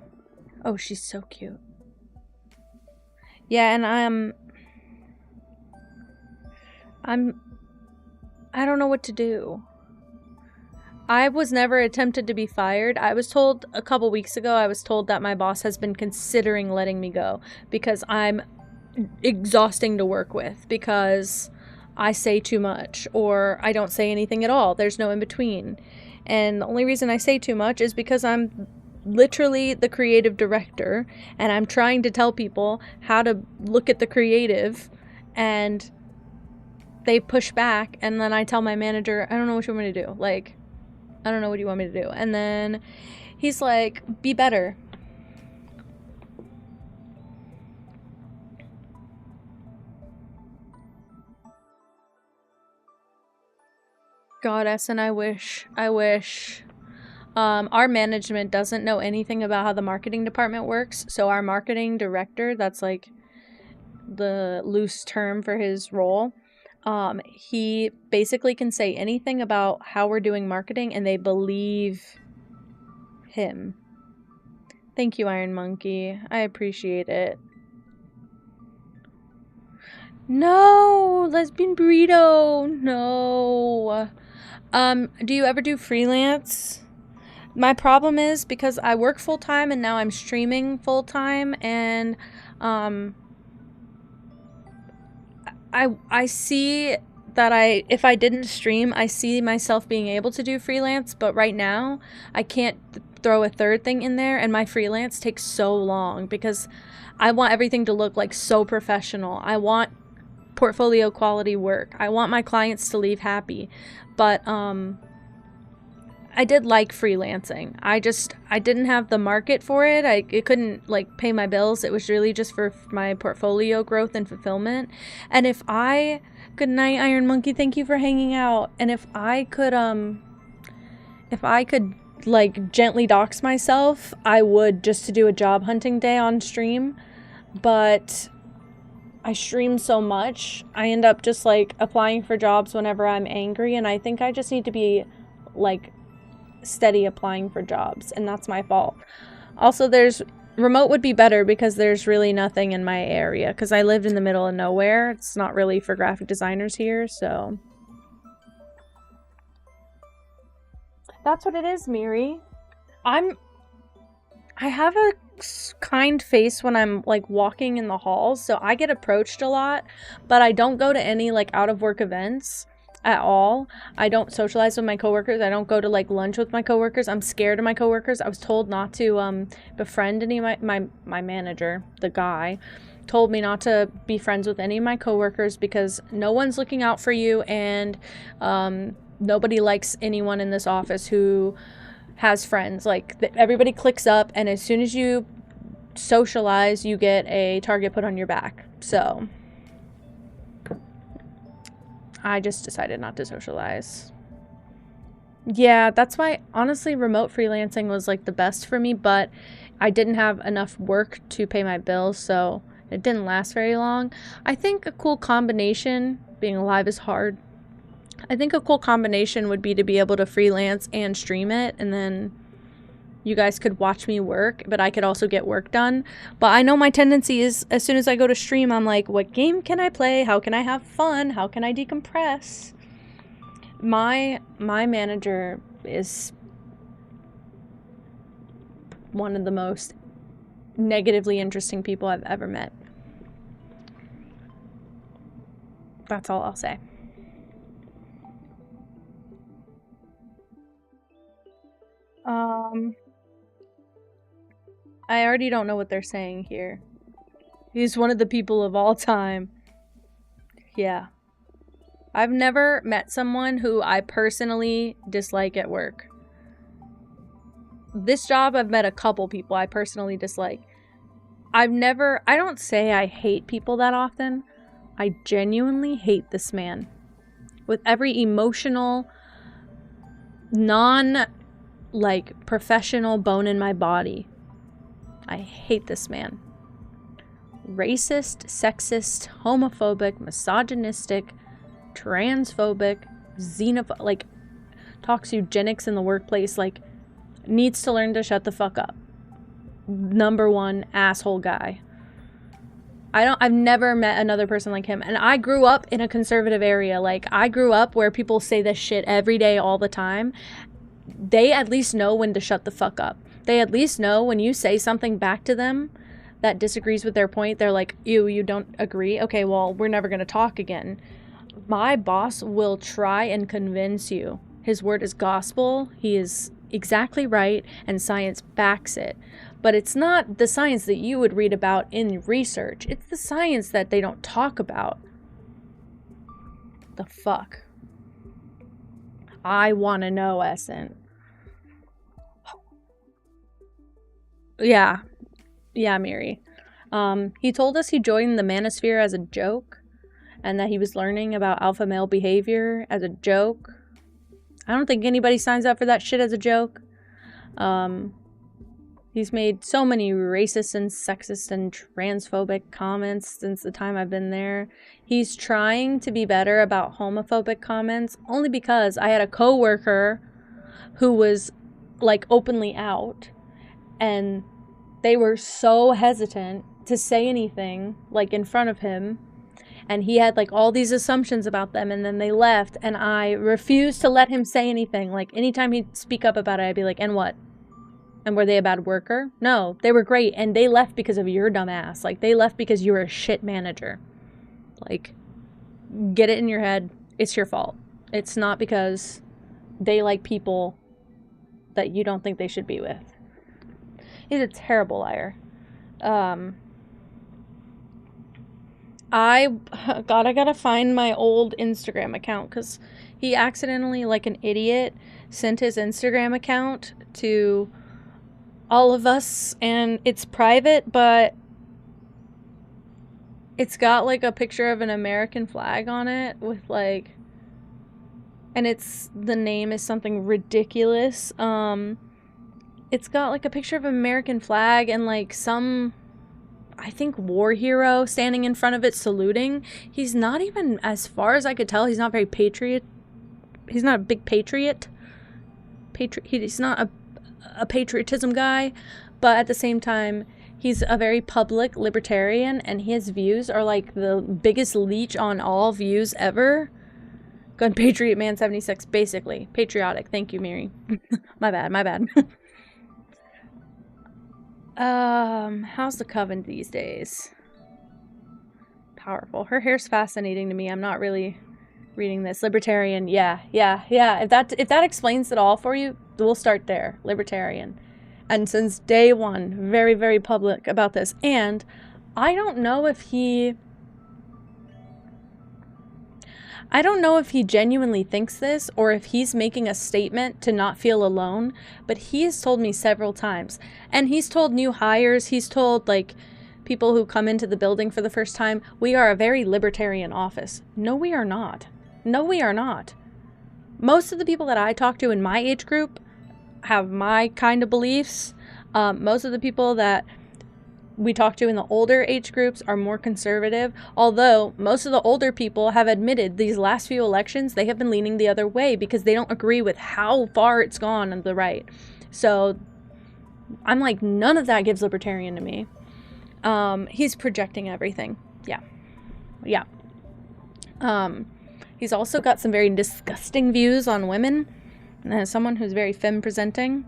Oh, she's so cute. Yeah, and I don't know what to do. I was never attempted to be fired. I was told a couple weeks ago, that my boss has been considering letting me go because I'm exhausting to work with, because I say too much or I don't say anything at all. There's no in between. And the only reason I say too much is because I'm literally the creative director and I'm trying to tell people how to look at the creative, and they push back, and then I tell my manager, I don't know what you want me to do. Like, I don't know what you want me to do. And then he's like, be better. Goddess, and I wish our management doesn't know anything about how the marketing department works. So our marketing director, that's like the loose term for his role, he basically can say anything about how we're doing marketing and they believe him. Thank you, Iron Monkey. I appreciate it. No, lesbian burrito. No. Do you ever do freelance? My problem is because I work full time and now I'm streaming full time, and I see that if I didn't stream, I see myself being able to do freelance, but right now I can't throw a third thing in there, and my freelance takes so long because I want everything to look like so professional. I want portfolio quality work. I want my clients to leave happy. But I did like freelancing. I didn't have the market for it. It couldn't like pay my bills. It was really just for my portfolio growth and fulfillment. And good night, Iron Monkey, thank you for hanging out. And if I could like gently dox myself, I would, just to do a job hunting day on stream. But I stream so much, I end up just like applying for jobs whenever I'm angry, and I think I just need to be like steady applying for jobs, and that's my fault. Also, remote would be better because there's really nothing in my area because I lived in the middle of nowhere. It's not really for graphic designers here, so that's what it is, Miri. I have a kind face when I'm like walking in the halls, so I get approached a lot, but I don't go to any like out of work events at all. I don't socialize with my coworkers. I don't go to like lunch with my coworkers. I'm scared of my coworkers. I was told not to befriend any of my manager, the guy, told me not to be friends with any of my coworkers because no one's looking out for you, and nobody likes anyone in this office who has friends. Like, everybody clicks up, and as soon as you socialize, you get a target put on your back. So I just decided not to socialize. Yeah, that's why, honestly, remote freelancing was like the best for me, but I didn't have enough work to pay my bills, so it didn't last very long. I think a cool combination, being alive is hard, I think a cool combination would be to be able to freelance and stream it, and then you guys could watch me work, but I could also get work done. But I know my tendency is, as soon as I go to stream, I'm like, what game can I play? How can I have fun? How can I decompress? My manager is one of the most negatively interesting people I've ever met. That's all I'll say. I already don't know what they're saying here. He's one of the people of all time. Yeah. I've never met someone who I personally dislike at work. This job, I've met a couple people I personally dislike. I don't say I hate people that often. I genuinely hate this man. With every emotional, professional bone in my body. I hate this man. Racist, sexist, homophobic, misogynistic, transphobic, xenophobic, talks eugenics in the workplace, needs to learn to shut the fuck up. Number one asshole guy. I've never met another person like him. And I grew up in a conservative area. I grew up where people say this shit every day, all the time. They at least know when to shut the fuck up. They at least know when you say something back to them that disagrees with their point, they're like, you don't agree? Okay, well, we're never going to talk again. My boss will try and convince you. His word is gospel. He is exactly right, and science backs it. But it's not the science that you would read about in research. It's the science that they don't talk about. the fuck? I want to know, Essence. Yeah. Yeah, Miri. He told us he joined the manosphere as a joke, and that he was learning about alpha male behavior as a joke. I don't think anybody signs up for that shit as a joke. He's made so many racist and sexist and transphobic comments since the time I've been there. He's trying to be better about homophobic comments, only because I had a coworker who was, like, openly out, and they were so hesitant to say anything, like, in front of him, and he had, like, all these assumptions about them, and then they left, and I refused to let him say anything. Like, anytime he'd speak up about it, I'd be like, and what? And were they a bad worker? No, they were great, and they left because of your dumb ass. Like, they left because you were a shit manager. Like, get it in your head. It's your fault. It's not because they like people that you don't think they should be with. He's a terrible liar. I gotta find my old Instagram account, because he accidentally, like an idiot, sent his Instagram account to all of us, and it's private, but it's got, like, a picture of an American flag on it with, like, and the name is something ridiculous. It's got, like, a picture of an American flag and, like, some, I think, war hero standing in front of it saluting. He's not even, as far as I could tell, he's not very patriot. He's not a big patriot. He's not a patriotism guy, but at the same time, he's a very public libertarian, and his views are, like, the biggest leech on all views ever. Gun Patriot Man 76, basically. Patriotic. Thank you, Miri. My bad. How's the coven these days? Powerful. Her hair's fascinating to me. I'm not really reading this. Libertarian. Yeah. If that explains it all for you, we'll start there. Libertarian. And since day one, very, very public about this. And I don't know if he genuinely thinks this, or if he's making a statement to not feel alone, but he has told me several times. And he's told new hires, he's told, like, people who come into the building for the first time, we are a very libertarian office. No, we are not. Most of the people that I talk to in my age group have my kind of beliefs. Most of the people that we talk to in the older age groups are more conservative, although most of the older people have admitted these last few elections they have been leaning the other way because they don't agree with how far it's gone on the right. So I'm like, none of that gives libertarian to me. He's projecting everything. Yeah. He's also got some very disgusting views on women, and as someone who's very femme presenting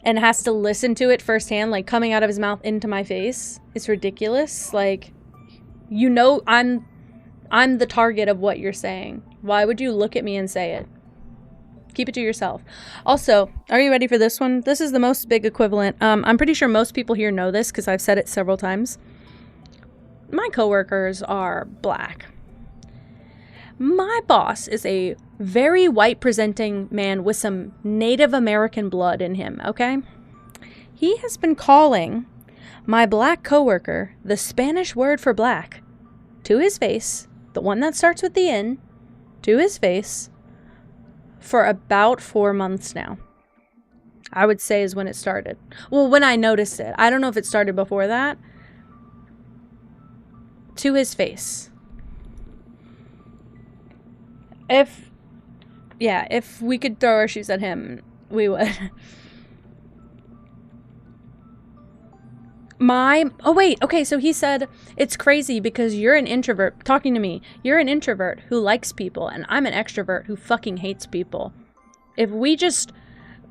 and has to listen to it firsthand, like, coming out of his mouth into my face, it's ridiculous. Like, you know, I'm the target of what you're saying. Why would you look at me and say it? Keep it to yourself. Also, are you ready for this one? This is the most big equivalent. I'm pretty sure most people here know this because I've said it several times. My coworkers are black. My boss is a very white presenting man with some Native American blood in him, okay? He has been calling my black coworker the Spanish word for black to his face, the one that starts with the N, to his face, for about 4 months now. I would say is when it started. Well, when I noticed it. I don't know if it started before that. To his face. If we could throw our shoes at him, we would. So he said, it's crazy because you're an introvert, talking to me, you're an introvert who likes people, and I'm an extrovert who fucking hates people. If we just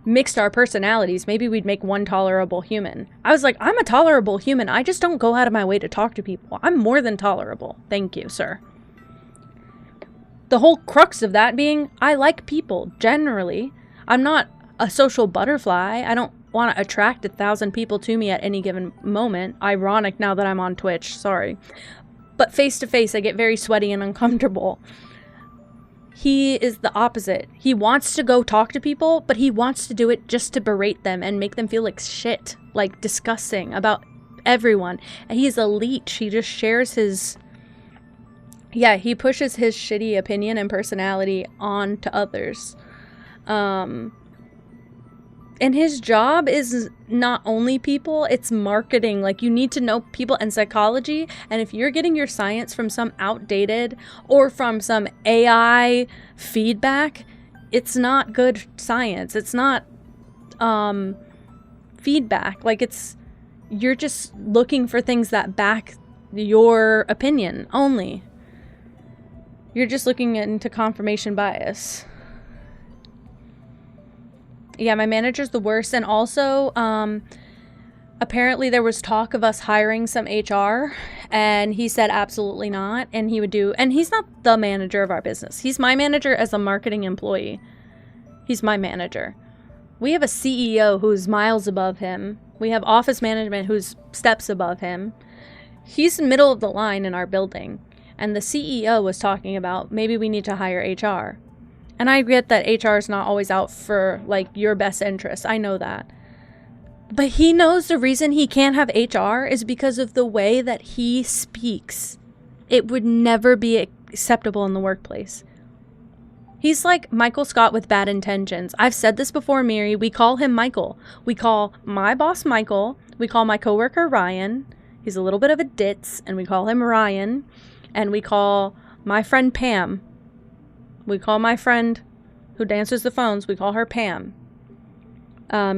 mixed our personalities, maybe we'd make one tolerable human. I was like, I'm a tolerable human, I just don't go out of my way to talk to people. I'm more than tolerable. Thank you, sir. The whole crux of that being, I like people, generally. I'm not a social butterfly. I don't want to attract 1,000 people to me at any given moment. Ironic now that I'm on Twitch, sorry. But face to face, I get very sweaty and uncomfortable. he is the opposite. He wants to go talk to people, but he wants to do it just to berate them and make them feel like shit, like disgusting about everyone. And he's a leech. He just shares his, yeah, he pushes his shitty opinion and personality on to others. And his job is not only people, it's marketing. Like, you need to know people and psychology. And if you're getting your science from some outdated or from some AI feedback, it's not good science. It's not feedback. Like, you're just looking for things that back your opinion only. You're just looking into confirmation bias. Yeah, my manager's the worst. And also, apparently there was talk of us hiring some HR, and he said absolutely not. And he would do, and he's not the manager of our business. He's my manager as a marketing employee. He's my manager. We have a CEO who's miles above him. We have office management who's steps above him. He's middle of the line in our building. And the CEO was talking about maybe we need to hire HR. And I get that HR is not always out for, like, your best interest. I know that. But he knows the reason he can't have HR is because of the way that he speaks. It would never be acceptable in the workplace. He's like Michael Scott with bad intentions. I've said this before, Miri. We call him Michael. We call my boss Michael. We call my coworker Ryan. He's a little bit of a ditz, and we call him Ryan. And we call my friend Pam. We call my friend who answers the phones, we call her Pam.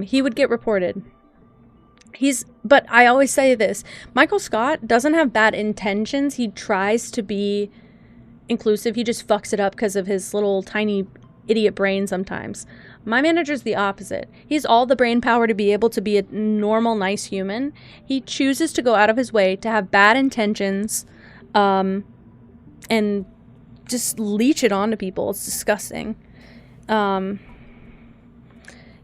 He would get reported. But I always say this, Michael Scott doesn't have bad intentions. He tries to be inclusive. He just fucks it up because of his little tiny idiot brain sometimes. My manager's the opposite. He's all the brain power to be able to be a normal, nice human. He chooses to go out of his way to have bad intentions, and just leech it onto people. It's disgusting.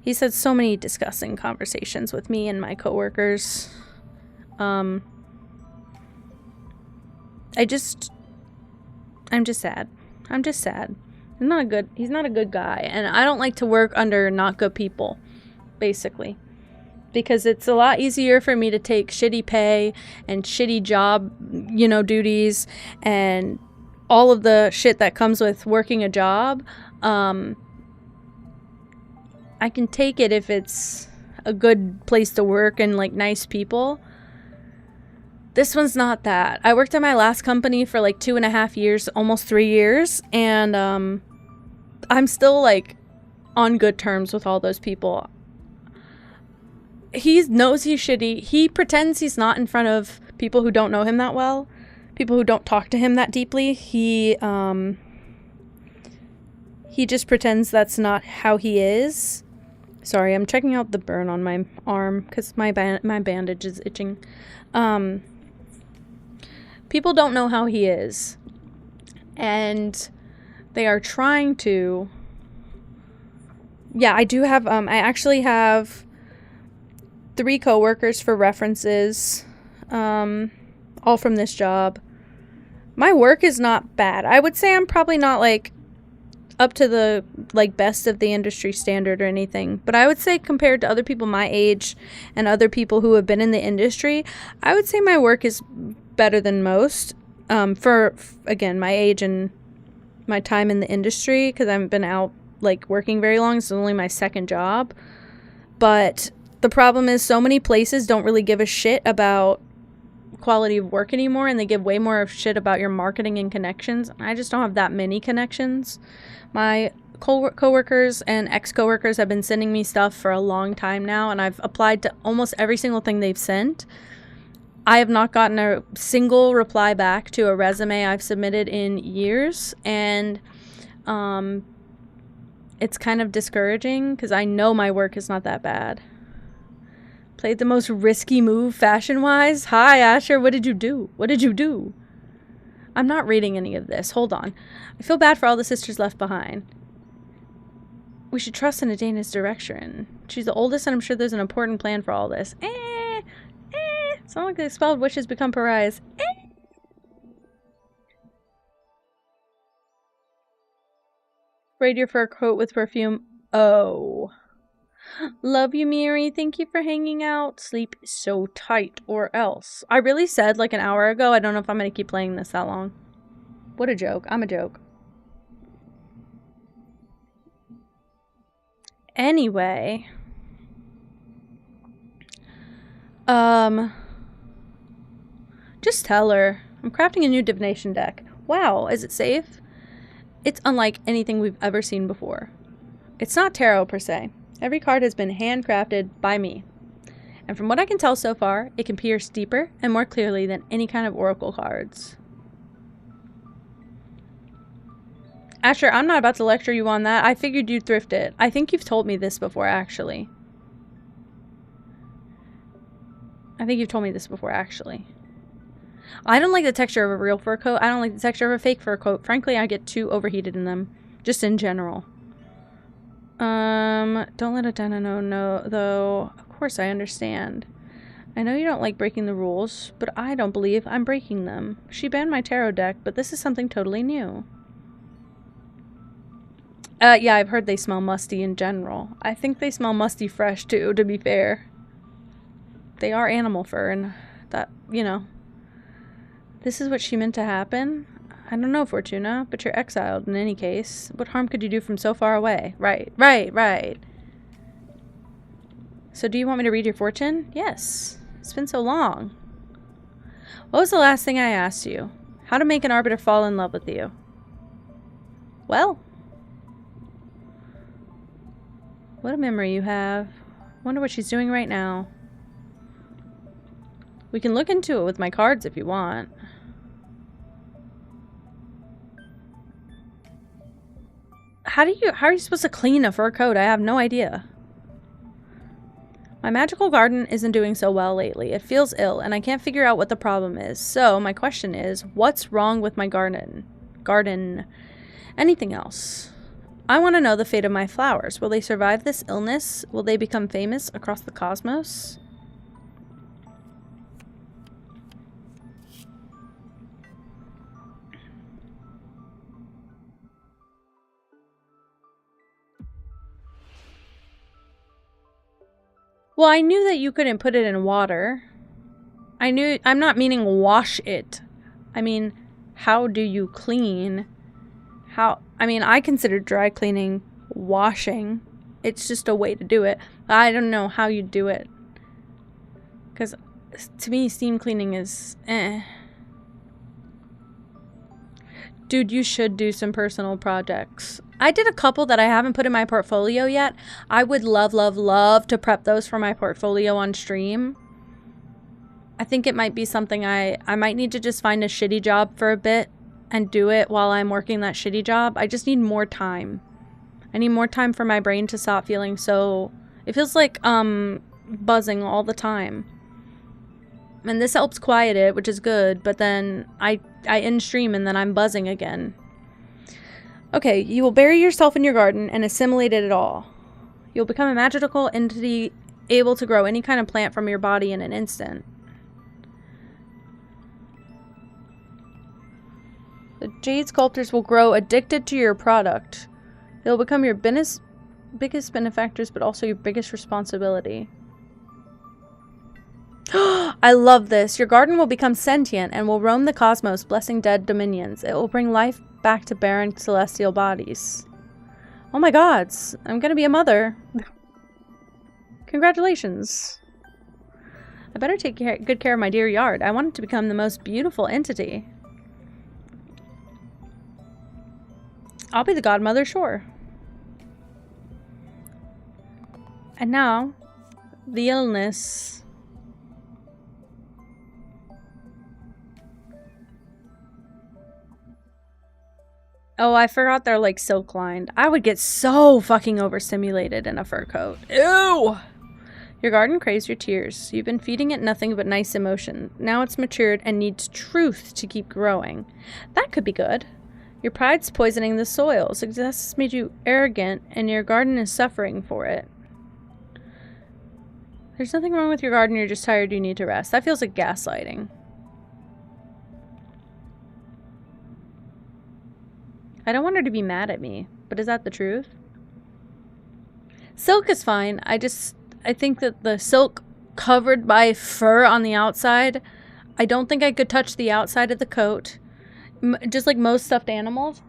He's had so many disgusting conversations with me and my coworkers. I'm just sad. I'm just sad. He's not a good guy. And I don't like to work under not good people, basically. Because it's a lot easier for me to take shitty pay and shitty job, duties and all of the shit that comes with working a job. I can take it if it's a good place to work and, like, nice people. This one's not that. I worked at my last company for like 2.5 years, almost 3 years. And I'm still, like, on good terms with all those people. He knows he's shitty. He pretends he's not in front of people who don't know him that well. People who don't talk to him that deeply. He just pretends that's not how he is. Sorry, I'm checking out the burn on my arm because my bandage is itching. People don't know how he is. And they are trying to... Yeah, I do have... I actually have 3 coworkers for references. All from this job. My work is not bad. I would say I'm probably not, like, up to the, like, best of the industry standard or anything. But I would say compared to other people my age and other people who have been in the industry, I would say my work is better than most. For, again, my age and my time in the industry, because I haven't been out, like, working very long. It's only my second job. But the problem is so many places don't really give a shit about quality of work anymore, and they give way more of shit about your marketing and connections. I just don't have that many connections. My coworkers and ex-coworkers have been sending me stuff for a long time now, and I've applied to almost every single thing they've sent. I have not gotten a single reply back to a resume I've submitted in years, and it's kind of discouraging because I know my work is not that bad. Played the most risky move fashion-wise. Hi, Asher. What did you do? What did you do? I'm not reading any of this. Hold on. I feel bad for all the sisters left behind. We should trust in Adana's direction. She's the oldest, and I'm sure there's an important plan for all this. Sound like the expelled witches become pariahs. Braid your fur coat with perfume. Oh. Love you, Miri. Thank you for hanging out. Sleep so tight or else. I really said like an hour ago. I don't know if I'm going to keep playing this that long. What a joke. I'm a joke. Anyway. Just tell her. I'm crafting a new divination deck. Wow, is it safe? It's unlike anything we've ever seen before. It's not tarot per se. Every card has been handcrafted by me. And from what I can tell so far, it can pierce deeper and more clearly than any kind of oracle cards. Asher, I'm not about to lecture you on that. I figured you'd thrift it. I think you've told me this before, actually. I don't like the texture of a real fur coat. I don't like the texture of a fake fur coat. Frankly, I get too overheated in them. Just in general. Don't let Adana know, though. Of course, I understand. I know you don't like breaking the rules, but I don't believe I'm breaking them. She banned my tarot deck, but this is something totally new. Yeah, I've heard they smell musty in general. I think they smell musty fresh, too, to be fair. They are animal fur, and that, you know. This is what she meant to happen? I don't know, Fortuna, but you're exiled in any case. What harm could you do from so far away? Right. So do you want me to read your fortune? Yes. It's been so long. What was the last thing I asked you? How to make an arbiter fall in love with you? Well. What a memory you have. Wonder what she's doing right now. We can look into it with my cards if you want. How are you supposed to clean a fur coat? I have no idea. My magical garden isn't doing so well lately. It feels ill, and I can't figure out what the problem is. So, my question is, what's wrong with my garden? Anything else? I want to know the fate of my flowers. Will they survive this illness? Will they become famous across the cosmos? Well, I knew that you couldn't put it in water. I'm not meaning wash it. I mean, how do you clean? I consider dry cleaning washing. It's just a way to do it. I don't know how you do it. Because to me, steam cleaning is Dude, you should do some personal projects. I did a couple that I haven't put in my portfolio yet. I would love, love, love to prep those for my portfolio on stream. I think it might be something I might need to just find a shitty job for a bit and do it while I'm working that shitty job. I just need more time. I need more time for my brain to stop feeling so... It feels like buzzing all the time. And this helps quiet it, which is good, but then I end stream and then I'm buzzing again. Okay, you will bury yourself in your garden and assimilate it all. You'll become a magical entity able to grow any kind of plant from your body in an instant. The jade sculptors will grow addicted to your product. They'll become your biggest benefactors, but also your biggest responsibility. I love this. Your garden will become sentient and will roam the cosmos, blessing dead dominions. It will bring life back to barren celestial bodies. Oh my gods, I'm gonna be a mother. Congratulations. I better take good care of my dear yard. I want it to become the most beautiful entity. I'll be the godmother, sure. And now, the illness. Oh, I forgot they're like silk lined. I would get so fucking overstimulated in a fur coat. Ew! Your garden craves your tears. You've been feeding it nothing but nice emotion. Now it's matured and needs truth to keep growing. That could be good. Your pride's poisoning the soil. Success has made you arrogant, and your garden is suffering for it. There's nothing wrong with your garden. You're just tired. You need to rest. That feels like gaslighting. I don't want her to be mad at me. but is that the truth? Silk is fine. I think that the silk covered by fur on the outside, I don't think I could touch the outside of the coat. Just like most stuffed animals,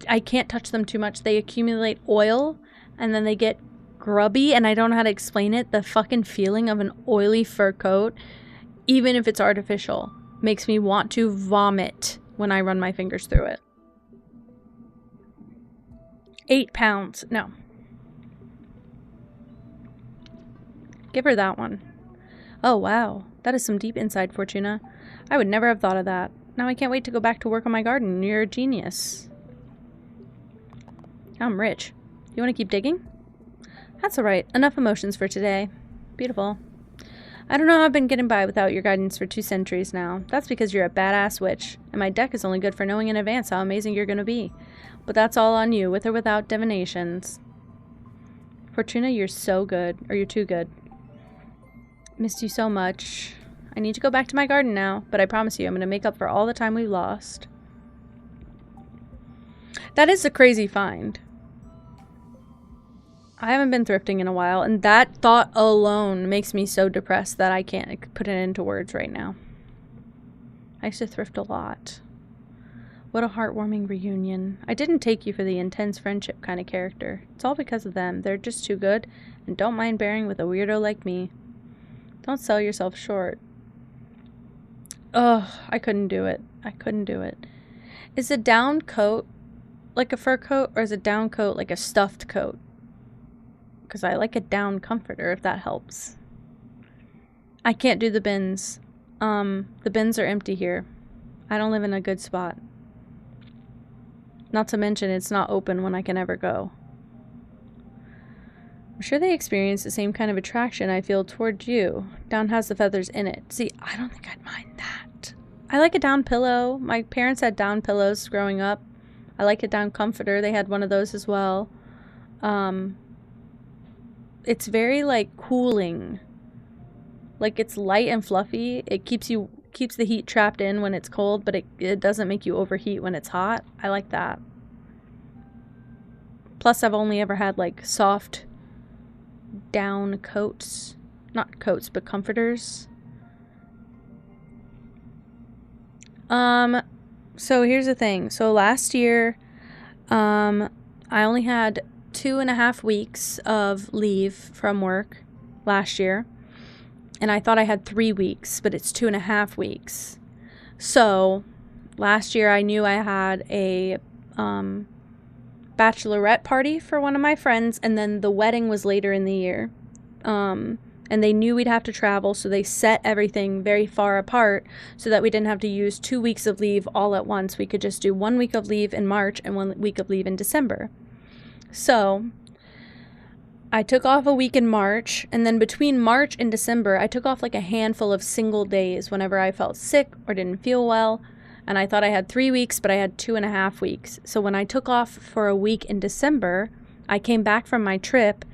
I can't touch them too much. They accumulate oil and then they get grubby, and I don't know how to explain it. The fucking feeling of an oily fur coat, even if it's artificial, makes me want to vomit when I run my fingers through it. 8 pounds. No. Give her that one. Oh, wow. That is some deep insight, Fortuna. I would never have thought of that. Now I can't wait to go back to work on my garden. You're a genius. I'm rich. You want to keep digging? That's alright. Enough emotions for today. Beautiful. I don't know how I've been getting by without your guidance for 2 centuries now. That's because you're a badass witch, and my deck is only good for knowing in advance how amazing you're going to be. But that's all on you, with or without divinations. Fortuna, you're so good. Or you're too good. Missed you so much. I need to go back to my garden now, but I promise you I'm going to make up for all the time we lost. That is a crazy find. I haven't been thrifting in a while, and that thought alone makes me so depressed that I can't put it into words right now. I used to thrift a lot. What a heartwarming reunion. I didn't take you for the intense friendship kind of character. It's all because of them. They're just too good, and don't mind bearing with a weirdo like me. Don't sell yourself short. Ugh, I couldn't do it. I couldn't do it. Is a down coat like a fur coat, or is a down coat like a stuffed coat? Because I like a down comforter, if that helps. I can't do the bins. The bins are empty here. I don't live in a good spot. Not to mention it's not open when I can ever go. I'm sure they experience the same kind of attraction I feel toward you. Down has the feathers in it. See, I don't think I'd mind that. I like a down pillow. My parents had down pillows growing up. I like a down comforter. They had one of those as well. It's very, like, cooling. Like, it's light and fluffy. It keeps the heat trapped in when it's cold, but it doesn't make you overheat when it's hot. I like that. Plus, I've only ever had, like, soft down coats. Not coats, but comforters. So here's the thing. So last year, I only had 2.5 weeks of leave from work last year, and I thought I had 3 weeks, but it's 2.5 weeks. So last year I knew I had a bachelorette party for one of my friends, and then the wedding was later in the year, and they knew we'd have to travel, so they set everything very far apart so that we didn't have to use 2 weeks of leave all at once. We could just do 1 week of leave in March and 1 week of leave in December. So I took off a week in March, and then between March and December, I took off like a handful of single days whenever I felt sick or didn't feel well. And I thought I had 3 weeks, but I had 2.5 weeks. So when I took off for a week in December, I came back from my trip,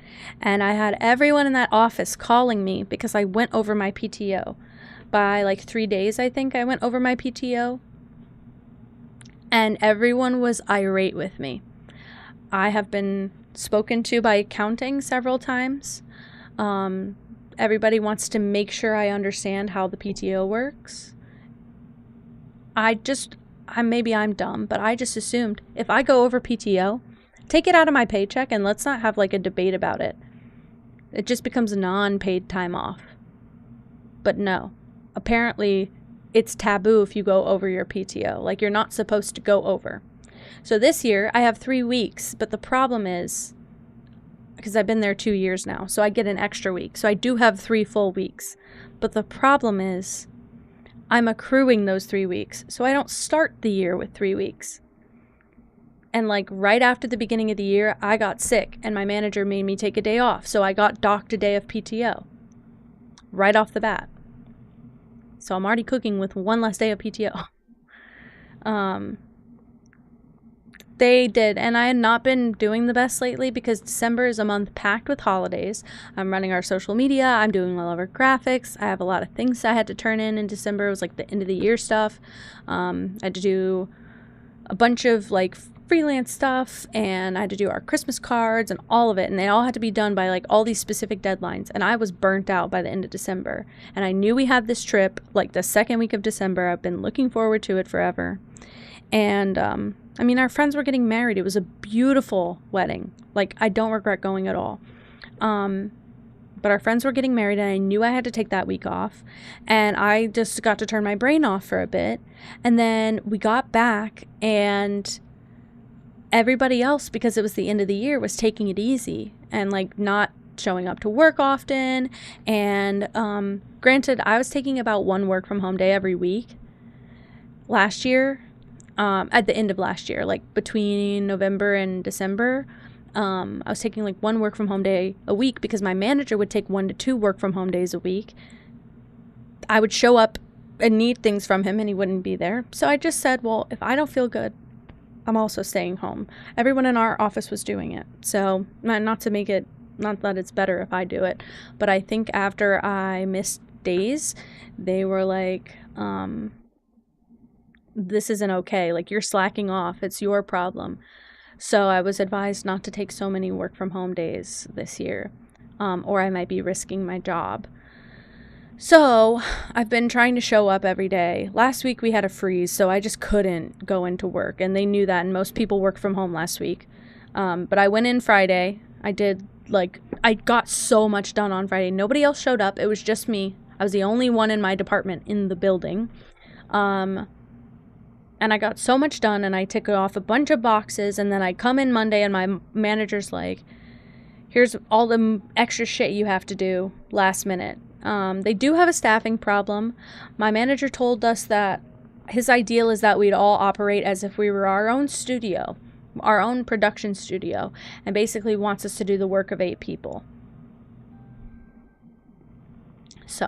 and I had everyone in that office calling me because I went over my PTO. By like 3 days, I think I went over my PTO. And everyone was irate with me. I have been spoken to by accounting several times. Everybody wants to make sure I understand how the PTO works. Maybe I'm dumb, but I just assumed if I go over PTO, take it out of my paycheck and let's not have like a debate about it. It just becomes non-paid time off. But no, apparently it's taboo if you go over your PTO. Like, you're not supposed to go over. So this year I have 3 weeks, but the problem is, because I've been there 2 years now, so I get an extra week. So I do have 3 full weeks. But the problem is I'm accruing those 3 weeks. So I don't start the year with 3 weeks. And like right after the beginning of the year, I got sick and my manager made me take a day off. So I got docked a day of PTO right off the bat. So I'm already cooking with 1 less day of PTO. They did, and I had not been doing the best lately because December is a month packed with holidays. I'm running our social media. I'm doing all of our graphics. I have a lot of things I had to turn in December. It was like the end of the year stuff. I had to do a bunch of like freelance stuff, and I had to do our Christmas cards and all of it, and they all had to be done by like all these specific deadlines, and I was burnt out by the end of December. And I knew we had this trip like the second week of December. I've been looking forward to it forever. And I mean, our friends were getting married. It was a beautiful wedding. Like, I don't regret going at all. But our friends were getting married, and I knew I had to take that week off, and I just got to turn my brain off for a bit. And then we got back, and everybody else, because it was the end of the year, was taking it easy and like not showing up to work often. And granted, I was taking about one work from home day every week last year, at the end of last year, like between November and December. I was taking like one work from home day a week because my manager would take 1 to 2 work from home days a week. I would show up and need things from him and he wouldn't be there. So I just said, well, if I don't feel good, I'm also staying home. Everyone in our office was doing it. So not that it's better if I do it, but I think after I missed days, they were like, this isn't okay. Like, you're slacking off. It's your problem. So I was advised not to take so many work from home days this year, or I might be risking my job. So I've been trying to show up every day. Last week we had a freeze, so I just couldn't go into work, and they knew that, and most people worked from home last week. But I went in Friday. I got so much done on Friday. Nobody else showed up. It was just me. I was the only one in my department in the building. And I got so much done, and I took off a bunch of boxes, and then I come in Monday, and my manager's like, here's all the extra shit you have to do last minute. They do have a staffing problem. My manager told us that his ideal is that we'd all operate as if we were our own studio, our own production studio, and basically wants us to do the work of 8 people. So,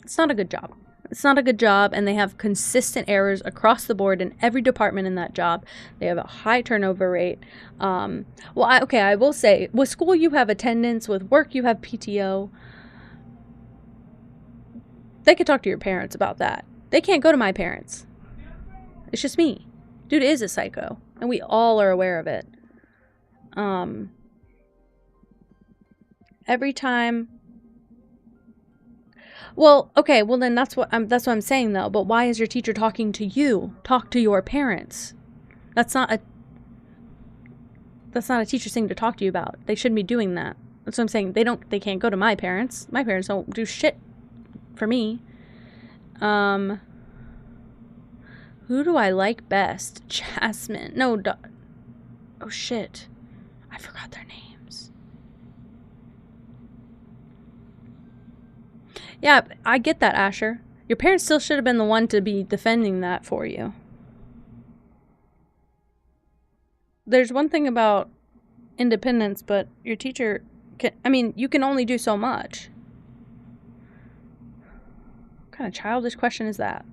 it's not a good job. It's not a good job, and they have consistent errors across the board in every department in that job. They have a high turnover rate. I will say, with school you have attendance, with work you have PTO. They could talk to your parents about that. They can't go to my parents. It's just me. Dude is a psycho, and we all are aware of it. Every time... Well, okay, well then that's what I'm saying though. But why is your teacher talking to you? Talk to your parents. That's not a teacher's thing to talk to you about. They shouldn't be doing that. That's what I'm saying. They can't go to my parents. My parents don't do shit for me. Who do I like best? Jasmine. No, oh shit. I forgot their names. Yeah, I get that, Asher. Your parents still should have been the one to be defending that for you. There's one thing about independence, but your teacher you can only do so much. What kind of childish question is that?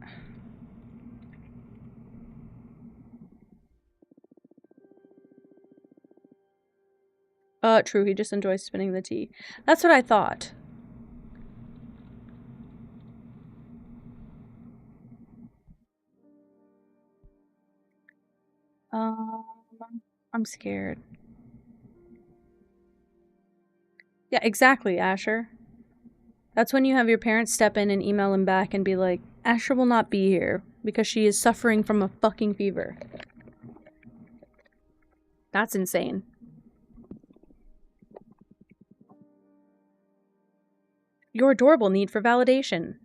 True, he just enjoys spinning the tea. That's what I thought. I'm scared. Yeah, exactly, Asher. That's when you have your parents step in and email him back and be like, Asher will not be here because she is suffering from a fucking fever. That's insane. Your adorable need for validation.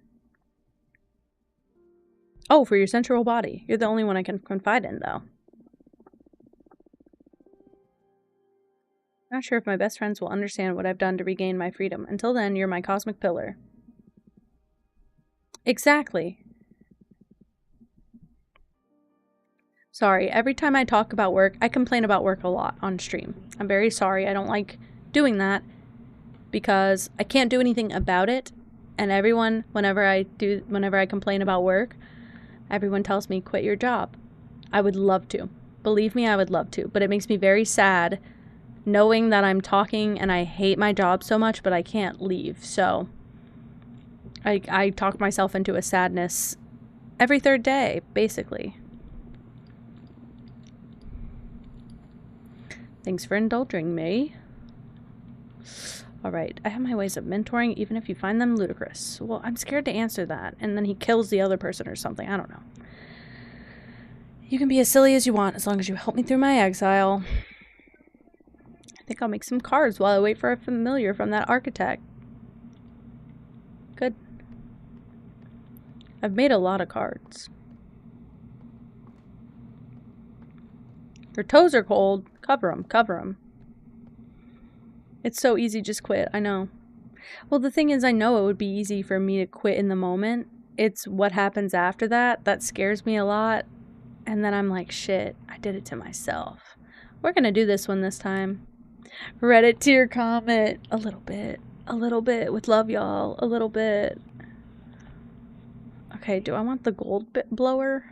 Oh, for your sensual body. You're the only one I can confide in, though. Not sure if my best friends will understand what I've done to regain my freedom. Until then, you're my cosmic pillar. Exactly. Sorry, every time I talk about work, I complain about work a lot on stream. I'm very sorry. I don't like doing that because I can't do anything about it. And everyone, whenever I complain about work, everyone tells me, quit your job. I would love to. Believe me, I would love to. But it makes me very sad knowing that I'm talking and I hate my job so much, but I can't leave. So I talk myself into a sadness Every third day, basically. Thanks for indulging me. Alright, I have my ways of mentoring, even if you find them ludicrous. Well, I'm scared to answer that, and then he kills the other person or something. I don't know. You can be as silly as you want, as long as you help me through my exile. I think I'll make some cards while I wait for a familiar from that architect. Good. I've made a lot of cards. Your toes are cold. Cover them, cover them. It's so easy, just quit. I know. Well, the thing is, I know it would be easy for me to quit in the moment. It's what happens after that that scares me a lot. And then I'm like, shit, I did it to myself. We're gonna do this one this time. Reddit tier comment. A little bit. A little bit with love, y'all. A little bit. Okay, do I want the gold blower?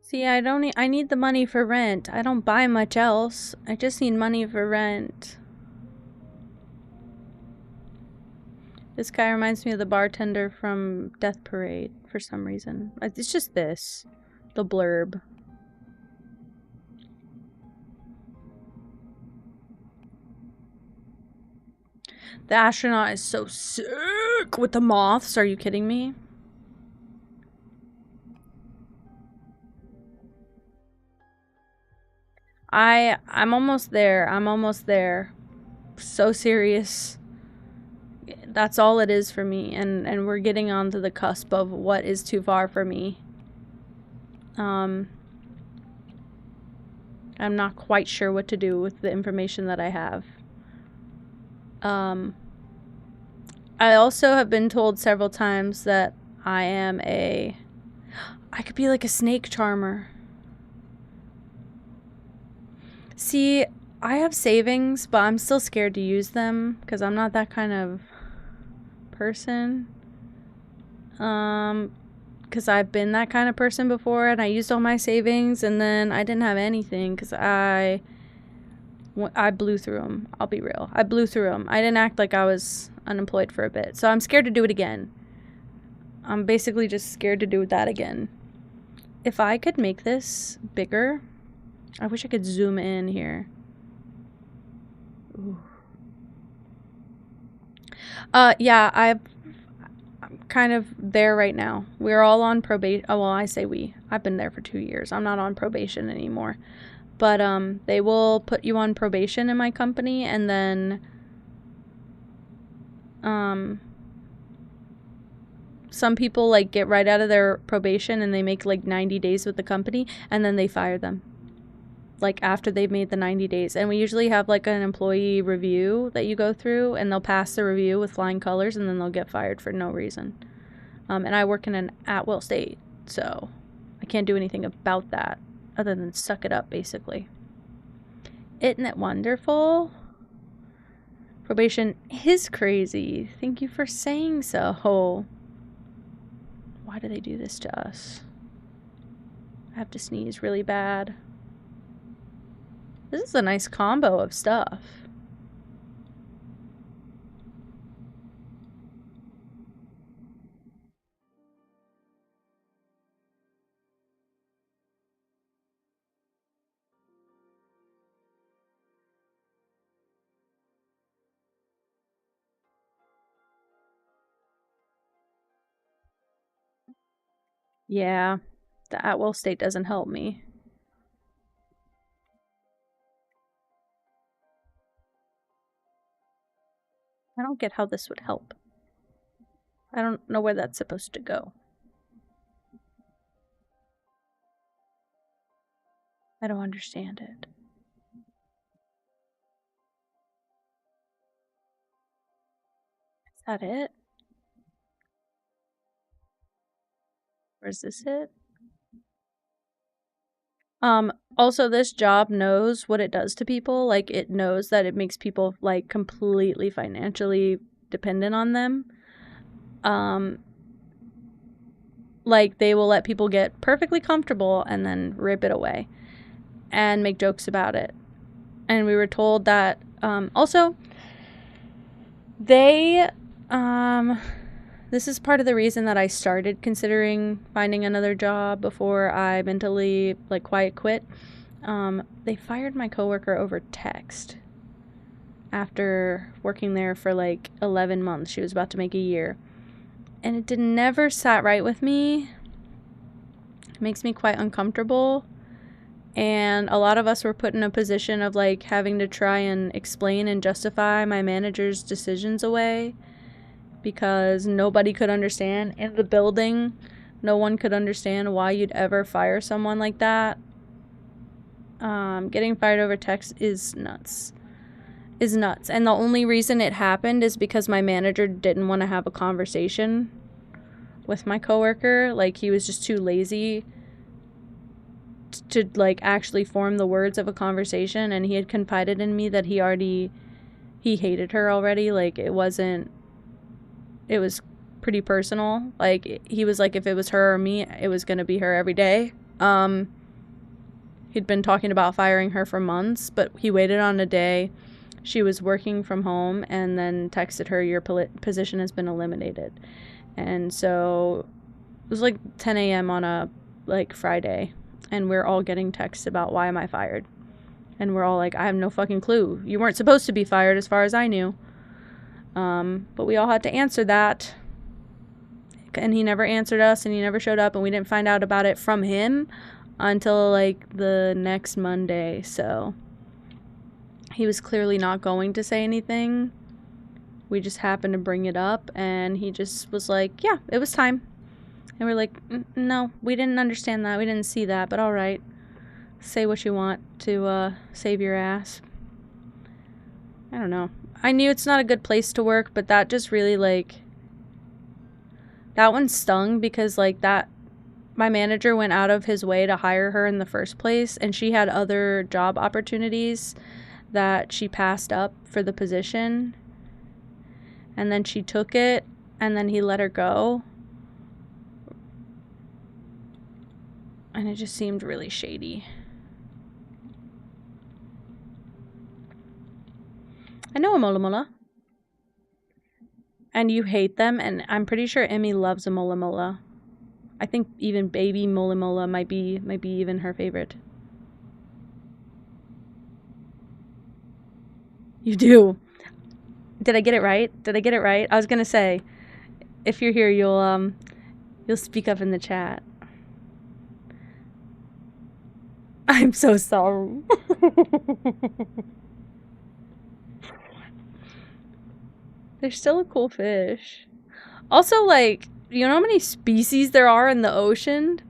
See, I need the money for rent. I don't buy much else. I just need money for rent. This guy reminds me of the bartender from Death Parade for some reason. It's just this. The blurb. The astronaut is so sick with the moths. Are you kidding me? I'm almost there. I'm almost there. So serious. That's all it is for me, and we're getting onto the cusp of what is too far for me. I'm not quite sure what to do with the information that I have. I also have been told several times that I could be like a snake charmer. See, I have savings, but I'm still scared to use them because I'm not that kind of person. Because I've been that kind of person before, and I used all my savings, and then I didn't have anything because I blew through them. I'll be real. I blew through them. I didn't act like I was unemployed for a bit, so I'm scared to do it again. I'm basically just scared to do that again. If I could make this bigger, I wish I could zoom in here. Ooh. Yeah, I'm kind of there right now. We're all on probation. Oh, well, I say we. I've been there for 2 years. I'm not on probation anymore. But they will put you on probation in my company, and then some people like get right out of their probation and they make like 90 days with the company, and then they fire them like after they've made the 90 days. And we usually have like an employee review that you go through, and they'll pass the review with flying colors, and then they'll get fired for no reason. And I work in an at-will state, so I can't do anything about that other than suck it up, basically. Isn't it wonderful? Probation is crazy. Thank you for saying so. Why do they do this to us? I have to sneeze really bad. This is a nice combo of stuff. Yeah, the at-will state doesn't help me. I don't get how this would help. I don't know where that's supposed to go. I don't understand it. Is that it? Or is this it? Also, this job knows what it does to people. Like, it knows that it makes people, like, completely financially dependent on them. Like, they will let people get perfectly comfortable and then rip it away and make jokes about it. And we were told that, also, they, this is part of the reason that I started considering finding another job before I mentally, like, quiet quit. They fired my coworker over text after working there for like 11 months. She was about to make a year. And it never sat right with me. It makes me quite uncomfortable. And a lot of us were put in a position of like having to try and explain and justify my manager's decisions away because nobody could understand. In the building, no one could understand why you'd ever fire someone like that. Getting fired over text is nuts. And the only reason it happened is because my manager didn't want to have a conversation with my coworker. Like, he was just too lazy to like actually form the words of a conversation, and he had confided in me that he hated her already. Like, it was pretty personal. Like, he was like, if it was her or me, it was gonna be her every day. He'd been talking about firing her for months, but he waited on a day. She was working from home and then texted her, your position has been eliminated. And so it was like 10 a.m. on a like Friday, and we're all getting texts about why am I fired? And we're all like, I have no fucking clue. You weren't supposed to be fired as far as I knew. But we all had to answer that. And he never answered us, and he never showed up, and we didn't find out about it from him until like the next Monday. So he was clearly not going to say anything. We just happened to bring it up, and he just was like, yeah, it was time. And we're like, no, we didn't understand that. We didn't see that, but all right. Say what you want to save your ass. I don't know. I knew it's not a good place to work, but that just really, like, that one stung because, like, that, my manager went out of his way to hire her in the first place, and she had other job opportunities that she passed up for the position, and then she took it, and then he let her go, and it just seemed really shady. I know a mola mola, and you hate them, and I'm pretty sure Emmy loves a mola mola. I think even baby mola mola might be even her favorite. You do. Did I get it right? I was gonna say, if you're here, you'll speak up in the chat. I'm so sorry. They're still a cool fish. Also, like, you know how many species there are in the ocean?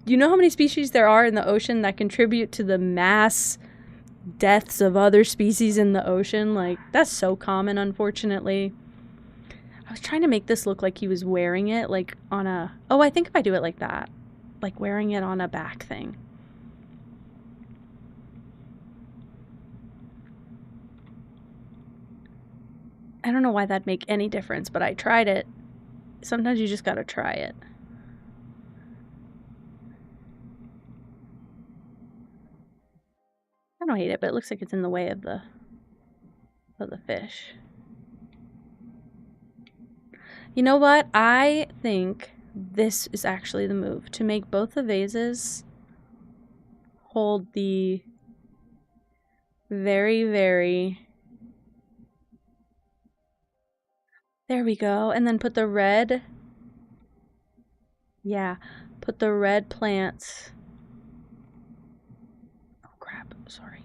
You know how many species there are in the ocean that contribute to the mass deaths of other species in the ocean? Like, that's so common, unfortunately. I was trying to make this look like he was wearing it, like, on a... Oh, I think if I do it like that. Like, wearing it on a back thing. I don't know why that'd make any difference, but I tried it. Sometimes you just gotta try it. I don't hate it, but it looks like it's in the way of the fish. You know what? I think this is actually the move. To make both the vases hold the very, very... There we go. And then put the red... Yeah. Put the red plants... Oh, crap. Sorry.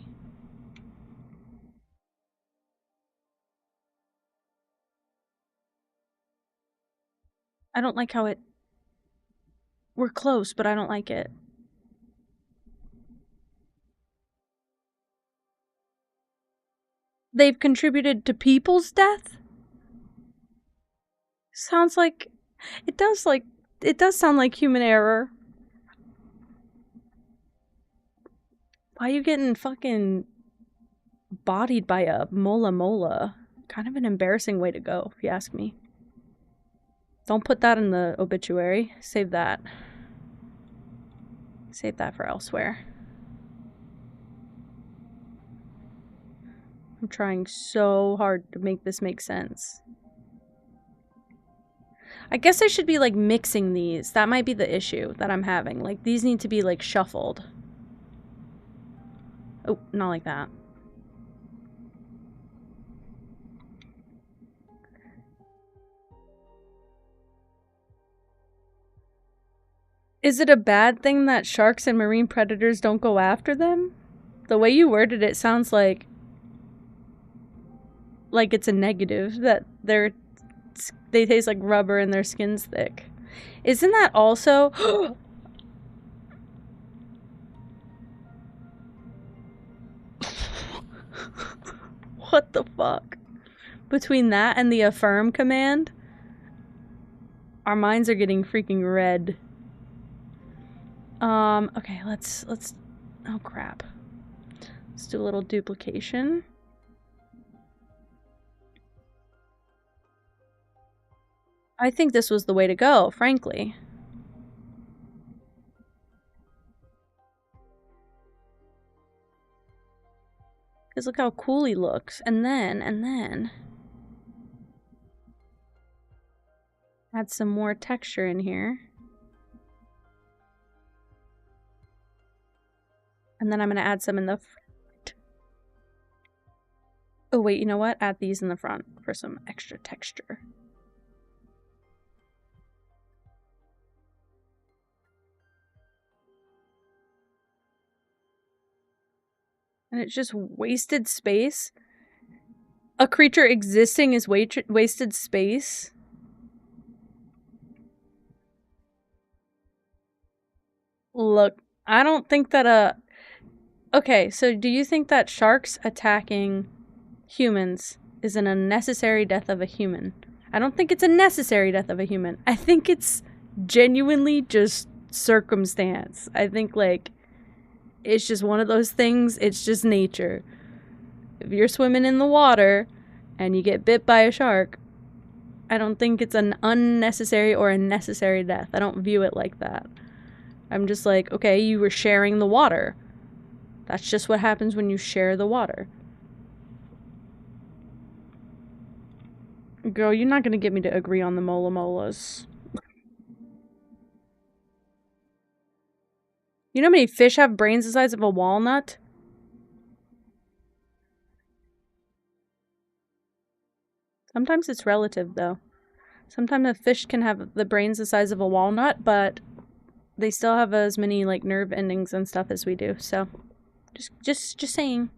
I don't like how it... We're close, but I don't like it. They've contributed to people's death? Sounds like... It does sound like human error. Why are you getting fucking bodied by a mola mola? Kind of an embarrassing way to go, if you ask me. Don't put that in the obituary. Save that. Save that for elsewhere. I'm trying so hard to make this make sense. I guess I should be like mixing these. That might be the issue that I'm having. Like these need to be like shuffled. Oh, not like that. Is it a bad thing that sharks and marine predators don't go after them? The way you worded it sounds like it's a negative, that they taste like rubber and their skin's thick. Isn't that also what the fuck? Between that and the affirm command, our minds are getting freaking red. Okay, let's oh crap. Let's do a little duplication. I think this was the way to go, frankly. Because look how cool he looks. And then add some more texture in here. And then I'm going to add some in the front. Oh wait, you know what? Add these in the front for some extra texture. And it's just wasted space. A creature existing is wasted space. Look, I don't think that okay, so do you think that sharks attacking humans is an unnecessary death of a human? I don't think it's a necessary death of a human. I think it's genuinely just circumstance. I think, like, it's just one of those things. It's just nature. If you're swimming in the water and you get bit by a shark, I don't think it's an unnecessary or a necessary death. I don't view it like that. I'm just like, okay, you were sharing the water. That's just what happens when you share the water. Girl, you're not gonna get me to agree on the mola molas. You know how many fish have brains the size of a walnut? Sometimes it's relative, though. Sometimes a fish can have the brains the size of a walnut, but they still have as many, like, nerve endings and stuff as we do, so... Just saying.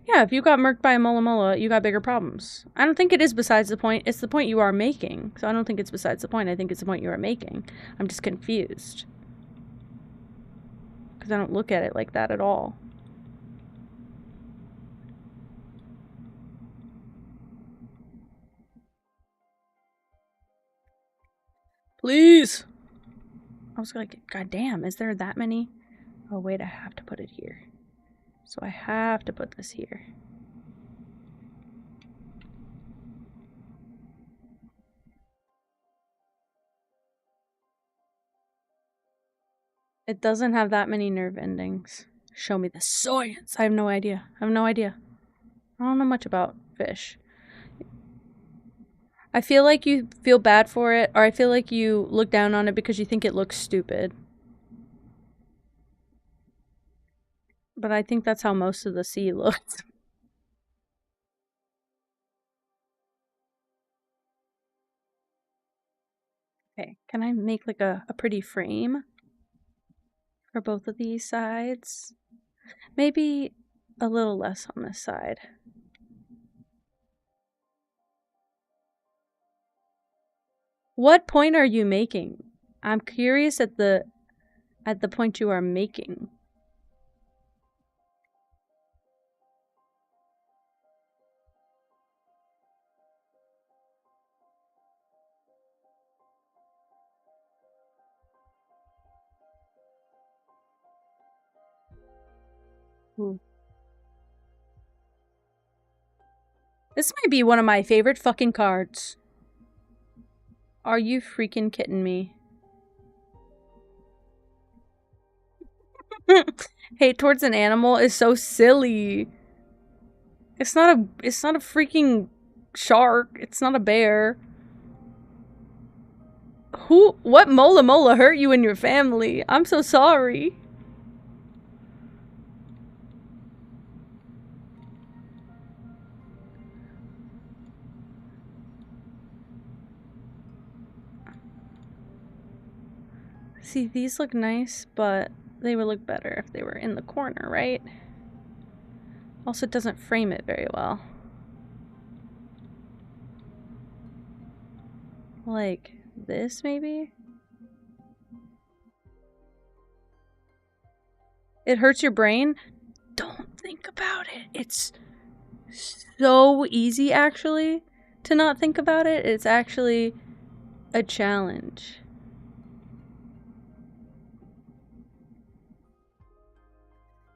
Yeah, if you got murked by a mola mola, you got bigger problems. I don't think it is besides the point. It's the point you are making. So I don't think it's besides the point. I think it's the point you are making. I'm just confused. Because I don't look at it like that at all. Please! I was like, God damn, is there that many? Oh, wait, I have to put it here. So I have to put this here. It doesn't have that many nerve endings. Show me the science. I have no idea. I have no idea. I don't know much about fish. I feel like you feel bad for it, or I feel like you look down on it because you think it looks stupid. But I think that's how most of the sea looks. Okay, can I make like a pretty frame for both of these sides? Maybe a little less on this side. What point are you making? I'm curious at the point you are making. Ooh. This might be one of my favorite fucking cards. Are you freaking kidding me? Hate towards an animal is so silly. It's not a freaking shark. It's not a bear. What mola mola hurt you and your family? I'm so sorry. See, these look nice, but they would look better if they were in the corner, right? Also, it doesn't frame it very well. Like this, maybe? It hurts your brain? Don't think about it. It's so easy, actually, to not think about it. It's actually a challenge.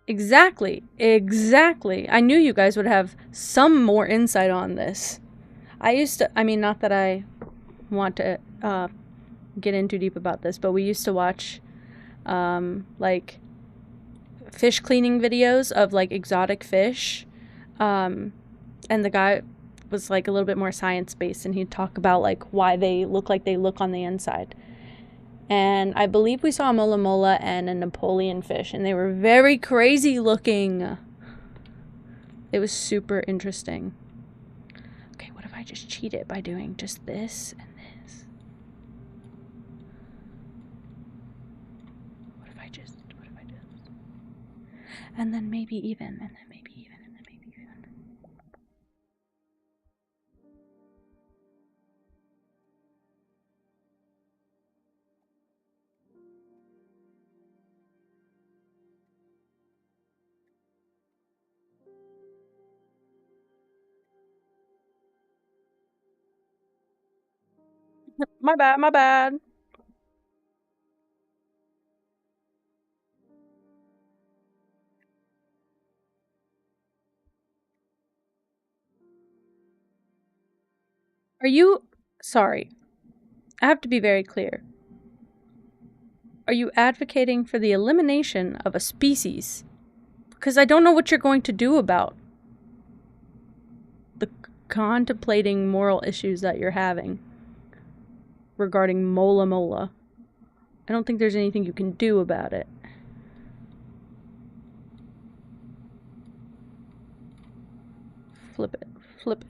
Exactly. Exactly. I knew you guys would have some more insight on this. I mean, not that I want to get in too deep about this, but we used to watch, like, fish cleaning videos of, like, exotic fish. And the guy was, like, a little bit more science-based, and he'd talk about, like, why they look like they look on the inside. And I believe we saw a mola mola and a Napoleon fish, and they were very crazy looking. It was super interesting. Okay, what if I just cheat it by doing just this and this? What if I just... And then maybe even, and then maybe even, and then maybe even. My bad, my bad. Are you... Sorry. I have to be very clear. Are you advocating for the elimination of a species? Because I don't know what you're going to do about the contemplating moral issues that you're having regarding mola mola. I don't think there's anything you can do about it. Flip it. Flip it.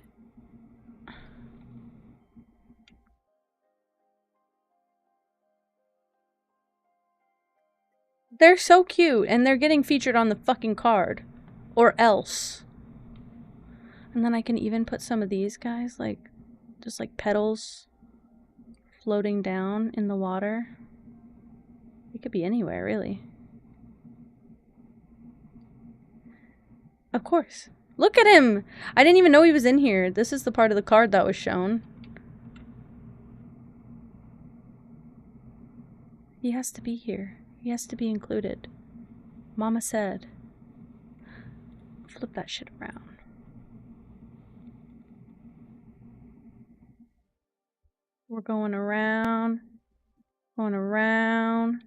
They're so cute, and they're getting featured on the fucking card. Or else. And then I can even put some of these guys, like, just like petals floating down in the water. It could be anywhere, really. Of course. Look at him! I didn't even know he was in here. This is the part of the card that was shown. He has to be here. He has to be included. Mama said. Flip that shit around. We're going around. Going around.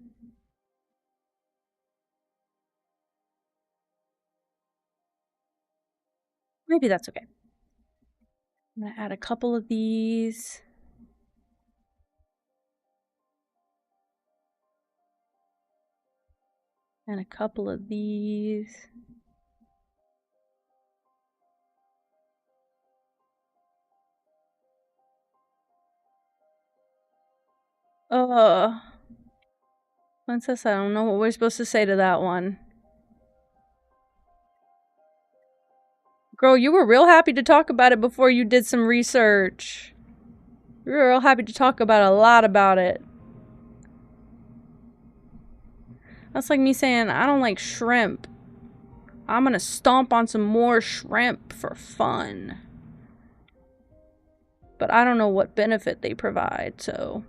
Maybe that's okay. I'm gonna add a couple of these. And a couple of these. Princess, I don't know what we're supposed to say to that one. Girl, you were real happy to talk about it before you did some research. You were real happy to talk about a lot about it. That's like me saying, I don't like shrimp. I'm gonna stomp on some more shrimp for fun. But I don't know what benefit they provide, so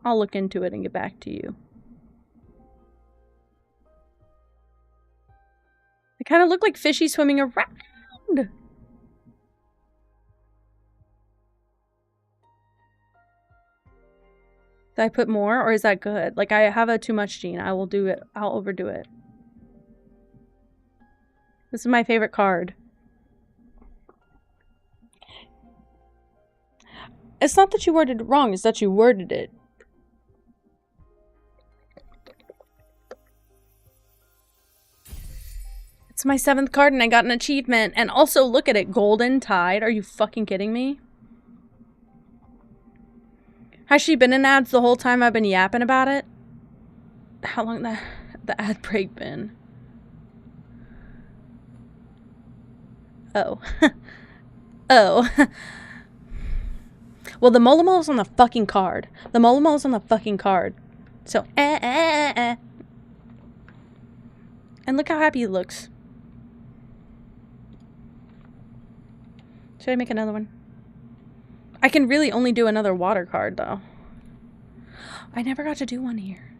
I'll look into it and get back to you. They kind of look like fishy swimming around. Did I put more, or is that good? Like, I have a too much gene. I will do it. I'll overdo it. This is my favorite card. It's not that you worded it wrong, it's that you worded it. It's my 7th card and I got an achievement. And also, look at it. Golden Tide. Are you fucking kidding me? Has she been in ads the whole time I've been yapping about it? How long the ad break been? Oh. Oh. Well, the Molomol's on the fucking card. The Molomol's on the fucking card. So, And look how happy he looks. Should I make another one? I can really only do another water card, though. I never got to do one here.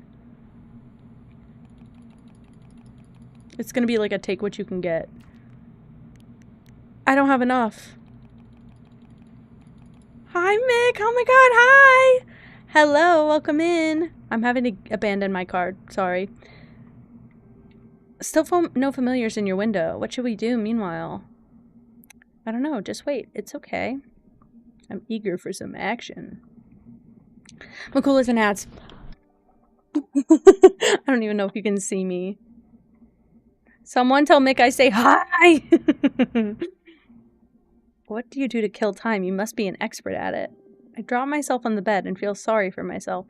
It's gonna be like a take what you can get. I don't have enough. Hi, Mick. Oh my god, hi. Hello, welcome in. I'm having to abandon my card. Sorry. Still no familiars in your window. What should we do meanwhile? I don't know. Just wait. It's okay. I'm eager for some action. McCoolers and ads. I don't even know if you can see me. Someone tell Mick I say hi! What do you do to kill time? You must be an expert at it. I drop myself on the bed and feel sorry for myself.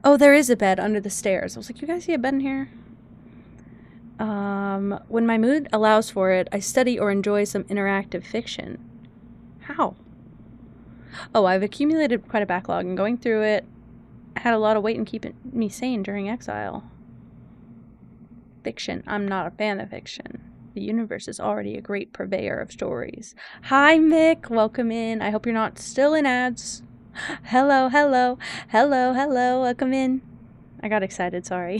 Oh, there is a bed under the stairs. I was like, you guys see a bed in here? When my mood allows for it, I study or enjoy some interactive fiction. How? Oh, I've accumulated quite a backlog, and going through it had a lot of weight in keeping me sane during exile. Fiction. I'm not a fan of fiction. The universe is already a great purveyor of stories. Hi, Mick. Welcome in. I hope you're not still in ads. Hello, hello. Hello, hello. Welcome in. I got excited. Sorry.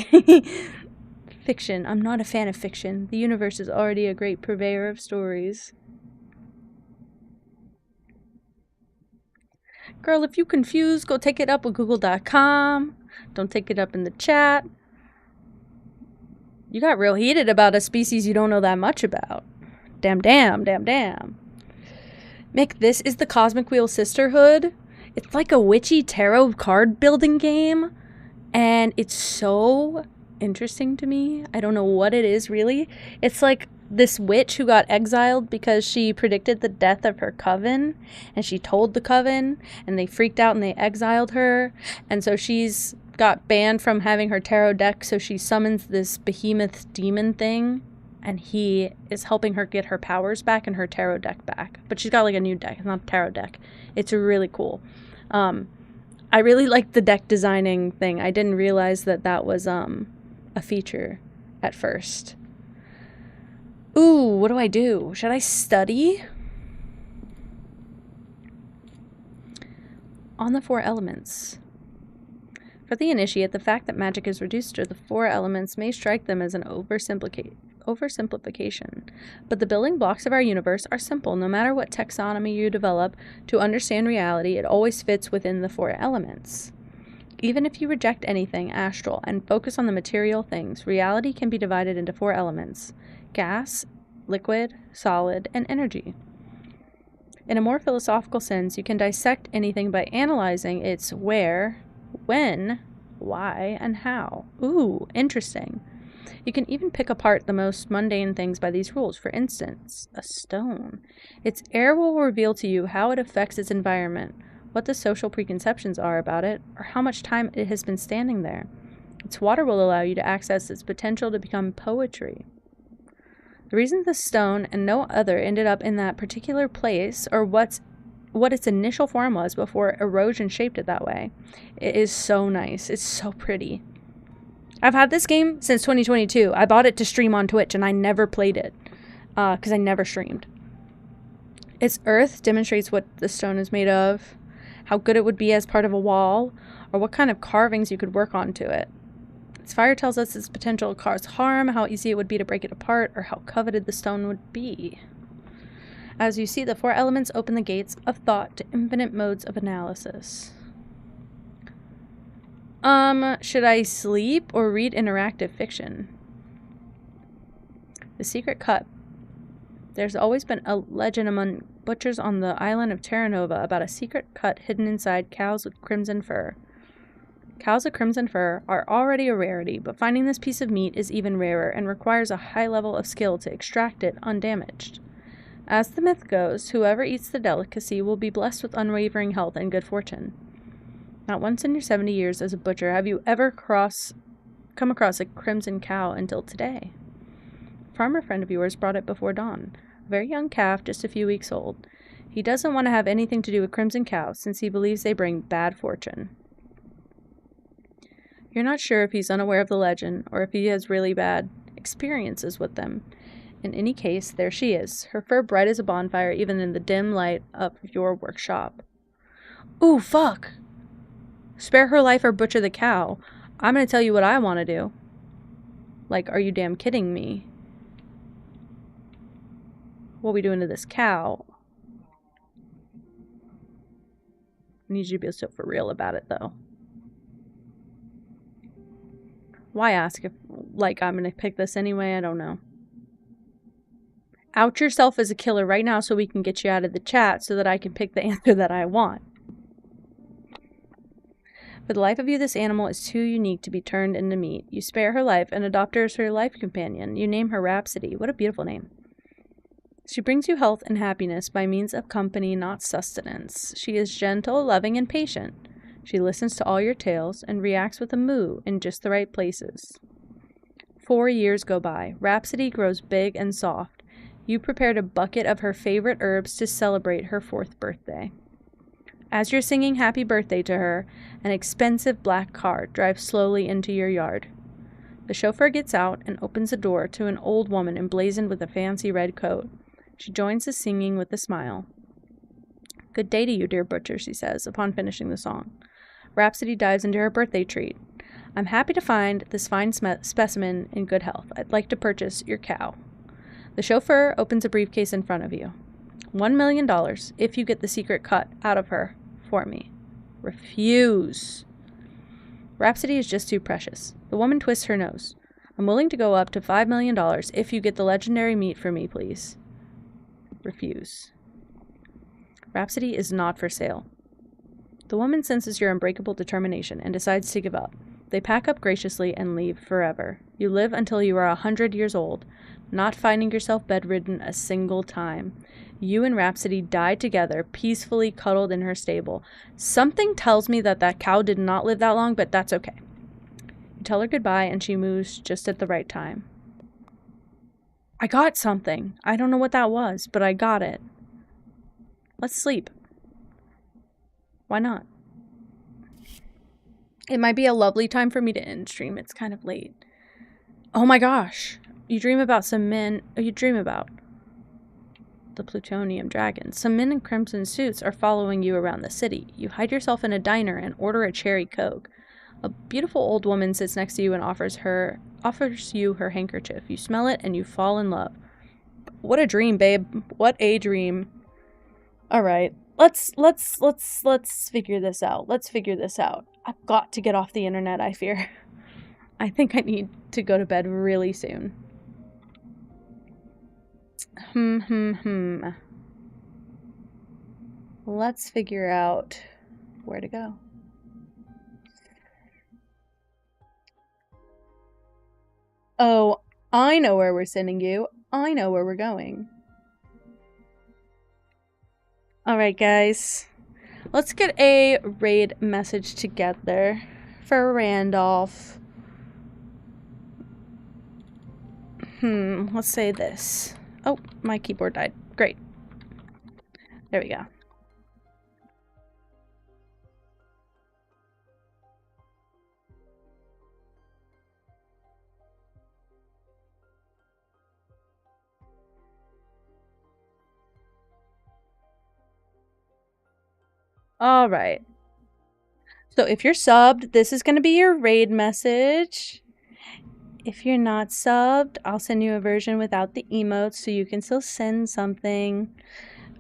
Fiction. I'm not a fan of fiction. The universe is already a great purveyor of stories. Girl, if you confused, go take it up with google.com. Don't take it up in the chat. You got real heated about a species you don't know that much about. Damn, damn, damn, damn. Mick, this is the Cosmic Wheel Sisterhood. It's like a witchy tarot card building game. And it's so interesting to me. I don't know what it is, really. It's like this witch who got exiled because she predicted the death of her coven. And she told the coven. And they freaked out and they exiled her. And so she's got banned from having her tarot deck, so she summons this behemoth demon thing, and he is helping her get her powers back and her tarot deck back. But she's got like a new deck, not a tarot deck. It's really cool. I really like the deck designing thing. I didn't realize that that was a feature at first. Ooh, what do I do? Should I study? On the 4 elements. For the initiate, the fact that magic is reduced to the 4 elements may strike them as an oversimplification. But the building blocks of our universe are simple. No matter what taxonomy you develop to understand reality, it always fits within the 4 elements. Even if you reject anything astral and focus on the material things, reality can be divided into 4 elements: gas, liquid, solid, and energy. In a more philosophical sense, you can dissect anything by analyzing its where, when, why, and how. Ooh, interesting. You can even pick apart the most mundane things by these rules. For instance, a stone. Its air will reveal to you how it affects its environment, what the social preconceptions are about it, or how much time it has been standing there. Its water will allow you to access its potential to become poetry. The reason the stone and no other ended up in that particular place, or what its initial form was before erosion shaped it that way. It is so nice. It's so pretty. I've had this game since 2022. I bought it to stream on Twitch and I never played it because I never streamed. Its earth demonstrates what the stone is made of, how good it would be as part of a wall, or what kind of carvings you could work onto it. Its fire tells us its potential to cause harm, how easy it would be to break it apart, or how coveted the stone would be. As you see, the 4 elements open the gates of thought to infinite modes of analysis. Should I sleep or read interactive fiction? The secret cut. There's always been a legend among butchers on the island of Terra Nova about a secret cut hidden inside cows with crimson fur. Cows with crimson fur are already a rarity, but finding this piece of meat is even rarer and requires a high level of skill to extract it undamaged. As the myth goes, whoever eats the delicacy will be blessed with unwavering health and good fortune. Not once in your 70 years as a butcher have you ever come across a crimson cow until today. A farmer friend of yours brought it before dawn. A very young calf, just a few weeks old. He doesn't want to have anything to do with crimson cows, since he believes they bring bad fortune. You're not sure if he's unaware of the legend, or if he has really bad experiences with them. In any case, there she is, her fur bright as a bonfire even in the dim light of your workshop. Ooh, fuck! Spare her life or butcher the cow. I'm gonna tell you what I want to do. Like, are you damn kidding me? What are we doing to this cow? I need you to be so for real about it, though. Why ask if, like, I'm gonna pick this anyway? I don't know. Out yourself as a killer right now so we can get you out of the chat so that I can pick the answer that I want. For the life of you, this animal is too unique to be turned into meat. You spare her life and adopt her as her life companion. You name her Rhapsody. What a beautiful name. She brings you health and happiness by means of company, not sustenance. She is gentle, loving, and patient. She listens to all your tales and reacts with a moo in just the right places. 4 years go by. Rhapsody grows big and soft. You prepared a bucket of her favorite herbs to celebrate her 4th birthday. As you're singing happy birthday to her, an expensive black car drives slowly into your yard. The chauffeur gets out and opens the door to an old woman emblazoned with a fancy red coat. She joins the singing with a smile. Good day to you, dear butcher, she says, upon finishing the song. Rhapsody dives into her birthday treat. I'm happy to find this fine specimen in good health. I'd like to purchase your cow. The chauffeur opens a briefcase in front of you. $1 million if you get the secret cut out of her for me. Refuse. Rhapsody is just too precious. The woman twists her nose. I'm willing to go up to $5 million if you get the legendary meat for me, please. Refuse. Rhapsody is not for sale. The woman senses your unbreakable determination and decides to give up. They pack up graciously and leave forever. You live until you are 100 years old, not finding yourself bedridden a single time. You and Rhapsody die together, peacefully cuddled in her stable. Something tells me that that cow did not live that long, but that's okay. You tell her goodbye, and she moves just at the right time. I got something. I don't know what that was, but I got it. Let's sleep. Why not? It might be a lovely time for me to end stream. It's kind of late. Oh my gosh. You dream about some men. You dream about the plutonium dragon. Some men in crimson suits are following you around the city. You hide yourself in a diner and order a cherry coke. A beautiful old woman sits next to you and offers you her handkerchief. You smell it and you fall in love. What a dream, babe. What a dream. All right. Let's figure this out. Let's figure this out. I've got to get off the internet, I fear. I think I need to go to bed really soon. Let's figure out where to go. Oh, I know where we're sending you. I know where we're going. Alright, guys. Let's get a raid message together for Randolph. Let's say this. Oh, my keyboard died. Great. There we go. Alright. So if you're subbed, this is going to be your raid message. If you're not subbed, I'll send you a version without the emotes so you can still send something.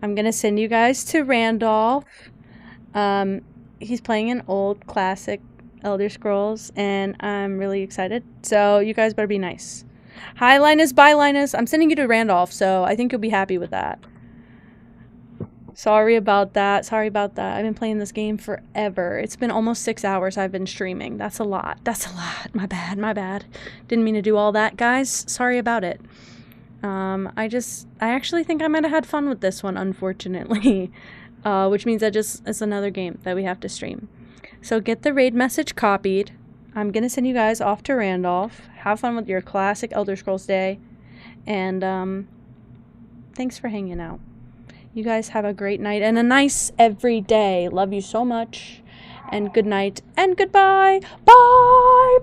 I'm going to send you guys to Randolph. He's playing an old classic Elder Scrolls, and I'm really excited. So you guys better be nice. Hi, Linus. Bye, Linus. I'm sending you to Randolph, so I think you'll be happy with that. Sorry about that. I've been playing this game forever. It's been almost 6 hours I've been streaming. That's a lot. My bad. Didn't mean to do all that, guys. Sorry about it. I actually think I might have had fun with this one, unfortunately. Which means it's another game that we have to stream. So get the raid message copied. I'm gonna send you guys off to Randolph. Have fun with your classic Elder Scrolls day. And, thanks for hanging out. You guys have a great night and a nice every day. Love you so much. And good night and goodbye. Bye.